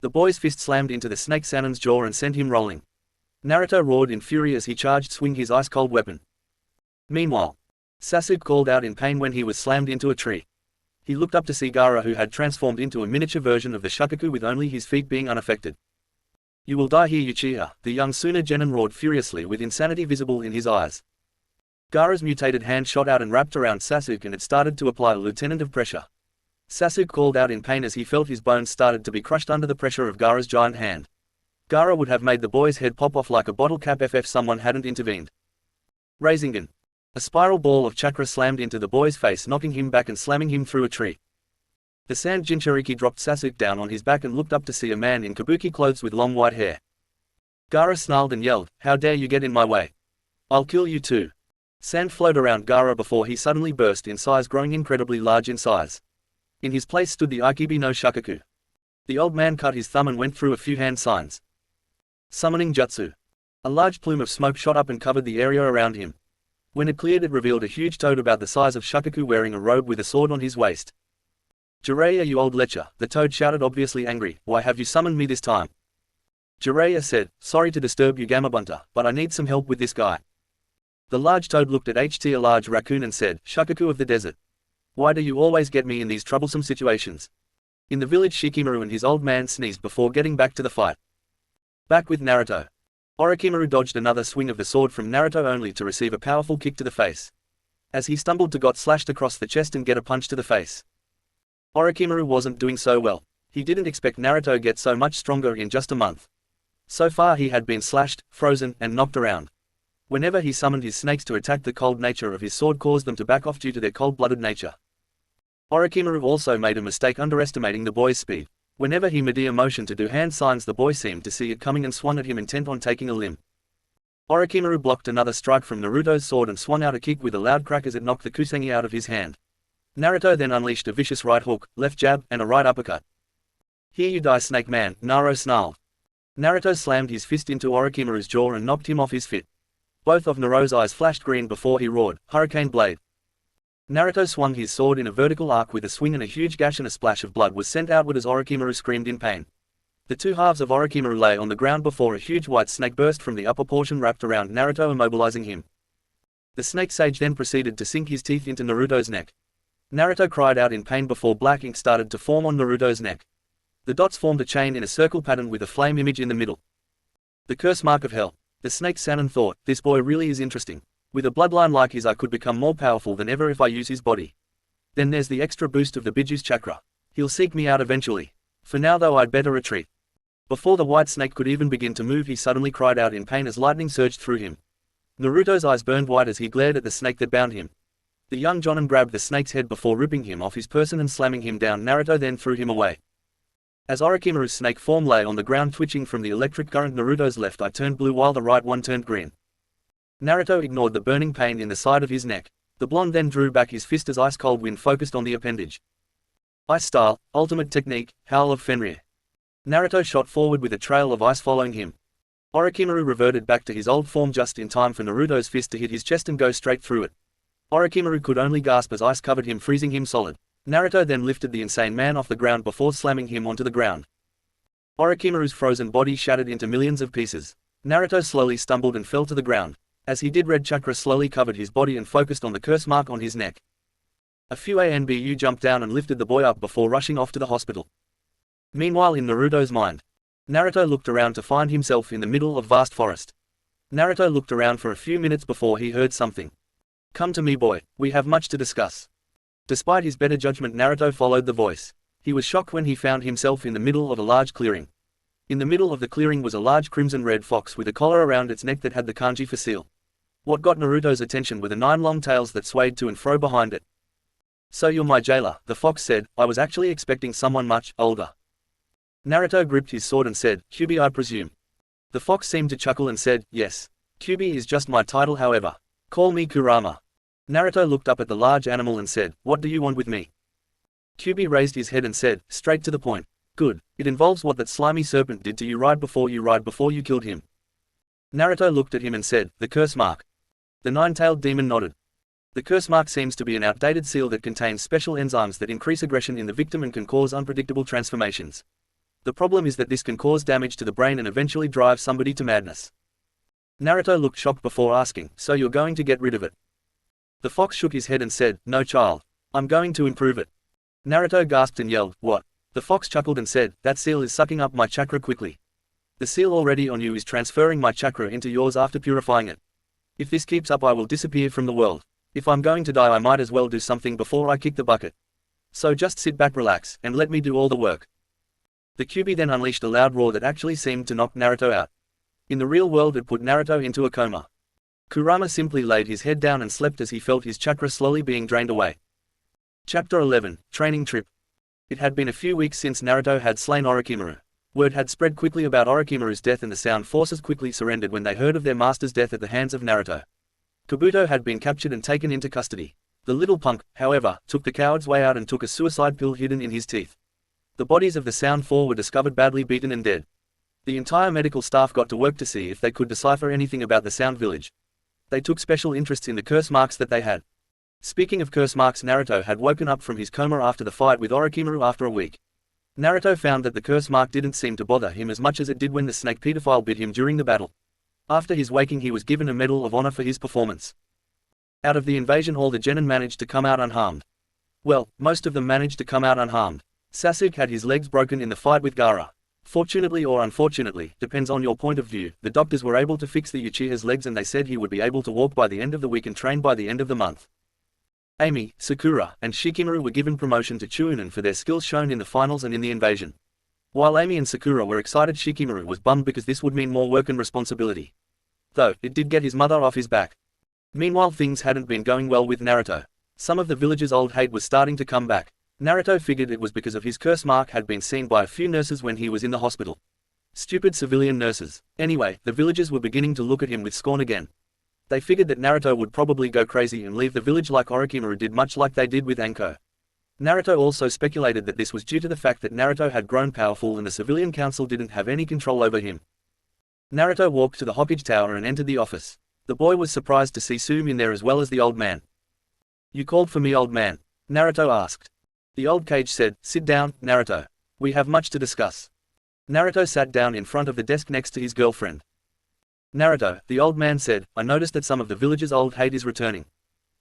The boy's fist slammed into the snake Sannin's jaw and sent him rolling. Naruto roared in fury as he charged, swing his ice-cold weapon. Meanwhile, Sasuke called out in pain when he was slammed into a tree. He looked up to see Gaara, who had transformed into a miniature version of the Shukaku with only his feet being unaffected. "You will die here, Uchiha," the young Suna genin roared furiously with insanity visible in his eyes. Gaara's mutated hand shot out and wrapped around Sasuke and it started to apply a lieutenant of pressure. Sasuke called out in pain as he felt his bones started to be crushed under the pressure of Gaara's giant hand. Gaara would have made the boy's head pop off like a bottle cap if someone hadn't intervened. Rasengan. A spiral ball of chakra slammed into the boy's face, knocking him back and slamming him through a tree. The sand Jinchuriki dropped Sasuke down on his back and looked up to see a man in kabuki clothes with long white hair. Gaara snarled and yelled, "How dare you get in my way? I'll kill you too." Sand flowed around Gaara before he suddenly burst in size, growing incredibly large in size. In his place stood the Aikibi no Shukaku. The old man cut his thumb and went through a few hand signs. Summoning Jutsu. A large plume of smoke shot up and covered the area around him. When it cleared, it revealed a huge toad about the size of Shukaku wearing a robe with a sword on his waist. "Jiraiya, you old lecher," the toad shouted, obviously angry, "why have you summoned me this time?" Jiraiya said, "Sorry to disturb you, Gamabunta, but I need some help with this guy." The large toad looked at a large raccoon and said, "Shukaku of the desert. Why do you always get me in these troublesome situations?" In the village, Shikimaru and his old man sneezed before getting back to the fight. Back with Naruto. Orochimaru dodged another swing of the sword from Naruto only to receive a powerful kick to the face. As he stumbled to got slashed across the chest and get a punch to the face. Orochimaru wasn't doing so well. He didn't expect Naruto to get so much stronger in just a month. So far he had been slashed, frozen, and knocked around. Whenever he summoned his snakes to attack, the cold nature of his sword caused them to back off due to their cold-blooded nature. Orochimaru also made a mistake underestimating the boy's speed. Whenever he made a motion to do hand signs, the boy seemed to see it coming and swung at him intent on taking a limb. Orochimaru blocked another strike from Naruto's sword and swung out a kick with a loud crack as it knocked the kusanagi out of his hand. Naruto then unleashed a vicious right hook, left jab, and a right uppercut. "Here you die, Snake Man," Naruto snarled. Naruto slammed his fist into Orochimaru's jaw and knocked him off his feet. Both of Naruto's eyes flashed green before he roared, "Hurricane Blade." Naruto swung his sword in a vertical arc with a swing, and a huge gash and a splash of blood was sent outward as Orochimaru screamed in pain. The two halves of Orochimaru lay on the ground before a huge white snake burst from the upper portion wrapped around Naruto, immobilizing him. The snake sage then proceeded to sink his teeth into Naruto's neck. Naruto cried out in pain before black ink started to form on Naruto's neck. The dots formed a chain in a circle pattern with a flame image in the middle. The curse mark of hell. The snake Sannin thought, "This boy really is interesting. With a bloodline like his, I could become more powerful than ever if I use his body. Then there's the extra boost of the Biju's chakra. He'll seek me out eventually. For now though, I'd better retreat." Before the white snake could even begin to move, he suddenly cried out in pain as lightning surged through him. Naruto's eyes burned white as he glared at the snake that bound him. The young Jonin grabbed the snake's head before ripping him off his person and slamming him down. Naruto then threw him away. As Orochimaru's snake form lay on the ground twitching from the electric current, Naruto's left eye turned blue while the right one turned green. Naruto ignored the burning pain in the side of his neck. The blonde then drew back his fist as ice-cold wind focused on the appendage. Ice Style, Ultimate Technique, Howl of Fenrir. Naruto shot forward with a trail of ice following him. Orochimaru reverted back to his old form just in time for Naruto's fist to hit his chest and go straight through it. Orochimaru could only gasp as ice covered him, freezing him solid. Naruto then lifted the insane man off the ground before slamming him onto the ground. Orochimaru's frozen body shattered into millions of pieces. Naruto slowly stumbled and fell to the ground. As he did, red chakra slowly covered his body and focused on the curse mark on his neck. A few ANBU jumped down and lifted the boy up before rushing off to the hospital. Meanwhile, in Naruto's mind, Naruto looked around to find himself in the middle of vast forest. Naruto looked around for a few minutes before he heard something. "Come to me, boy, we have much to discuss." Despite his better judgment, Naruto followed the voice. He was shocked when he found himself in the middle of a large clearing. In the middle of the clearing was a large crimson-red fox with a collar around its neck that had the kanji for seal. What got Naruto's attention were the 9 long tails that swayed to and fro behind it. "So you're my jailer," the fox said. "I was actually expecting someone much older." Naruto gripped his sword and said, "Kyubi, I presume." The fox seemed to chuckle and said, "Yes. Kyubi is just my title, however. Call me Kurama." Naruto looked up at the large animal and said, "What do you want with me?" Kyubi raised his head and said, "Straight to the point." "Good. It involves what that slimy serpent did to you right before you killed him." Naruto looked at him and said, "The curse mark." The 9-tailed demon nodded. The curse mark seems to be an outdated seal that contains special enzymes that increase aggression in the victim and can cause unpredictable transformations. The problem is that this can cause damage to the brain and eventually drive somebody to madness. Naruto looked shocked before asking, "So you're going to get rid of it?" The fox shook his head and said, "No, child. I'm going to improve it." Naruto gasped and yelled, "What?" The fox chuckled and said, "That seal is sucking up my chakra quickly. The seal already on you is transferring my chakra into yours after purifying it. If this keeps up, I will disappear from the world. If I'm going to die, I might as well do something before I kick the bucket. So just sit back, relax, and let me do all the work." The Kyubi then unleashed a loud roar that actually seemed to knock Naruto out. In the real world, it put Naruto into a coma. Kurama simply laid his head down and slept as he felt his chakra slowly being drained away. Chapter 11, Training Trip. It had been a few weeks since Naruto had slain Orochimaru. Word had spread quickly about Orochimaru's death, and the Sound Forces quickly surrendered when they heard of their master's death at the hands of Naruto. Kabuto had been captured and taken into custody. The little punk, however, took the coward's way out and took a suicide pill hidden in his teeth. The bodies of the Sound Four were discovered badly beaten and dead. The entire medical staff got to work to see if they could decipher anything about the Sound Village. They took special interests in the curse marks that they had. Speaking of curse marks, Naruto had woken up from his coma after the fight with Orochimaru after a week. Naruto found that the curse mark didn't seem to bother him as much as it did when the snake pedophile bit him during the battle. After his waking he was given a Medal of Honor for his performance. Out of the invasion all the genin managed to come out unharmed. Well, most of them managed to come out unharmed. Sasuke had his legs broken in the fight with Gaara. Fortunately or unfortunately, depends on your point of view, the doctors were able to fix the Uchiha's legs and they said he would be able to walk by the end of the week and train by the end of the month. Amy, Sakura, and Shikamaru were given promotion to Chunin for their skills shown in the finals and in the invasion. While Amy and Sakura were excited, Shikamaru was bummed because this would mean more work and responsibility. Though, it did get his mother off his back. Meanwhile things hadn't been going well with Naruto. Some of the villagers' old hate was starting to come back. Naruto figured it was because of his curse mark had been seen by a few nurses when he was in the hospital. Stupid civilian nurses. Anyway, the villagers were beginning to look at him with scorn again. They figured that Naruto would probably go crazy and leave the village like Orochimaru did, much like they did with Anko. Naruto also speculated that this was due to the fact that Naruto had grown powerful and the civilian council didn't have any control over him. Naruto walked to the Hokage Tower and entered the office. The boy was surprised to see Tsume in there as well as the old man. "You called for me, old man?" Naruto asked. The old Kage said, "Sit down, Naruto. We have much to discuss." Naruto sat down in front of the desk next to his girlfriend. "Naruto," the old man said, "I noticed that some of the villagers' old hate is returning.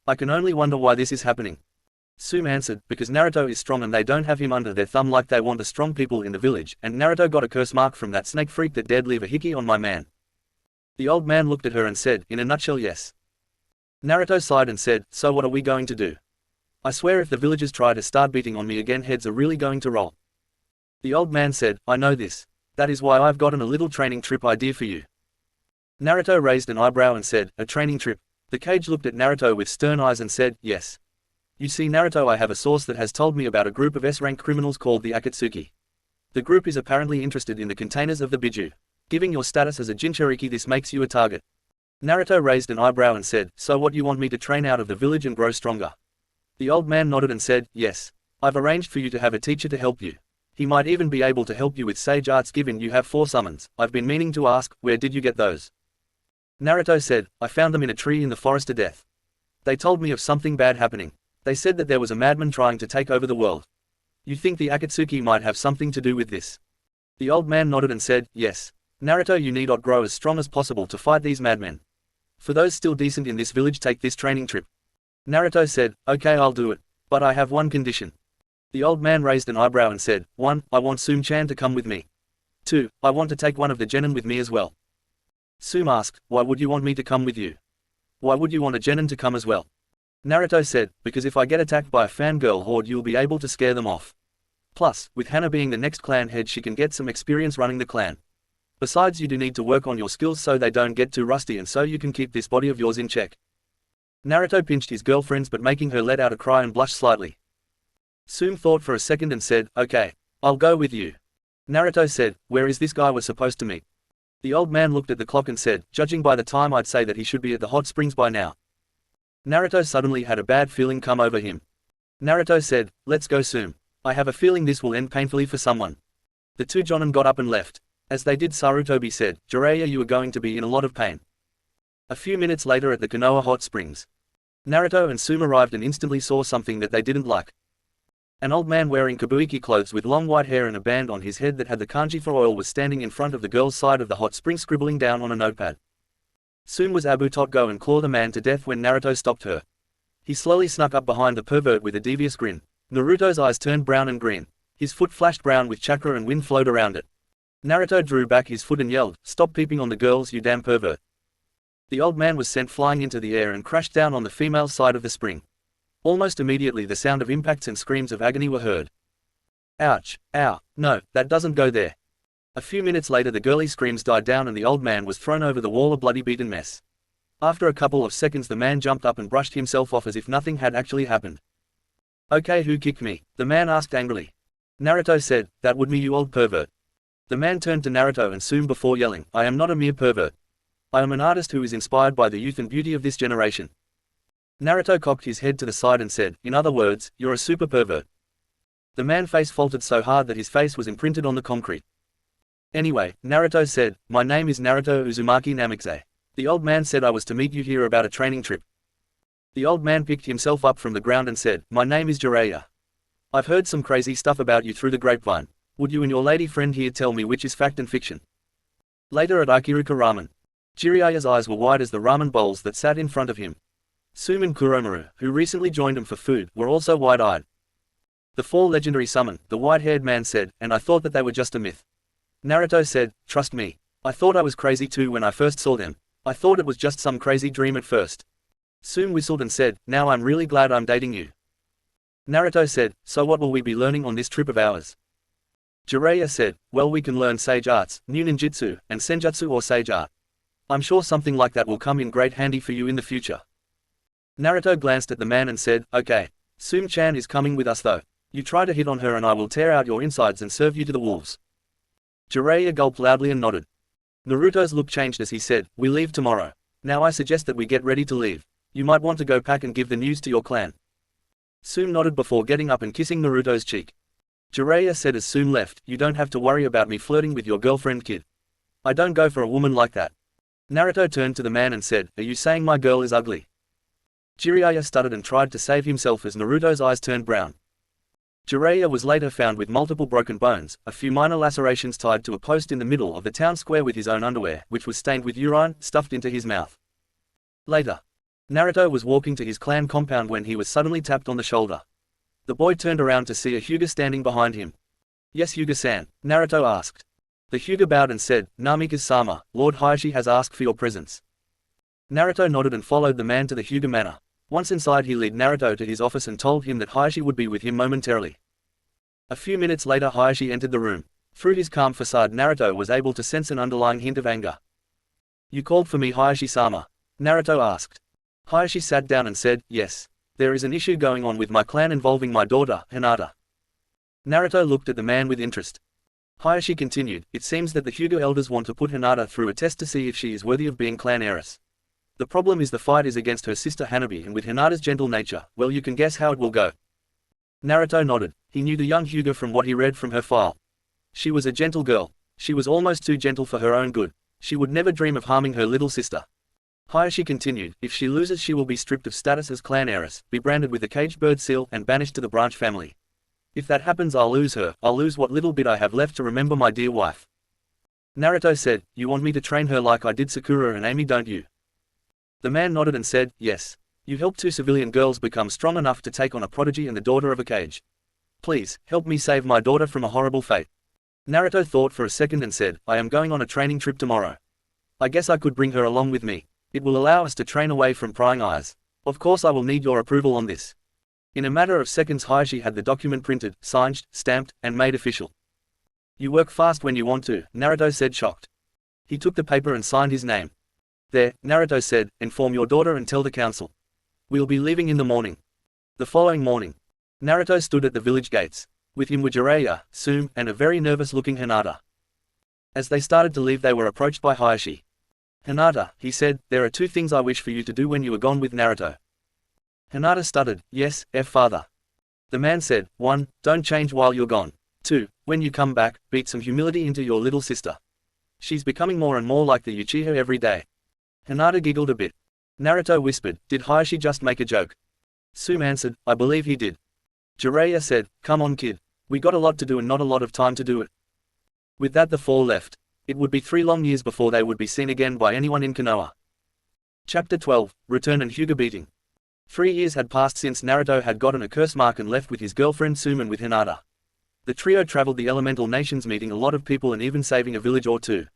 I can only wonder why this is happening." Tsume answered, "Because Naruto is strong and they don't have him under their thumb like they want the strong people in the village, and Naruto got a curse mark from that snake freak that dared leave a hickey on my man." The old man looked at her and said, "In a nutshell, yes." Naruto sighed and said, "So what are we going to do? I swear if the villagers try to start beating on me again, heads are really going to roll." The old man said, "I know this. That is why I've gotten a little training trip idea for you." Naruto raised an eyebrow and said, "A training trip?" The Kage looked at Naruto with stern eyes and said, "Yes. You see, Naruto, I have a source that has told me about a group of S-rank criminals called the Akatsuki. The group is apparently interested in the containers of the Biju. Given your status as a Jinchuriki, this makes you a target." Naruto raised an eyebrow and said, "So what, you want me to train out of the village and grow stronger?" The old man nodded and said, "Yes. I've arranged for you to have a teacher to help you. He might even be able to help you with sage arts given you have 4 summons. I've been meaning to ask, where did you get those?" Naruto said, "I found them in a tree in the forest of death. They told me of something bad happening. They said that there was a madman trying to take over the world. You think the Akatsuki might have something to do with this?" The old man nodded and said, "Yes. Naruto, you need not grow as strong as possible to fight these madmen. For those still decent in this village, take this training trip." Naruto said, "Okay, I'll do it. But I have one condition." The old man raised an eyebrow and said, 1. I want Tsume-chan to come with me. 2. I want to take one of the genin with me as well." Tsume asked, "Why would you want me to come with you? Why would you want a genin to come as well?" Naruto said, "Because if I get attacked by a fangirl horde, you'll be able to scare them off. Plus, with Henna being the next clan head, she can get some experience running the clan. Besides, you do need to work on your skills so they don't get too rusty and so you can keep this body of yours in check." Naruto pinched his girlfriend's butt, making her let out a cry and blush slightly. Tsume thought for a second and said, "Okay. I'll go with you." Naruto said, "Where is this guy we're supposed to meet?" The old man looked at the clock and said, "Judging by the time, I'd say that he should be at the hot springs by now." Naruto suddenly had a bad feeling come over him. Naruto said, "Let's go, Tsume. I have a feeling this will end painfully for someone." The 2 jonin got up and left. As they did, Sarutobi said, "Jiraiya, you are going to be in a lot of pain." A few minutes later at the Konoha hot springs, Naruto and Tsume arrived and instantly saw something that they didn't like. An old man wearing kabuki clothes with long white hair and a band on his head that had the kanji for oil was standing in front of the girl's side of the hot spring, scribbling down on a notepad. Tsume was Abu Totgo and claw the man to death when Naruto stopped her. He slowly snuck up behind the pervert with a devious grin. Naruto's eyes turned brown and green. His foot flashed brown with chakra and wind flowed around it. Naruto drew back his foot and yelled, "Stop peeping on the girls, you damn pervert." The old man was sent flying into the air and crashed down on the female side of the spring. Almost immediately the sound of impacts and screams of agony were heard. "Ouch, ow, no, that doesn't go there." A few minutes later the girly screams died down and the old man was thrown over the wall, a bloody beaten mess. After a couple of seconds the man jumped up and brushed himself off as if nothing had actually happened. "Okay, who kicked me?" the man asked angrily. Naruto said, "That would me, you old pervert." The man turned to Naruto and Tsume before yelling, "I am not a mere pervert. I am an artist who is inspired by the youth and beauty of this generation." Naruto cocked his head to the side and said, "In other words, you're a super pervert." The man's face faltered so hard that his face was imprinted on the concrete. "Anyway," Naruto said, "my name is Naruto Uzumaki Namikaze. The old man said I was to meet you here about a training trip." The old man picked himself up from the ground and said, "My name is Jiraiya. I've heard some crazy stuff about you through the grapevine. Would you and your lady friend here tell me which is fact and fiction?" Later at Aikiruka Ramen. Jiraiya's eyes were wide as the ramen bowls that sat in front of him. Sume and Kuromaru, who recently joined him for food, were also wide-eyed. The 4 legendary summon, the white-haired man said, and I thought that they were just a myth. Naruto said, trust me. I thought I was crazy too when I first saw them. I thought it was just some crazy dream at first. Sume whistled and said, now I'm really glad I'm dating you. Naruto said, so what will we be learning on this trip of ours? Jiraiya said, well, we can learn sage arts, new ninjutsu, and senjutsu or sage art. I'm sure something like that will come in great handy for you in the future. Naruto glanced at the man and said, okay. Sume-chan is coming with us though. You try to hit on her and I will tear out your insides and serve you to the wolves. Jiraiya gulped loudly and nodded. Naruto's look changed as he said, we leave tomorrow. Now I suggest that we get ready to leave. You might want to go pack and give the news to your clan. Sume nodded before getting up and kissing Naruto's cheek. Jiraiya said as Sume left, you don't have to worry about me flirting with your girlfriend, kid. I don't go for a woman like that. Naruto turned to the man and said, are you saying my girl is ugly? Jiraiya stuttered and tried to save himself as Naruto's eyes turned brown. Jiraiya was later found with multiple broken bones, a few minor lacerations tied to a post in the middle of the town square with his own underwear, which was stained with urine, stuffed into his mouth. Later, Naruto was walking to his clan compound when he was suddenly tapped on the shoulder. The boy turned around to see a Hyuga standing behind him. Yes, Hyuga-san, Naruto asked. The Hyuga bowed and said, Namikaze-sama, Lord Hiashi has asked for your presence. Naruto nodded and followed the man to the Hyuga manor. Once inside, he led Naruto to his office and told him that Hiashi would be with him momentarily. A few minutes later, Hiashi entered the room. Through his calm facade, Naruto was able to sense an underlying hint of anger. You called for me, Hiashi-sama? Naruto asked. Hiashi sat down and said, yes. There is an issue going on with my clan involving my daughter, Hinata. Naruto looked at the man with interest. Hiashi continued, it seems that the Hyuga elders want to put Hinata through a test to see if she is worthy of being clan heiress. The problem is the fight is against her sister Hanabi, and with Hinata's gentle nature, well, you can guess how it will go. Naruto nodded. He knew the young Hyuga from what he read from her file. She was a gentle girl. She was almost too gentle for her own good. She would never dream of harming her little sister. Hiashi continued, if she loses she will be stripped of status as clan heiress, be branded with a caged bird seal and banished to the branch family. If that happens, I'll lose her, I'll lose what little bit I have left to remember my dear wife. Naruto said, you want me to train her like I did Sakura and Amy, don't you? The man nodded and said, yes. You helped 2 civilian girls become strong enough to take on a prodigy and the daughter of a cage. Please, help me save my daughter from a horrible fate. Naruto thought for a second and said, I am going on a training trip tomorrow. I guess I could bring her along with me. It will allow us to train away from prying eyes. Of course I will need your approval on this. In a matter of seconds, Hiashi had the document printed, signed, stamped, and made official. You work fast when you want to, Naruto said, shocked. He took the paper and signed his name. There, Naruto said, inform your daughter and tell the council. We'll be leaving in the morning. The following morning, Naruto stood at the village gates. With him were Jiraiya, Sume, and a very nervous-looking Hinata. As they started to leave, they were approached by Hiashi. Hinata, he said, there are 2 things I wish for you to do when you are gone with Naruto. Hinata stuttered, yes, father. The man said, 1. Don't change while you're gone. 2. When you come back, beat some humility into your little sister. She's becoming more and more like the Uchiha every day. Hinata giggled a bit. Naruto whispered, did Hiashi just make a joke? Sume answered, I believe he did. Jiraiya said, come on kid. We got a lot to do and not a lot of time to do it. With that the 4 left. It would be 3 long years before they would be seen again by anyone in Konoha. Chapter 12, Return and Hyuga Beating. 3 years had passed since Naruto had gotten a curse mark and left with his girlfriend Sume and with Hinata. The trio traveled the elemental nations, meeting a lot of people and even saving a village or 2.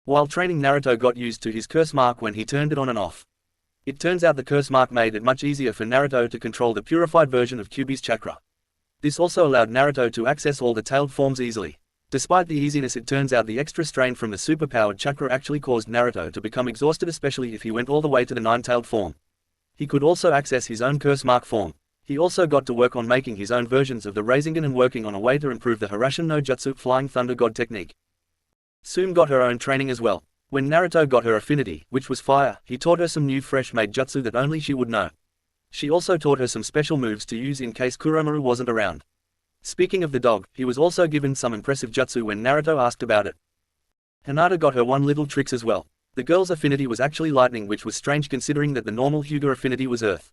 While training, Naruto got used to his curse mark when he turned it on and off. It turns out the curse mark made it much easier for Naruto to control the purified version of Kyuubi's chakra. This also allowed Naruto to access all the tailed forms easily. Despite the easiness, it turns out the extra strain from the superpowered chakra actually caused Naruto to become exhausted, especially if he went all the way to the 9-tailed form. He could also access his own curse mark form. He also got to work on making his own versions of the rasengan and working on a way to improve the Harasshin no Jutsu Flying Thunder God technique. Sume got her own training as well. When Naruto got her affinity, which was fire, he taught her some new fresh-made jutsu that only she would know. She also taught her some special moves to use in case Kuromaru wasn't around. Speaking of the dog, he was also given some impressive jutsu when Naruto asked about it. Hinata got her one little tricks as well. The girl's affinity was actually lightning, which was strange considering that the normal Hyuga affinity was earth.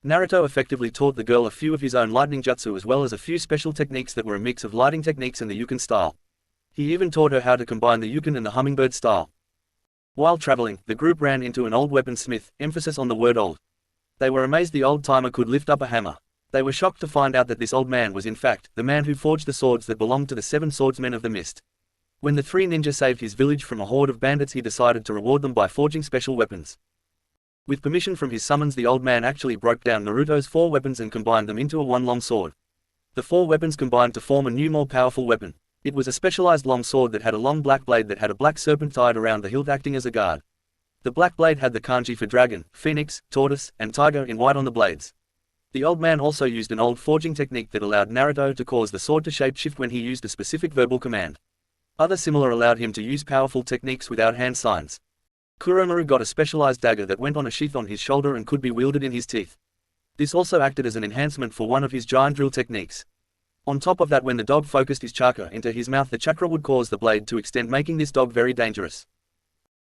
Naruto effectively taught the girl a few of his own lightning jutsu as well as a few special techniques that were a mix of lighting techniques and the Yukin style. He even taught her how to combine the Yukin and the hummingbird style. While traveling, the group ran into an old weaponsmith, emphasis on the word old. They were amazed the old-timer could lift up a hammer. They were shocked to find out that this old man was in fact the man who forged the swords that belonged to the 7 swordsmen of the mist. When the 3 ninja saved his village from a horde of bandits, he decided to reward them by forging special weapons. With permission from his summons, the old man actually broke down Naruto's 4 weapons and combined them into a one long sword. The 4 weapons combined to form a new, more powerful weapon. It was a specialized long sword that had a long black blade that had a black serpent tied around the hilt acting as a guard. The black blade had the kanji for dragon, phoenix, tortoise, and tiger in white on the blades. The old man also used an old forging technique that allowed Naruto to cause the sword to shapeshift when he used a specific verbal command. Other similar allowed him to use powerful techniques without hand signs. Kuromaru got a specialized dagger that went on a sheath on his shoulder and could be wielded in his teeth. This also acted as an enhancement for one of his giant drill techniques. On top of that, when the dog focused his chakra into his mouth, the chakra would cause the blade to extend, making this dog very dangerous.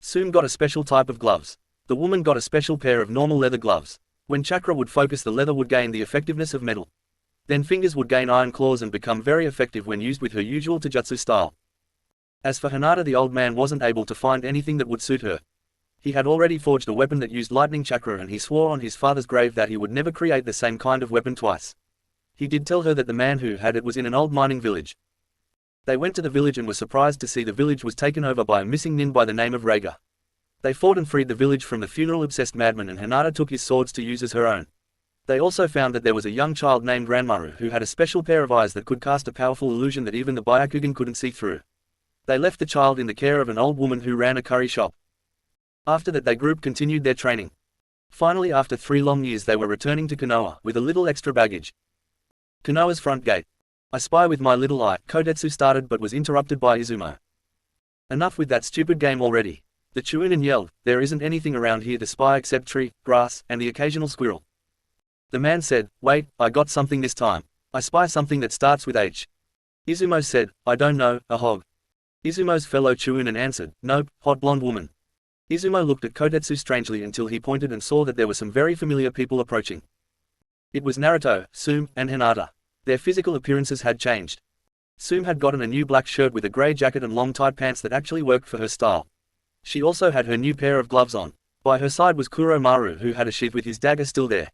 Tsume got a special type of gloves. The woman got a special pair of normal leather gloves. When chakra would focus, the leather would gain the effectiveness of metal. Then fingers would gain iron claws and become very effective when used with her usual taijutsu style. As for Hinata, the old man wasn't able to find anything that would suit her. He had already forged a weapon that used lightning chakra, and he swore on his father's grave that he would never create the same kind of weapon twice. He did tell her that the man who had it was in an old mining village. They went to the village and were surprised to see the village was taken over by a missing nin by the name of Raiga. They fought and freed the village from the funeral-obsessed madman, and Hinata took his swords to use as her own. They also found that there was a young child named Ranmaru who had a special pair of eyes that could cast a powerful illusion that even the Byakugan couldn't see through. They left the child in the care of an old woman who ran a curry shop. After that, the group continued their training. Finally, after 3 long years, they were returning to Konoha with a little extra baggage. Konoha's front gate. I spy with my little eye, Kotetsu started but was interrupted by Izumo. Enough with that stupid game already. The Chuunin yelled, there isn't anything around here to spy except tree, grass, and the occasional squirrel. The man said, wait, I got something this time. I spy something that starts with H. Izumo said, I don't know, a hog. Izumo's fellow Chuunin answered, nope, hot blonde woman. Izumo looked at Kotetsu strangely until he pointed and saw that there were some very familiar people approaching. It was Naruto, Tsume, and Hinata. Their physical appearances had changed. Tsume had gotten a new black shirt with a grey jacket and long tight pants that actually worked for her style. She also had her new pair of gloves on. By her side was Kuromaru, who had a sheath with his dagger still there.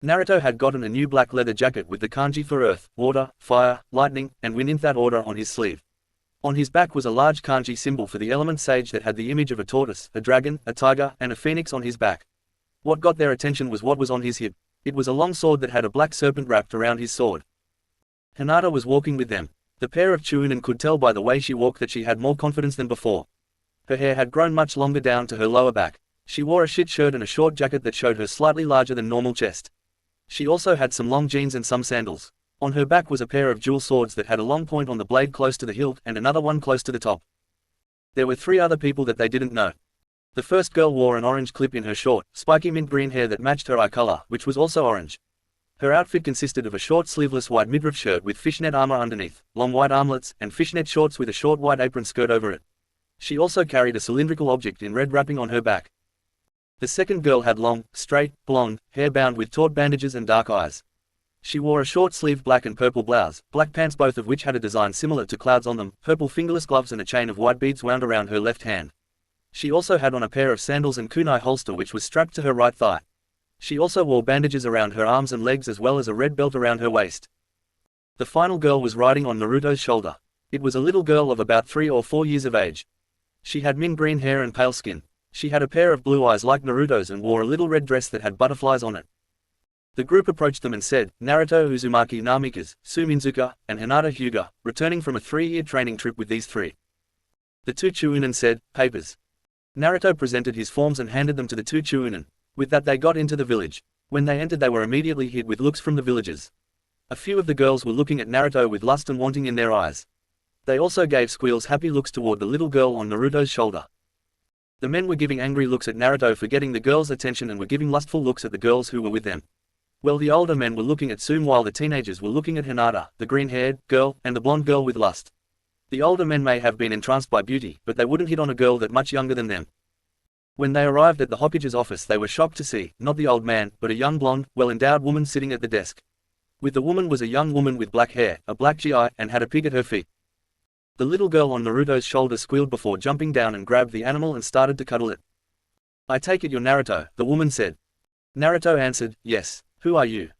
Naruto had gotten a new black leather jacket with the kanji for earth, water, fire, lightning, and wind in that order on his sleeve. On his back was a large kanji symbol for the element sage that had the image of a tortoise, a dragon, a tiger, and a phoenix on his back. What got their attention was what was on his hip. It was a long sword that had a black serpent wrapped around his sword. Hinata was walking with them. The pair of Chuunin could tell by the way she walked that she had more confidence than before. Her hair had grown much longer down to her lower back. She wore a shit shirt and a short jacket that showed her slightly larger than normal chest. She also had some long jeans and some sandals. On her back was a pair of dual swords that had a long point on the blade close to the hilt and another one close to the top. There were 3 other people that they didn't know. The first girl wore an orange clip in her short, spiky mint green hair that matched her eye color, which was also orange. Her outfit consisted of a short sleeveless white midriff shirt with fishnet armor underneath, long white armlets, and fishnet shorts with a short white apron skirt over it. She also carried a cylindrical object in red wrapping on her back. The second girl had long, straight, blonde, hair bound with taut bandages and dark eyes. She wore a short-sleeved black and purple blouse, black pants, both of which had a design similar to clouds on them, purple fingerless gloves, and a chain of white beads wound around her left hand. She also had on a pair of sandals and kunai holster which was strapped to her right thigh. She also wore bandages around her arms and legs as well as a red belt around her waist. The final girl was riding on Naruto's shoulder. It was a little girl of about 3 or 4 years of age. She had mint green hair and pale skin. She had a pair of blue eyes like Naruto's and wore a little red dress that had butterflies on it. The group approached them and said, Naruto Uzumaki Namikaze, Tsume Inuzuka, and Hinata Hyuga, returning from a 3-year training trip with these 3. The 2 Chuunin said, papers. Naruto presented his forms and handed them to the 2 Chuunin. With that they got into the village. When they entered they were immediately hit with looks from the villagers. A few of the girls were looking at Naruto with lust and wanting in their eyes. They also gave squeals happy looks toward the little girl on Naruto's shoulder. The men were giving angry looks at Naruto for getting the girls' attention and were giving lustful looks at the girls who were with them. Well, the older men were looking at Tsume while the teenagers were looking at Hinata, the green-haired girl, and the blonde girl with lust. The older men may have been entranced by beauty, but they wouldn't hit on a girl that much younger than them. When they arrived at the Hokage's office they were shocked to see, not the old man, but a young blonde, well-endowed woman sitting at the desk. With the woman was a young woman with black hair, a black GI, and had a pig at her feet. The little girl on Naruto's shoulder squealed before jumping down and grabbed the animal and started to cuddle it. "I take it you're Naruto," the woman said. Naruto answered, "Yes. Who are you?"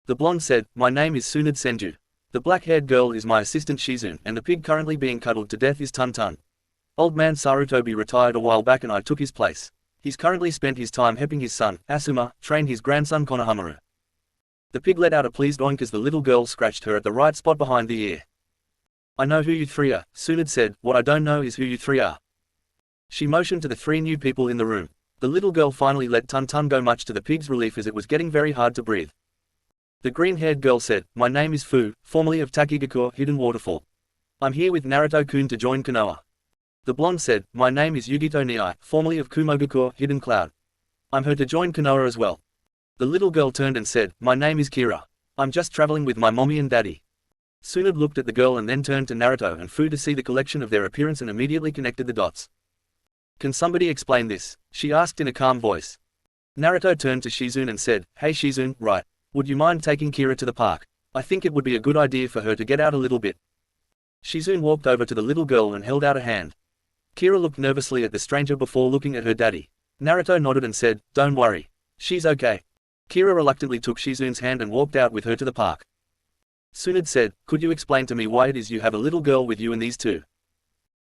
The blonde said, "My name is Tsunade Senju. The black-haired girl is my assistant Shizune, and the pig currently being cuddled to death is Tun Tun. Old man Sarutobi retired a while back and I took his place. He's currently spent his time helping his son, Asuma, train his grandson Konohamaru." The pig let out a pleased oink as the little girl scratched her at the right spot behind the ear. "I know who you three are," Tsunade said. "What I don't know is who you three are." She motioned to the three new people in the room. The little girl finally let Tun Tun go, much to the pig's relief, as it was getting very hard to breathe. The green-haired girl said, "My name is Fu, formerly of Takigakure Hidden Waterfall. I'm here with Naruto-kun to join Konoha." The blonde said, "My name is Yugito Niai, formerly of Kumogakure Hidden Cloud. I'm here to join Konoha as well." The little girl turned and said, "My name is Kira. I'm just traveling with my mommy and daddy." Tsunade looked at the girl and then turned to Naruto and Fu to see the collection of their appearance and immediately connected the dots. "Can somebody explain this?" she asked in a calm voice. Naruto turned to Shizune and said, "Hey Shizune, right. Would you mind taking Kira to the park? I think it would be a good idea for her to get out a little bit." Shizune walked over to the little girl and held out a hand. Kira looked nervously at the stranger before looking at her daddy. Naruto nodded and said, "Don't worry. She's okay." Kira reluctantly took Shizune's hand and walked out with her to the park. Tsunade said, "Could you explain to me why it is you have a little girl with you and these two?"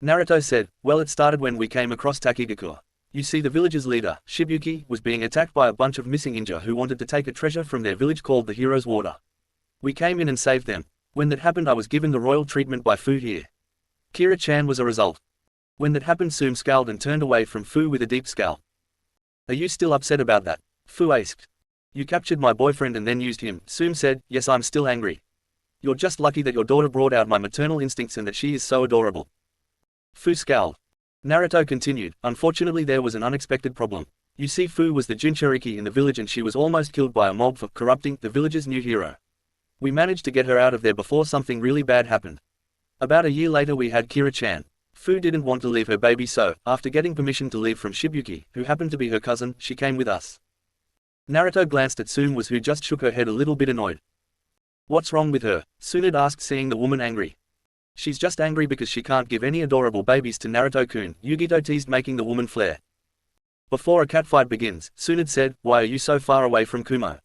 Naruto said, "Well, it started when we came across Takigakure. You see, the village's leader, Shibuki, was being attacked by a bunch of missing ninja who wanted to take a treasure from their village called the Hero's Water. We came in and saved them. When that happened, I was given the royal treatment by Fu here. Kira-chan was a result." When that happened, Tsume scowled and turned away from Fu with a deep scowl. "Are you still upset about that?" Fu asked. "You captured my boyfriend and then used him," Tsume said. "Yes, I'm still angry. You're just lucky that your daughter brought out my maternal instincts and that she is so adorable." Fu scowled. Naruto continued, "Unfortunately there was an unexpected problem. You see, Fu was the Jinchuriki in the village and she was almost killed by a mob for corrupting the village's new hero. We managed to get her out of there before something really bad happened. About a year later we had Kira-chan. Fu didn't want to leave her baby, so, after getting permission to leave from Shibuki, who happened to be her cousin, she came with us." Naruto glanced at Tsume, who just shook her head a little bit annoyed. "What's wrong with her?" Tsunade asked, seeing the woman angry. "She's just angry because she can't give any adorable babies to Naruto-kun," Yugito teased, making the woman flare. Before a catfight begins, Tsunade said, "Why are you so far away from Kumo?"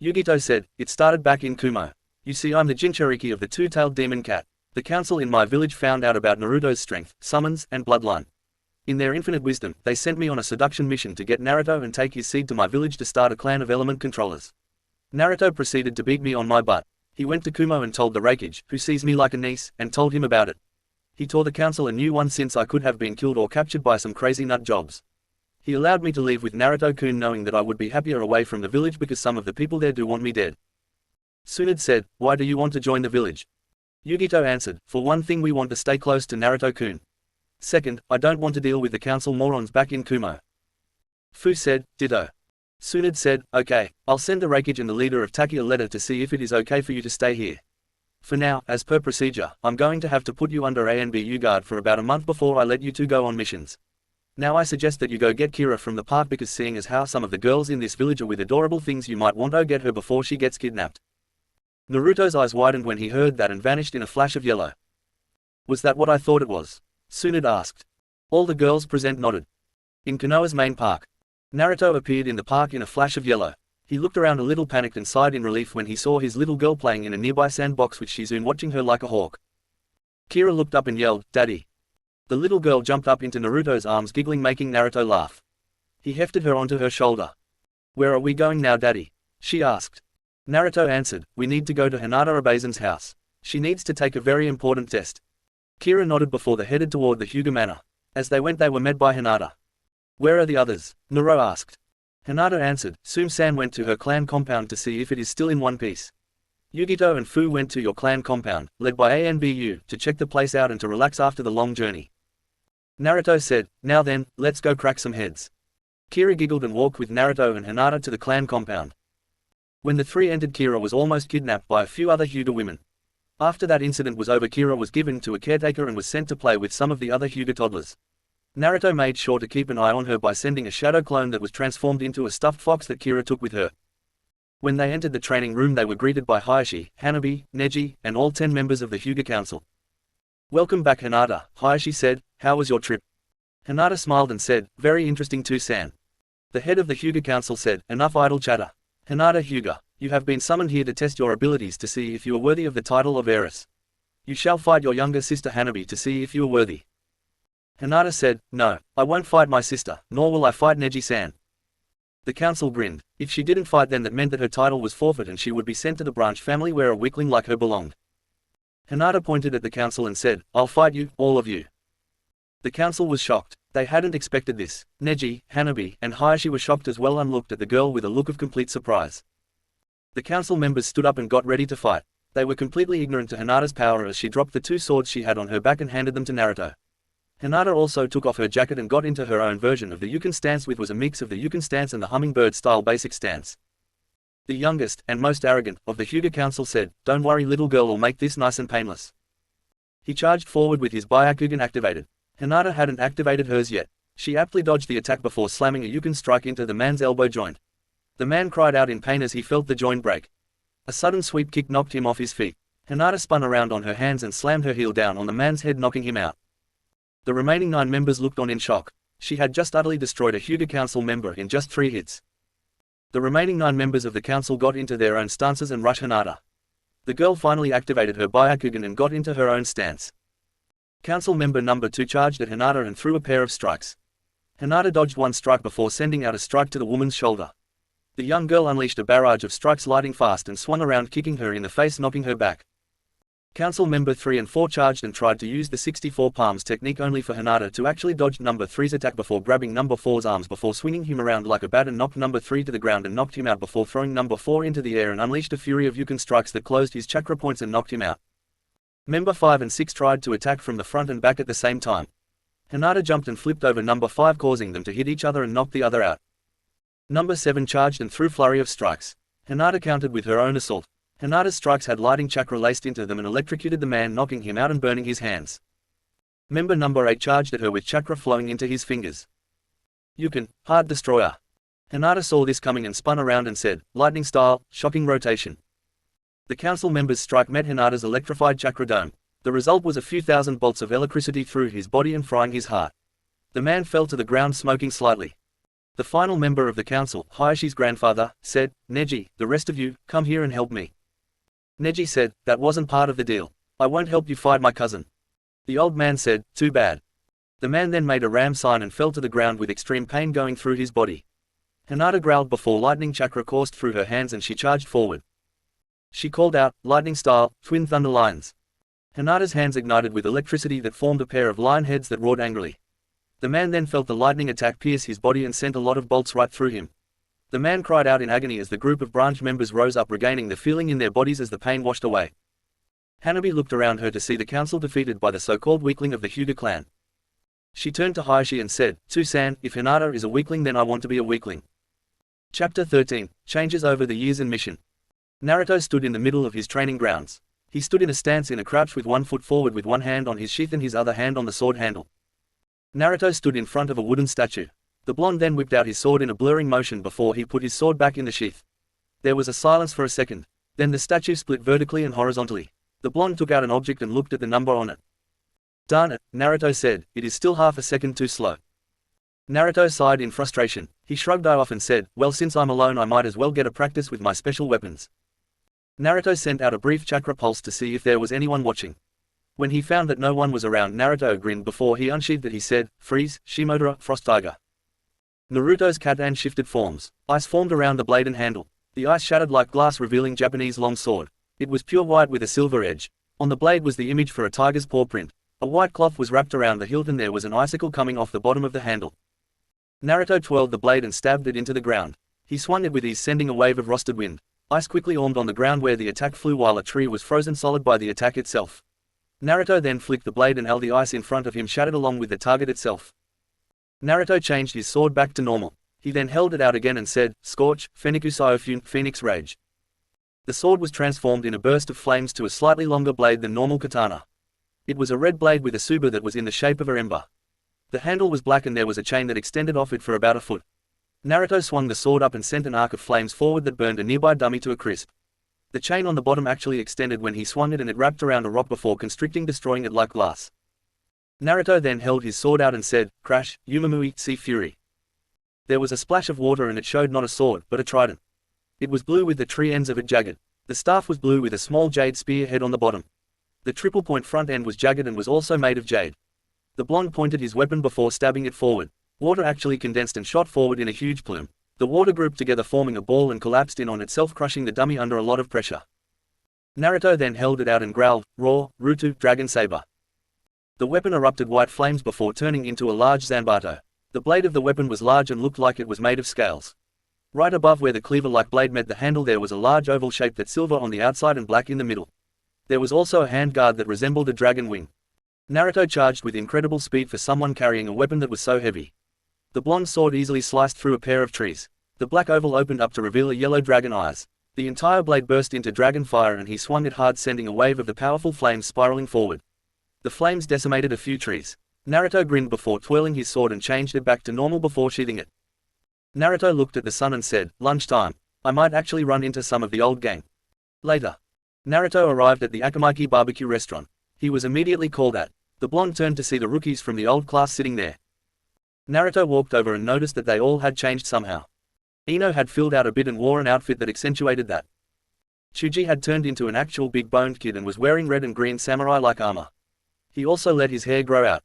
Yugito said, "It started back in Kumo. You see, I'm the Jinchuriki of the two-tailed demon cat. The council in my village found out about Naruto's strength, summons, and bloodline. In their infinite wisdom, they sent me on a seduction mission to get Naruto and take his seed to my village to start a clan of element controllers. Naruto proceeded to beat me on my butt. He went to Kumo and told the Raikage, who sees me like a niece, and told him about it. He tore the council a new one since I could have been killed or captured by some crazy nut jobs. He allowed me to leave with Naruto-kun, knowing that I would be happier away from the village because some of the people there do want me dead." Tsunade said, "Why do you want to join the village?" Yugito answered, "For one thing, we want to stay close to Naruto-kun. Second, I don't want to deal with the council morons back in Kumo." Fu said, "Ditto." Tsunade said, "Okay, I'll send the Raikage and the leader of Taki a letter to see if it is okay for you to stay here. For now, as per procedure, I'm going to have to put you under ANBU guard for about a month before I let you two go on missions. Now I suggest that you go get Kira from the park, because seeing as how some of the girls in this village are with adorable things, you might want to get her before she gets kidnapped." Naruto's eyes widened when he heard that and vanished in a flash of yellow. "Was that what I thought it was?" Tsunade asked. All the girls present nodded. In Konoha's main park, Naruto appeared in the park in a flash of yellow. He looked around a little panicked and sighed in relief when he saw his little girl playing in a nearby sandbox with Shizune watching her like a hawk. Kira looked up and yelled, "Daddy!" The little girl jumped up into Naruto's arms, giggling, making Naruto laugh. He hefted her onto her shoulder. "Where are we going now, Daddy?" she asked. Naruto answered, "We need to go to Hinata Abazen's house. She needs to take a very important test." Kira nodded before they headed toward the Hyuga Manor. As they went, they were met by Hinata. "Where are the others?" Naruto asked. Hinata answered, "Tsume-san went to her clan compound to see if it is still in one piece. Yugito and Fu went to your clan compound, led by ANBU, to check the place out and to relax after the long journey." Naruto said, "Now then, let's go crack some heads." Kira giggled and walked with Naruto and Hinata to the clan compound. When the three entered, Kira was almost kidnapped by a few other Hyuga women. After that incident was over, Kira was given to a caretaker and was sent to play with some of the other Hyuga toddlers. Naruto made sure to keep an eye on her by sending a shadow clone that was transformed into a stuffed fox that Kira took with her. When they entered the training room, they were greeted by Hayashi, Hanabi, Neji, and all 10 members of the Hyuga Council. Welcome back Hinata, Hayashi said, how was your trip? Hinata smiled and said, very interesting too san. The head of the Hyuga Council said, enough idle chatter. Hinata Hyuga, you have been summoned here to test your abilities to see if you are worthy of the title of heiress. You shall fight your younger sister Hanabi to see if you are worthy. Hinata said, no, I won't fight my sister, nor will I fight Neji-san. The council grinned. If she didn't fight then that meant that her title was forfeit and she would be sent to the branch family where a weakling like her belonged. Hinata pointed at the council and said, I'll fight you, all of you. The council was shocked. They hadn't expected this. Neji, Hanabi, and Hayashi were shocked as well and looked at the girl with a look of complete surprise. The council members stood up and got ready to fight. They were completely ignorant to Hinata's power as she dropped the 2 swords she had on her back and handed them to Naruto. Hinata also took off her jacket and got into her own version of the Yukin stance, which was a mix of the Yukin stance and the hummingbird style basic stance. The youngest, and most arrogant, of the Hyuga Council said, don't worry little girl, I'll make this nice and painless. He charged forward with his Byakugan activated. Hinata hadn't activated hers yet. She aptly dodged the attack before slamming a Yukin strike into the man's elbow joint. The man cried out in pain as he felt the joint break. A sudden sweep kick knocked him off his feet. Hinata spun around on her hands and slammed her heel down on the man's head, knocking him out. The remaining 9 members looked on in shock. She had just utterly destroyed a Hyuga Council member in just 3 hits. The remaining 9 members of the council got into their own stances and rushed Hinata. The girl finally activated her Byakugan and got into her own stance. Council member number 2 charged at Hinata and threw a pair of strikes. Hinata dodged 1 strike before sending out a strike to the woman's shoulder. The young girl unleashed a barrage of strikes lightning fast and swung around, kicking her in the face, knocking her back. Council member 3 and 4 charged and tried to use the 64 palms technique, only for Hinata to actually dodge number 3's attack before grabbing number 4's arms before swinging him around like a bat and knocked number 3 to the ground and knocked him out before throwing number 4 into the air and unleashed a fury of Yukin strikes that closed his chakra points and knocked him out. Member 5 and 6 tried to attack from the front and back at the same time. Hinata jumped and flipped over number 5, causing them to hit each other and knock the other out. Number 7 charged and threw flurry of strikes. Hinata countered with her own assault. Hinata's strikes had lighting chakra laced into them and electrocuted the man, knocking him out and burning his hands. Member number 8 charged at her with chakra flowing into his fingers. Yukin, hard destroyer. Hinata saw this coming and spun around and said, lightning style, shocking rotation. The council member's strike met Hinata's electrified chakra dome. The result was a few thousand bolts of electricity through his body and frying his heart. The man fell to the ground smoking slightly. The final member of the council, Hayashi's grandfather, said, Neji, the rest of you, come here and help me. Neji said, that wasn't part of the deal. I won't help you fight my cousin. The old man said, too bad. The man then made a ram sign and fell to the ground with extreme pain going through his body. Hinata growled before lightning chakra coursed through her hands and she charged forward. She called out, lightning style, twin thunder lions. Hinata's hands ignited with electricity that formed a pair of lion heads that roared angrily. The man then felt the lightning attack pierce his body and sent a lot of bolts right through him. The man cried out in agony as the group of branch members rose up, regaining the feeling in their bodies as the pain washed away. Hanabi looked around her to see the council defeated by the so-called weakling of the Hyuga clan. She turned to Hayashi and said, Tsu-san, if Hinata is a weakling then I want to be a weakling. Chapter 13, Changes over the years and mission. Naruto stood in the middle of his training grounds. He stood in a stance in a crouch with 1 foot forward with one hand on his sheath and his other hand on the sword handle. Naruto stood in front of a wooden statue. The blonde then whipped out his sword in a blurring motion before he put his sword back in the sheath. There was a silence for a second. Then the statue split vertically and horizontally. The blonde took out an object and looked at the number on it. Darn it, Naruto said, it is still half a second too slow. Naruto sighed in frustration. He shrugged off and said, well, since I'm alone I might as well get a practice with my special weapons. Naruto sent out a brief chakra pulse to see if there was anyone watching. When he found that no one was around, Naruto grinned before he unsheathed it. He said, freeze, Shimodora, frost tiger. Naruto's katan shifted forms. Ice formed around the blade and handle. The ice shattered like glass, revealing Japanese long sword. It was pure white with a silver edge. On the blade was the image for a tiger's paw print. A white cloth was wrapped around the hilt and there was an icicle coming off the bottom of the handle. Naruto twirled the blade and stabbed it into the ground. He swung it with ease, sending a wave of roasted wind. Ice quickly formed on the ground where the attack flew, while a tree was frozen solid by the attack itself. Naruto then flicked the blade and all the ice in front of him shattered along with the target itself. Naruto changed his sword back to normal. He then held it out again and said, Scorch, Feniku Saiofun, Phoenix Rage. The sword was transformed in a burst of flames to a slightly longer blade than normal katana. It was a red blade with a tsuba that was in the shape of a ember. The handle was black and there was a chain that extended off it for about a foot. Naruto swung the sword up and sent an arc of flames forward that burned a nearby dummy to a crisp. The chain on the bottom actually extended when he swung it and it wrapped around a rock before constricting, destroying it like glass. Naruto then held his sword out and said, "Crash, Umamui, see fury." There was a splash of water and it showed not a sword, but a trident. It was blue with the tree ends of it jagged. The staff was blue with a small jade spear head on the bottom. The triple point front end was jagged and was also made of jade. The blonde pointed his weapon before stabbing it forward. Water actually condensed and shot forward in a huge plume. The water grouped together forming a ball and collapsed in on itself, crushing the dummy under a lot of pressure. Naruto then held it out and growled, "Roar, Rutu, Dragon Saber." The weapon erupted white flames before turning into a large zanbato. The blade of the weapon was large and looked like it was made of scales. Right above where the cleaver-like blade met the handle there was a large oval shape that's silver on the outside and black in the middle. There was also a hand guard that resembled a dragon wing. Naruto charged with incredible speed for someone carrying a weapon that was so heavy. The blonde sword easily sliced through a pair of trees. The black oval opened up to reveal a yellow dragon eyes. The entire blade burst into dragon fire and he swung it hard, sending a wave of the powerful flames spiraling forward. The flames decimated a few trees. Naruto grinned before twirling his sword and changed it back to normal before sheathing it. Naruto looked at the sun and said, "Lunchtime. I might actually run into some of the old gang." Later, Naruto arrived at the Akamaiki barbecue restaurant. He was immediately called at. The blonde turned to see the rookies from the old class sitting there. Naruto walked over and noticed that they all had changed somehow. Ino had filled out a bit and wore an outfit that accentuated that. Chuji had turned into an actual big-boned kid and was wearing red and green samurai-like armor. He also let his hair grow out.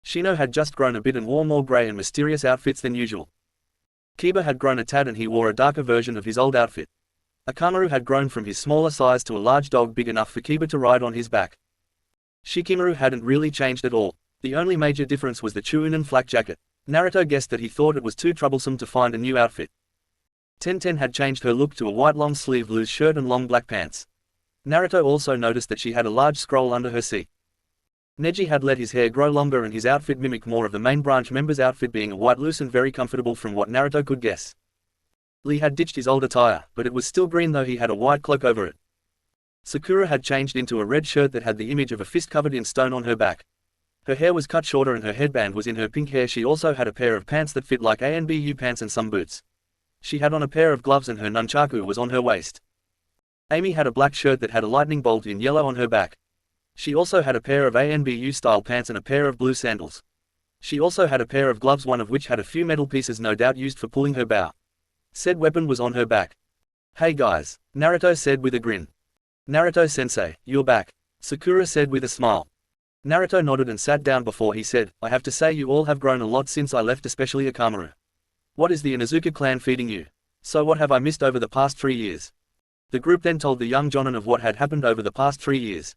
Shino had just grown a bit and wore more grey and mysterious outfits than usual. Kiba had grown a tad and he wore a darker version of his old outfit. Akamaru had grown from his smaller size to a large dog big enough for Kiba to ride on his back. Shikamaru hadn't really changed at all. The only major difference was the Chuunin flak jacket. Naruto guessed that he thought it was too troublesome to find a new outfit. Tenten had changed her look to a white long-sleeved loose shirt and long black pants. Naruto also noticed that she had a large scroll under her seat. Neji had let his hair grow longer and his outfit mimicked more of the main branch member's outfit, being a white loose and very comfortable from what Naruto could guess. Lee had ditched his old attire, but it was still green though he had a white cloak over it. Sakura had changed into a red shirt that had the image of a fist covered in stone on her back. Her hair was cut shorter and her headband was in her pink hair. She also had a pair of pants that fit like ANBU pants and some boots. She had on a pair of gloves and her nunchaku was on her waist. Amy had a black shirt that had a lightning bolt in yellow on her back. She also had a pair of ANBU style pants and a pair of blue sandals. She also had a pair of gloves, one of which had a few metal pieces no doubt used for pulling her bow. Said weapon was on her back. "Hey guys," Naruto said with a grin. "Naruto-sensei, you're back," Sakura said with a smile. Naruto nodded and sat down before he said, "I have to say you all have grown a lot since I left, especially Akamaru. What is the Inuzuka clan feeding you? So what have I missed over the past 3 years?" The group then told the young Jonin of what had happened over the past 3 years.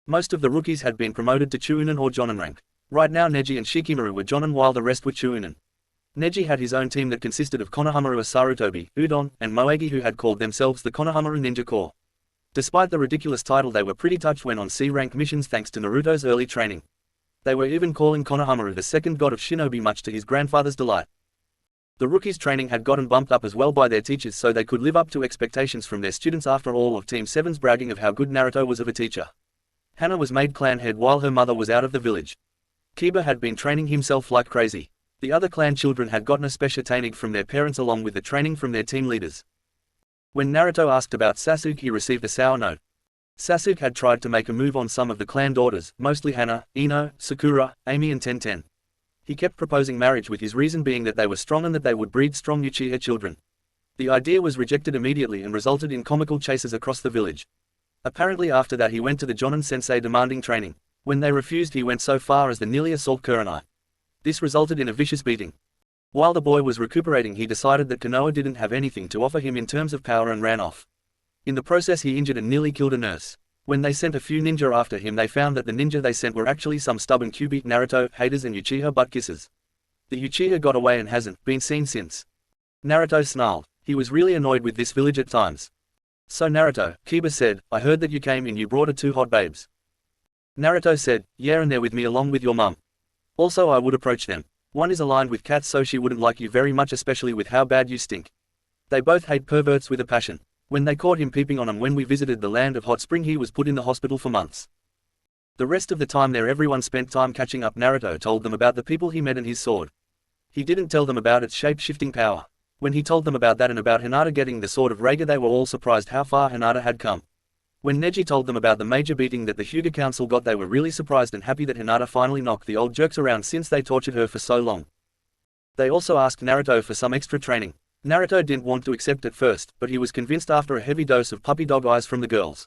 Most of the rookies had been promoted to Chuunin or Jonin rank. Right now Neji and Shikamaru were Jonin while the rest were Chuunin. Neji had his own team that consisted of Konohamaru Sarutobi, Udon, and Moegi, who had called themselves the Konohamaru Ninja Corps. Despite the ridiculous title, they were pretty touched when on C-rank missions thanks to Naruto's early training. They were even calling Konohamaru the second god of shinobi, much to his grandfather's delight. The rookies' training had gotten bumped up as well by their teachers so they could live up to expectations from their students after all of Team 7's bragging of how good Naruto was of a teacher. Henna was made clan head while her mother was out of the village. Kiba had been training himself like crazy. The other clan children had gotten a special training from their parents along with the training from their team leaders. When Naruto asked about Sasuke, he received a sour note. Sasuke had tried to make a move on some of the clan daughters, mostly Henna, Ino, Sakura, Amy and Tenten. He kept proposing marriage with his reason being that they were strong and that they would breed strong Uchiha children. The idea was rejected immediately and resulted in comical chases across the village. Apparently after that he went to the Jonin sensei demanding training. When they refused, he went so far as to nearly assault Kurenai. This resulted in a vicious beating. While the boy was recuperating, he decided that Konoha didn't have anything to offer him in terms of power and ran off. In the process he injured and nearly killed a nurse. When they sent a few ninja after him, they found that the ninja they sent were actually some stubborn Kyubi, Naruto, haters and Uchiha butt kissers. The Uchiha got away and hasn't been seen since. Naruto snarled. He was really annoyed with this village at times. "So Naruto," Kiba said, "I heard that you came and you brought her 2 hot babes." Naruto said, "Yeah, and they're with me along with your mum. Also I would approach them. One is aligned with cats so she wouldn't like you very much, especially with how bad you stink. They both hate perverts with a passion. When they caught him peeping on them when we visited the land of hot spring, he was put in the hospital for months. The rest of the time there everyone spent time catching up." Naruto told them about the people he met and his sword. He didn't tell them about its shape-shifting power. When he told them about that and about Hinata getting the sword of Raiga, they were all surprised how far Hinata had come. When Neji told them about the major beating that the Hyuga Council got, they were really surprised and happy that Hinata finally knocked the old jerks around since they tortured her for so long. They also asked Naruto for some extra training. Naruto didn't want to accept at first, but he was convinced after a heavy dose of puppy dog eyes from the girls.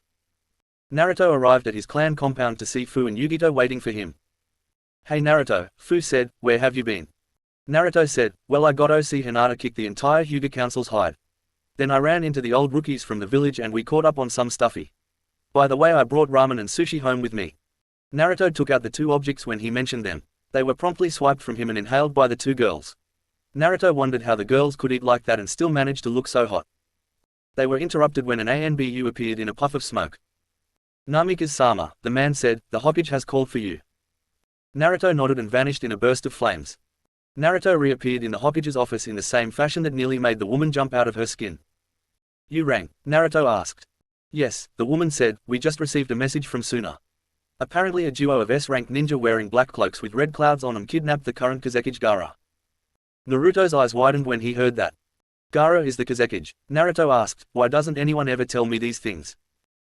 Naruto arrived at his clan compound to see Fu and Yugito waiting for him. "Hey Naruto," Fu said, "where have you been?" Naruto said, "Well, I got to see Hinata kick the entire Hyuga Council's hide. Then I ran into the old rookies from the village and we caught up on some stuffy. By the way, I brought ramen and sushi home with me." Naruto took out the two objects when he mentioned them. They were promptly swiped from him and inhaled by the two girls. Naruto wondered how the girls could eat like that and still manage to look so hot. They were interrupted when an ANBU appeared in a puff of smoke. "Namikaze-sama," the man said, "the Hokage has called for you." Naruto nodded and vanished in a burst of flames. Naruto reappeared in the Hokage's office in the same fashion that nearly made the woman jump out of her skin. "You rang?" Naruto asked. "Yes," the woman said, "we just received a message from Suna. Apparently a duo of S-rank ninja wearing black cloaks with red clouds on them kidnapped the current Kazekage Gaara." Naruto's eyes widened when he heard that. "Gaara is the Kazekage?" Naruto asked, "Why doesn't anyone ever tell me these things?"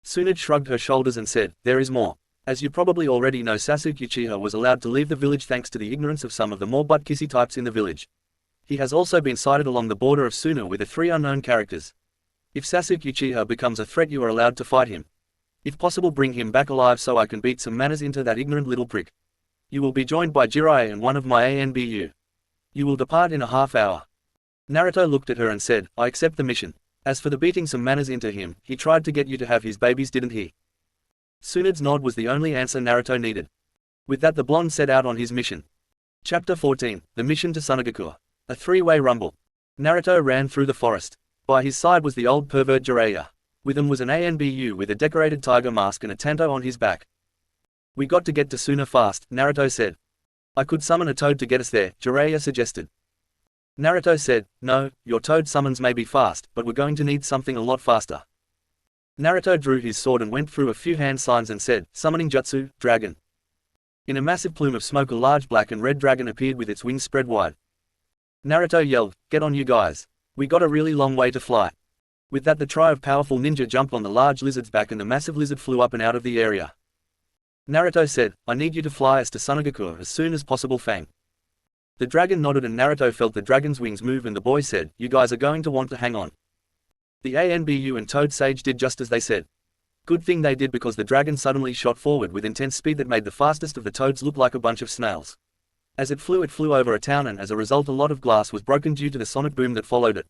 Tsunade shrugged her shoulders and said, "There is more. As you probably already know, Sasuke Uchiha was allowed to leave the village thanks to the ignorance of some of the more butt-kissy types in the village. He has also been sighted along the border of Suna with the 3 unknown characters. If Sasuke Uchiha becomes a threat, you are allowed to fight him. If possible, bring him back alive so I can beat some manners into that ignorant little prick. You will be joined by Jiraiya and one of my ANBU. You will depart in a half hour." Naruto looked at her and said, "I accept the mission. As for the beating some manners into him, he tried to get you to have his babies, didn't he?" Tsunade's nod was the only answer Naruto needed. With that, the blonde set out on his mission. Chapter 14, The Mission to Sunagakure. A three-way rumble. Naruto ran through the forest. By his side was the old pervert Jiraiya. With him was an ANBU with a decorated tiger mask and a tanto on his back. "We got to get to Suna fast," Naruto said. "I could summon a toad to get us there," Jiraiya suggested. Naruto said, "No, your toad summons may be fast, but we're going to need something a lot faster." Naruto drew his sword and went through a few hand signs and said, "Summoning Jutsu, Dragon." In a massive plume of smoke, a large black and red dragon appeared with its wings spread wide. Naruto yelled, "Get on, you guys. We got a really long way to fly." With that, the trio of powerful ninja jumped on the large lizard's back and the massive lizard flew up and out of the area. Naruto said, "I need you to fly us to Sunagakure as soon as possible, Fang." The dragon nodded and Naruto felt the dragon's wings move and the boy said, "You guys are going to want to hang on." The ANBU and Toad Sage did just as they said. Good thing they did, because the dragon suddenly shot forward with intense speed that made the fastest of the toads look like a bunch of snails. As it flew over a town, and as a result a lot of glass was broken due to the sonic boom that followed it.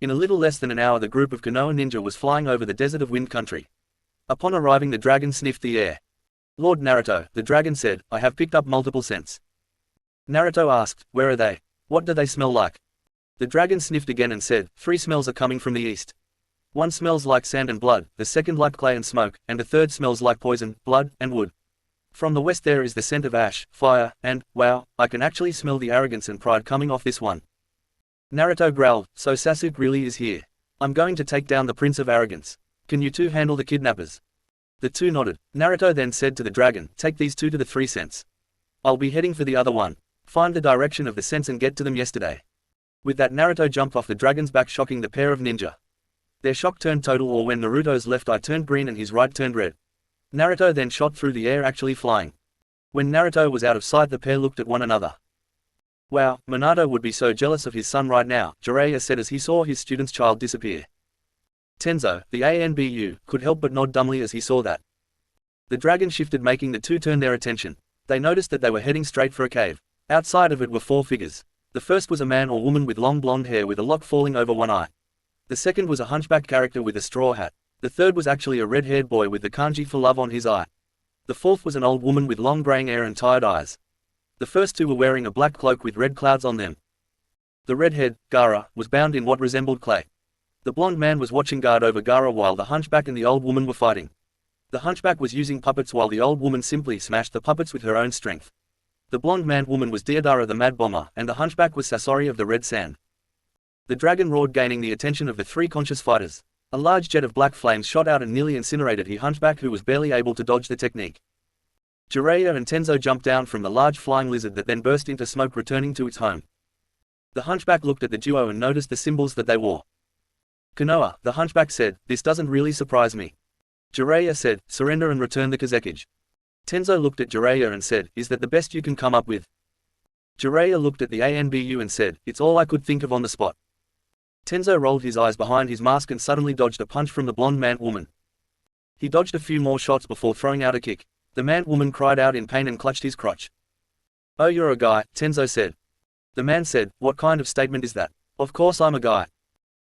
In a little less than an hour the group of Konoha ninja was flying over the desert of Wind Country. Upon arriving, the dragon sniffed the air. "Lord Naruto," the dragon said, "I have picked up multiple scents." Naruto asked, "Where are they? What do they smell like?" The dragon sniffed again and said, "3 smells are coming from the east. One smells like sand and blood, the second like clay and smoke, and the third smells like poison, blood, and wood. From the west there is the scent of ash, fire, and, wow, I can actually smell the arrogance and pride coming off this one." Naruto growled, "So Sasuke really is here. I'm going to take down the Prince of Arrogance. Can you two handle the kidnappers?" The two nodded. Naruto then said to the dragon, "Take these 2 to the 3 scents. I'll be heading for the other one. Find the direction of the scents and get to them yesterday." With that, Naruto jumped off the dragon's back, shocking the pair of ninja. Their shock turned total, or when Naruto's left eye turned green and his right turned red. Naruto then shot through the air, actually flying. When Naruto was out of sight, the pair looked at one another. "Wow, Minato would be so jealous of his son right now," Jiraiya said as he saw his student's child disappear. Tenzo, the ANBU, could help but nod dumbly as he saw that. The dragon shifted, making the two turn their attention. They noticed that they were heading straight for a cave. Outside of it were 4 figures. The first was a man or woman with long blonde hair with a lock falling over one eye. The second was a hunchback character with a straw hat. The third was actually a red-haired boy with the kanji for love on his eye. The fourth was an old woman with long graying hair and tired eyes. The first 2 were wearing a black cloak with red clouds on them. The redhead, Gaara, was bound in what resembled clay. The blonde man was watching guard over Gaara while the hunchback and the old woman were fighting. The hunchback was using puppets while the old woman simply smashed the puppets with her own strength. The blonde man-woman was Deodara the Mad Bomber, and the hunchback was Sasori of the Red Sand. The dragon roared, gaining the attention of the 3 conscious fighters. A large jet of black flames shot out and nearly incinerated the hunchback, who was barely able to dodge the technique. Jiraiya and Tenzo jumped down from the large flying lizard that then burst into smoke, returning to its home. The hunchback looked at the duo and noticed the symbols that they wore. Konoha, the hunchback said, this doesn't really surprise me. Jiraiya said, surrender and return the Kazekage. Tenzo looked at Jiraiya and said, is that the best you can come up with? Jiraiya looked at the ANBU and said, it's all I could think of on the spot. Tenzo rolled his eyes behind his mask and suddenly dodged a punch from the blonde man-woman. He dodged a few more shots before throwing out a kick. The man-woman cried out in pain and clutched his crotch. Oh, you're a guy, Tenzo said. The man said, what kind of statement is that? Of course I'm a guy.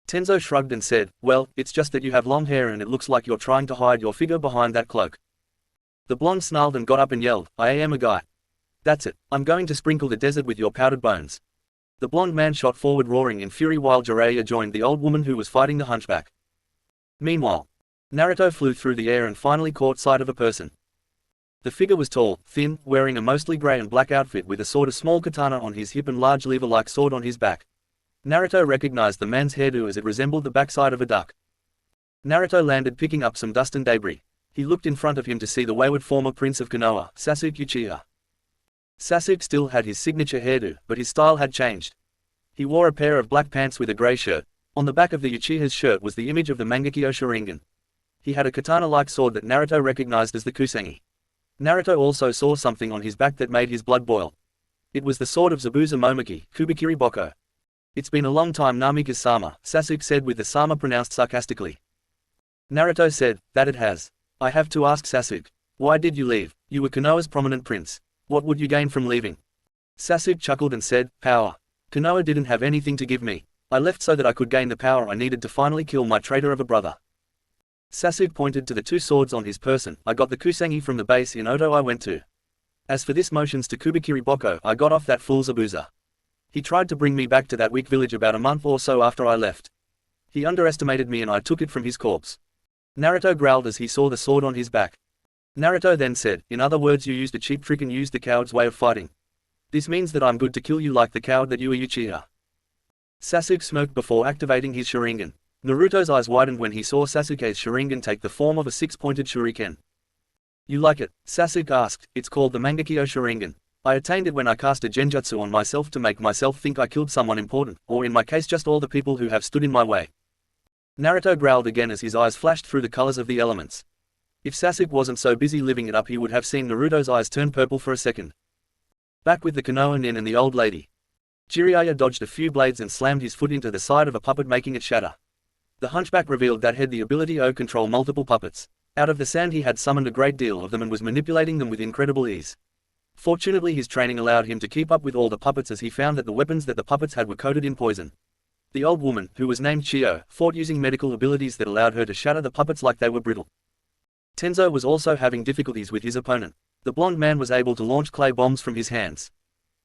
Tenzo shrugged and said, well, it's just that you have long hair and it looks like you're trying to hide your figure behind that cloak. The blonde snarled and got up and yelled, I am a guy. That's it, I'm going to sprinkle the desert with your powdered bones. The blonde man shot forward roaring in fury while Jiraiya joined the old woman who was fighting the hunchback. Meanwhile, Naruto flew through the air and finally caught sight of a person. The figure was tall, thin, wearing a mostly grey and black outfit with a sort of small katana on his hip and large lever-like sword on his back. Naruto recognized the man's hairdo as it resembled the backside of a duck. Naruto landed picking up some dust and debris. He looked in front of him to see the wayward former prince of Konoha, Sasuke Uchiha. Sasuke still had his signature hairdo, but his style had changed. He wore a pair of black pants with a grey shirt. On the back of the Uchiha's shirt was the image of the Mangekyo Sharingan. He had a katana-like sword that Naruto recognized as the Kusanagi. Naruto also saw something on his back that made his blood boil. It was the sword of Zabuza Momoki, Kubikiri Boko. It's been a long time Namikaze-sama, Sasuke said with the sama pronounced sarcastically. Naruto said, that it has. I have to ask Sasuke. Why did you leave? You were Konoha's prominent prince. What would you gain from leaving? Sasuke chuckled and said, power. Konoha didn't have anything to give me. I left so that I could gain the power I needed to finally kill my traitor of a brother. Sasuke pointed to the two swords on his person. I got the Kusanagi from the base in Oto I went to. As for this motions to Kubikiri Boko, I got off that fool Zabuza. He tried to bring me back to that weak village about a month or so after I left. He underestimated me and I took it from his corpse. Naruto growled as he saw the sword on his back. Naruto then said, in other words, you used a cheap trick and used the coward's way of fighting. This means that I'm good to kill you like the coward that you are Uchiha. Sasuke smirked before activating his Sharingan. Naruto's eyes widened when he saw Sasuke's Sharingan take the form of a six-pointed shuriken. You like it? Sasuke asked. It's called the Mangekyo Sharingan. I attained it when I cast a genjutsu on myself to make myself think I killed someone important, or in my case just all the people who have stood in my way. Naruto growled again as his eyes flashed through the colors of the elements. If Sasuke wasn't so busy living it up, he would have seen Naruto's eyes turn purple for a second. Back with the Konoha nin and the old lady. Jiraiya dodged a few blades and slammed his foot into the side of a puppet, making it shatter. The hunchback revealed that had the ability to control multiple puppets. Out of the sand he had summoned a great deal of them and was manipulating them with incredible ease. Fortunately his training allowed him to keep up with all the puppets as he found that the weapons that the puppets had were coated in poison. The old woman, who was named Chiyo, fought using medical abilities that allowed her to shatter the puppets like they were brittle. Tenzo was also having difficulties with his opponent. The blonde man was able to launch clay bombs from his hands.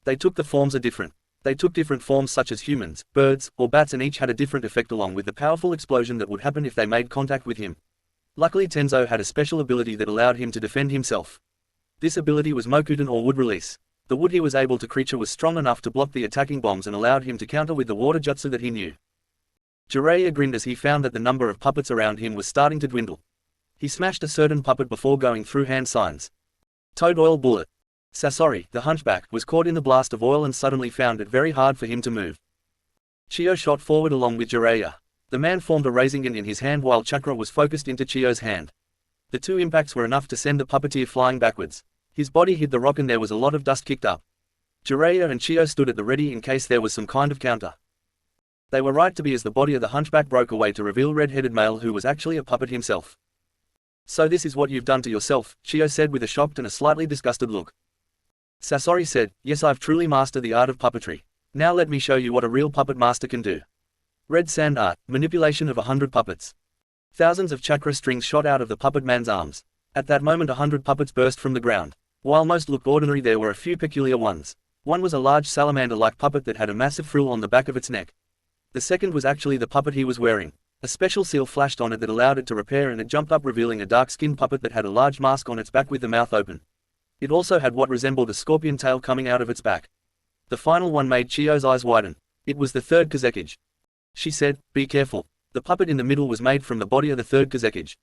They took different forms such as humans, birds, or bats, and each had a different effect along with the powerful explosion that would happen if they made contact with him. Luckily Tenzo had a special ability that allowed him to defend himself. This ability was Mokuten or wood release. The wood he was able to creature was strong enough to block the attacking bombs and allowed him to counter with the water jutsu that he knew. Jiraiya grinned as he found that the number of puppets around him was starting to dwindle. He smashed a certain puppet before going through hand signs. Toad oil bullet. Sasori, the hunchback, was caught in the blast of oil and suddenly found it very hard for him to move. Chiyo shot forward along with Jiraiya. The man formed a rasengan in his hand while chakra was focused into Chiyo's hand. The two impacts were enough to send the puppeteer flying backwards. His body hit the rock and there was a lot of dust kicked up. Jiraiya and Chiyo stood at the ready in case there was some kind of counter. They were right to be as the body of the hunchback broke away to reveal red-headed male who was actually a puppet himself. So this is what you've done to yourself, Chiyo said with a shocked and a slightly disgusted look. Sasori said, yes, I've truly mastered the art of puppetry. Now let me show you what a real puppet master can do. Red sand art, manipulation of 100 puppets. Thousands of chakra strings shot out of the puppet man's arms. At that moment 100 puppets burst from the ground. While most looked ordinary, there were a few peculiar ones. One was a large salamander-like puppet that had a massive frill on the back of its neck. The second was actually the puppet he was wearing. A special seal flashed on it that allowed it to repair, and it jumped up revealing a dark-skinned puppet that had a large mask on its back with the mouth open. It also had what resembled a scorpion tail coming out of its back. The final one made Chiyo's eyes widen. It was the third Kazekage. She said, be careful. The puppet in the middle was made from the body of the third Kazekage.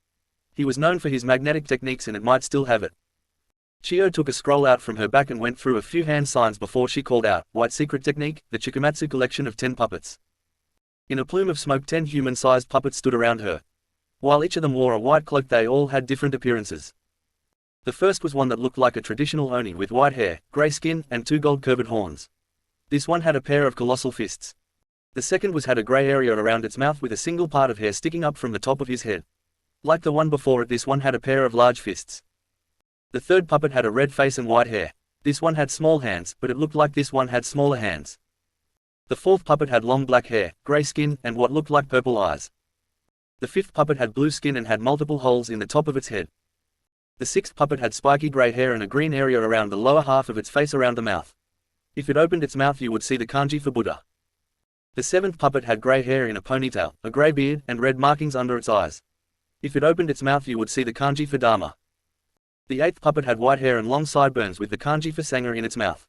He was known for his magnetic techniques and it might still have it. Chiyo took a scroll out from her back and went through a few hand signs before she called out, "White secret technique, the Chikamatsu collection of 10 puppets." In a plume of smoke 10 human-sized puppets stood around her. While each of them wore a white cloak, they all had different appearances. The first was one that looked like a traditional oni with white hair, grey skin, and 2 gold-curved horns. This one had a pair of colossal fists. The second had a grey area around its mouth with a single part of hair sticking up from the top of his head. Like the one before it, this one had a pair of large fists. The third puppet had a red face and white hair. This one had small hands, but it looked like this one had smaller hands. The fourth puppet had long black hair, grey skin, and what looked like purple eyes. The fifth puppet had blue skin and had multiple holes in the top of its head. The sixth puppet had spiky grey hair and a green area around the lower half of its face around the mouth. If it opened its mouth, you would see the kanji for Buddha. The seventh puppet had grey hair in a ponytail, a grey beard, and red markings under its eyes. If it opened its mouth, you would see the kanji for Dharma. The eighth puppet had white hair and long sideburns with the kanji for Sangha in its mouth.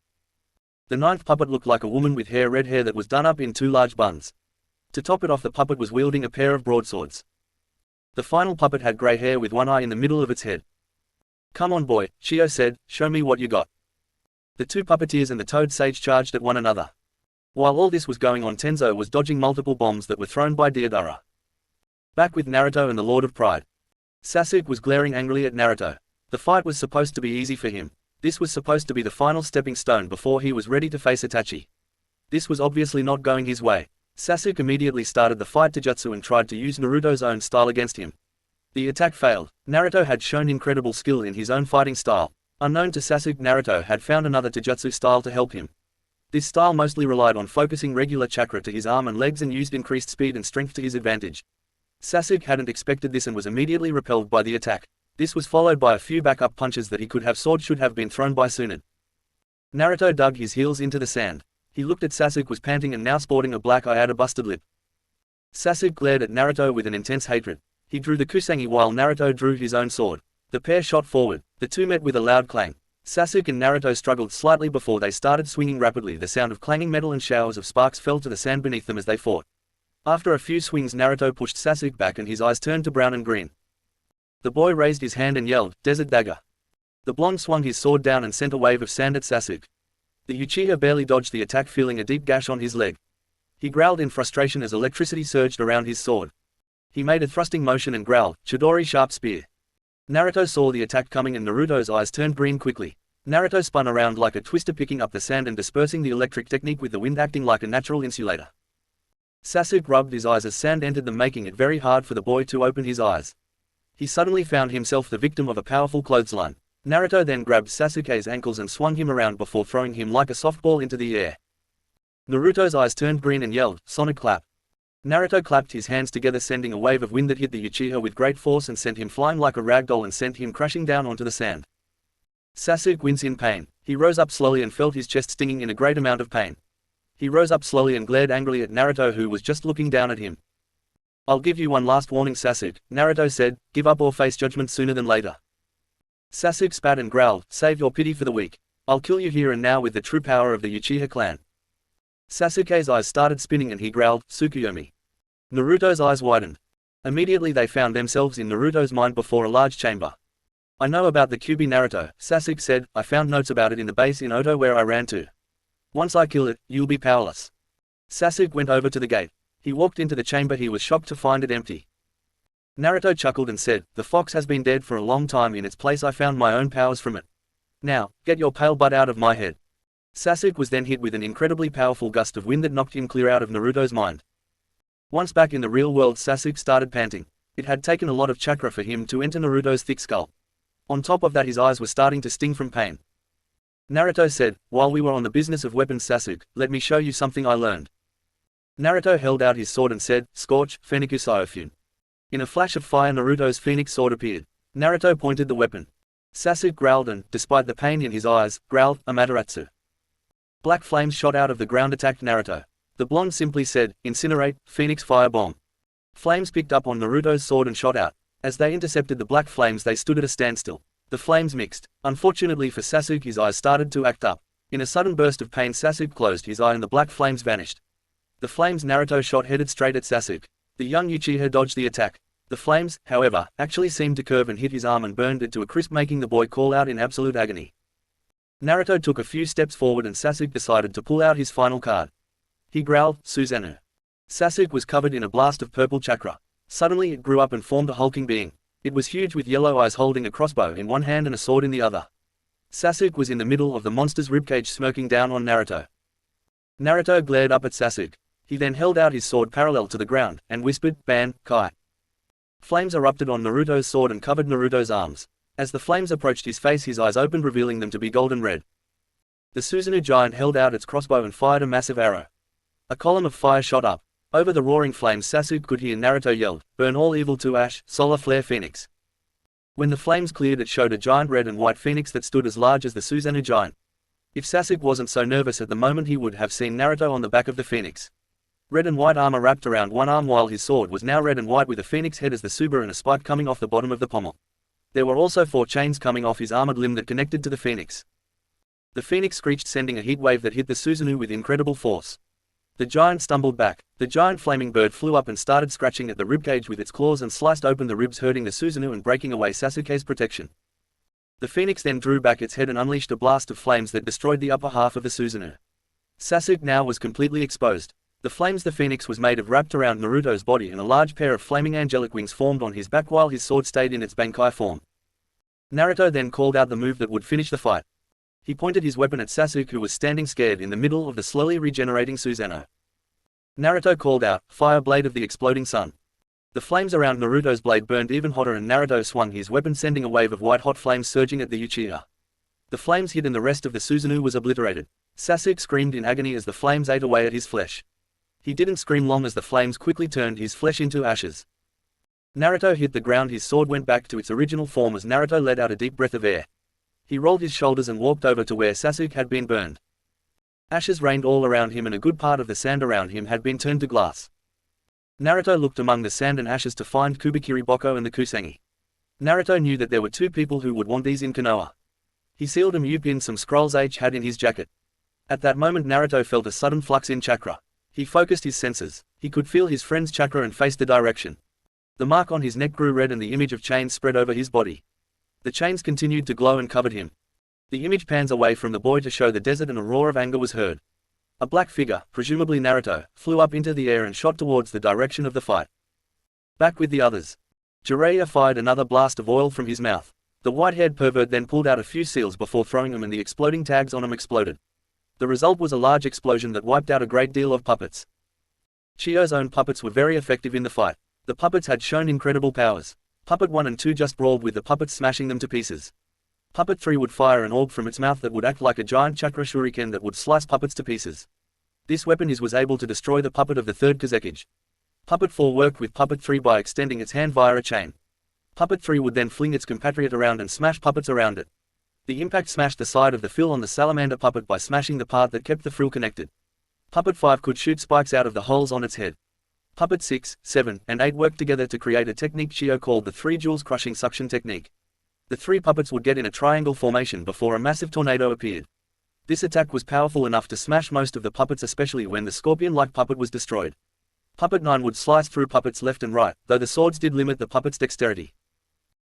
The ninth puppet looked like a woman with red hair that was done up in 2 large buns. To top it off, the puppet was wielding a pair of broadswords. The final puppet had grey hair with 1 eye in the middle of its head. "Come on, boy," Chiyo said, "show me what you got." The 2 puppeteers and the toad sage charged at one another. While all this was going on, Tenzo was dodging multiple bombs that were thrown by Deodara. Back with Naruto and the Lord of Pride. Sasuke was glaring angrily at Naruto. The fight was supposed to be easy for him. This was supposed to be the final stepping stone before he was ready to face Itachi. This was obviously not going his way. Sasuke immediately started the fight Jutsu and tried to use Naruto's own style against him. The attack failed. Naruto had shown incredible skill in his own fighting style. Unknown to Sasuke, Naruto had found another Jutsu style to help him. This style mostly relied on focusing regular chakra to his arm and legs and used increased speed and strength to his advantage. Sasuke hadn't expected this and was immediately repelled by the attack. This was followed by a few backup punches that he could have sword should have been thrown by Tsunade. Naruto dug his heels into the sand. He looked at Sasuke, was panting and now sporting a black eye at a busted lip. Sasuke glared at Naruto with an intense hatred. He drew the kusangi while Naruto drew his own sword. The pair shot forward. The two met with a loud clang. Sasuke and Naruto struggled slightly before they started swinging rapidly. The sound of clanging metal and showers of sparks fell to the sand beneath them as they fought. After a few swings, Naruto pushed Sasuke back and his eyes turned to brown and green. The boy raised his hand and yelled, "Desert Dagger." The blonde swung his sword down and sent a wave of sand at Sasuke. The Uchiha barely dodged the attack, feeling a deep gash on his leg. He growled in frustration as electricity surged around his sword. He made a thrusting motion and growled, "Chidori sharp spear." Naruto saw the attack coming and Naruto's eyes turned green quickly. Naruto spun around like a twister, picking up the sand and dispersing the electric technique with the wind acting like a natural insulator. Sasuke rubbed his eyes as sand entered them, making it very hard for the boy to open his eyes. He suddenly found himself the victim of a powerful clothesline. Naruto then grabbed Sasuke's ankles and swung him around before throwing him like a softball into the air. Naruto's eyes turned green and yelled, "Sonic clap." Naruto clapped his hands together, sending a wave of wind that hit the Uchiha with great force and sent him flying like a ragdoll and sent him crashing down onto the sand. Sasuke winced in pain. He rose up slowly and felt his chest stinging in a great amount of pain. He rose up slowly and glared angrily at Naruto, who was just looking down at him. "I'll give you one last warning, Sasuke," Naruto said. "Give up or face judgment sooner than later." Sasuke spat and growled, "Save your pity for the weak. I'll kill you here and now with the true power of the Uchiha clan." Sasuke's eyes started spinning and he growled, "Tsukuyomi." Naruto's eyes widened. Immediately they found themselves in Naruto's mind before a large chamber. "I know about the Kyuubi, Naruto," Sasuke said. "I found notes about it in the base in Oto where I ran to. Once I kill it, you'll be powerless." Sasuke went over to the gate. He walked into the chamber. He was shocked to find it empty. Naruto chuckled and said, "The fox has been dead for a long time. In its place I found my own powers from it. Now, get your pale butt out of my head." Sasuke was then hit with an incredibly powerful gust of wind that knocked him clear out of Naruto's mind. Once back in the real world, Sasuke started panting. It had taken a lot of chakra for him to enter Naruto's thick skull. On top of that, his eyes were starting to sting from pain. Naruto said, "While we were on the business of weapons, Sasuke, let me show you something I learned." Naruto held out his sword and said, "Scorch, Feniku Syofun." In a flash of fire, Naruto's phoenix sword appeared. Naruto pointed the weapon. Sasuke growled and, despite the pain in his eyes, growled, "Amaterasu." Black flames shot out of the ground, attacked Naruto. The blonde simply said, "Incinerate, Phoenix Fire Bomb." Flames picked up on Naruto's sword and shot out. As they intercepted the black flames, they stood at a standstill. The flames mixed. Unfortunately for Sasuke, his eyes started to act up. In a sudden burst of pain, Sasuke closed his eye and the black flames vanished. The flames Naruto shot headed straight at Sasuke. The young Uchiha dodged the attack. The flames, however, actually seemed to curve and hit his arm and burned it to a crisp, making the boy call out in absolute agony. Naruto took a few steps forward and Sasuke decided to pull out his final card. He growled, "Susanoo." Sasuke was covered in a blast of purple chakra. Suddenly it grew up and formed a hulking being. It was huge with yellow eyes, holding a crossbow in one hand and a sword in the other. Sasuke was in the middle of the monster's ribcage, smirking down on Naruto. Naruto glared up at Sasuke. He then held out his sword parallel to the ground, and whispered, "Ban, Kai." Flames erupted on Naruto's sword and covered Naruto's arms. As the flames approached his face, his eyes opened, revealing them to be golden red. The Susanoo giant held out its crossbow and fired a massive arrow. A column of fire shot up. Over the roaring flames, Sasuke could hear Naruto yelled, "Burn all evil to ash, solar flare phoenix." When the flames cleared, it showed a giant red and white phoenix that stood as large as the Susanoo giant. If Sasuke wasn't so nervous at the moment, he would have seen Naruto on the back of the phoenix. Red and white armor wrapped around one arm, while his sword was now red and white with a phoenix head as the tsuba and a spike coming off the bottom of the pommel. There were also 4 chains coming off his armored limb that connected to the phoenix. The phoenix screeched, sending a heat wave that hit the Susanoo with incredible force. The giant stumbled back. The giant flaming bird flew up and started scratching at the ribcage with its claws and sliced open the ribs, hurting the Susanoo and breaking away Sasuke's protection. The phoenix then drew back its head and unleashed a blast of flames that destroyed the upper half of the Susanoo. Sasuke now was completely exposed. The flames the phoenix was made of wrapped around Naruto's body, and a large pair of flaming angelic wings formed on his back while his sword stayed in its Bankai form. Naruto then called out the move that would finish the fight. He pointed his weapon at Sasuke, who was standing scared in the middle of the slowly regenerating Susanoo. Naruto called out, "Fire blade of the exploding sun." The flames around Naruto's blade burned even hotter, and Naruto swung his weapon, sending a wave of white-hot flames surging at the Uchiha. The flames hit and the rest of the Susanoo was obliterated. Sasuke screamed in agony as the flames ate away at his flesh. He didn't scream long, as the flames quickly turned his flesh into ashes. Naruto hit the ground. His sword went back to its original form as Naruto let out a deep breath of air. He rolled his shoulders and walked over to where Sasuke had been burned. Ashes rained all around him, and a good part of the sand around him had been turned to glass. Naruto looked among the sand and ashes to find Kubikiri Boko and the Kusangi. Naruto knew that there were 2 people who would want these in Konoha. He sealed and pinned some scrolls H had in his jacket. At that moment, Naruto felt a sudden flux in chakra. He focused his senses. He could feel his friend's chakra and faced the direction. The mark on his neck grew red and the image of chains spread over his body. The chains continued to glow and covered him. The image pans away from the boy to show the desert, and a roar of anger was heard. A black figure, presumably Naruto, flew up into the air and shot towards the direction of the fight. Back with the others. Jiraiya fired another blast of oil from his mouth. The white-haired pervert then pulled out a few seals before throwing them, and the exploding tags on them exploded. The result was a large explosion that wiped out a great deal of puppets. Chiyo's own puppets were very effective in the fight. The puppets had shown incredible powers. Puppet 1 and 2 just brawled with the puppets, smashing them to pieces. Puppet 3 would fire an orb from its mouth that would act like a giant chakra shuriken that would slice puppets to pieces. This weapon was able to destroy the puppet of the 3rd Kazekage. Puppet 4 worked with Puppet 3 by extending its hand via a chain. Puppet 3 would then fling its compatriot around and smash puppets around it. The impact smashed the side of the frill on the salamander puppet by smashing the part that kept the frill connected. Puppet 5 could shoot spikes out of the holes on its head. Puppet 6, 7, and 8 worked together to create a technique Chiyo called the 3 jewels crushing suction technique. The 3 puppets would get in a triangle formation before a massive tornado appeared. This attack was powerful enough to smash most of the puppets, especially when the scorpion-like puppet was destroyed. Puppet 9 would slice through puppets left and right, though the swords did limit the puppet's dexterity.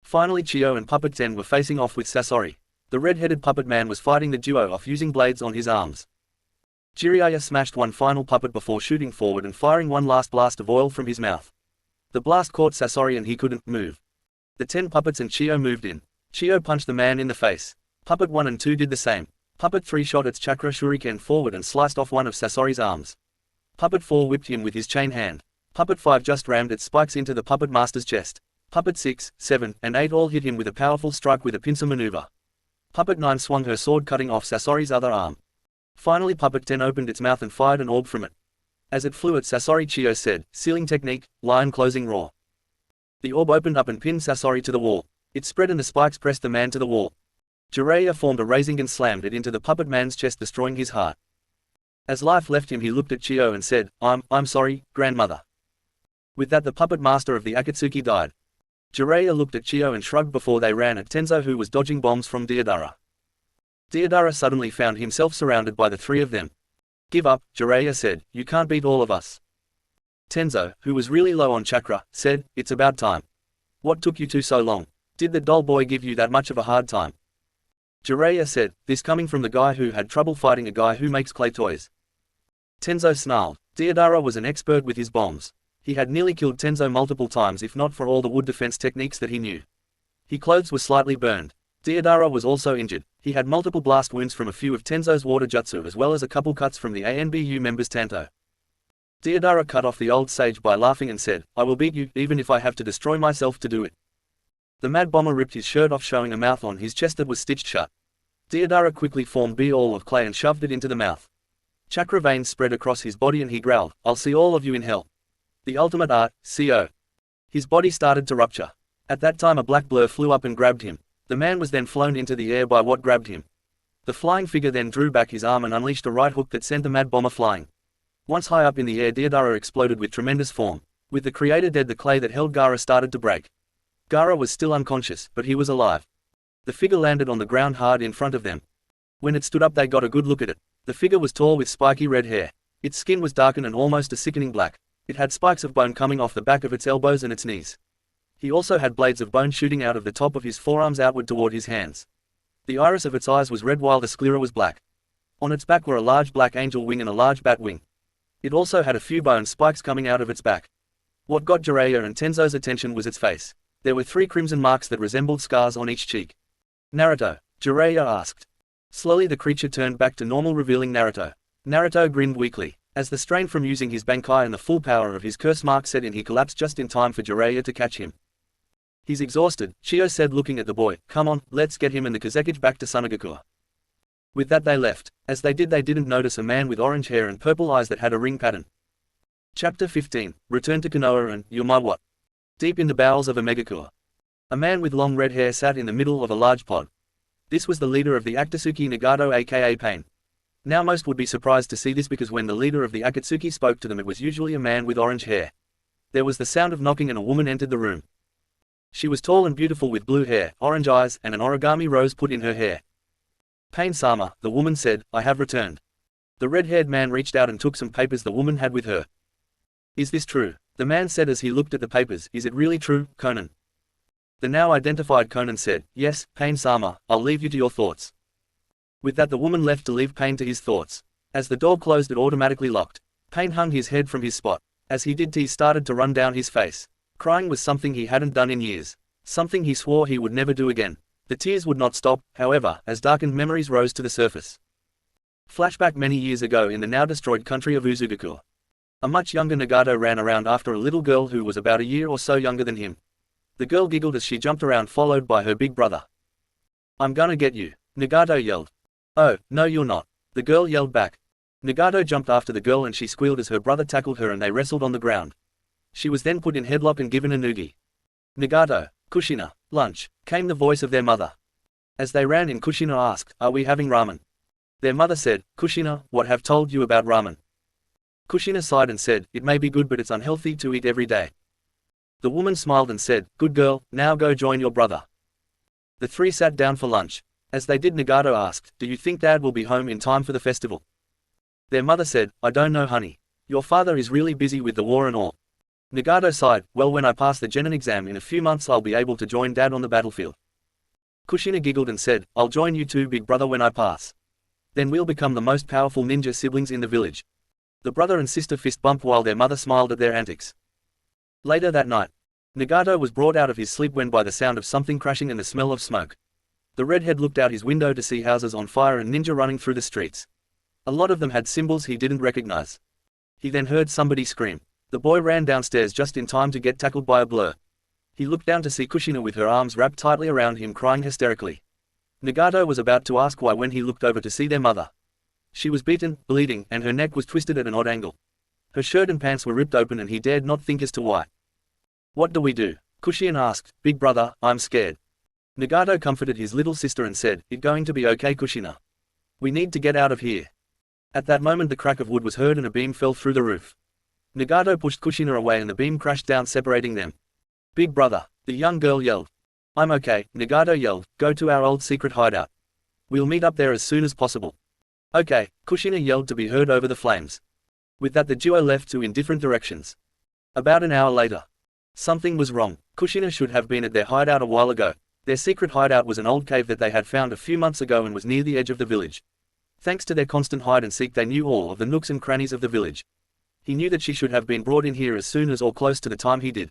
Finally, Chiyo and Puppet 10 were facing off with Sasori. The red-headed puppet man was fighting the duo off using blades on his arms. Jiraiya smashed one final puppet before shooting forward and firing one last blast of oil from his mouth. The blast caught Sasori and he couldn't move. The 10 puppets and Chiyo moved in. Chiyo punched the man in the face. Puppet 1 and 2 did the same. Puppet 3 shot its chakra shuriken forward and sliced off one of Sasori's arms. Puppet 4 whipped him with his chain hand. Puppet 5 just rammed its spikes into the puppet master's chest. Puppet 6, 7, and 8 all hit him with a powerful strike with a pincer maneuver. Puppet 9 swung her sword, cutting off Sasori's other arm. Finally, Puppet 10 opened its mouth and fired an orb from it. As it flew at Sasori, Chiyo said, "Sealing technique, lion closing roar." The orb opened up and pinned Sasori to the wall. It spread and the spikes pressed the man to the wall. Jiraiya formed a rasengan and slammed it into the puppet man's chest, destroying his heart. As life left him, he looked at Chiyo and said, I'm sorry, grandmother." With that, the puppet master of the Akatsuki died. Jiraiya looked at Chiyo and shrugged before they ran at Tenzo, who was dodging bombs from Deodara. Deodara suddenly found himself surrounded by the 3 of them. "Give up," Jiraiya said, "you can't beat all of us." Tenzo, who was really low on chakra, said, "It's about time. What took you two so long? Did the doll boy give you that much of a hard time?" Jiraiya said, this coming from the guy who had trouble fighting a guy who makes clay toys. Tenzo snarled. Deodara was an expert with his bombs. He had nearly killed Tenzo multiple times if not for all the wood defense techniques that he knew. His clothes were slightly burned. Deodara was also injured. He had multiple blast wounds from a few of Tenzo's water jutsu as well as a couple cuts from the ANBU members' tanto. Deodara cut off the old sage by laughing and said, "I will beat you, even if I have to destroy myself to do it." The Mad Bomber ripped his shirt off showing a mouth on his chest that was stitched shut. Deodara quickly formed a ball of clay and shoved it into the mouth. Chakra veins spread across his body and he growled, "I'll see all of you in hell. The ultimate art, CO." His body started to rupture. At that time a black blur flew up and grabbed him. The man was then flown into the air by what grabbed him. The flying figure then drew back his arm and unleashed a right hook that sent the Mad Bomber flying. Once high up in the air, Deodara exploded with tremendous form. With the creator dead, the clay that held Gaara started to break. Gaara was still unconscious, but he was alive. The figure landed on the ground hard in front of them. When it stood up they got a good look at it. The figure was tall with spiky red hair. Its skin was darkened and almost a sickening black. It had spikes of bone coming off the back of its elbows and its knees. He also had blades of bone shooting out of the top of his forearms outward toward his hands. The iris of its eyes was red while the sclera was black. On its back were a large black angel wing and a large bat wing. It also had a few bone spikes coming out of its back. What got Jiraiya and Tenzo's attention was its face. There were 3 crimson marks that resembled scars on each cheek. "Naruto?" Jiraiya asked. Slowly the creature turned back to normal, revealing Naruto. Naruto grinned weakly. As the strain from using his Bankai and the full power of his curse mark set in, he collapsed just in time for Jiraiya to catch him. "He's exhausted," Chio said looking at the boy. "Come on, let's get him and the Kazekage back to Sunagakure." With that they left. As they didn't notice a man with orange hair and purple eyes that had a ring pattern. Chapter 15. Return to Konoha and, you're my what? Deep in the bowels of a megakure. A man with long red hair sat in the middle of a large pod. This was the leader of the Akatsuki Nagato aka Pain. Now most would be surprised to see this because when the leader of the Akatsuki spoke to them it was usually a man with orange hair. There was the sound of knocking and a woman entered the room. She was tall and beautiful with blue hair, orange eyes, and an origami rose put in her hair. "Pain-sama," the woman said, "I have returned." The red-haired man reached out and took some papers the woman had with her. "Is this true?" the man said as he looked at the papers. "Is it really true, Conan?" The now identified Conan said, "Yes, Pain-sama, I'll leave you to your thoughts." With that the woman left to leave Pain to his thoughts. As the door closed it automatically locked. Pain hung his head from his spot. As he did tears started to run down his face. Crying was something he hadn't done in years. Something he swore he would never do again. The tears would not stop, however, as darkened memories rose to the surface. Flashback many years ago in the now destroyed country of Uzugakure. A much younger Nagato ran around after a little girl who was about a year or so younger than him. The girl giggled as she jumped around followed by her big brother. "I'm gonna get you," Nagato yelled. "Oh, no you're not," the girl yelled back. Nagato jumped after the girl and she squealed as her brother tackled her and they wrestled on the ground. She was then put in headlock and given a noogie. "Nagato, Kushina, lunch," came the voice of their mother. As they ran in, Kushina asked, "Are we having ramen?" Their mother said, "Kushina, what have told you about ramen?" Kushina sighed and said, "It may be good but it's unhealthy to eat every day." The woman smiled and said, "Good girl, now go join your brother." The 3 sat down for lunch. As they did, Nagato asked, "Do you think Dad will be home in time for the festival?" Their mother said, "I don't know honey. Your father is really busy with the war and all." Nagato sighed, "Well, when I pass the Genin exam in a few months I'll be able to join Dad on the battlefield." Kushina giggled and said, "I'll join you too big brother when I pass. Then we'll become the most powerful ninja siblings in the village." The brother and sister fist bumped while their mother smiled at their antics. Later that night, Nagato was brought out of his sleep when by the sound of something crashing and the smell of smoke. The redhead looked out his window to see houses on fire and ninja running through the streets. A lot of them had symbols he didn't recognize. He then heard somebody scream. The boy ran downstairs just in time to get tackled by a blur. He looked down to see Kushina with her arms wrapped tightly around him crying hysterically. Nagato was about to ask why when he looked over to see their mother. She was beaten, bleeding, and her neck was twisted at an odd angle. Her shirt and pants were ripped open and he dared not think as to why. "What do we do?" Kushina asked. "Big brother, I'm scared." Nagato comforted his little sister and said, "It's going to be okay Kushina. We need to get out of here." At that moment the crack of wood was heard and a beam fell through the roof. Nagato pushed Kushina away and the beam crashed down separating them. "Big brother," the young girl yelled. "I'm okay," Nagato yelled, "go to our old secret hideout. We'll meet up there as soon as possible." "Okay," Kushina yelled to be heard over the flames. With that the duo left in different directions. About an hour later. Something was wrong. Kushina should have been at their hideout a while ago. Their secret hideout was an old cave that they had found a few months ago and was near the edge of the village. Thanks to their constant hide and seek, they knew all of the nooks and crannies of the village. He knew that she should have been brought in here as soon as or close to the time he did.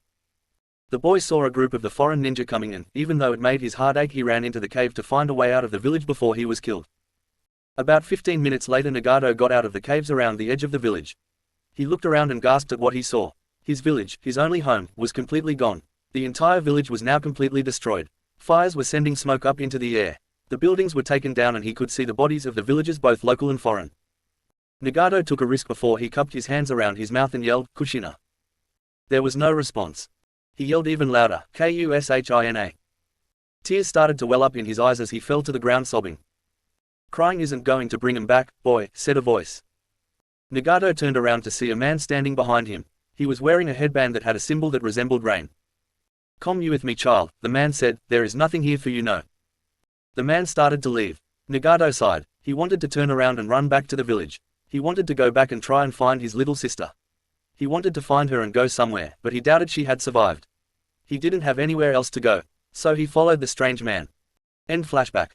The boy saw a group of the foreign ninja coming in. Even though it made his heart ache, he ran into the cave to find a way out of the village before he was killed. About 15 minutes later, Nagato got out of the caves around the edge of the village. He looked around and gasped at what he saw. His village, his only home, was completely gone. The entire village was now completely destroyed. Fires were sending smoke up into the air. The buildings were taken down and he could see the bodies of the villagers, both local and foreign. Nagato took a risk before he cupped his hands around his mouth and yelled, "Kushina." There was no response. He yelled even louder, "Kushina." Tears started to well up in his eyes as he fell to the ground sobbing. "Crying isn't going to bring him back, boy," said a voice. Nagato turned around to see a man standing behind him. He was wearing a headband that had a symbol that resembled rain. "Come you with me, child," the man said, "there is nothing here for you, no." The man started to leave. Nagato sighed. He wanted to turn around and run back to the village. He wanted to go back and try and find his little sister. He wanted to find her and go somewhere, but he doubted she had survived. He didn't have anywhere else to go, so he followed the strange man. End flashback.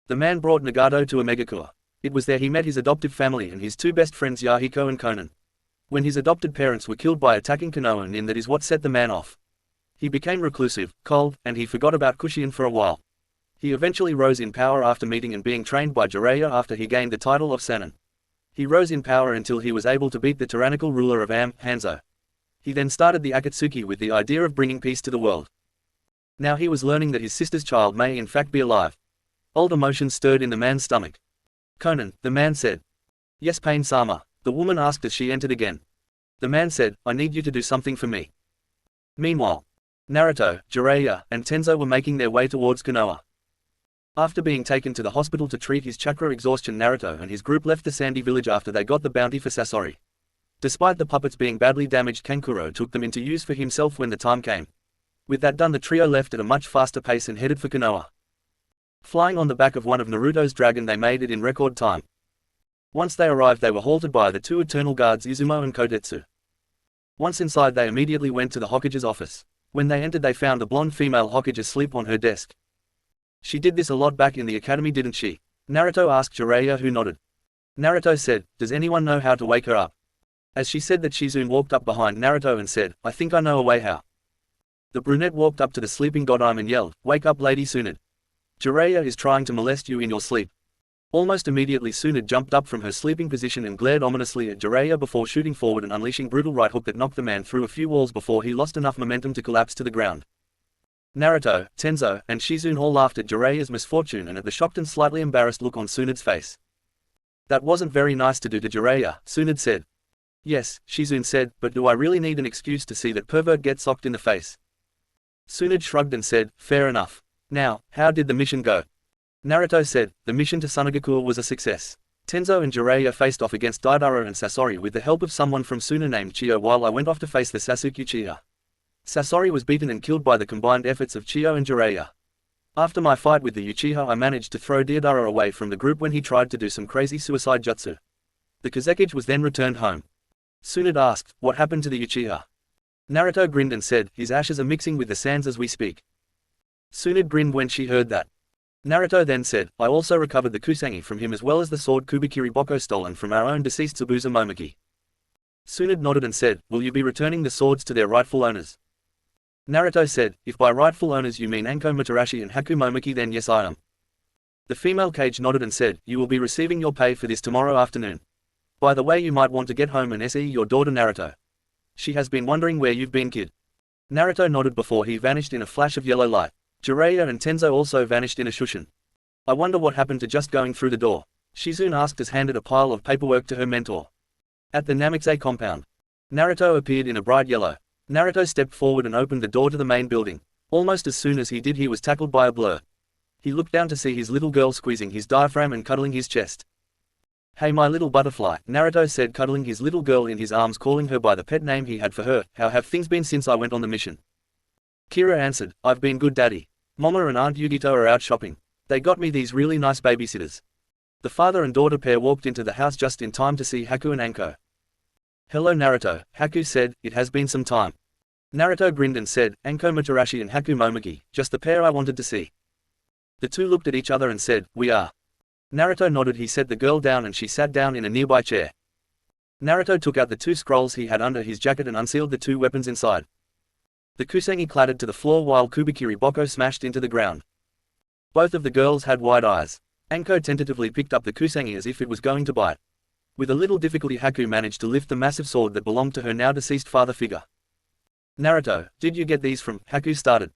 The man brought Nagato to a megakure. It was there he met his adoptive family and his two best friends Yahiko and Konan. When his adopted parents were killed by attacking Konoha, and that is what set the man off. He became reclusive, cold, and he forgot about Kushin for a while. He eventually rose in power after meeting and being trained by Jiraiya after he gained the title of Sannin. He rose in power until he was able to beat the tyrannical ruler of Hanzo. He then started the Akatsuki with the idea of bringing peace to the world. Now he was learning that his sister's child may in fact be alive. Old emotions stirred in the man's stomach. "Konan," the man said. "Yes, Pain-sama," the woman asked as she entered again. The man said, "I need you to do something for me." Meanwhile, Naruto, Jiraiya, and Tenzo were making their way towards Konoha. After being taken to the hospital to treat his chakra exhaustion, Naruto and his group left the sandy village after they got the bounty for Sasori. Despite the puppets being badly damaged, Kankuro took them into use for himself when the time came. With that done, the trio left at a much faster pace and headed for Konoha. Flying on the back of one of Naruto's dragon, they made it in record time. Once they arrived, they were halted by the two eternal guards Izumo and Kotetsu. Once inside, they immediately went to the Hokage's office. When they entered, they found a blonde female Hokage asleep on her desk. "She did this a lot back in the academy, didn't she?" Naruto asked Jiraiya, who nodded. Naruto said, "Does anyone know how to wake her up?" As she said that, Shizune walked up behind Naruto and said, "I think I know a way how." The brunette walked up to the sleeping Godime and yelled, "Wake up, Lady Tsunade. Jiraiya is trying to molest you in your sleep." Almost immediately, Tsunade jumped up from her sleeping position and glared ominously at Jiraiya before shooting forward and unleashing brutal right hook that knocked the man through a few walls before he lost enough momentum to collapse to the ground. Naruto, Tenzo, and Shizune all laughed at Jiraiya's misfortune and at the shocked and slightly embarrassed look on Tsunade's face. "That wasn't very nice to do to Jiraiya," Tsunade said. "Yes," Shizune said, "but do I really need an excuse to see that pervert get socked in the face?" Tsunade shrugged and said, "Fair enough. Now, how did the mission go?" Naruto said, "The mission to Sunagakure was a success. Tenzo and Jiraiya faced off against Deidara and Sasori with the help of someone from Suna named Chiyo, while I went off to face the Sasuke Uchiha. Sasori was beaten and killed by the combined efforts of Chiyo and Jiraiya. After my fight with the Uchiha, I managed to throw Deidara away from the group when he tried to do some crazy suicide jutsu. The Kazekage was then returned home." Tsunade asked, "What happened to the Uchiha?" Naruto grinned and said, "His ashes are mixing with the sands as we speak." Tsunade grinned when she heard that. Naruto then said, "I also recovered the Kusangi from him as well as the sword Kubikiri Boko stolen from our own deceased Tsubusa Momiki." Tsunade nodded and said, "Will you be returning the swords to their rightful owners?" Naruto said, "If by rightful owners you mean Anko Matarashi and Haku Momiki, then yes, I am." The female Kage nodded and said, "You will be receiving your pay for this tomorrow afternoon. By the way, you might want to get home and see your daughter Naruto. She has been wondering where you've been, kid." Naruto nodded before he vanished in a flash of yellow light. Jiraiya and Tenzo also vanished in a shushin. "I wonder what happened to just going through the door," Shizune asked as handed a pile of paperwork to her mentor. At the Namekusei compound, Naruto appeared in a bright yellow. Naruto stepped forward and opened the door to the main building. Almost as soon as he did, he was tackled by a blur. He looked down to see his little girl squeezing his diaphragm and cuddling his chest. "Hey, my little butterfly," Naruto said, cuddling his little girl in his arms, calling her by the pet name he had for her. "How have things been since I went on the mission?" Kira answered, "I've been good, Daddy. Mama and Aunt Yugito are out shopping. They got me these really nice babysitters." The father and daughter pair walked into the house just in time to see Haku and Anko. Hello Naruto, Haku said, it has been some time. Naruto grinned and said, Anko Matarashi and Haku Momiki, just the pair I wanted to see. The two looked at each other and said, we are. Naruto nodded. He set the girl down and she sat down in a nearby chair. Naruto took out the two scrolls he had under his jacket and unsealed the two weapons inside. The kusangi clattered to the floor while Kubikiri Boko smashed into the ground. Both of the girls had wide eyes. Anko tentatively picked up the kusangi as if it was going to bite. With a little difficulty Haku managed to lift the massive sword that belonged to her now deceased father figure. Naruto, did you get these from? Haku started.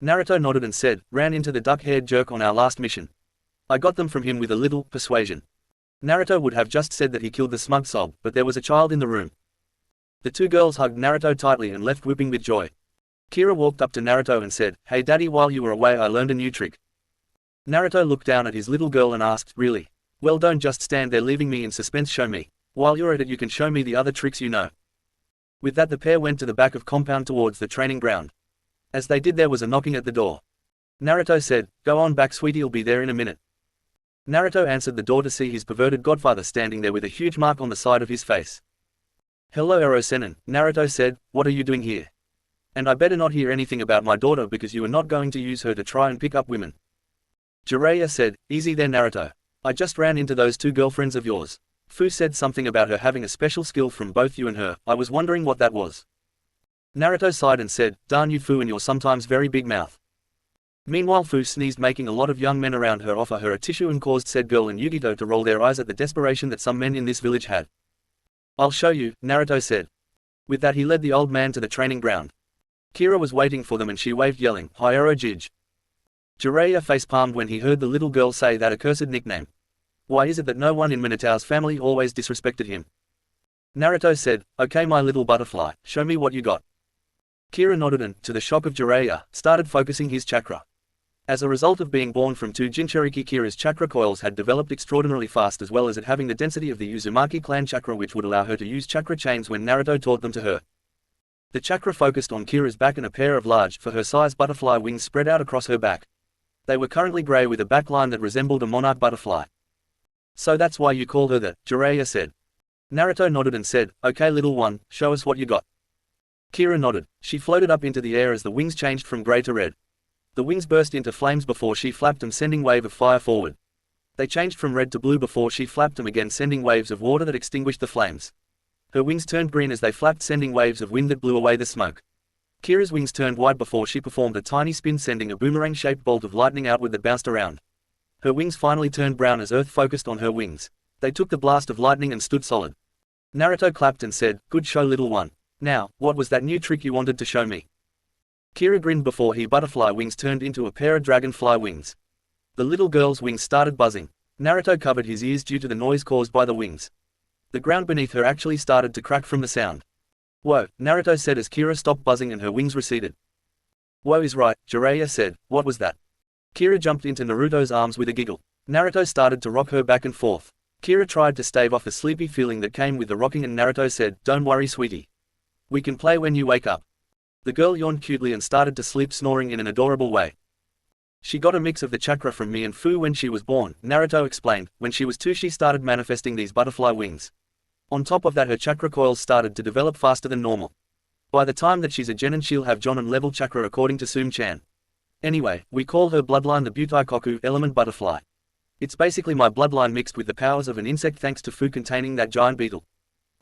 Naruto nodded and said, ran into the duck-haired jerk on our last mission. I got them from him with a little persuasion. Naruto would have just said that he killed the smug sob, but there was a child in the room. The two girls hugged Naruto tightly and left whooping with joy. Kira walked up to Naruto and said, hey daddy, while you were away I learned a new trick. Naruto looked down at his little girl and asked, really? Well, don't just stand there leaving me in suspense, show me. While you're at it you can show me the other tricks you know. With that the pair went to the back of compound towards the training ground. As they did there was a knocking at the door. Naruto said, go on back sweetie, I'll be there in a minute. Naruto answered the door to see his perverted godfather standing there with a huge mark on the side of his face. Hello Ero-sennin, Naruto said, what are you doing here? And I better not hear anything about my daughter because you are not going to use her to try and pick up women. Jiraiya said, easy there Naruto. I just ran into those two girlfriends of yours. Fu said something about her having a special skill from both you and her, I was wondering what that was. Naruto sighed and said, darn you Fu and your sometimes very big mouth. Meanwhile Fu sneezed, making a lot of young men around her offer her a tissue and caused said girl and Yugito to roll their eyes at the desperation that some men in this village had. I'll show you, Naruto said. With that he led the old man to the training ground. Kira was waiting for them and she waved yelling, Hyoro Jij. Jiraiya face-palmed when he heard the little girl say that accursed nickname. Why is it that no one in Minato's family always disrespected him? Naruto said, okay my little butterfly, show me what you got. Kira nodded and, to the shock of Jiraiya, started focusing his chakra. As a result of being born from two Jinchuriki, Kira's chakra coils had developed extraordinarily fast, as well as it having the density of the Uzumaki clan chakra, which would allow her to use chakra chains when Naruto taught them to her. The chakra focused on Kira's back and a pair of large, for her size, butterfly wings spread out across her back. They were currently grey with a backline that resembled a monarch butterfly. So that's why you call her that, Jiraiya said. Naruto nodded and said, okay little one, show us what you got. Kira nodded. She floated up into the air as the wings changed from grey to red. The wings burst into flames before she flapped them, sending wave of fire forward. They changed from red to blue before she flapped them again, sending waves of water that extinguished the flames. Her wings turned green as they flapped, sending waves of wind that blew away the smoke. Kira's wings turned wide before she performed a tiny spin, sending a boomerang-shaped bolt of lightning outward that bounced around. Her wings finally turned brown as earth focused on her wings. They took the blast of lightning and stood solid. Naruto clapped and said, good show little one. Now, what was that new trick you wanted to show me? Kira grinned before her butterfly wings turned into a pair of dragonfly wings. The little girl's wings started buzzing. Naruto covered his ears due to the noise caused by the wings. The ground beneath her actually started to crack from the sound. Whoa, Naruto said as Kira stopped buzzing and her wings receded. Whoa is right, Jiraiya said, what was that? Kira jumped into Naruto's arms with a giggle. Naruto started to rock her back and forth. Kira tried to stave off a sleepy feeling that came with the rocking and Naruto said, don't worry sweetie. We can play when you wake up. The girl yawned cutely and started to sleep, snoring in an adorable way. She got a mix of the chakra from me and Fu when she was born, Naruto explained. When she was 2 she started manifesting these butterfly wings. On top of that her chakra coils started to develop faster than normal. By the time that she's a genin she'll have Jonin level chakra according to Sum-chan. Anyway, we call her bloodline the Butai-koku element butterfly. It's basically my bloodline mixed with the powers of an insect thanks to Fu containing that giant beetle.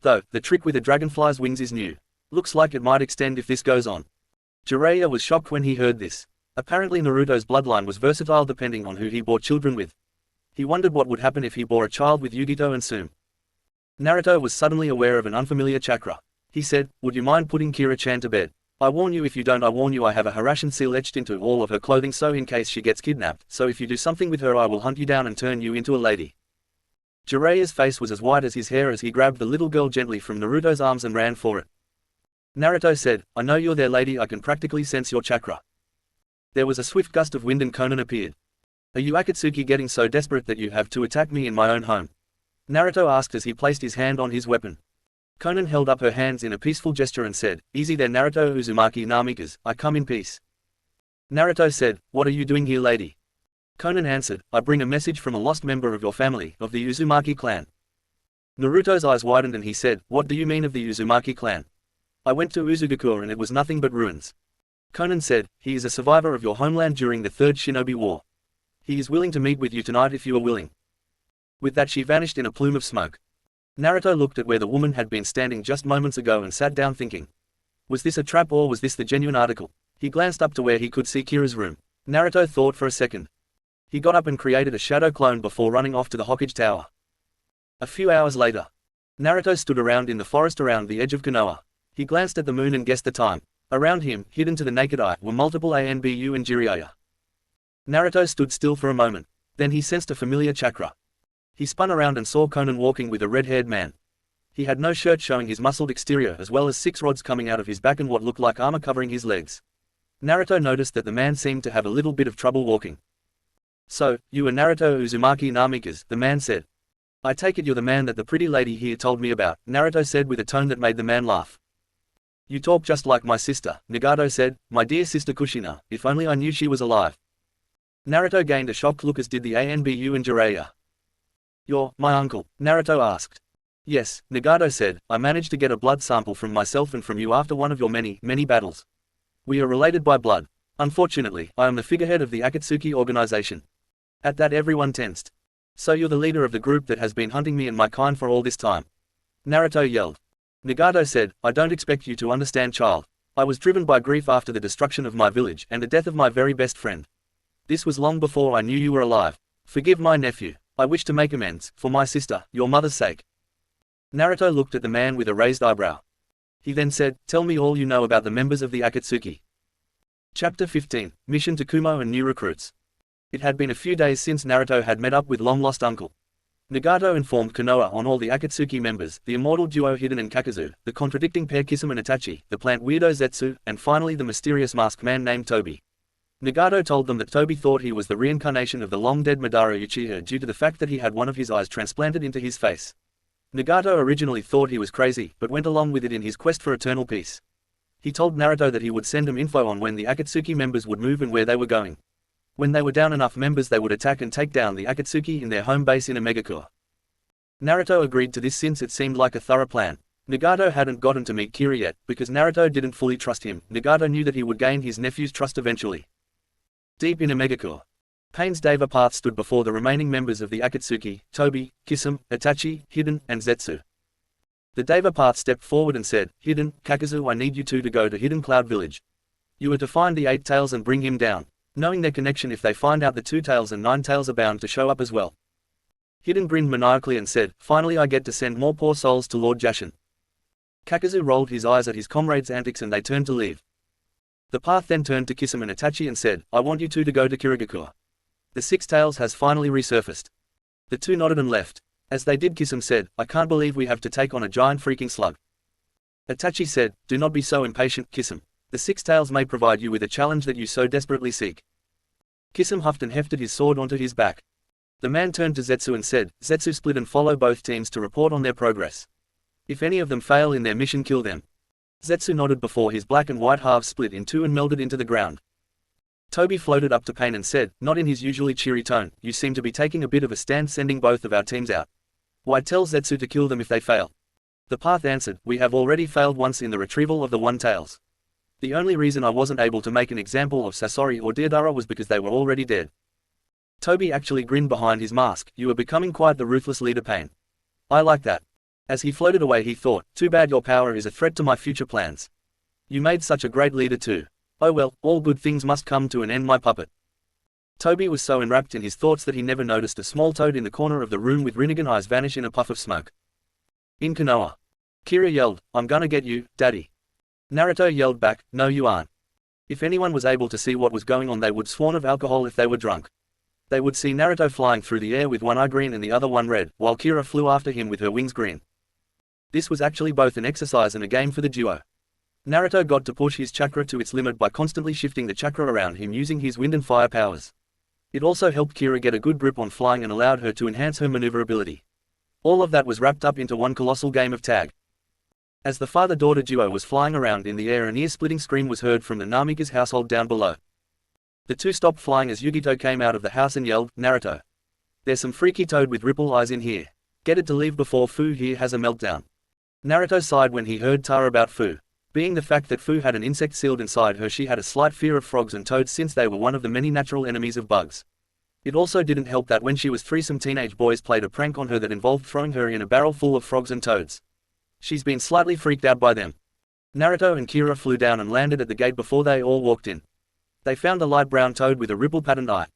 Though, the trick with the dragonfly's wings is new. Looks like it might extend if this goes on. Jiraiya was shocked when he heard this. Apparently Naruto's bloodline was versatile depending on who he bore children with. He wondered what would happen if he bore a child with Yugito and Sum. Naruto was suddenly aware of an unfamiliar chakra. He said, would you mind putting Kira-chan to bed? I warn you, if you don't I warn you, I have a Harashin seal etched into all of her clothing so in case she gets kidnapped, so if you do something with her I will hunt you down and turn you into a lady. Jiraiya's face was as white as his hair as he grabbed the little girl gently from Naruto's arms and ran for it. Naruto said, I know you're there lady, I can practically sense your chakra. There was a swift gust of wind and Konan appeared. Are you Akatsuki getting so desperate that you have to attack me in my own home? Naruto asked as he placed his hand on his weapon. Konan held up her hands in a peaceful gesture and said, easy there Naruto Uzumaki Namikas, I come in peace. Naruto said, what are you doing here lady? Konan answered, I bring a message from a lost member of your family, of the Uzumaki clan. Naruto's eyes widened and he said, "What do you mean of the Uzumaki clan? I went to Uzugakure and it was nothing but ruins." Conan said, "He is a survivor of your homeland during the Third Shinobi War. He is willing to meet with you tonight if you are willing." With that she vanished in a plume of smoke. Naruto looked at where the woman had been standing just moments ago and sat down thinking. Was this a trap or was this the genuine article? He glanced up to where he could see Kira's room. Naruto thought for a second. He got up and created a shadow clone before running off to the Hokage Tower. A few hours later, Naruto stood around in the forest around the edge of Konoha. He glanced at the moon and guessed the time. Around him, hidden to the naked eye, were multiple Anbu and Jiraiya. Naruto stood still for a moment. Then he sensed a familiar chakra. He spun around and saw Conan walking with a red-haired man. He had no shirt showing his muscled exterior as well as 6 rods coming out of his back and what looked like armor covering his legs. Naruto noticed that the man seemed to have a little bit of trouble walking. "So, you are Naruto Uzumaki Namikaze," the man said. "I take it you're the man that the pretty lady here told me about," Naruto said with a tone that made the man laugh. "You talk just like my sister," Nagato said, "my dear sister Kushina, if only I knew she was alive." Naruto gained a shocked look as did the Anbu and Jiraiya. "You're my uncle?" Naruto asked. "Yes," Nagato said, "I managed to get a blood sample from myself and from you after one of your many battles. We are related by blood. Unfortunately, I am the figurehead of the Akatsuki organization." At that everyone tensed. "So you're the leader of the group that has been hunting me and my kind for all this time?" Naruto yelled. Nagato said, "I don't expect you to understand, child. I was driven by grief after the destruction of my village and the death of my very best friend. This was long before I knew you were alive. Forgive my nephew. I wish to make amends, for my sister, your mother's sake." Naruto looked at the man with a raised eyebrow. He then said, "Tell me all you know about the members of the Akatsuki." Chapter 15, Mission to Kumo and New Recruits. It had been a few days since Naruto had met up with long-lost uncle. Nagato informed Konoha on all the Akatsuki members, the immortal duo Hiden and Kakazu, the contradicting pair Kisame and Itachi, the plant weirdo Zetsu, and finally the mysterious masked man named Tobi. Nagato told them that Tobi thought he was the reincarnation of the long-dead Madara Uchiha due to the fact that he had one of his eyes transplanted into his face. Nagato originally thought he was crazy, but went along with it in his quest for eternal peace. He told Naruto that he would send him info on when the Akatsuki members would move and where they were going. When they were down enough members they would attack and take down the Akatsuki in their home base in Omegakure. Naruto agreed to this since it seemed like a thorough plan. Nagato hadn't gotten to meet Kira yet, because Naruto didn't fully trust him. Nagato knew that he would gain his nephew's trust eventually. Deep in Omegakure, Pain's Deva path stood before the remaining members of the Akatsuki, Tobi, Kisame, Itachi, Hiden, and Zetsu. The Deva path stepped forward and said, "Hiden, Kakazu, I need you two to go to Hidden Cloud Village. You are to find the 8 Tails and bring him down." Knowing their connection, if they find out the 2 Tails and 9 Tails are bound to show up as well. Hiden grinned maniacally and said, "Finally I get to send more poor souls to Lord Jashin." Kakazu rolled his eyes at his comrades' antics and they turned to leave. The path then turned to Kisame and Itachi and said, "I want you two to go to Kirigakure. The 6 Tails has finally resurfaced." The two nodded and left. As they did, Kisame said, "I can't believe we have to take on a giant freaking slug." Itachi said, "Do not be so impatient, Kisame. The 6 Tails may provide you with a challenge that you so desperately seek." Kisame huffed and hefted his sword onto his back. The man turned to Zetsu and said, "Zetsu, split and follow both teams to report on their progress. If any of them fail in their mission, kill them." Zetsu nodded before his black and white halves split in two and melded into the ground. Tobi floated up to Pain and said, not in his usually cheery tone, "You seem to be taking a bit of a stand sending both of our teams out. Why tell Zetsu to kill them if they fail?" The path answered, "We have already failed once in the retrieval of the 1 Tails. The only reason I wasn't able to make an example of Sasori or Deidara was because they were already dead." Tobi actually grinned behind his mask. "You are becoming quite the ruthless leader, Pain. I like that." As he floated away he thought, "Too bad your power is a threat to my future plans. You made such a great leader too. Oh well, all good things must come to an end, my puppet." Tobi was so enwrapped in his thoughts that he never noticed a small toad in the corner of the room with Rinnegan eyes vanish in a puff of smoke. In Konoha, Kira yelled, "I'm gonna get you, Daddy." Naruto yelled back, "No you aren't." If anyone was able to see what was going on they would sworn of alcohol if they were drunk. They would see Naruto flying through the air with one eye green and the other one red, while Kira flew after him with her wings green. This was actually both an exercise and a game for the duo. Naruto got to push his chakra to its limit by constantly shifting the chakra around him using his wind and fire powers. It also helped Kira get a good grip on flying and allowed her to enhance her maneuverability. All of that was wrapped up into one colossal game of tag. As the father-daughter duo was flying around in the air, an ear-splitting scream was heard from the Namikaze household down below. The two stopped flying as Yugito came out of the house and yelled, "Naruto! There's some freaky toad with ripple eyes in here. Get it to leave before Fu here has a meltdown. Naruto sighed when he heard Tara about Fu. Being the fact that Fu had an insect sealed inside her, she had a slight fear of frogs and toads since they were one of the many natural enemies of bugs. It also didn't help that when she was 3 some teenage boys played a prank on her that involved throwing her in a barrel full of frogs and toads. She's been slightly freaked out by them. Naruto and Kira flew down and landed at the gate before they all walked in. They found a light brown toad with a ripple-patterned eye.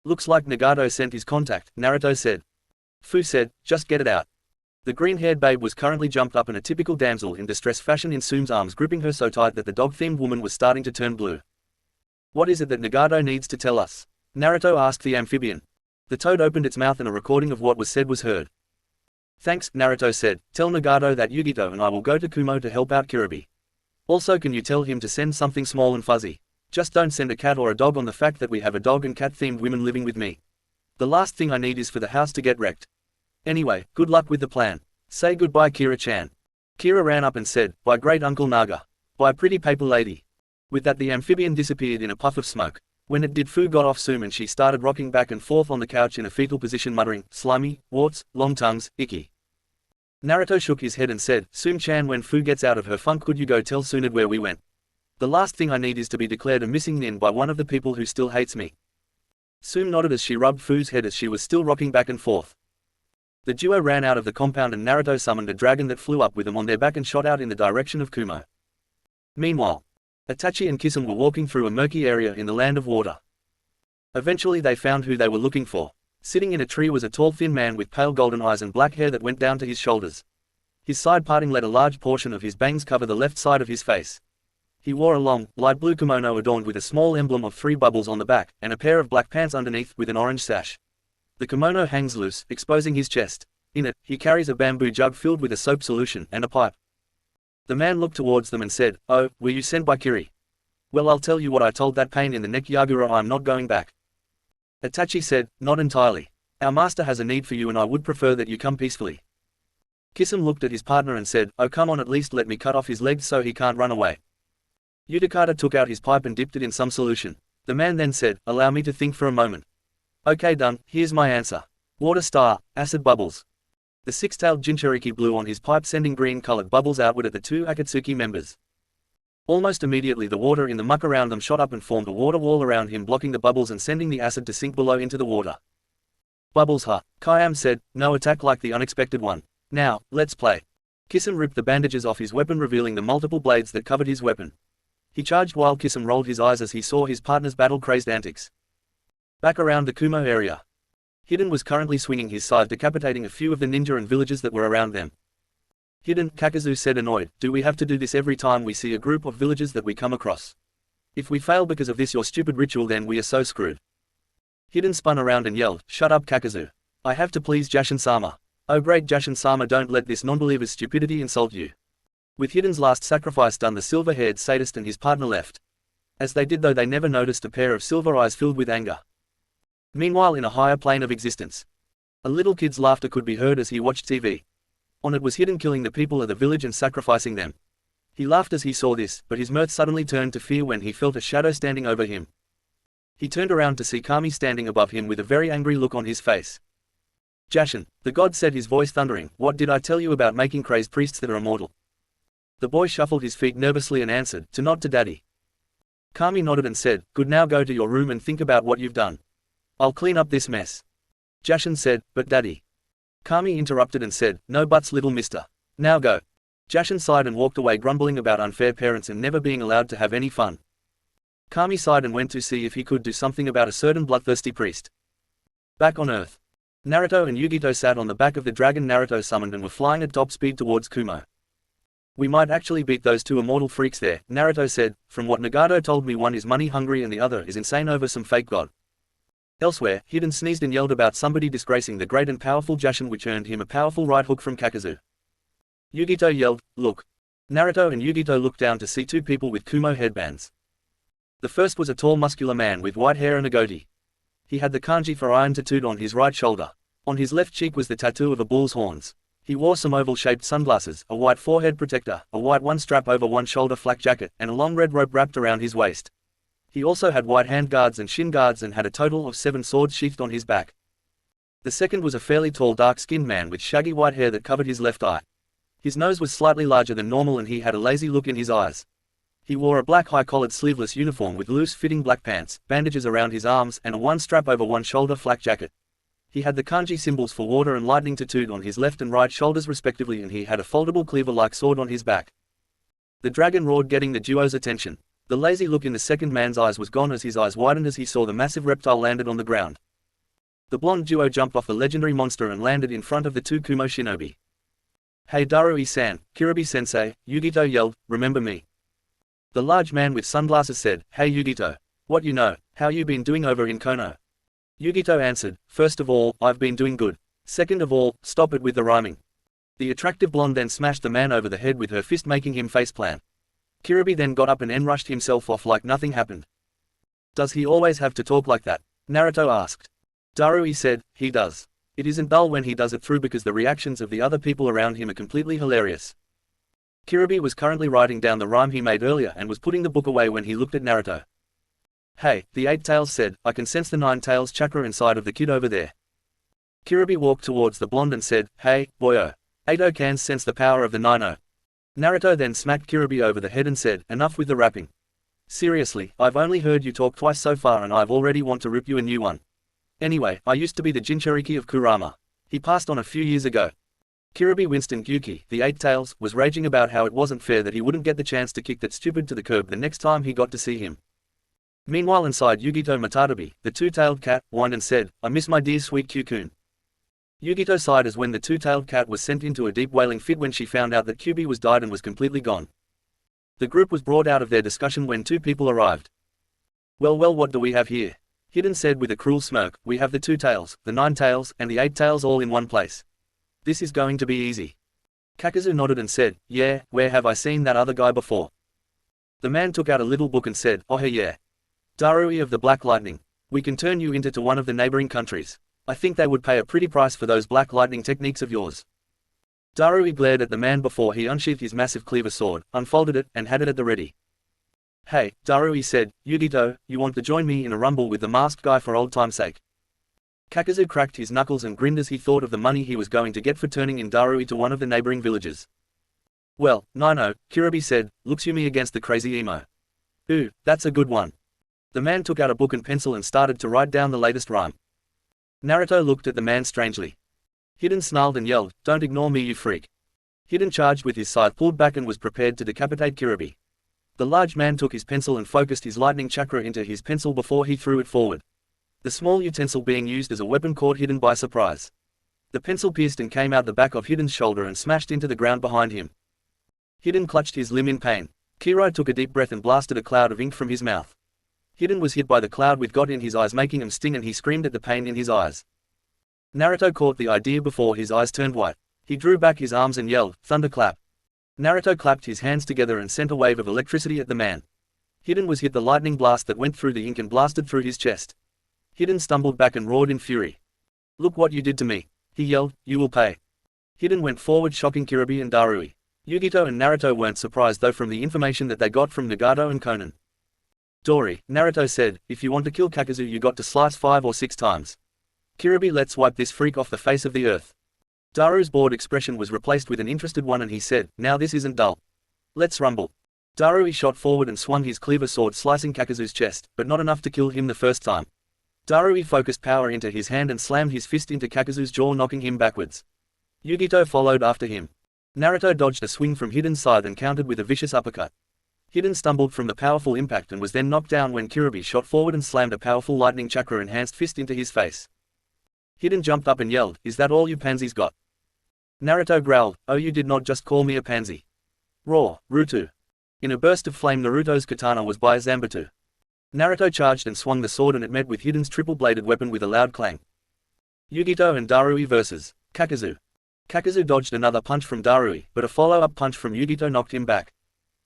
Looks like Nagato sent his contact, Naruto said. Fu said, just get it out. The green-haired babe was currently jumped up in a typical damsel in distress fashion in Tsume's arms, gripping her so tight that the dog-themed woman was starting to turn blue. What is it that Nagato needs to tell us? Naruto asked the amphibian. The toad opened its mouth and a recording of what was said was heard. Thanks, Naruto said. Tell Nagato that Yugito and I will go to Kumo to help out Kiribi. Also, can you tell him to send something small and fuzzy? Just don't send a cat or a dog on the fact that we have a dog and cat-themed women living with me. The last thing I need is for the house to get wrecked. Anyway, good luck with the plan. Say goodbye, Kira-chan. Kira ran up and said, by great Uncle Naga. By pretty paper lady. With that, the amphibian disappeared in a puff of smoke. When it did, Fu got off Tsume and she started rocking back and forth on the couch in a fetal position, muttering, slimy, warts, long tongues, icky. Naruto shook his head and said, Tsume-chan, when Fu gets out of her funk, could you go tell Tsunade where we went? The last thing I need is to be declared a missing nin by one of the people who still hates me. Tsume nodded as she rubbed Fu's head as she was still rocking back and forth. The duo ran out of the compound and Naruto summoned a dragon that flew up with them on their back and shot out in the direction of Kumo. Meanwhile, Itachi and Kisame were walking through a murky area in the land of water. Eventually they found who they were looking for. Sitting in a tree was a tall thin man with pale golden eyes and black hair that went down to his shoulders. His side parting let a large portion of his bangs cover the left side of his face. He wore a long, light blue kimono adorned with a small emblem of 3 bubbles on the back, and a pair of black pants underneath with an orange sash. The kimono hangs loose, exposing his chest. In it, he carries a bamboo jug filled with a soap solution and a pipe. The man looked towards them and said, oh, were you sent by Kiri? Well, I'll tell you what I told that pain in the neck Yagura, I'm not going back. Itachi said, not entirely. Our master has a need for you and I would prefer that you come peacefully. Kisame looked at his partner and said, oh come on, at least let me cut off his legs so he can't run away. Utakata took out his pipe and dipped it in some solution. The man then said, allow me to think for a moment. Okay, done, here's my answer. Water star, acid bubbles. The 6-tailed Jinchuriki blew on his pipe, sending green-colored bubbles outward at the 2 Akatsuki members. Almost immediately the water in the muck around them shot up and formed a water wall around him, blocking the bubbles and sending the acid to sink below into the water. Bubbles, huh? Kayam said, no attack like the unexpected one. Now, let's play. Kisame ripped the bandages off his weapon, revealing the multiple blades that covered his weapon. He charged while Kisame rolled his eyes as he saw his partner's battle-crazed antics. Back around the Kumo area. Hiden was currently swinging his scythe, decapitating a few of the ninja and villagers that were around them. Hiden, Kakazu said annoyed, do we have to do this every time we see a group of villagers that we come across? If we fail because of this your stupid ritual, then we are so screwed. Hiden spun around and yelled, shut up Kakazu. I have to please Jashin-sama. Oh great Jashin-sama, don't let this non-believer's stupidity insult you. With Hiden's last sacrifice done, the silver-haired sadist and his partner left. As they did though, they never noticed a pair of silver eyes filled with anger. Meanwhile, in a higher plane of existence, a little kid's laughter could be heard as he watched TV. On it was Hiden killing the people of the village and sacrificing them. He laughed as he saw this, but his mirth suddenly turned to fear when he felt a shadow standing over him. He turned around to see Kami standing above him with a very angry look on his face. Jashin, the god said, his voice thundering, what did I tell you about making crazed priests that are immortal? The boy shuffled his feet nervously and answered, to nod to daddy. Kami nodded and said, good, now go to your room and think about what you've done. I'll clean up this mess. Jashin said, but daddy. Kami interrupted and said, no buts little mister. Now go. Jashin sighed and walked away, grumbling about unfair parents and never being allowed to have any fun. Kami sighed and went to see if he could do something about a certain bloodthirsty priest. Back on Earth. Naruto and Yugito sat on the back of the dragon Naruto summoned and were flying at top speed towards Kumo. We might actually beat those 2 immortal freaks there, Naruto said. From what Nagato told me, one is money hungry and the other is insane over some fake god. Elsewhere, Hiden sneezed and yelled about somebody disgracing the great and powerful Jashin, which earned him a powerful right hook from Kakazu. Yugito yelled, look. Naruto and Yugito looked down to see 2 people with Kumo headbands. The first was a tall muscular man with white hair and a goatee. He had the kanji for iron tattooed on his right shoulder. On his left cheek was the tattoo of a bull's horns. He wore some oval-shaped sunglasses, a white forehead protector, a white one-strap over one shoulder flak jacket, and a long red rope wrapped around his waist. He also had white hand guards and shin guards and had a total of 7 swords sheathed on his back. The second was a fairly tall dark-skinned man with shaggy white hair that covered his left eye. His nose was slightly larger than normal and he had a lazy look in his eyes. He wore a black high-collared sleeveless uniform with loose-fitting black pants, bandages around his arms, and a one-strap over one shoulder flak jacket. He had the kanji symbols for water and lightning tattooed on his left and right shoulders respectively, and he had a foldable cleaver-like sword on his back. The dragon roared, getting the duo's attention. The lazy look in the second man's eyes was gone as his eyes widened as he saw the massive reptile landed on the ground. The blonde duo jumped off the legendary monster and landed in front of the two Kumo shinobi. "Hey Darui-san, Kiribi-sensei," Yugito yelled, "remember me?" The large man with sunglasses said, "Hey Yugito. What you know, how you been doing over in Kono?" Yugito answered, "First of all, I've been doing good. Second of all, stop it with the rhyming." The attractive blonde then smashed the man over the head with her fist, making him faceplant. Kiribi then got up and rushed himself off like nothing happened. "Does he always have to talk like that?" Naruto asked. Darui said, "He does. It isn't dull when he does it through because the reactions of the other people around him are completely hilarious." Kiribi was currently writing down the rhyme he made earlier and was putting the book away when he looked at Naruto. "Hey," the Eight Tails said, "I can sense the Nine Tails chakra inside of the kid over there." Kiribi walked towards the blonde and said, "Hey, boyo. Eito can sense the power of the Nino." Naruto then smacked Kiribi over the head and said, "Enough with the rapping. Seriously, I've only heard you talk twice so far and I've already want to rip you a new one. Anyway, I used to be the Jinchuriki of Kurama. He passed on a few years ago." Kiribi Winston Gyuki, the Eight Tails, was raging about how it wasn't fair that he wouldn't get the chance to kick that stupid to the curb the next time he got to see him. Meanwhile inside Yugito Matadabi, the two-tailed cat, whined and said, "I miss my dear sweet Q-kun." Yugito sighed as when the two-tailed cat was sent into a deep wailing fit when she found out that Kyubi was died and was completely gone. The group was brought out of their discussion when two people arrived. Well, what do we have here?" Hidden said with a cruel smirk, "We have the two tails, the nine tails, and the eight tails all in one place. This is going to be easy." Kakazu nodded and said, "Yeah, where have I seen that other guy before?" The man took out a little book and said, "Oh hey yeah. Darui of the Black Lightning. We can turn you into one of the neighboring countries. I think they would pay a pretty price for those black lightning techniques of yours." Darui glared at the man before he unsheathed his massive cleaver sword, unfolded it, and had it at the ready. "Hey," Darui said, "Yugito, you want to join me in a rumble with the masked guy for old time's sake?" Kakazu cracked his knuckles and grinned as he thought of the money he was going to get for turning in Darui to one of the neighboring villages. "Well, Nino," Kiribi said, "looks you me against the crazy emo." "Ooh, that's a good one." The man took out a book and pencil and started to write down the latest rhyme. Naruto looked at the man strangely. Hidden snarled and yelled, "Don't ignore me, you freak." Hidden charged with his scythe pulled back and was prepared to decapitate Kiribi. The large man took his pencil and focused his lightning chakra into his pencil before he threw it forward. The small utensil being used as a weapon caught Hidden by surprise. The pencil pierced and came out the back of Hidden's shoulder and smashed into the ground behind him. Hidden clutched his limb in pain. Kiro took a deep breath and blasted a cloud of ink from his mouth. Hidden was hit by the cloud with got in his eyes, making him sting, and he screamed at the pain in his eyes. Naruto caught the idea before his eyes turned white. He drew back his arms and yelled, "Thunderclap." Naruto clapped his hands together and sent a wave of electricity at the man. Hidden was hit the lightning blast that went through the ink and blasted through his chest. Hidden stumbled back and roared in fury. "Look what you did to me," he yelled, "you will pay." Hidden went forward, shocking Kiribi and Darui. Yugito and Naruto weren't surprised though from the information that they got from Nagato and Konan. "Dori," Naruto said, "if you want to kill Kakazu you got to slice 5 or 6 times. Kiribi, let's wipe this freak off the face of the earth." Daru's bored expression was replaced with an interested one and he said, "Now this isn't dull. Let's rumble." Darui shot forward and swung his cleaver sword, slicing Kakazu's chest, but not enough to kill him the first time. Darui focused power into his hand and slammed his fist into Kakazu's jaw, knocking him backwards. Yugito followed after him. Naruto dodged a swing from Hidden's side and countered with a vicious uppercut. Hidden stumbled from the powerful impact and was then knocked down when Kiribi shot forward and slammed a powerful lightning chakra-enhanced fist into his face. Hidden jumped up and yelled, "Is that all you pansies got?" Naruto growled, "Oh, you did not just call me a pansy." Roar, Rutu. In a burst of flame, Naruto's katana was by Zanbatsu. Naruto charged and swung the sword and it met with Hidden's triple-bladed weapon with a loud clang. Yugito and Darui vs. Kakazu. Kakazu dodged another punch from Darui, but a follow-up punch from Yugito knocked him back.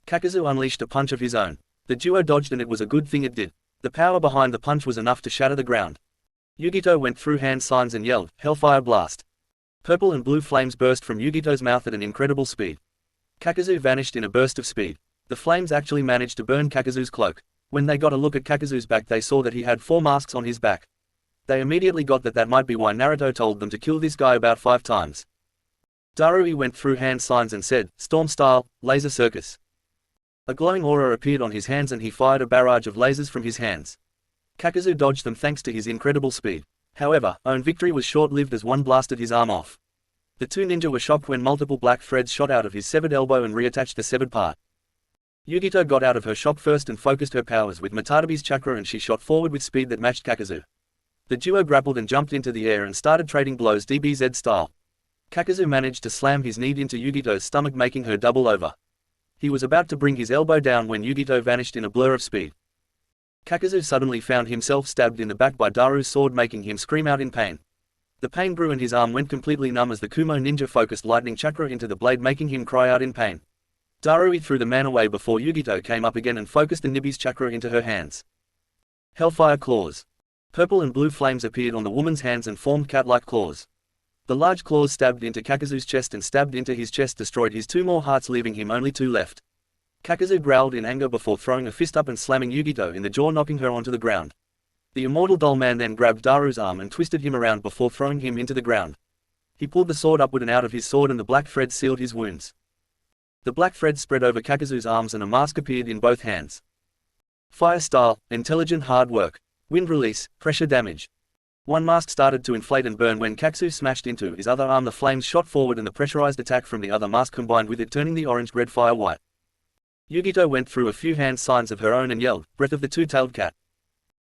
Kakazu unleashed a punch of his own. The duo dodged and it was a good thing it did. The power behind the punch was enough to shatter the ground. Yugito went through hand signs and yelled, "Hellfire Blast." Purple and blue flames burst from Yugito's mouth at an incredible speed. Kakazu vanished in a burst of speed. The flames actually managed to burn Kakazu's cloak. When they got a look at Kakazu's back they saw that he had 4 masks on his back. They immediately got that might be why Naruto told them to kill this guy about 5 times. Darui went through hand signs and said, "Storm style, laser circus." A glowing aura appeared on his hands and he fired a barrage of lasers from his hands. Kakazu dodged them thanks to his incredible speed. However, own victory was short-lived as one blasted his arm off. The two ninja were shocked when multiple black threads shot out of his severed elbow and reattached the severed part. Yugito got out of her shock first and focused her powers with Matadabi's chakra and she shot forward with speed that matched Kakazu. The duo grappled and jumped into the air and started trading blows DBZ style. Kakazu managed to slam his knee into Yugito's stomach making her double over. He was about to bring his elbow down when Yugito vanished in a blur of speed. Kakazu suddenly found himself stabbed in the back by Daru's sword making him scream out in pain. The pain grew and his arm went completely numb as the Kumo ninja focused lightning chakra into the blade making him cry out in pain. Darui threw the man away before Yugito came up again and focused the Nibi's chakra into her hands. Hellfire claws. Purple and blue flames appeared on the woman's hands and formed cat-like claws. The large claws stabbed into Kakazu's chest and stabbed into his chest destroyed his 2 more hearts leaving him only 2 left. Kakazu growled in anger before throwing a fist up and slamming Yugito in the jaw knocking her onto the ground. The immortal doll man then grabbed Daru's arm and twisted him around before throwing him into the ground. He pulled the sword upward and out of his sword and the black thread sealed his wounds. The black thread spread over Kakazu's arms and a mask appeared in both hands. Fire style, intelligent hard work. Wind release, pressure damage. One mask started to inflate and burn when Kakazu smashed into his other arm. The flames shot forward and the pressurized attack from the other mask combined with it turning the orange-red fire white. Yugito went through a few hand signs of her own and yelled, "Breath of the two-tailed cat."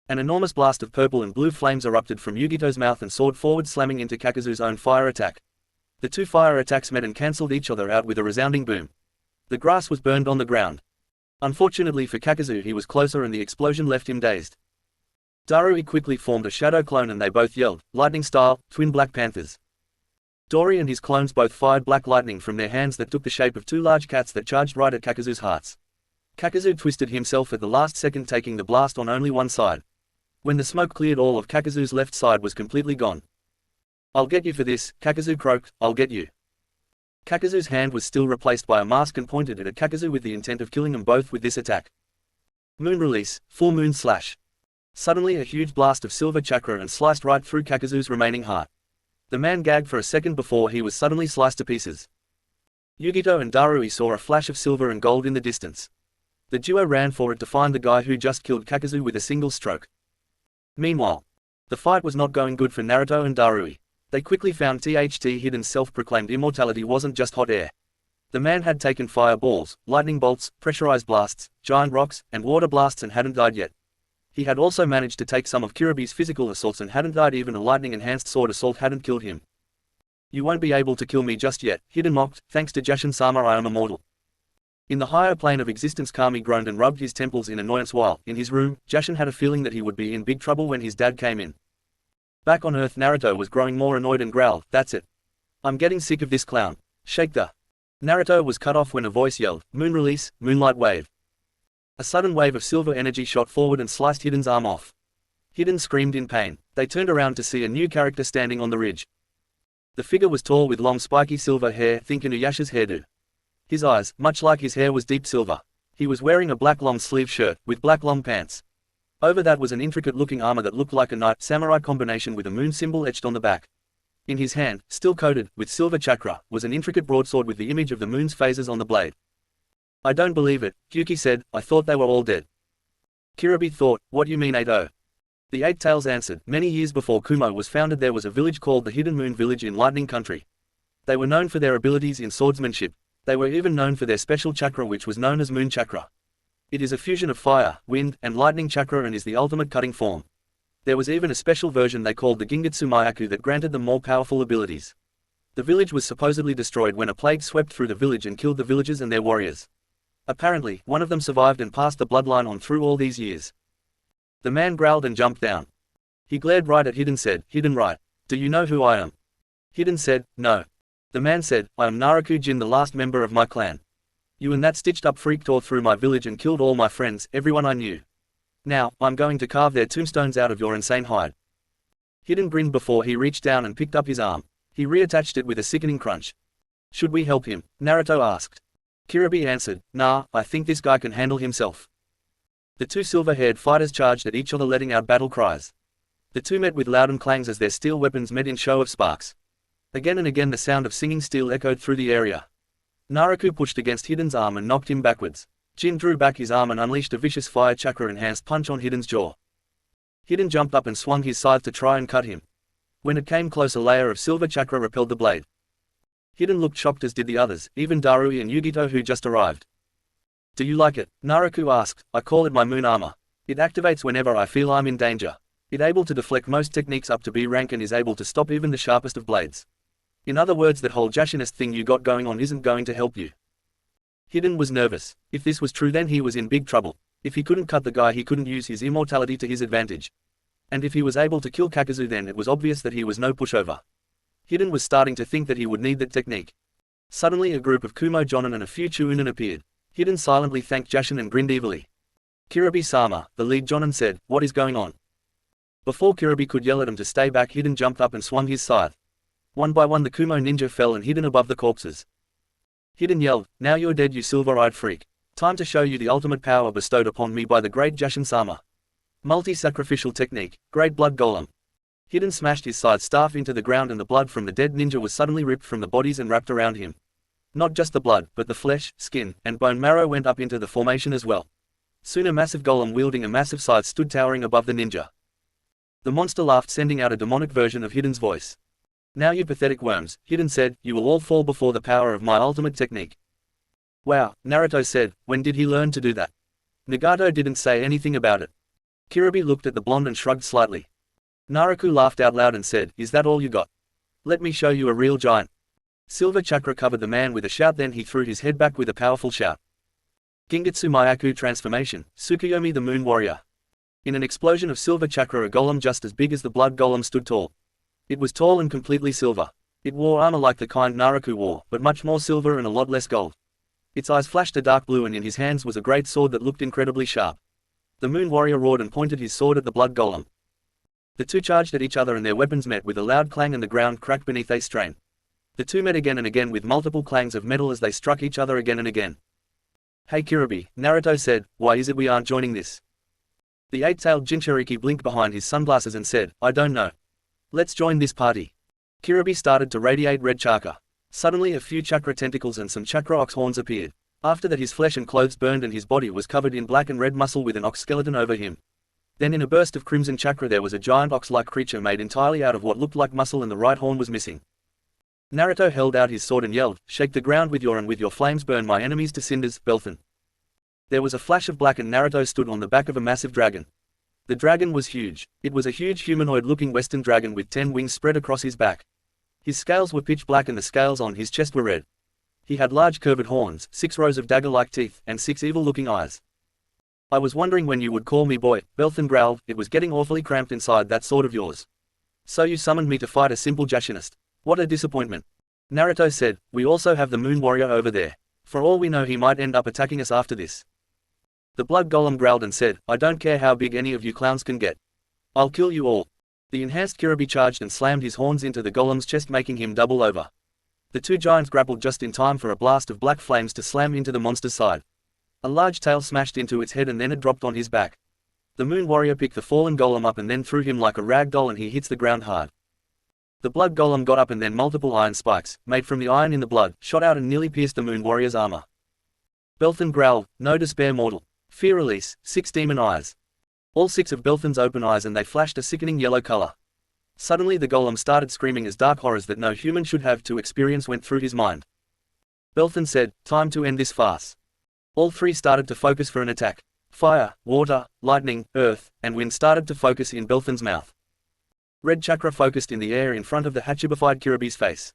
An enormous blast of purple and blue flames erupted from Yugito's mouth and soared forward slamming into Kakazu's own fire attack. The 2 fire attacks met and cancelled each other out with a resounding boom. The grass was burned on the ground. Unfortunately for Kakazu he was closer and the explosion left him dazed. Darui quickly formed a shadow clone and they both yelled, "Lightning style, twin Black Panthers." Dori and his clones both fired black lightning from their hands that took the shape of 2 large cats that charged right at Kakazu's hearts. Kakazu twisted himself at the last second taking the blast on only one side. When the smoke cleared all of Kakazu's left side was completely gone. "I'll get you for this," Kakazu croaked, "I'll get you." Kakazu's hand was still replaced by a mask and pointed it at Kakazu with the intent of killing them both with this attack. Moon release, full moon slash. Suddenly a huge blast of silver chakra and sliced right through Kakazu's remaining heart. The man gagged for a second before he was suddenly sliced to pieces. Yugito and Darui saw a flash of silver and gold in the distance. The duo ran for it to find the guy who just killed Kakazu with a single stroke. Meanwhile, the fight was not going good for Naruto and Darui. They quickly found Hidden's self-proclaimed immortality wasn't just hot air. The man had taken fireballs, lightning bolts, pressurized blasts, giant rocks, and water blasts and hadn't died yet. He had also managed to take some of Kirabi's physical assaults and hadn't died. Even a lightning-enhanced sword assault hadn't killed him. "You won't be able to kill me just yet," Hidden mocked, "thanks to Jashin-sama I am immortal." In the higher plane of existence Kami groaned and rubbed his temples in annoyance while, in his room, Jashin had a feeling that he would be in big trouble when his dad came in. Back on Earth Naruto was growing more annoyed and growled, "That's it. I'm getting sick of this clown. Shake the." Naruto was cut off when a voice yelled, "Moon release, moonlight wave." A sudden wave of silver energy shot forward and sliced Hidden's arm off. Hidden screamed in pain. They turned around to see a new character standing on the ridge. The figure was tall with long spiky silver hair, think Inuyasha's hairdo. His eyes, much like his hair, was deep silver. He was wearing a black long sleeve shirt, with black long pants. Over that was an intricate looking armor that looked like a knight samurai combination with a moon symbol etched on the back. In his hand, still coated with silver chakra, was an intricate broadsword with the image of the moon's phases on the blade. "I don't believe it," Yuki said, "I thought they were all dead." Kirabi thought, "What you mean 8-0? The Eight Tails answered, "Many years before Kumo was founded there was a village called the Hidden Moon Village in Lightning Country. They were known for their abilities in swordsmanship. They were even known for their special chakra which was known as Moon Chakra. It is a fusion of fire, wind, and lightning chakra and is the ultimate cutting form. There was even a special version they called the Gingetsu Myaku that granted them more powerful abilities. The village was supposedly destroyed when a plague swept through the village and killed the villagers and their warriors. Apparently, one of them survived and passed the bloodline on through all these years." The man growled and jumped down. He glared right at Hidden said, "Hidden right. Do you know who I am?" Hidden said, "No." The man said, "I am Naruto Jin, the last member of my clan. You and that stitched up freak tore through my village and killed all my friends, everyone I knew. Now, I'm going to carve their tombstones out of your insane hide." Hidden grinned before he reached down and picked up his arm. He reattached it with a sickening crunch. "Should we help him?" Naruto asked. Kirabi answered, "Nah, I think this guy can handle himself." The two silver-haired fighters charged at each other letting out battle cries. The two met with loud clangs as their steel weapons met in show of sparks. Again and again the sound of singing steel echoed through the area. Naruto pushed against Hiden's arm and knocked him backwards. Jin drew back his arm and unleashed a vicious fire chakra-enhanced punch on Hiden's jaw. Hiden jumped up and swung his scythe to try and cut him. When it came close, a layer of silver chakra repelled the blade. Hiden looked shocked, as did the others, even Darui and Yugito, who just arrived. "Do you like it?" Naruto asked. "I call it my moon armor. It activates whenever I feel I'm in danger. It's able to deflect most techniques up to B rank and is able to stop even the sharpest of blades. In other words, that whole Jashinist thing you got going on isn't going to help you." Hiden was nervous. If this was true, then he was in big trouble. If he couldn't cut the guy, he couldn't use his immortality to his advantage. And if he was able to kill Kakazu, then it was obvious that he was no pushover. Hiden was starting to think that he would need that technique. Suddenly a group of Kumo Jonin and a few Chuunin appeared. Hiden silently thanked Jashin and grinned evilly. "Kiribi-sama," the lead Jonin said, "what is going on?" Before Kiribi could yell at him to stay back, Hiden jumped up and swung his scythe. One by one the Kumo ninja fell and hidden above the corpses. Hiden yelled, "Now you're dead, you silver-eyed freak. Time to show you the ultimate power bestowed upon me by the great Jashin-sama. Multi-sacrificial technique, Great Blood Golem." Hiden smashed his scythe staff into the ground and the blood from the dead ninja was suddenly ripped from the bodies and wrapped around him. Not just the blood, but the flesh, skin, and bone marrow went up into the formation as well. Soon a massive golem wielding a massive scythe stood towering above the ninja. The monster laughed, sending out a demonic version of Hiden's voice. "Now you pathetic worms," Hiden said, "you will all fall before the power of my ultimate technique." "Wow," Naruto said, "when did he learn to do that?" Nagato didn't say anything about it. Kiribi looked at the blonde and shrugged slightly. Naruto laughed out loud and said, "Is that all you got? Let me show you a real giant." Silver chakra covered the man with a shout, then he threw his head back with a powerful shout. Gengetsu Myaku transformation, Tsukuyomi the Moon Warrior. In an explosion of silver chakra, a golem just as big as the blood golem stood tall. It was tall and completely silver. It wore armor like the kind Naruto wore, but much more silver and a lot less gold. Its eyes flashed a dark blue and in his hands was a great sword that looked incredibly sharp. The Moon Warrior roared and pointed his sword at the blood golem. The two charged at each other and their weapons met with a loud clang and the ground cracked beneath a strain. The two met again and again with multiple clangs of metal as they struck each other again and again. "Hey Kiribi," Naruto said, "why is it we aren't joining this?" The eight-tailed Jinchuriki blinked behind his sunglasses and said, "I don't know. Let's join this party." Kiribi started to radiate red chakra. Suddenly a few chakra tentacles and some chakra ox horns appeared. After that his flesh and clothes burned and his body was covered in black and red muscle with an ox skeleton over him. Then in a burst of crimson chakra there was a giant ox-like creature made entirely out of what looked like muscle and the right horn was missing. Naruto held out his sword and yelled, "Shake the ground with your flames, burn my enemies to cinders, Belthan." There was a flash of black and Naruto stood on the back of a massive dragon. The dragon was huge. It was a huge humanoid-looking western dragon with 10 wings spread across his back. His scales were pitch black and the scales on his chest were red. He had large curved horns, 6 rows of dagger-like teeth, and 6 evil-looking eyes. "I was wondering when you would call me boy," Belthan growled. "It was getting awfully cramped inside that sword of yours. So you summoned me to fight a simple Jashinist. What a disappointment." Naruto said, "We also have the Moon Warrior over there. For all we know he might end up attacking us after this." The blood golem growled and said, "I don't care how big any of you clowns can get. I'll kill you all." The enhanced Kiribi charged and slammed his horns into the golem's chest, making him double over. The two giants grappled just in time for a blast of black flames to slam into the monster's side. A large tail smashed into its head and then it dropped on his back. The Moon Warrior picked the fallen golem up and then threw him like a rag doll and he hits the ground hard. The blood golem got up and then multiple iron spikes, made from the iron in the blood, shot out and nearly pierced the Moon Warrior's armor. Belthan growled, "No despair, mortal. Fear release, 6 demon eyes." All 6 of Belthan's open eyes and they flashed a sickening yellow color. Suddenly the golem started screaming as dark horrors that no human should have to experience went through his mind. Belthan said, "Time to end this farce." All 3 started to focus for an attack. Fire, water, lightning, earth, and wind started to focus in Belthan's mouth. Red chakra focused in the air in front of the Hachibified Kiribi's face.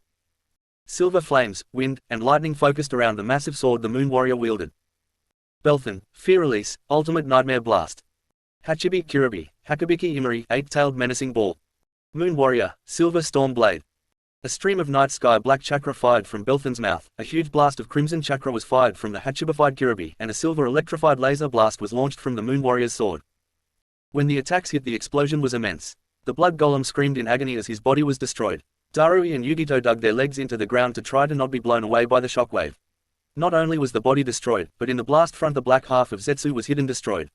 Silver flames, wind, and lightning focused around the massive sword the Moon Warrior wielded. Belthan, Fear Release, Ultimate Nightmare Blast. Hachibi Kiribi, Hakabiki Imari, 8-tailed menacing ball. Moon Warrior, Silver Storm Blade. A stream of night sky black chakra fired from Belthan's mouth, a huge blast of crimson chakra was fired from the Hachibified Kiribi, and a silver electrified laser blast was launched from the Moon Warrior's sword. When the attacks hit, the explosion was immense. The blood golem screamed in agony as his body was destroyed. Darui and Yugito dug their legs into the ground to try to not be blown away by the shockwave. Not only was the body destroyed, but in the blast front the black half of Zetsu was hidden destroyed.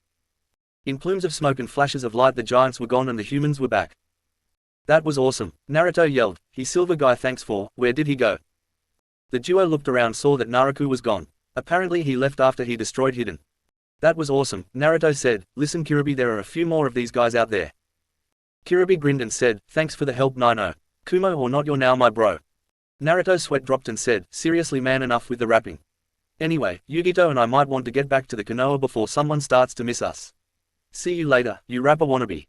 In plumes of smoke and flashes of light the giants were gone and the humans were back. That was awesome, Naruto yelled. He silver guy thanks for, where did he go? The duo looked around saw that Naruto was gone. Apparently he left after he destroyed Hidden. That was awesome, Naruto said. Listen Kirby, there are a few more of these guys out there. Kirby grinned and said, thanks for the help Nino. Kumo or not, you're now my bro. Naruto's sweat dropped and said, seriously man, enough with the rapping. Anyway, Yugito and I might want to get back to the Konoha before someone starts to miss us. See you later, you rapper wannabe.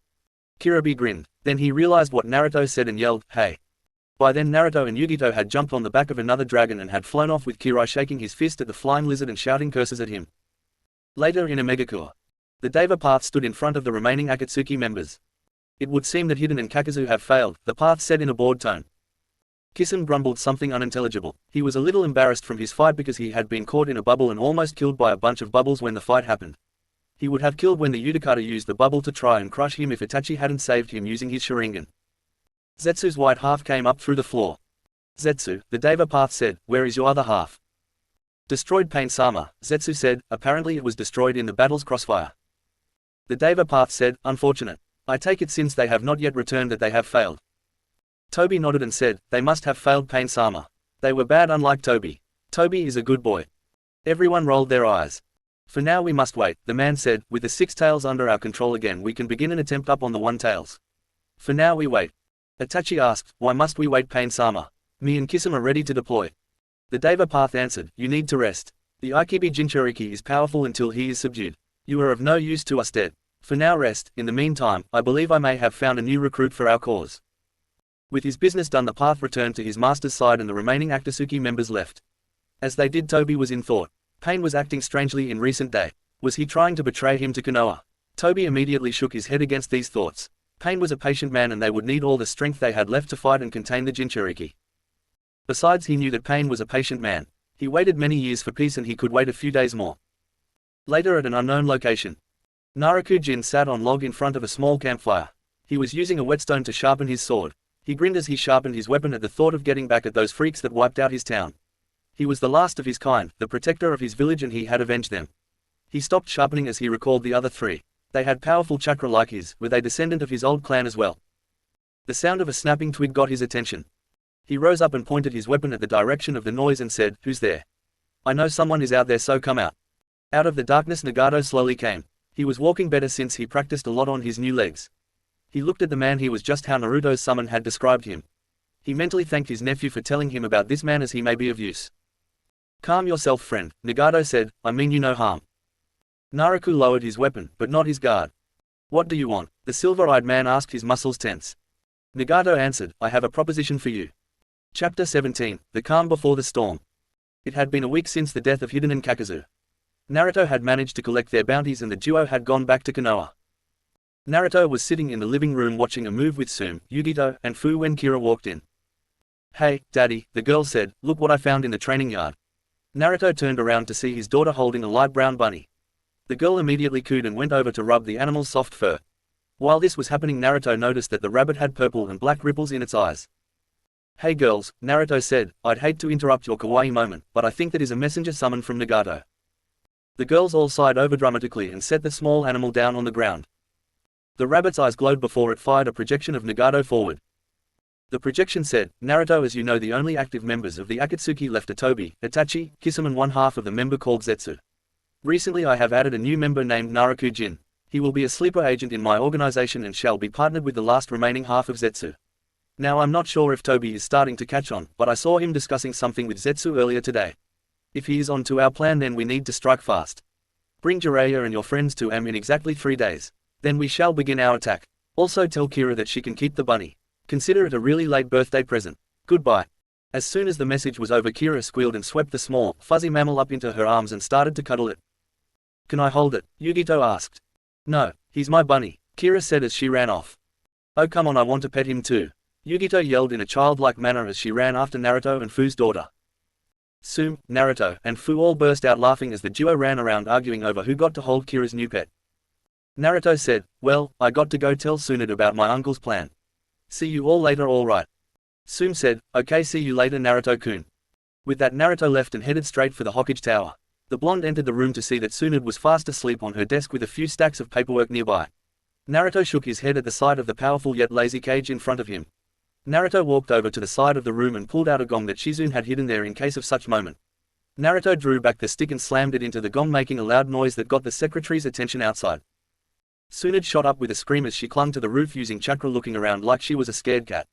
Kirby grinned. Then he realized what Naruto said and yelled, hey. By then Naruto and Yugito had jumped on the back of another dragon and had flown off with Kirai shaking his fist at the flying lizard and shouting curses at him. Later in Omegakure, the Deva path stood in front of the remaining Akatsuki members. It would seem that Hidden and Kakazu have failed, the path said in a bored tone. Kisame grumbled something unintelligible. He was a little embarrassed from his fight because he had been caught in a bubble and almost killed by a bunch of bubbles when the fight happened. He would have killed when the Utakata used the bubble to try and crush him if Itachi hadn't saved him using his Sharingan. Zetsu's white half came up through the floor. Zetsu, the Deva path said, where is your other half? Destroyed Pain-sama, Zetsu said, apparently it was destroyed in the battle's crossfire. The Deva path said, unfortunate. I take it since they have not yet returned that they have failed. Toby nodded and said, they must have failed Pain-sama. They were bad unlike Toby. Toby is a good boy. Everyone rolled their eyes. For now we must wait, the man said, with the 6 tails under our control again we can begin an attempt up on the 1 tails. For now we wait. Itachi asked, why must we wait Pain-sama? Me and Kisame are ready to deploy. The Deva path answered, you need to rest. The Aikibi Jinchuriki is powerful until he is subdued. You are of no use to us dead. For now rest, in the meantime, I believe I may have found a new recruit for our cause. With his business done the path returned to his master's side and the remaining Akatsuki members left. As they did Toby was in thought. Pain was acting strangely in recent day. Was he trying to betray him to Konoha? Toby immediately shook his head against these thoughts. Pain was a patient man and they would need all the strength they had left to fight and contain the Jinchuriki. Besides he knew that Pain was a patient man. He waited many years for peace and he could wait a few days more. Later at an unknown location. Naruto Jin sat on log in front of a small campfire. He was using a whetstone to sharpen his sword. He grinned as he sharpened his weapon at the thought of getting back at those freaks that wiped out his town. He was the last of his kind, the protector of his village and he had avenged them. He stopped sharpening as he recalled the other 3. They had powerful chakra like his, were they descendant of his old clan as well. The sound of a snapping twig got his attention. He rose up and pointed his weapon at the direction of the noise and said, who's there? I know someone is out there, so come out. Out of the darkness Nagato slowly came. He was walking better since he practiced a lot on his new legs. He looked at the man. He was just how Naruto's summon had described him. He mentally thanked his nephew for telling him about this man as he may be of use. Calm yourself friend, Nagato said, I mean you no harm. Naruto lowered his weapon, but not his guard. What do you want? The silver-eyed man asked, his muscles tense. Nagato answered, I have a proposition for you. Chapter 17, The Calm Before the Storm. It had been a week since the death of Hidden and Kakazu. Naruto had managed to collect their bounties and the duo had gone back to Konoha. Naruto was sitting in the living room watching a move with Tsume, Yugito, and Fu when Kira walked in. Hey, Daddy, the girl said, look what I found in the training yard. Naruto turned around to see his daughter holding a light brown bunny. The girl immediately cooed and went over to rub the animal's soft fur. While this was happening Naruto noticed that the rabbit had purple and black ripples in its eyes. Hey girls, Naruto said, I'd hate to interrupt your kawaii moment, but I think that is a messenger summon from Nagato. The girls all sighed overdramatically and set the small animal down on the ground. The rabbit's eyes glowed before it fired a projection of Nagato forward. The projection said, Naruto, as you know, the only active members of the Akatsuki left are Toby, Itachi, Kisame and one half of the member called Zetsu. Recently I have added a new member named Naruto Jin. He will be a sleeper agent in my organization and shall be partnered with the last remaining half of Zetsu. Now I'm not sure if Toby is starting to catch on, but I saw him discussing something with Zetsu earlier today. If he is on to our plan then we need to strike fast. Bring Jiraiya and your friends to in exactly 3 days. Then we shall begin our attack. Also tell Kira that she can keep the bunny. Consider it a really late birthday present. Goodbye. As soon as the message was over Kira squealed and swept the small, fuzzy mammal up into her arms and started to cuddle it. Can I hold it? Yugito asked. No, he's my bunny, Kira said as she ran off. Oh come on, I want to pet him too. Yugito yelled in a childlike manner as she ran after Naruto and Fu's daughter. Tsume, Naruto, and Fu all burst out laughing as the duo ran around arguing over who got to hold Kira's new pet. Naruto said, well, I got to go tell Tsunade about my uncle's plan. See you all later, alright. Tsume said, okay, see you later Naruto-kun. With that Naruto left and headed straight for the Hokage Tower. The blonde entered the room to see that Tsunade was fast asleep on her desk with a few stacks of paperwork nearby. Naruto shook his head at the sight of the powerful yet lazy cage in front of him. Naruto walked over to the side of the room and pulled out a gong that Shizune had hidden there in case of such moment. Naruto drew back the stick and slammed it into the gong, making a loud noise that got the secretary's attention outside. Tsunade shot up with a scream as she clung to the roof using chakra, looking around like she was a scared cat.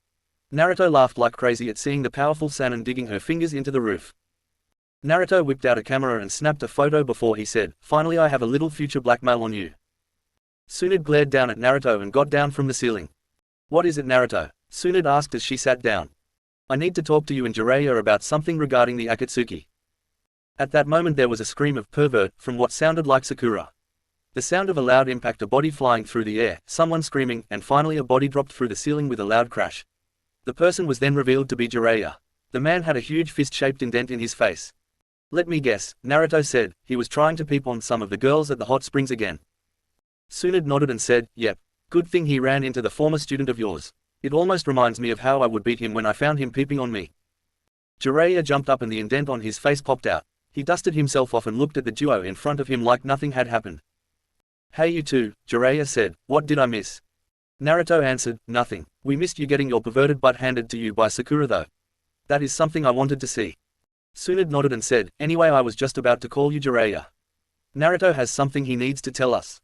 Naruto laughed like crazy at seeing the powerful Sannin digging her fingers into the roof. Naruto whipped out a camera and snapped a photo before he said, "Finally, I have a little future blackmail on you." Tsunade glared down at Naruto and got down from the ceiling. "What is it, Naruto?" Tsunade asked as she sat down. "I need to talk to you and Jiraiya about something regarding the Akatsuki." At that moment there was a scream of "pervert" from what sounded like Sakura. The sound of a loud impact, a body flying through the air, someone screaming, and finally a body dropped through the ceiling with a loud crash. The person was then revealed to be Jiraiya. The man had a huge fist-shaped indent in his face. "Let me guess," Naruto said, "he was trying to peep on some of the girls at the hot springs again." Tsunade nodded and said, "Yep. Good thing he ran into the former student of yours. It almost reminds me of how I would beat him when I found him peeping on me." Jiraiya jumped up and the indent on his face popped out. He dusted himself off and looked at the duo in front of him like nothing had happened. "Hey you two," Jiraiya said, "what did I miss?" Naruto answered, "Nothing. We missed you getting your perverted butt handed to you by Sakura though. That is something I wanted to see." Tsunade nodded and said, "Anyway, I was just about to call you Jiraiya. Naruto has something he needs to tell us."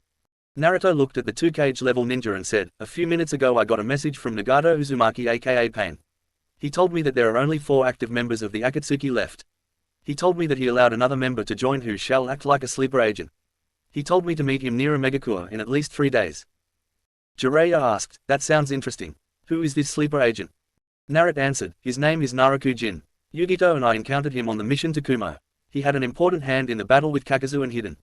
Naruto looked at the 2-cage level ninja and said, "A few minutes ago I got a message from Nagato Uzumaki aka Pain. He told me that there are only 4 active members of the Akatsuki left. He told me that he allowed another member to join who shall act like a sleeper agent. He told me to meet him near Omegakure in at least 3 days." Jiraiya asked, "That sounds interesting. Who is this sleeper agent?" Naruto answered, "His name is Naruto Jin. Yugito and I encountered him on the mission to Kumo. He had an important hand in the battle with Kakazu and Hiden.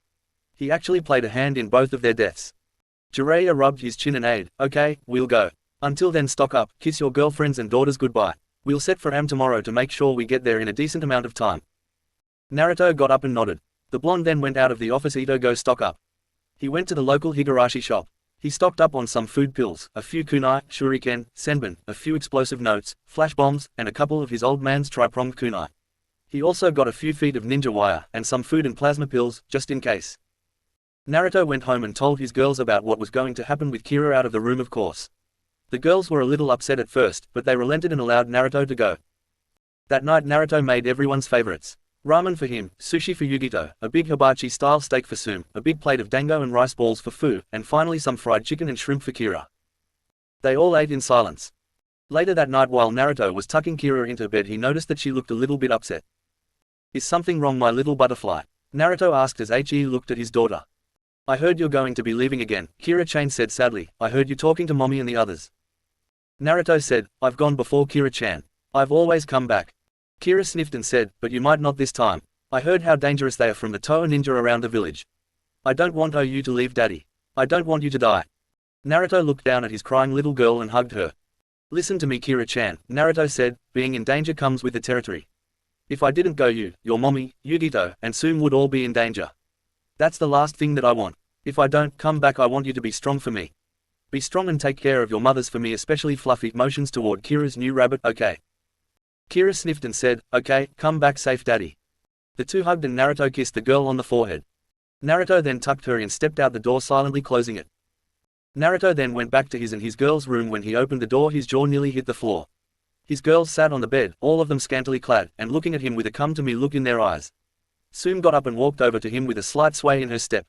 He actually played a hand in both of their deaths." Jiraiya rubbed his chin and added, "Okay, we'll go. Until then, stock up, kiss your girlfriends and daughters goodbye. We'll set for Am tomorrow to make sure we get there in a decent amount of time." Naruto got up and nodded. The blonde then went out of the office. "Ito, go stock up." He went to the local Higurashi shop. He stocked up on some food pills, a few kunai, shuriken, senbon, a few explosive notes, flash bombs, and a couple of his old man's tri-pronged kunai. He also got a few feet of ninja wire, and some food and plasma pills, just in case. Naruto went home and told his girls about what was going to happen with Kira out of the room, of course. The girls were a little upset at first, but they relented and allowed Naruto to go. That night Naruto made everyone's favorites. Ramen for him, sushi for Yugito, a big hibachi-style steak for Sum, a big plate of dango and rice balls for Fu, and finally some fried chicken and shrimp for Kira. They all ate in silence. Later that night while Naruto was tucking Kira into bed, he noticed that she looked a little bit upset. "Is something wrong, my little butterfly?" Naruto asked as He looked at his daughter. "I heard you're going to be leaving again," Kira-chan said sadly. "I heard you talking to mommy and the others." Naruto said, "I've gone before, Kira-chan. I've always come back." Kira sniffed and said, "But you might not this time. I heard how dangerous they are from the Toa ninja around the village. I don't want you to leave daddy. I don't want you to die." Naruto looked down at his crying little girl and hugged her. "Listen to me, Kira-chan," Naruto said, "being in danger comes with the territory. If I didn't go, you, your mommy, Yugito, and Sum would all be in danger. That's the last thing that I want. If I don't come back, I want you to be strong for me. Be strong and take care of your mothers for me, especially Fluffy." Motions toward Kira's new rabbit. "Okay." Kira sniffed and said, "Okay, come back safe, daddy." The two hugged and Naruto kissed the girl on the forehead. Naruto then tucked her in and stepped out the door, silently closing it. Naruto then went back to his and his girl's room. When he opened the door, his jaw nearly hit the floor. His girls sat on the bed, all of them scantily clad, and looking at him with a come-to-me look in their eyes. Sum got up and walked over to him with a slight sway in her step.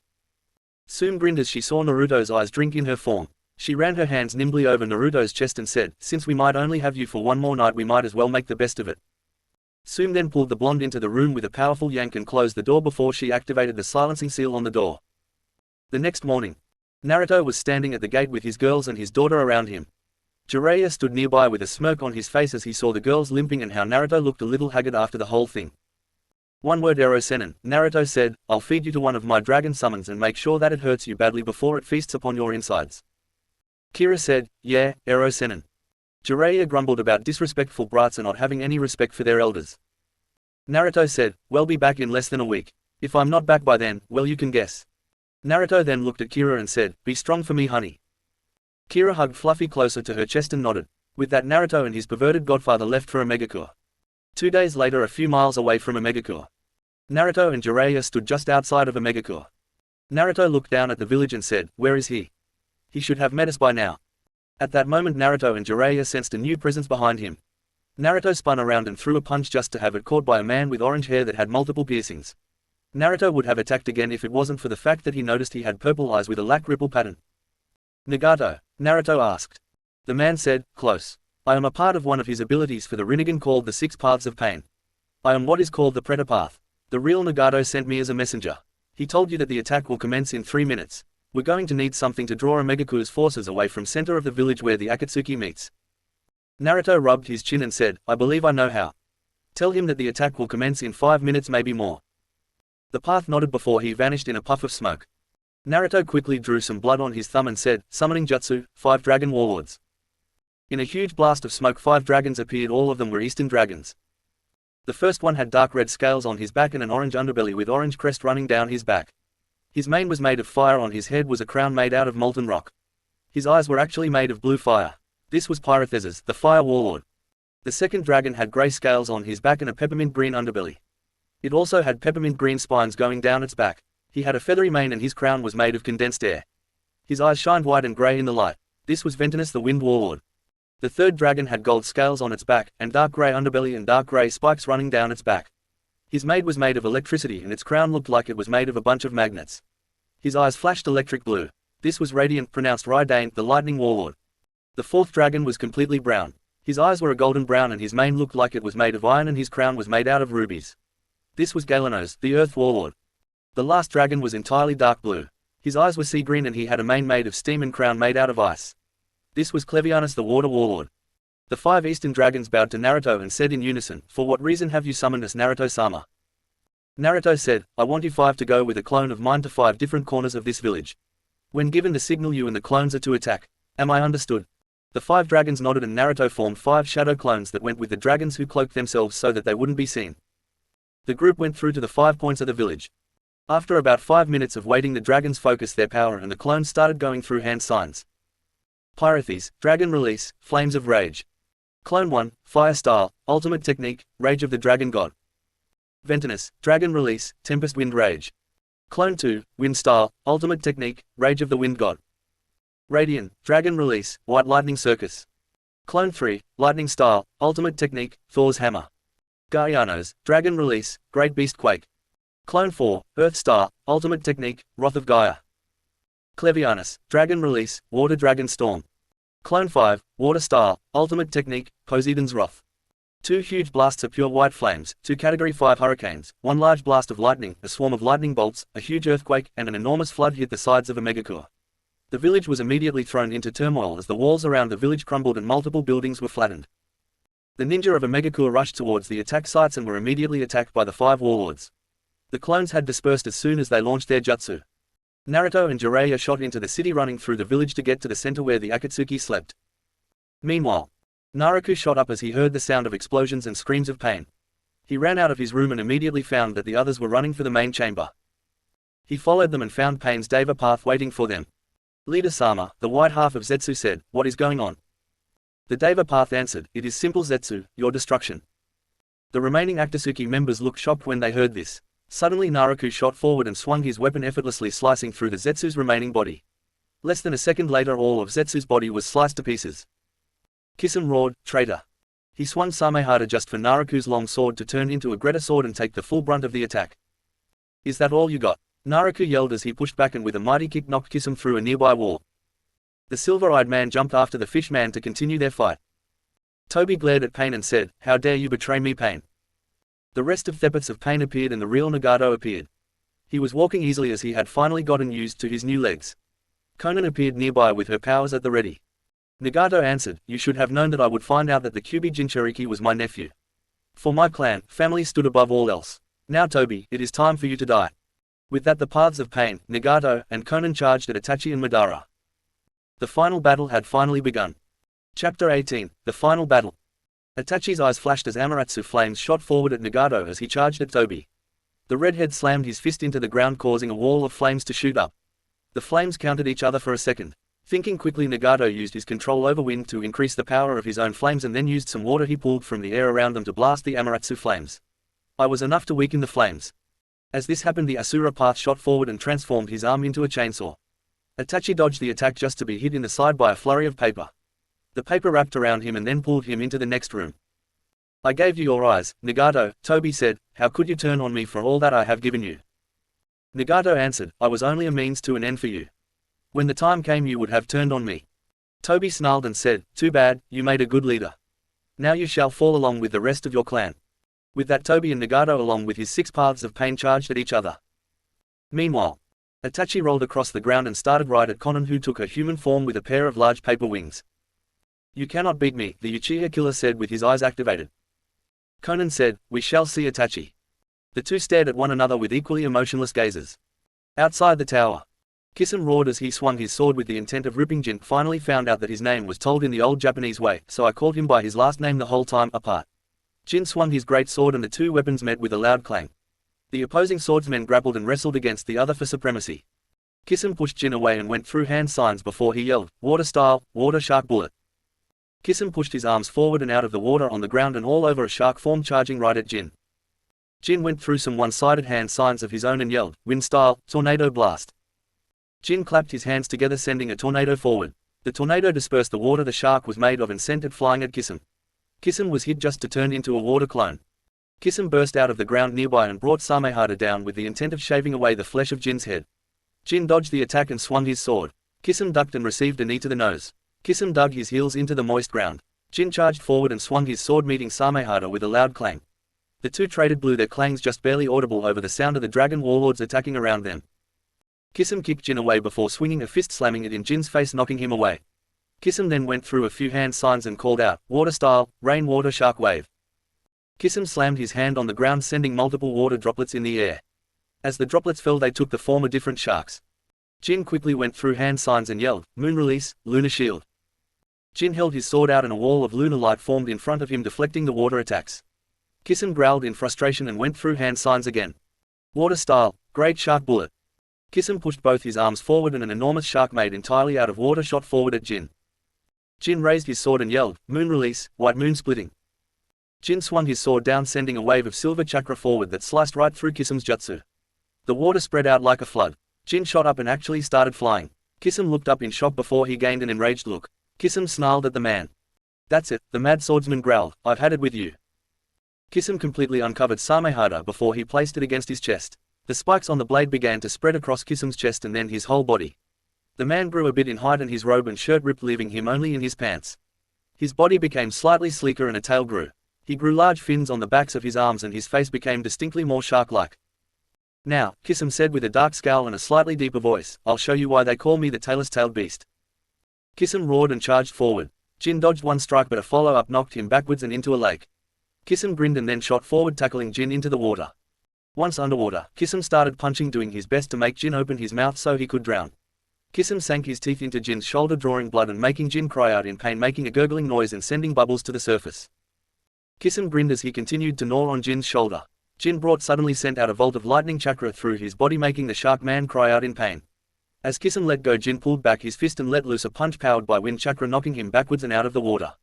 Sum grinned as she saw Naruto's eyes drink in her form. She ran her hands nimbly over Naruto's chest and said, "Since we might only have you for one more night, we might as well make the best of it." Sum then pulled the blonde into the room with a powerful yank and closed the door before she activated the silencing seal on the door. The next morning, Naruto was standing at the gate with his girls and his daughter around him. Jiraiya stood nearby with a smirk on his face as he saw the girls limping and how Naruto looked a little haggard after the whole thing. "One word, rasengan," Naruto said. "I'll feed you to one of my dragon summons and make sure that it hurts you badly before it feasts upon your insides." Kira said, "Yeah, rasengan." Jiraiya grumbled about disrespectful brats and not having any respect for their elders. Naruto said, "Well, be back in less than a week. If I'm not back by then, well, you can guess." Naruto then looked at Kira and said, "Be strong for me, honey." Kira hugged Fluffy closer to her chest and nodded. With that, Naruto and his perverted godfather left for Omegakure. 2 days later, a few miles away from Omegakure. Naruto and Jiraiya stood just outside of a Megakure. Naruto looked down at the village and said, "Where is he? He should have met us by now." At that moment Naruto and Jiraiya sensed a new presence behind him. Naruto spun around and threw a punch just to have it caught by a man with orange hair that had multiple piercings. Naruto would have attacked again if it wasn't for the fact that he noticed he had purple eyes with a lack ripple pattern. "Nagato?" Naruto asked. The man said, "Close. I am a part of one of his abilities for the Rinnegan called the Six Paths of Pain. I am what is called the Predator Path. The real Nagato sent me as a messenger. He told you that the attack will commence in 3 minutes. We're going to need something to draw Omegaku's forces away from center of the village where the Akatsuki meets." Naruto rubbed his chin and said, "I believe I know how. Tell him that the attack will commence in 5 minutes, maybe more." The path nodded before he vanished in a puff of smoke. Naruto quickly drew some blood on his thumb and said, "Summoning Jutsu, 5 Dragon Warlords." In a huge blast of smoke 5 dragons appeared. All of them were Eastern dragons. The first one had dark red scales on his back and an orange underbelly with orange crest running down his back. His mane was made of fire. On his head was a crown made out of molten rock. His eyes were actually made of blue fire. This was Pyrothesis, the Fire Warlord. The second dragon had grey scales on his back and a peppermint green underbelly. It also had peppermint green spines going down its back. He had a feathery mane and his crown was made of condensed air. His eyes shined white and grey in the light. This was Ventinus, the Wind Warlord. The third dragon had gold scales on its back, and dark grey underbelly and dark grey spikes running down its back. His mane was made of electricity and its crown looked like it was made of a bunch of magnets. His eyes flashed electric blue. This was Radiant, pronounced Raidane, the Lightning Warlord. The fourth dragon was completely brown. His eyes were a golden brown and his mane looked like it was made of iron and his crown was made out of rubies. This was Galanos, the Earth Warlord. The last dragon was entirely dark blue. His eyes were sea green and he had a mane made of steam and crown made out of ice. This was Clevianus, the Water Warlord. The 5 Eastern dragons bowed to Naruto and said in unison, "For what reason have you summoned us, Naruto-sama?" Naruto said, "I want you 5 to go with a clone of mine to 5 different corners of this village. When given the signal, you and the clones are to attack. Am I understood?" The 5 dragons nodded and Naruto formed 5 shadow clones that went with the dragons, who cloaked themselves so that they wouldn't be seen. The group went through to the 5 points of the village. After about 5 minutes of waiting, the dragons focused their power and the clones started going through hand signs. Pyrethes, Dragon Release, Flames of Rage. Clone 1, Fire Style, Ultimate Technique, Rage of the Dragon God. Ventinus, Dragon Release, Tempest Wind Rage. Clone 2, Wind Style, Ultimate Technique, Rage of the Wind God. Radiant, Dragon Release, White Lightning Circus. Clone 3, Lightning Style, Ultimate Technique, Thor's Hammer. Gaianos, Dragon Release, Great Beast Quake. Clone 4, Earth Style, Ultimate Technique, Wrath of Gaia. Clevianus, Dragon Release, Water Dragon Storm. Clone 5, Water Style, Ultimate Technique, Poseidon's Wrath. 2 huge blasts of pure white flames, 2 Category 5 hurricanes, 1 large blast of lightning, a swarm of lightning bolts, a huge earthquake, and an enormous flood hit the sides of a megakure. The village was immediately thrown into turmoil as the walls around the village crumbled and multiple buildings were flattened. The ninja of a megakure rushed towards the attack sites and were immediately attacked by the 5 warlords. The clones had dispersed as soon as they launched their jutsu. Naruto and Jiraiya shot into the city, running through the village to get to the center where the Akatsuki slept. Meanwhile, Naruto shot up as he heard the sound of explosions and screams of pain. He ran out of his room and immediately found that the others were running for the main chamber. He followed them and found Pain's Deva path waiting for them. Leader Sama, the white half of Zetsu, said, "What is going on?" The Deva path answered, "It is simple, Zetsu, your destruction." The remaining Akatsuki members looked shocked when they heard this. Suddenly Naruto shot forward and swung his weapon, effortlessly slicing through the Zetsu's remaining body. Less than a second later, all of Zetsu's body was sliced to pieces. Kisame roared, "Traitor!" He swung Samehada just for Naruto's long sword to turn into a Greta sword and take the full brunt of the attack. "Is that all you got?" Naruto yelled as he pushed back and with a mighty kick knocked Kisame through a nearby wall. The silver-eyed man jumped after the fish man to continue their fight. Toby glared at Pain and said, "How dare you betray me, Pain?" The rest of Thepets of Pain appeared and the real Nagato appeared. He was walking easily as he had finally gotten used to his new legs. Konan appeared nearby with her powers at the ready. Nagato answered, "You should have known that I would find out that the Kyuubi Jinchuriki was my nephew. For my clan, family stood above all else. Now Toby, it is time for you to die." With that, the paths of Pain, Nagato, and Konan charged at Itachi and Madara. The final battle had finally begun. Chapter 18, The Final Battle. Itachi's eyes flashed as Amaterasu flames shot forward at Nagato as he charged at Toby. The redhead slammed his fist into the ground, causing a wall of flames to shoot up. The flames countered each other for a second. Thinking quickly, Nagato used his control over wind to increase the power of his own flames and then used some water he pulled from the air around them to blast the Amaterasu flames. "I was enough to weaken the flames. As this happened, the Asura path shot forward and transformed his arm into a chainsaw. Itachi dodged the attack just to be hit in the side by a flurry of paper. The paper wrapped around him and then pulled him into the next room. I gave you your eyes, Nagato, Toby said. How could you turn on me for all that I have given you? Nagato answered, I was only a means to an end for you. When the time came you would have turned on me. Toby snarled and said, too bad, you made a good leader. Now you shall fall along with the rest of your clan. With that, Toby and Nagato along with his 6 paths of pain charged at each other. Meanwhile, Itachi rolled across the ground and started right at Konan, who took a human form with a pair of large paper wings. You cannot beat me, the Uchiha killer said with his eyes activated. Konan said, we shall see, Itachi. The two stared at one another with equally emotionless gazes. Outside the tower, Kisame roared as he swung his sword with the intent of ripping Jin. Finally found out that his name was told in the old Japanese way, so I called him by his last name the whole time apart. Jin swung his great sword and the two weapons met with a loud clang. The opposing swordsmen grappled and wrestled against the other for supremacy. Kisame pushed Jin away and went through hand signs before he yelled, water style, water shark bullet. Kisame pushed his arms forward and out of the water on the ground and all over a shark form charging right at Jin. Jin went through some one-sided hand signs of his own and yelled, wind style, tornado blast. Jin clapped his hands together sending a tornado forward. The tornado dispersed the water the shark was made of and sent it flying at Kisame. Kisame was hit just to turn into a water clone. Kisame burst out of the ground nearby and brought Samehada down with the intent of shaving away the flesh of Jin's head. Jin dodged the attack and swung his sword. Kisame ducked and received a knee to the nose. Kisame dug his heels into the moist ground. Jin charged forward and swung his sword meeting Samehada with a loud clang. The two traded, blew their clangs just barely audible over the sound of the dragon warlords attacking around them. Kisame kicked Jin away before swinging a fist, slamming it in Jin's face, knocking him away. Kisame then went through a few hand signs and called out, water style, rainwater shark wave. Kisame slammed his hand on the ground sending multiple water droplets in the air. As the droplets fell they took the form of different sharks. Jin quickly went through hand signs and yelled, moon release, lunar shield. Jin held his sword out and a wall of lunar light formed in front of him deflecting the water attacks. Kisame growled in frustration and went through hand signs again. Water style, great shark bullet. Kisame pushed both his arms forward and an enormous shark made entirely out of water shot forward at Jin. Jin raised his sword and yelled, moon release, white moon splitting. Jin swung his sword down sending a wave of silver chakra forward that sliced right through Kisame's jutsu. The water spread out like a flood. Jin shot up and actually started flying. Kisame looked up in shock before he gained an enraged look. Kisame snarled at the man. That's it, the mad swordsman growled, I've had it with you. Kisame completely uncovered Samehada before he placed it against his chest. The spikes on the blade began to spread across Kisame's chest and then his whole body. The man grew a bit in height and his robe and shirt ripped, leaving him only in his pants. His body became slightly sleeker and a tail grew. He grew large fins on the backs of his arms and his face became distinctly more shark-like. Now, Kisame said with a dark scowl and a slightly deeper voice, I'll show you why they call me the tailless-tailed beast. Kisame roared and charged forward. Jin dodged one strike but a follow-up knocked him backwards and into a lake. Kisame grinned and then shot forward tackling Jin into the water. Once underwater, Kisame started punching, doing his best to make Jin open his mouth so he could drown. Kisame sank his teeth into Jin's shoulder drawing blood and making Jin cry out in pain, making a gurgling noise and sending bubbles to the surface. Kisame grinned as he continued to gnaw on Jin's shoulder. Jin brought suddenly sent out a bolt of lightning chakra through his body making the shark man cry out in pain. As Kisame let go, Jin pulled back his fist and let loose a punch powered by wind chakra knocking him backwards and out of the water.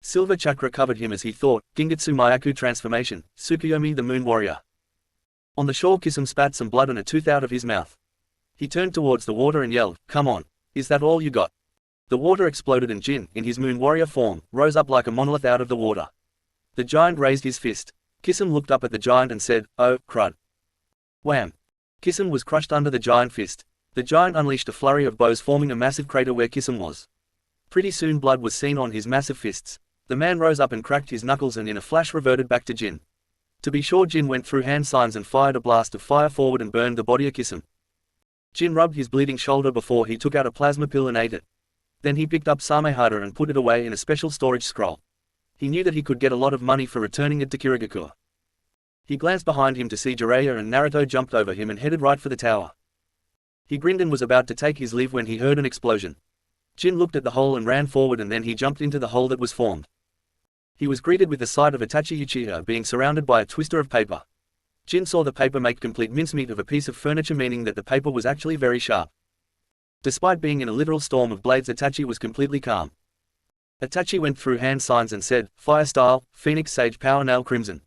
Silver chakra covered him as he thought, Gengetsu Myaku transformation, Tsukuyomi the moon warrior. On the shore Kisame spat some blood and a tooth out of his mouth. He turned towards the water and yelled, come on, is that all you got? The water exploded and Jin, in his moon warrior form, rose up like a monolith out of the water. The giant raised his fist. Kisame looked up at the giant and said, oh, crud. Wham! Kisame was crushed under the giant fist. The giant unleashed a flurry of blows forming a massive crater where Kisame was. Pretty soon blood was seen on his massive fists. The man rose up and cracked his knuckles and in a flash reverted back to Jin. To be sure, Jin went through hand signs and fired a blast of fire forward and burned the body of Kisame. Jin rubbed his bleeding shoulder before he took out a plasma pill and ate it. Then he picked up Samehada and put it away in a special storage scroll. He knew that he could get a lot of money for returning it to Kirigakure. He glanced behind him to see Jiraiya and Naruto jumped over him and headed right for the tower. He grinned and was about to take his leave when he heard an explosion. Jin looked at the hole and ran forward and then he jumped into the hole that was formed. He was greeted with the sight of Itachi Uchiha being surrounded by a twister of paper. Jin saw the paper make complete mincemeat of a piece of furniture, meaning that the paper was actually very sharp. Despite being in a literal storm of blades, Itachi was completely calm. Itachi went through hand signs and said, fire style, Phoenix Sage Power Nail Crimson.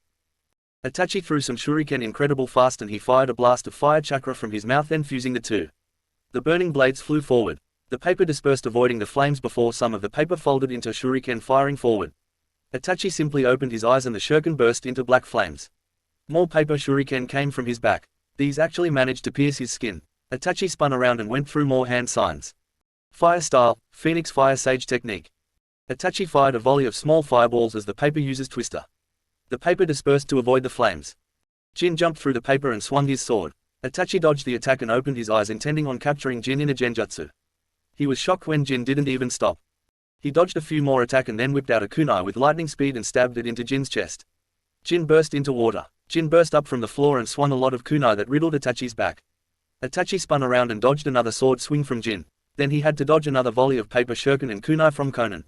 Itachi threw some shuriken incredible fast and he fired a blast of fire chakra from his mouth, then fusing the two. The burning blades flew forward. The paper dispersed, avoiding the flames before some of the paper folded into shuriken firing forward. Itachi simply opened his eyes and the shuriken burst into black flames. More paper shuriken came from his back. These actually managed to pierce his skin. Itachi spun around and went through more hand signs. Fire style, Phoenix Fire Sage technique. Itachi fired a volley of small fireballs as the paper uses twister. The paper dispersed to avoid the flames. Jin jumped through the paper and swung his sword. Itachi dodged the attack and opened his eyes, intending on capturing Jin in a genjutsu. He was shocked when Jin didn't even stop. He dodged a few more attacks and then whipped out a kunai with lightning speed and stabbed it into Jin's chest. Jin burst into water. Jin burst up from the floor and swung a lot of kunai that riddled Itachi's back. Itachi spun around and dodged another sword swing from Jin. Then he had to dodge another volley of paper shuriken and kunai from Konan.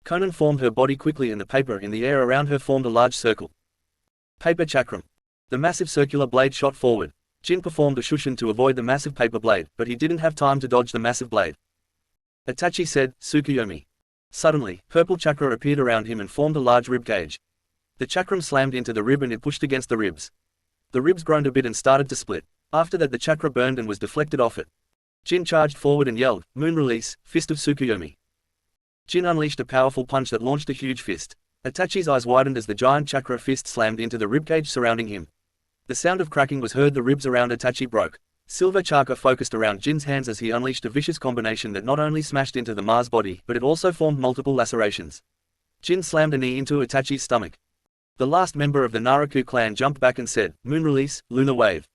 Konan formed her body quickly and the paper in the air around her formed a large circle. Paper chakram. The massive circular blade shot forward. Jin performed a shushin to avoid the massive paper blade, but he didn't have time to dodge the massive blade. Itachi said, "Tsukuyomi." Suddenly, purple chakra appeared around him and formed a large rib cage. The chakram slammed into the rib and it pushed against the ribs. The ribs groaned a bit and started to split. After that the chakra burned and was deflected off it. Jin charged forward and yelled, "Moon release, fist of Tsukuyomi." Jin unleashed a powerful punch that launched a huge fist. Itachi's eyes widened as the giant chakra fist slammed into the ribcage surrounding him. The sound of cracking was heard. The ribs around Itachi broke. Silver chakra focused around Jin's hands as he unleashed a vicious combination that not only smashed into the Mars body, but it also formed multiple lacerations. Jin slammed a knee into Itachi's stomach. The last member of the Naruto clan jumped back and said, "Moon release, lunar wave."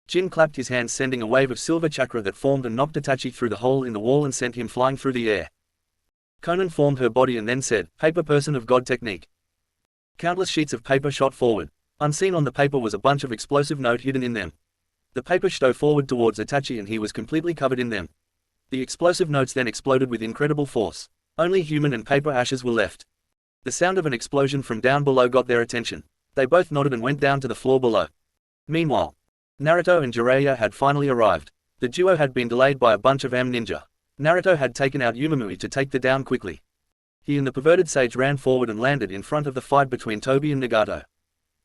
Jin clapped his hands, sending a wave of silver chakra that formed and knocked Itachi through the hole in the wall and sent him flying through the air. Konan formed her body and then said, "Paper person of God technique." Countless sheets of paper shot forward. Unseen on the paper was a bunch of explosive note hidden in them. The paper shot forward towards Itachi and he was completely covered in them. The explosive notes then exploded with incredible force. Only human and paper ashes were left. The sound of an explosion from down below got their attention. They both nodded and went down to the floor below. Meanwhile, Naruto and Jiraiya had finally arrived. The duo had been delayed by a bunch of ninja. Naruto had taken out Umamui to take the down quickly. He and the perverted sage ran forward and landed in front of the fight between Tobi and Nagato.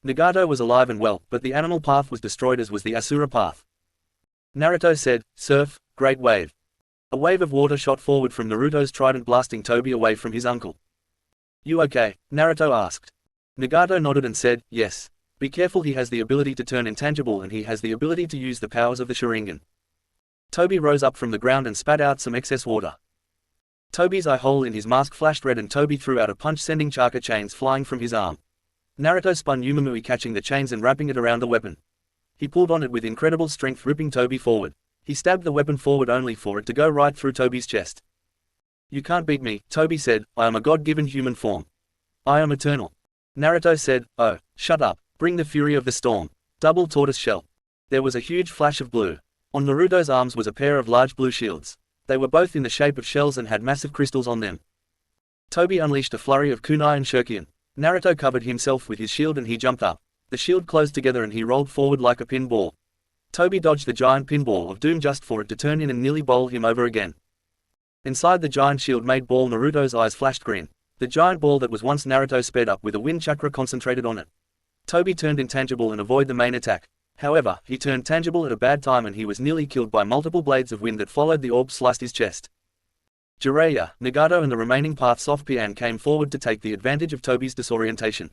Nagato was alive and well, but the animal path was destroyed, as was the Asura path. Naruto said, "Surf, great wave." A wave of water shot forward from Naruto's trident, blasting Tobi away from his uncle. "You okay?" Naruto asked. Nagato nodded and said, "Yes. Be careful, he has the ability to turn intangible and he has the ability to use the powers of the Sharingan." Tobi rose up from the ground and spat out some excess water. Tobi's eye hole in his mask flashed red and Tobi threw out a punch, sending chakra chains flying from his arm. Naruto spun Umamui, catching the chains and wrapping it around the weapon. He pulled on it with incredible strength, ripping Tobi forward. He stabbed the weapon forward only for it to go right through Tobi's chest. "You can't beat me," Tobi said. "I am a god-given human form. I am eternal." Naruto said, "Oh, shut up. Bring the fury of the storm." Double tortoise shell. There was a huge flash of blue. On Naruto's arms was a pair of large blue shields. They were both in the shape of shells and had massive crystals on them. Tobi unleashed a flurry of kunai and shuriken. Naruto covered himself with his shield and he jumped up. The shield closed together and he rolled forward like a pinball. Tobi dodged the giant pinball of doom just for it to turn in and nearly bowl him over again. Inside the giant shield-made ball, Naruto's eyes flashed green. The giant ball that was once Naruto sped up with a wind chakra concentrated on it. Tobi turned intangible and avoided the main attack. However, he turned tangible at a bad time and he was nearly killed by multiple blades of wind that followed. The orb sliced his chest. Jiraiya, Nagato and the remaining paths of Pian came forward to take the advantage of Tobi's disorientation.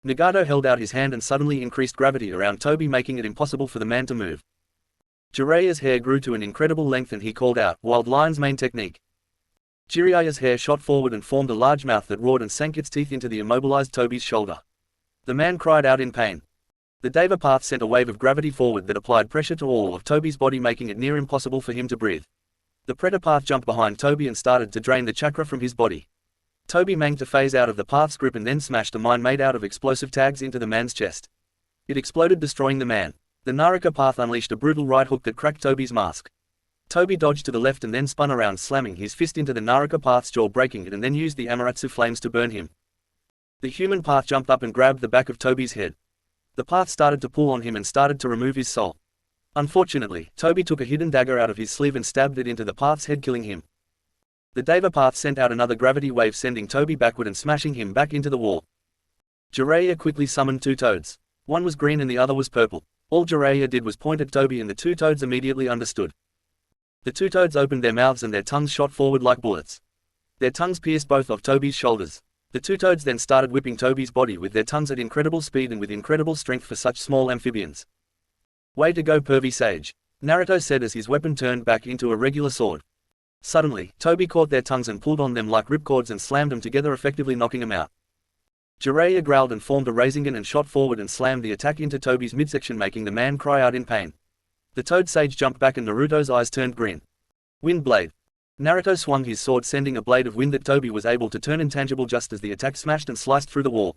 Nagato held out his hand and suddenly increased gravity around Tobi, making it impossible for the man to move. Jiraiya's hair grew to an incredible length and he called out, "Wild Lion's main technique." Jiraiya's hair shot forward and formed a large mouth that roared and sank its teeth into the immobilized Tobi's shoulder. The man cried out in pain. The Deva path sent a wave of gravity forward that applied pressure to all of Tobi's body, making it near impossible for him to breathe. The Predator path jumped behind Tobi and started to drain the chakra from his body. Tobi managed to phase out of the path's grip and then smashed a mine made out of explosive tags into the man's chest. It exploded, destroying the man. The Naruto path unleashed a brutal right hook that cracked Tobi's mask. Tobi dodged to the left and then spun around, slamming his fist into the Naruto path's jaw, breaking it, and then used the Amaterasu flames to burn him. The human path jumped up and grabbed the back of Tobi's head. The path started to pull on him and started to remove his soul. Unfortunately, Tobi took a hidden dagger out of his sleeve and stabbed it into the path's head, killing him. The Deva path sent out another gravity wave, sending Tobi backward and smashing him back into the wall. Jiraiya quickly summoned two toads. One was green and the other was purple. All Jiraiya did was point at Toby and the two toads immediately understood. The two toads opened their mouths and their tongues shot forward like bullets. Their tongues pierced both of Toby's shoulders. The two toads then started whipping Toby's body with their tongues at incredible speed and with incredible strength for such small amphibians. "Way to go, pervy sage," Naruto said as his weapon turned back into a regular sword. Suddenly, Toby caught their tongues and pulled on them like ripcords and slammed them together, effectively knocking them out. Jiraiya growled and formed a rasengan and shot forward and slammed the attack into Toby's midsection, making the man cry out in pain. The Toad Sage jumped back and Naruto's eyes turned green. Wind blade. Naruto swung his sword, sending a blade of wind that Toby was able to turn intangible just as the attack smashed and sliced through the wall.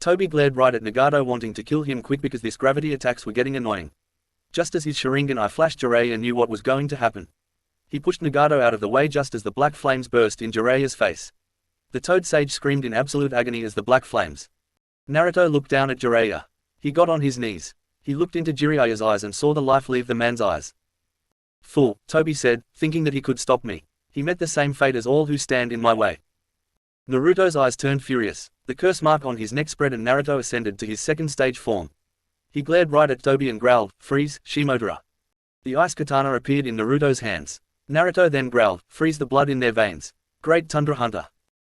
Toby glared right at Nagato, wanting to kill him quick because these gravity attacks were getting annoying. Just as his Sharingan eye flashed, Jiraiya knew what was going to happen. He pushed Nagato out of the way just as the black flames burst in Jiraiya's face. The Toad Sage screamed in absolute agony as the black flames. Naruto looked down at Jiraiya. He got on his knees. He looked into Jiraiya's eyes and saw the life leave the man's eyes. "Fool," Toby said, thinking that he could stop me. "He met the same fate as all who stand in my way." Naruto's eyes turned furious. The curse mark on his neck spread and Naruto ascended to his second stage form. He glared right at Toby and growled, "Freeze, Shimodora." The ice katana appeared in Naruto's hands. Naruto then growled, "Freeze the blood in their veins. Great Tundra Hunter."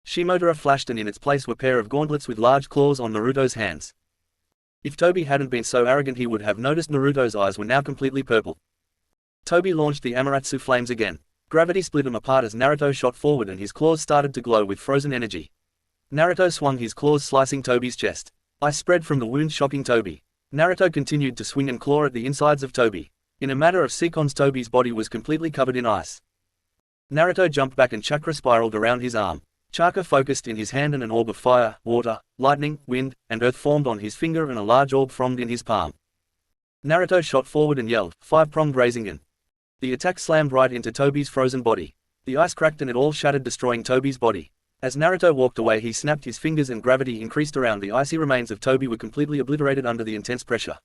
Shimodora flashed and in its place were a pair of gauntlets with large claws on Naruto's hands. If Toby hadn't been so arrogant, he would have noticed Naruto's eyes were now completely purple. Toby launched the Amaterasu flames again. Gravity split him apart as Naruto shot forward and his claws started to glow with frozen energy. Naruto swung his claws, slicing Toby's chest. Ice spread from the wound, shocking Toby. Naruto continued to swing and claw at the insides of Toby. In a matter of seconds, Toby's body was completely covered in ice. Naruto jumped back and chakra spiraled around his arm. Chakra focused in his hand and an orb of fire, water, lightning, wind, and earth formed on his finger and a large orb formed in his palm. Naruto shot forward and yelled, "Five-pronged rasengan." The attack slammed right into Toby's frozen body. The ice cracked and it all shattered, destroying Toby's body. As Naruto walked away, he snapped his fingers and gravity increased around the icy remains of Toby were completely obliterated under the intense pressure.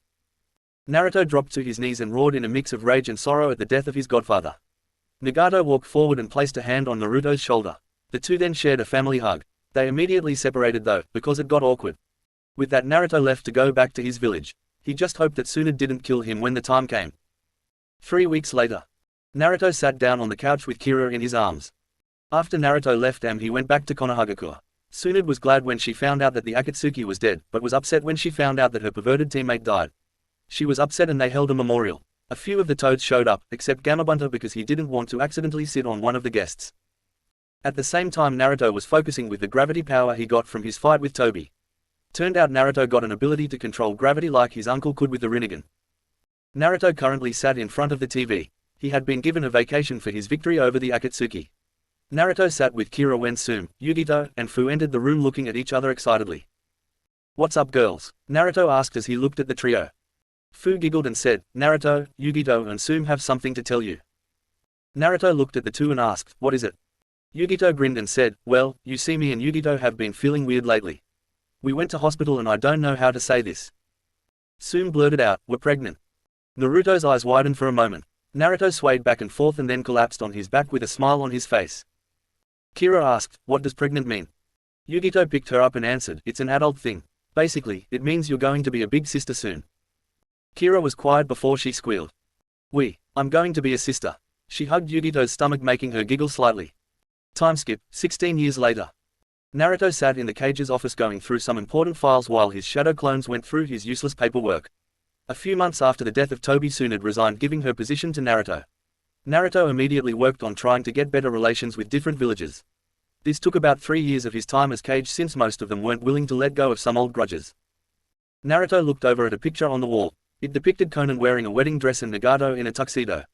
Naruto dropped to his knees and roared in a mix of rage and sorrow at the death of his godfather. Nagato walked forward and placed a hand on Naruto's shoulder. The two then shared a family hug. They immediately separated though, because it got awkward. With that, Naruto left to go back to his village. He just hoped that Tsunade didn't kill him when the time came. 3 weeks later. Naruto sat down on the couch with Kira in his arms. After Naruto left he went back to Konohagakure. Tsunade was glad when she found out that the Akatsuki was dead, but was upset when she found out that her perverted teammate died. She was upset and they held a memorial. A few of the toads showed up, except Gamabunta because he didn't want to accidentally sit on one of the guests. At the same time, Naruto was focusing with the gravity power he got from his fight with Toby. Turned out Naruto got an ability to control gravity like his uncle could with the Rinnegan. Naruto currently sat in front of the TV. He had been given a vacation for his victory over the Akatsuki. Naruto sat with Kira when Tsume, Yugito, and Fu entered the room looking at each other excitedly. "What's up, girls?" Naruto asked as he looked at the trio. Fu giggled and said, "Naruto, Yugito and Tsume have something to tell you." Naruto looked at the two and asked, "What is it?" Yugito grinned and said, "Well, you see, me and Yugito have been feeling weird lately. We went to hospital and I don't know how to say this." Tsume blurted out, "We're pregnant." Naruto's eyes widened for a moment. Naruto swayed back and forth and then collapsed on his back with a smile on his face. Kira asked, "What does pregnant mean?" Yugito picked her up and answered, "It's an adult thing. Basically, it means you're going to be a big sister soon." Kira was quiet before she squealed. I'm going to be a sister." She hugged Yugito's stomach, making her giggle slightly. Time skip, 16 years later. Naruto sat in the cage's office going through some important files while his shadow clones went through his useless paperwork. A few months after the death of Toby, Tsunade resigned, giving her position to Naruto. Naruto immediately worked on trying to get better relations with different villages. This took about 3 years of his time as Kage, since most of them weren't willing to let go of some old grudges. Naruto looked over at a picture on the wall. It depicted Konan wearing a wedding dress and Nagato in a tuxedo.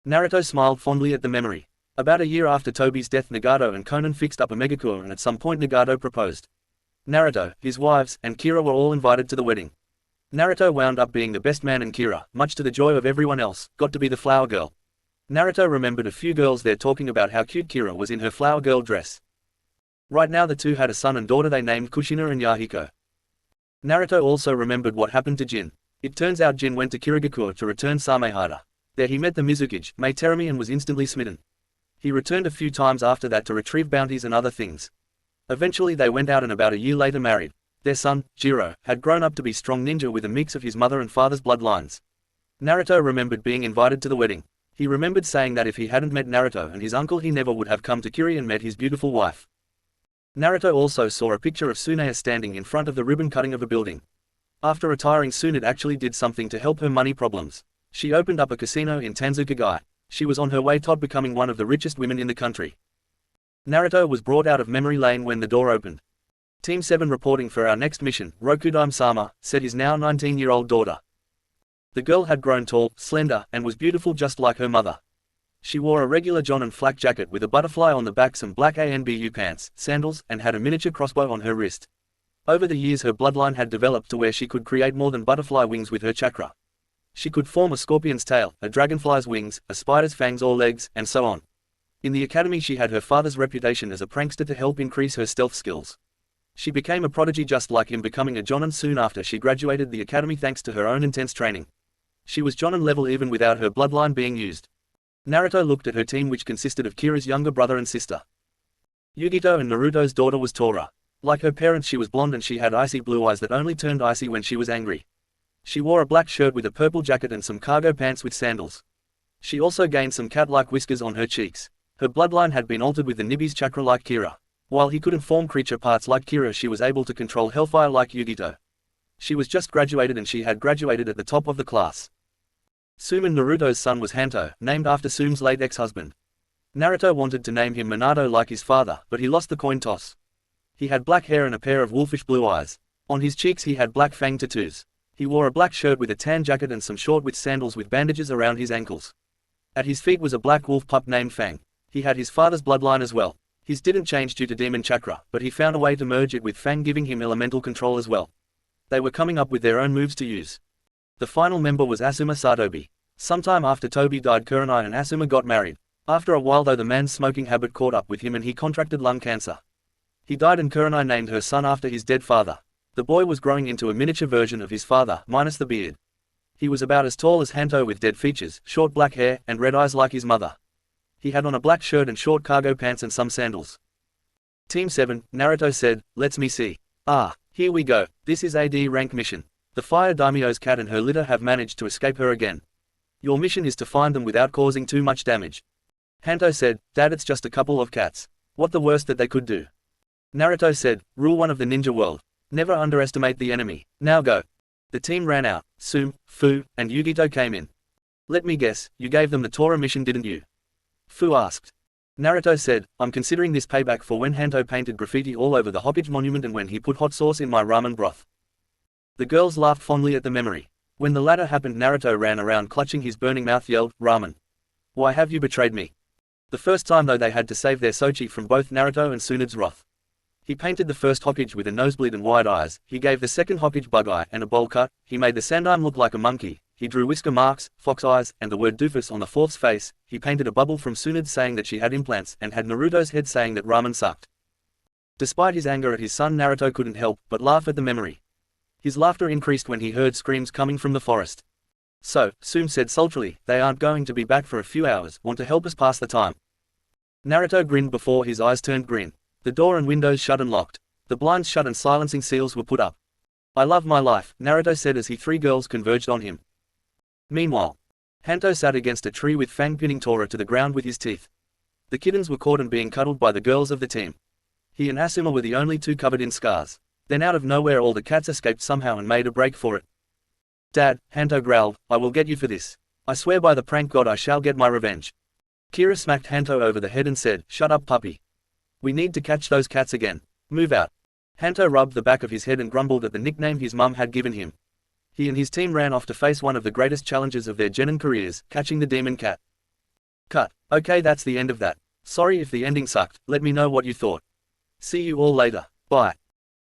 Naruto smiled fondly at the memory. About a year after Toby's death, Nagato and Konan fixed up a megakure and at some point Nagato proposed. Naruto, his wives, and Kira were all invited to the wedding. Naruto wound up being the best man and Kira, much to the joy of everyone else, got to be the flower girl. Naruto remembered a few girls there talking about how cute Kira was in her flower girl dress. Right now the two had a son and daughter they named Kushina and Yahiko. Naruto also remembered what happened to Jin. It turns out Jin went to Kirigakure to return Samehada. There he met the Mizukage, Maiterami, and was instantly smitten. He returned a few times after that to retrieve bounties and other things. Eventually they went out and about a year later married. Their son, Jiro, had grown up to be strong ninja with a mix of his mother and father's bloodlines. Naruto remembered being invited to the wedding. He remembered saying that if he hadn't met Naruto and his uncle he never would have come to Kiri and met his beautiful wife. Naruto also saw a picture of Tsunade standing in front of the ribbon cutting of a building. After retiring, Tsunade actually did something to help her money problems. She opened up a casino in Tanzuka-gai. She was on her way toward becoming one of the richest women in the country. Naruto was brought out of memory lane when the door opened. Team 7 reporting for our next mission, Rokudime-sama, said his now 19-year-old daughter. The girl had grown tall, slender, and was beautiful just like her mother. She wore a regular John and flak jacket with a butterfly on the back, some black ANBU pants, sandals, and had a miniature crossbow on her wrist. Over the years her bloodline had developed to where she could create more than butterfly wings with her chakra. She could form a scorpion's tail, a dragonfly's wings, a spider's fangs or legs, and so on. In the academy she had her father's reputation as a prankster to help increase her stealth skills. She became a prodigy just like him, becoming a Jonin soon after she graduated the academy thanks to her own intense training. She was Jonin level even without her bloodline being used. Naruto looked at her team, which consisted of Kira's younger brother and sister. Yugito and Naruto's daughter was Tora. Like her parents, she was blonde and she had icy blue eyes that only turned icy when she was angry. She wore a black shirt with a purple jacket and some cargo pants with sandals. She also gained some cat-like whiskers on her cheeks. Her bloodline had been altered with the Nibi's chakra like Kira. While he couldn't form creature parts like Kira, she was able to control hellfire like Yugito. She was just graduated and she had graduated at the top of the class. Suman, Naruto's son, was Hanto, named after Sume's late ex-husband. Naruto wanted to name him Minato like his father, but he lost the coin toss. He had black hair and a pair of wolfish blue eyes. On his cheeks he had black fang tattoos. He wore a black shirt with a tan jacket and some short-width sandals with bandages around his ankles. At his feet was a black wolf pup named Fang. He had his father's bloodline as well. His didn't change due to demon chakra, but he found a way to merge it with Fang, giving him elemental control as well. They were coming up with their own moves to use. The final member was Asuma Satobi. Sometime after Tobi died, Kurenai and Asuma got married. After a while though, the man's smoking habit caught up with him and he contracted lung cancer. He died and Kurenai named her son after his dead father. The boy was growing into a miniature version of his father, minus the beard. He was about as tall as Hanto with dead features, short black hair, and red eyes like his mother. He had on a black shirt and short cargo pants and some sandals. Team 7, Naruto said, "Let's me see. Ah, here we go. This is a D rank mission. The Fire Daimyo's cat and her litter have managed to escape her again. Your mission is to find them without causing too much damage." Hanto said, "Dad, it's just a couple of cats. What the worst that they could do?" Naruto said, "Rule 1 of the ninja world. Never underestimate the enemy. Now go." The team ran out. Sume, Fu, and Yugito came in. "Let me guess, you gave them the Tora mission, didn't you?" Fu asked. Naruto said, "I'm considering this payback for when Hanto painted graffiti all over the Hokage monument and when he put hot sauce in my ramen broth." The girls laughed fondly at the memory. When the latter happened, Naruto ran around clutching his burning mouth, yelled, "Ramen! Why have you betrayed me?" The first time though, they had to save their Sochi from both Naruto and Tsunade's wrath. He painted the first Hokage with a nosebleed and wide eyes, he gave the second Hokage bug eye and a bowl cut, he made the Sandime look like a monkey, he drew whisker marks, fox eyes, and the word doofus on the fourth's face, he painted a bubble from Tsunade saying that she had implants, and had Naruto's head saying that ramen sucked. Despite his anger at his son, Naruto couldn't help but laugh at the memory. His laughter increased when he heard screams coming from the forest. "So," Sume said sultrily, "they aren't going to be back for a few hours, want to help us pass the time?" Naruto grinned before his eyes turned green. The door and windows shut and locked. The blinds shut and silencing seals were put up. "I love my life," Naruto said as three girls converged on him. Meanwhile, Hanto sat against a tree with Fang pinning Tora to the ground with his teeth. The kittens were caught and being cuddled by the girls of the team. He and Asuma were the only two covered in scars. Then out of nowhere all the cats escaped somehow and made a break for it. "Dad," Hanto growled, "I will get you for this. I swear by the prank god I shall get my revenge." Kira smacked Hanto over the head and said, "Shut up, puppy. We need to catch those cats again. Move out." Hanto rubbed the back of his head and grumbled at the nickname his mum had given him. He and his team ran off to face one of the greatest challenges of their genin careers, catching the demon cat. Cut. Okay, that's the end of that. Sorry if the ending sucked, let me know what you thought. See you all later. Bye.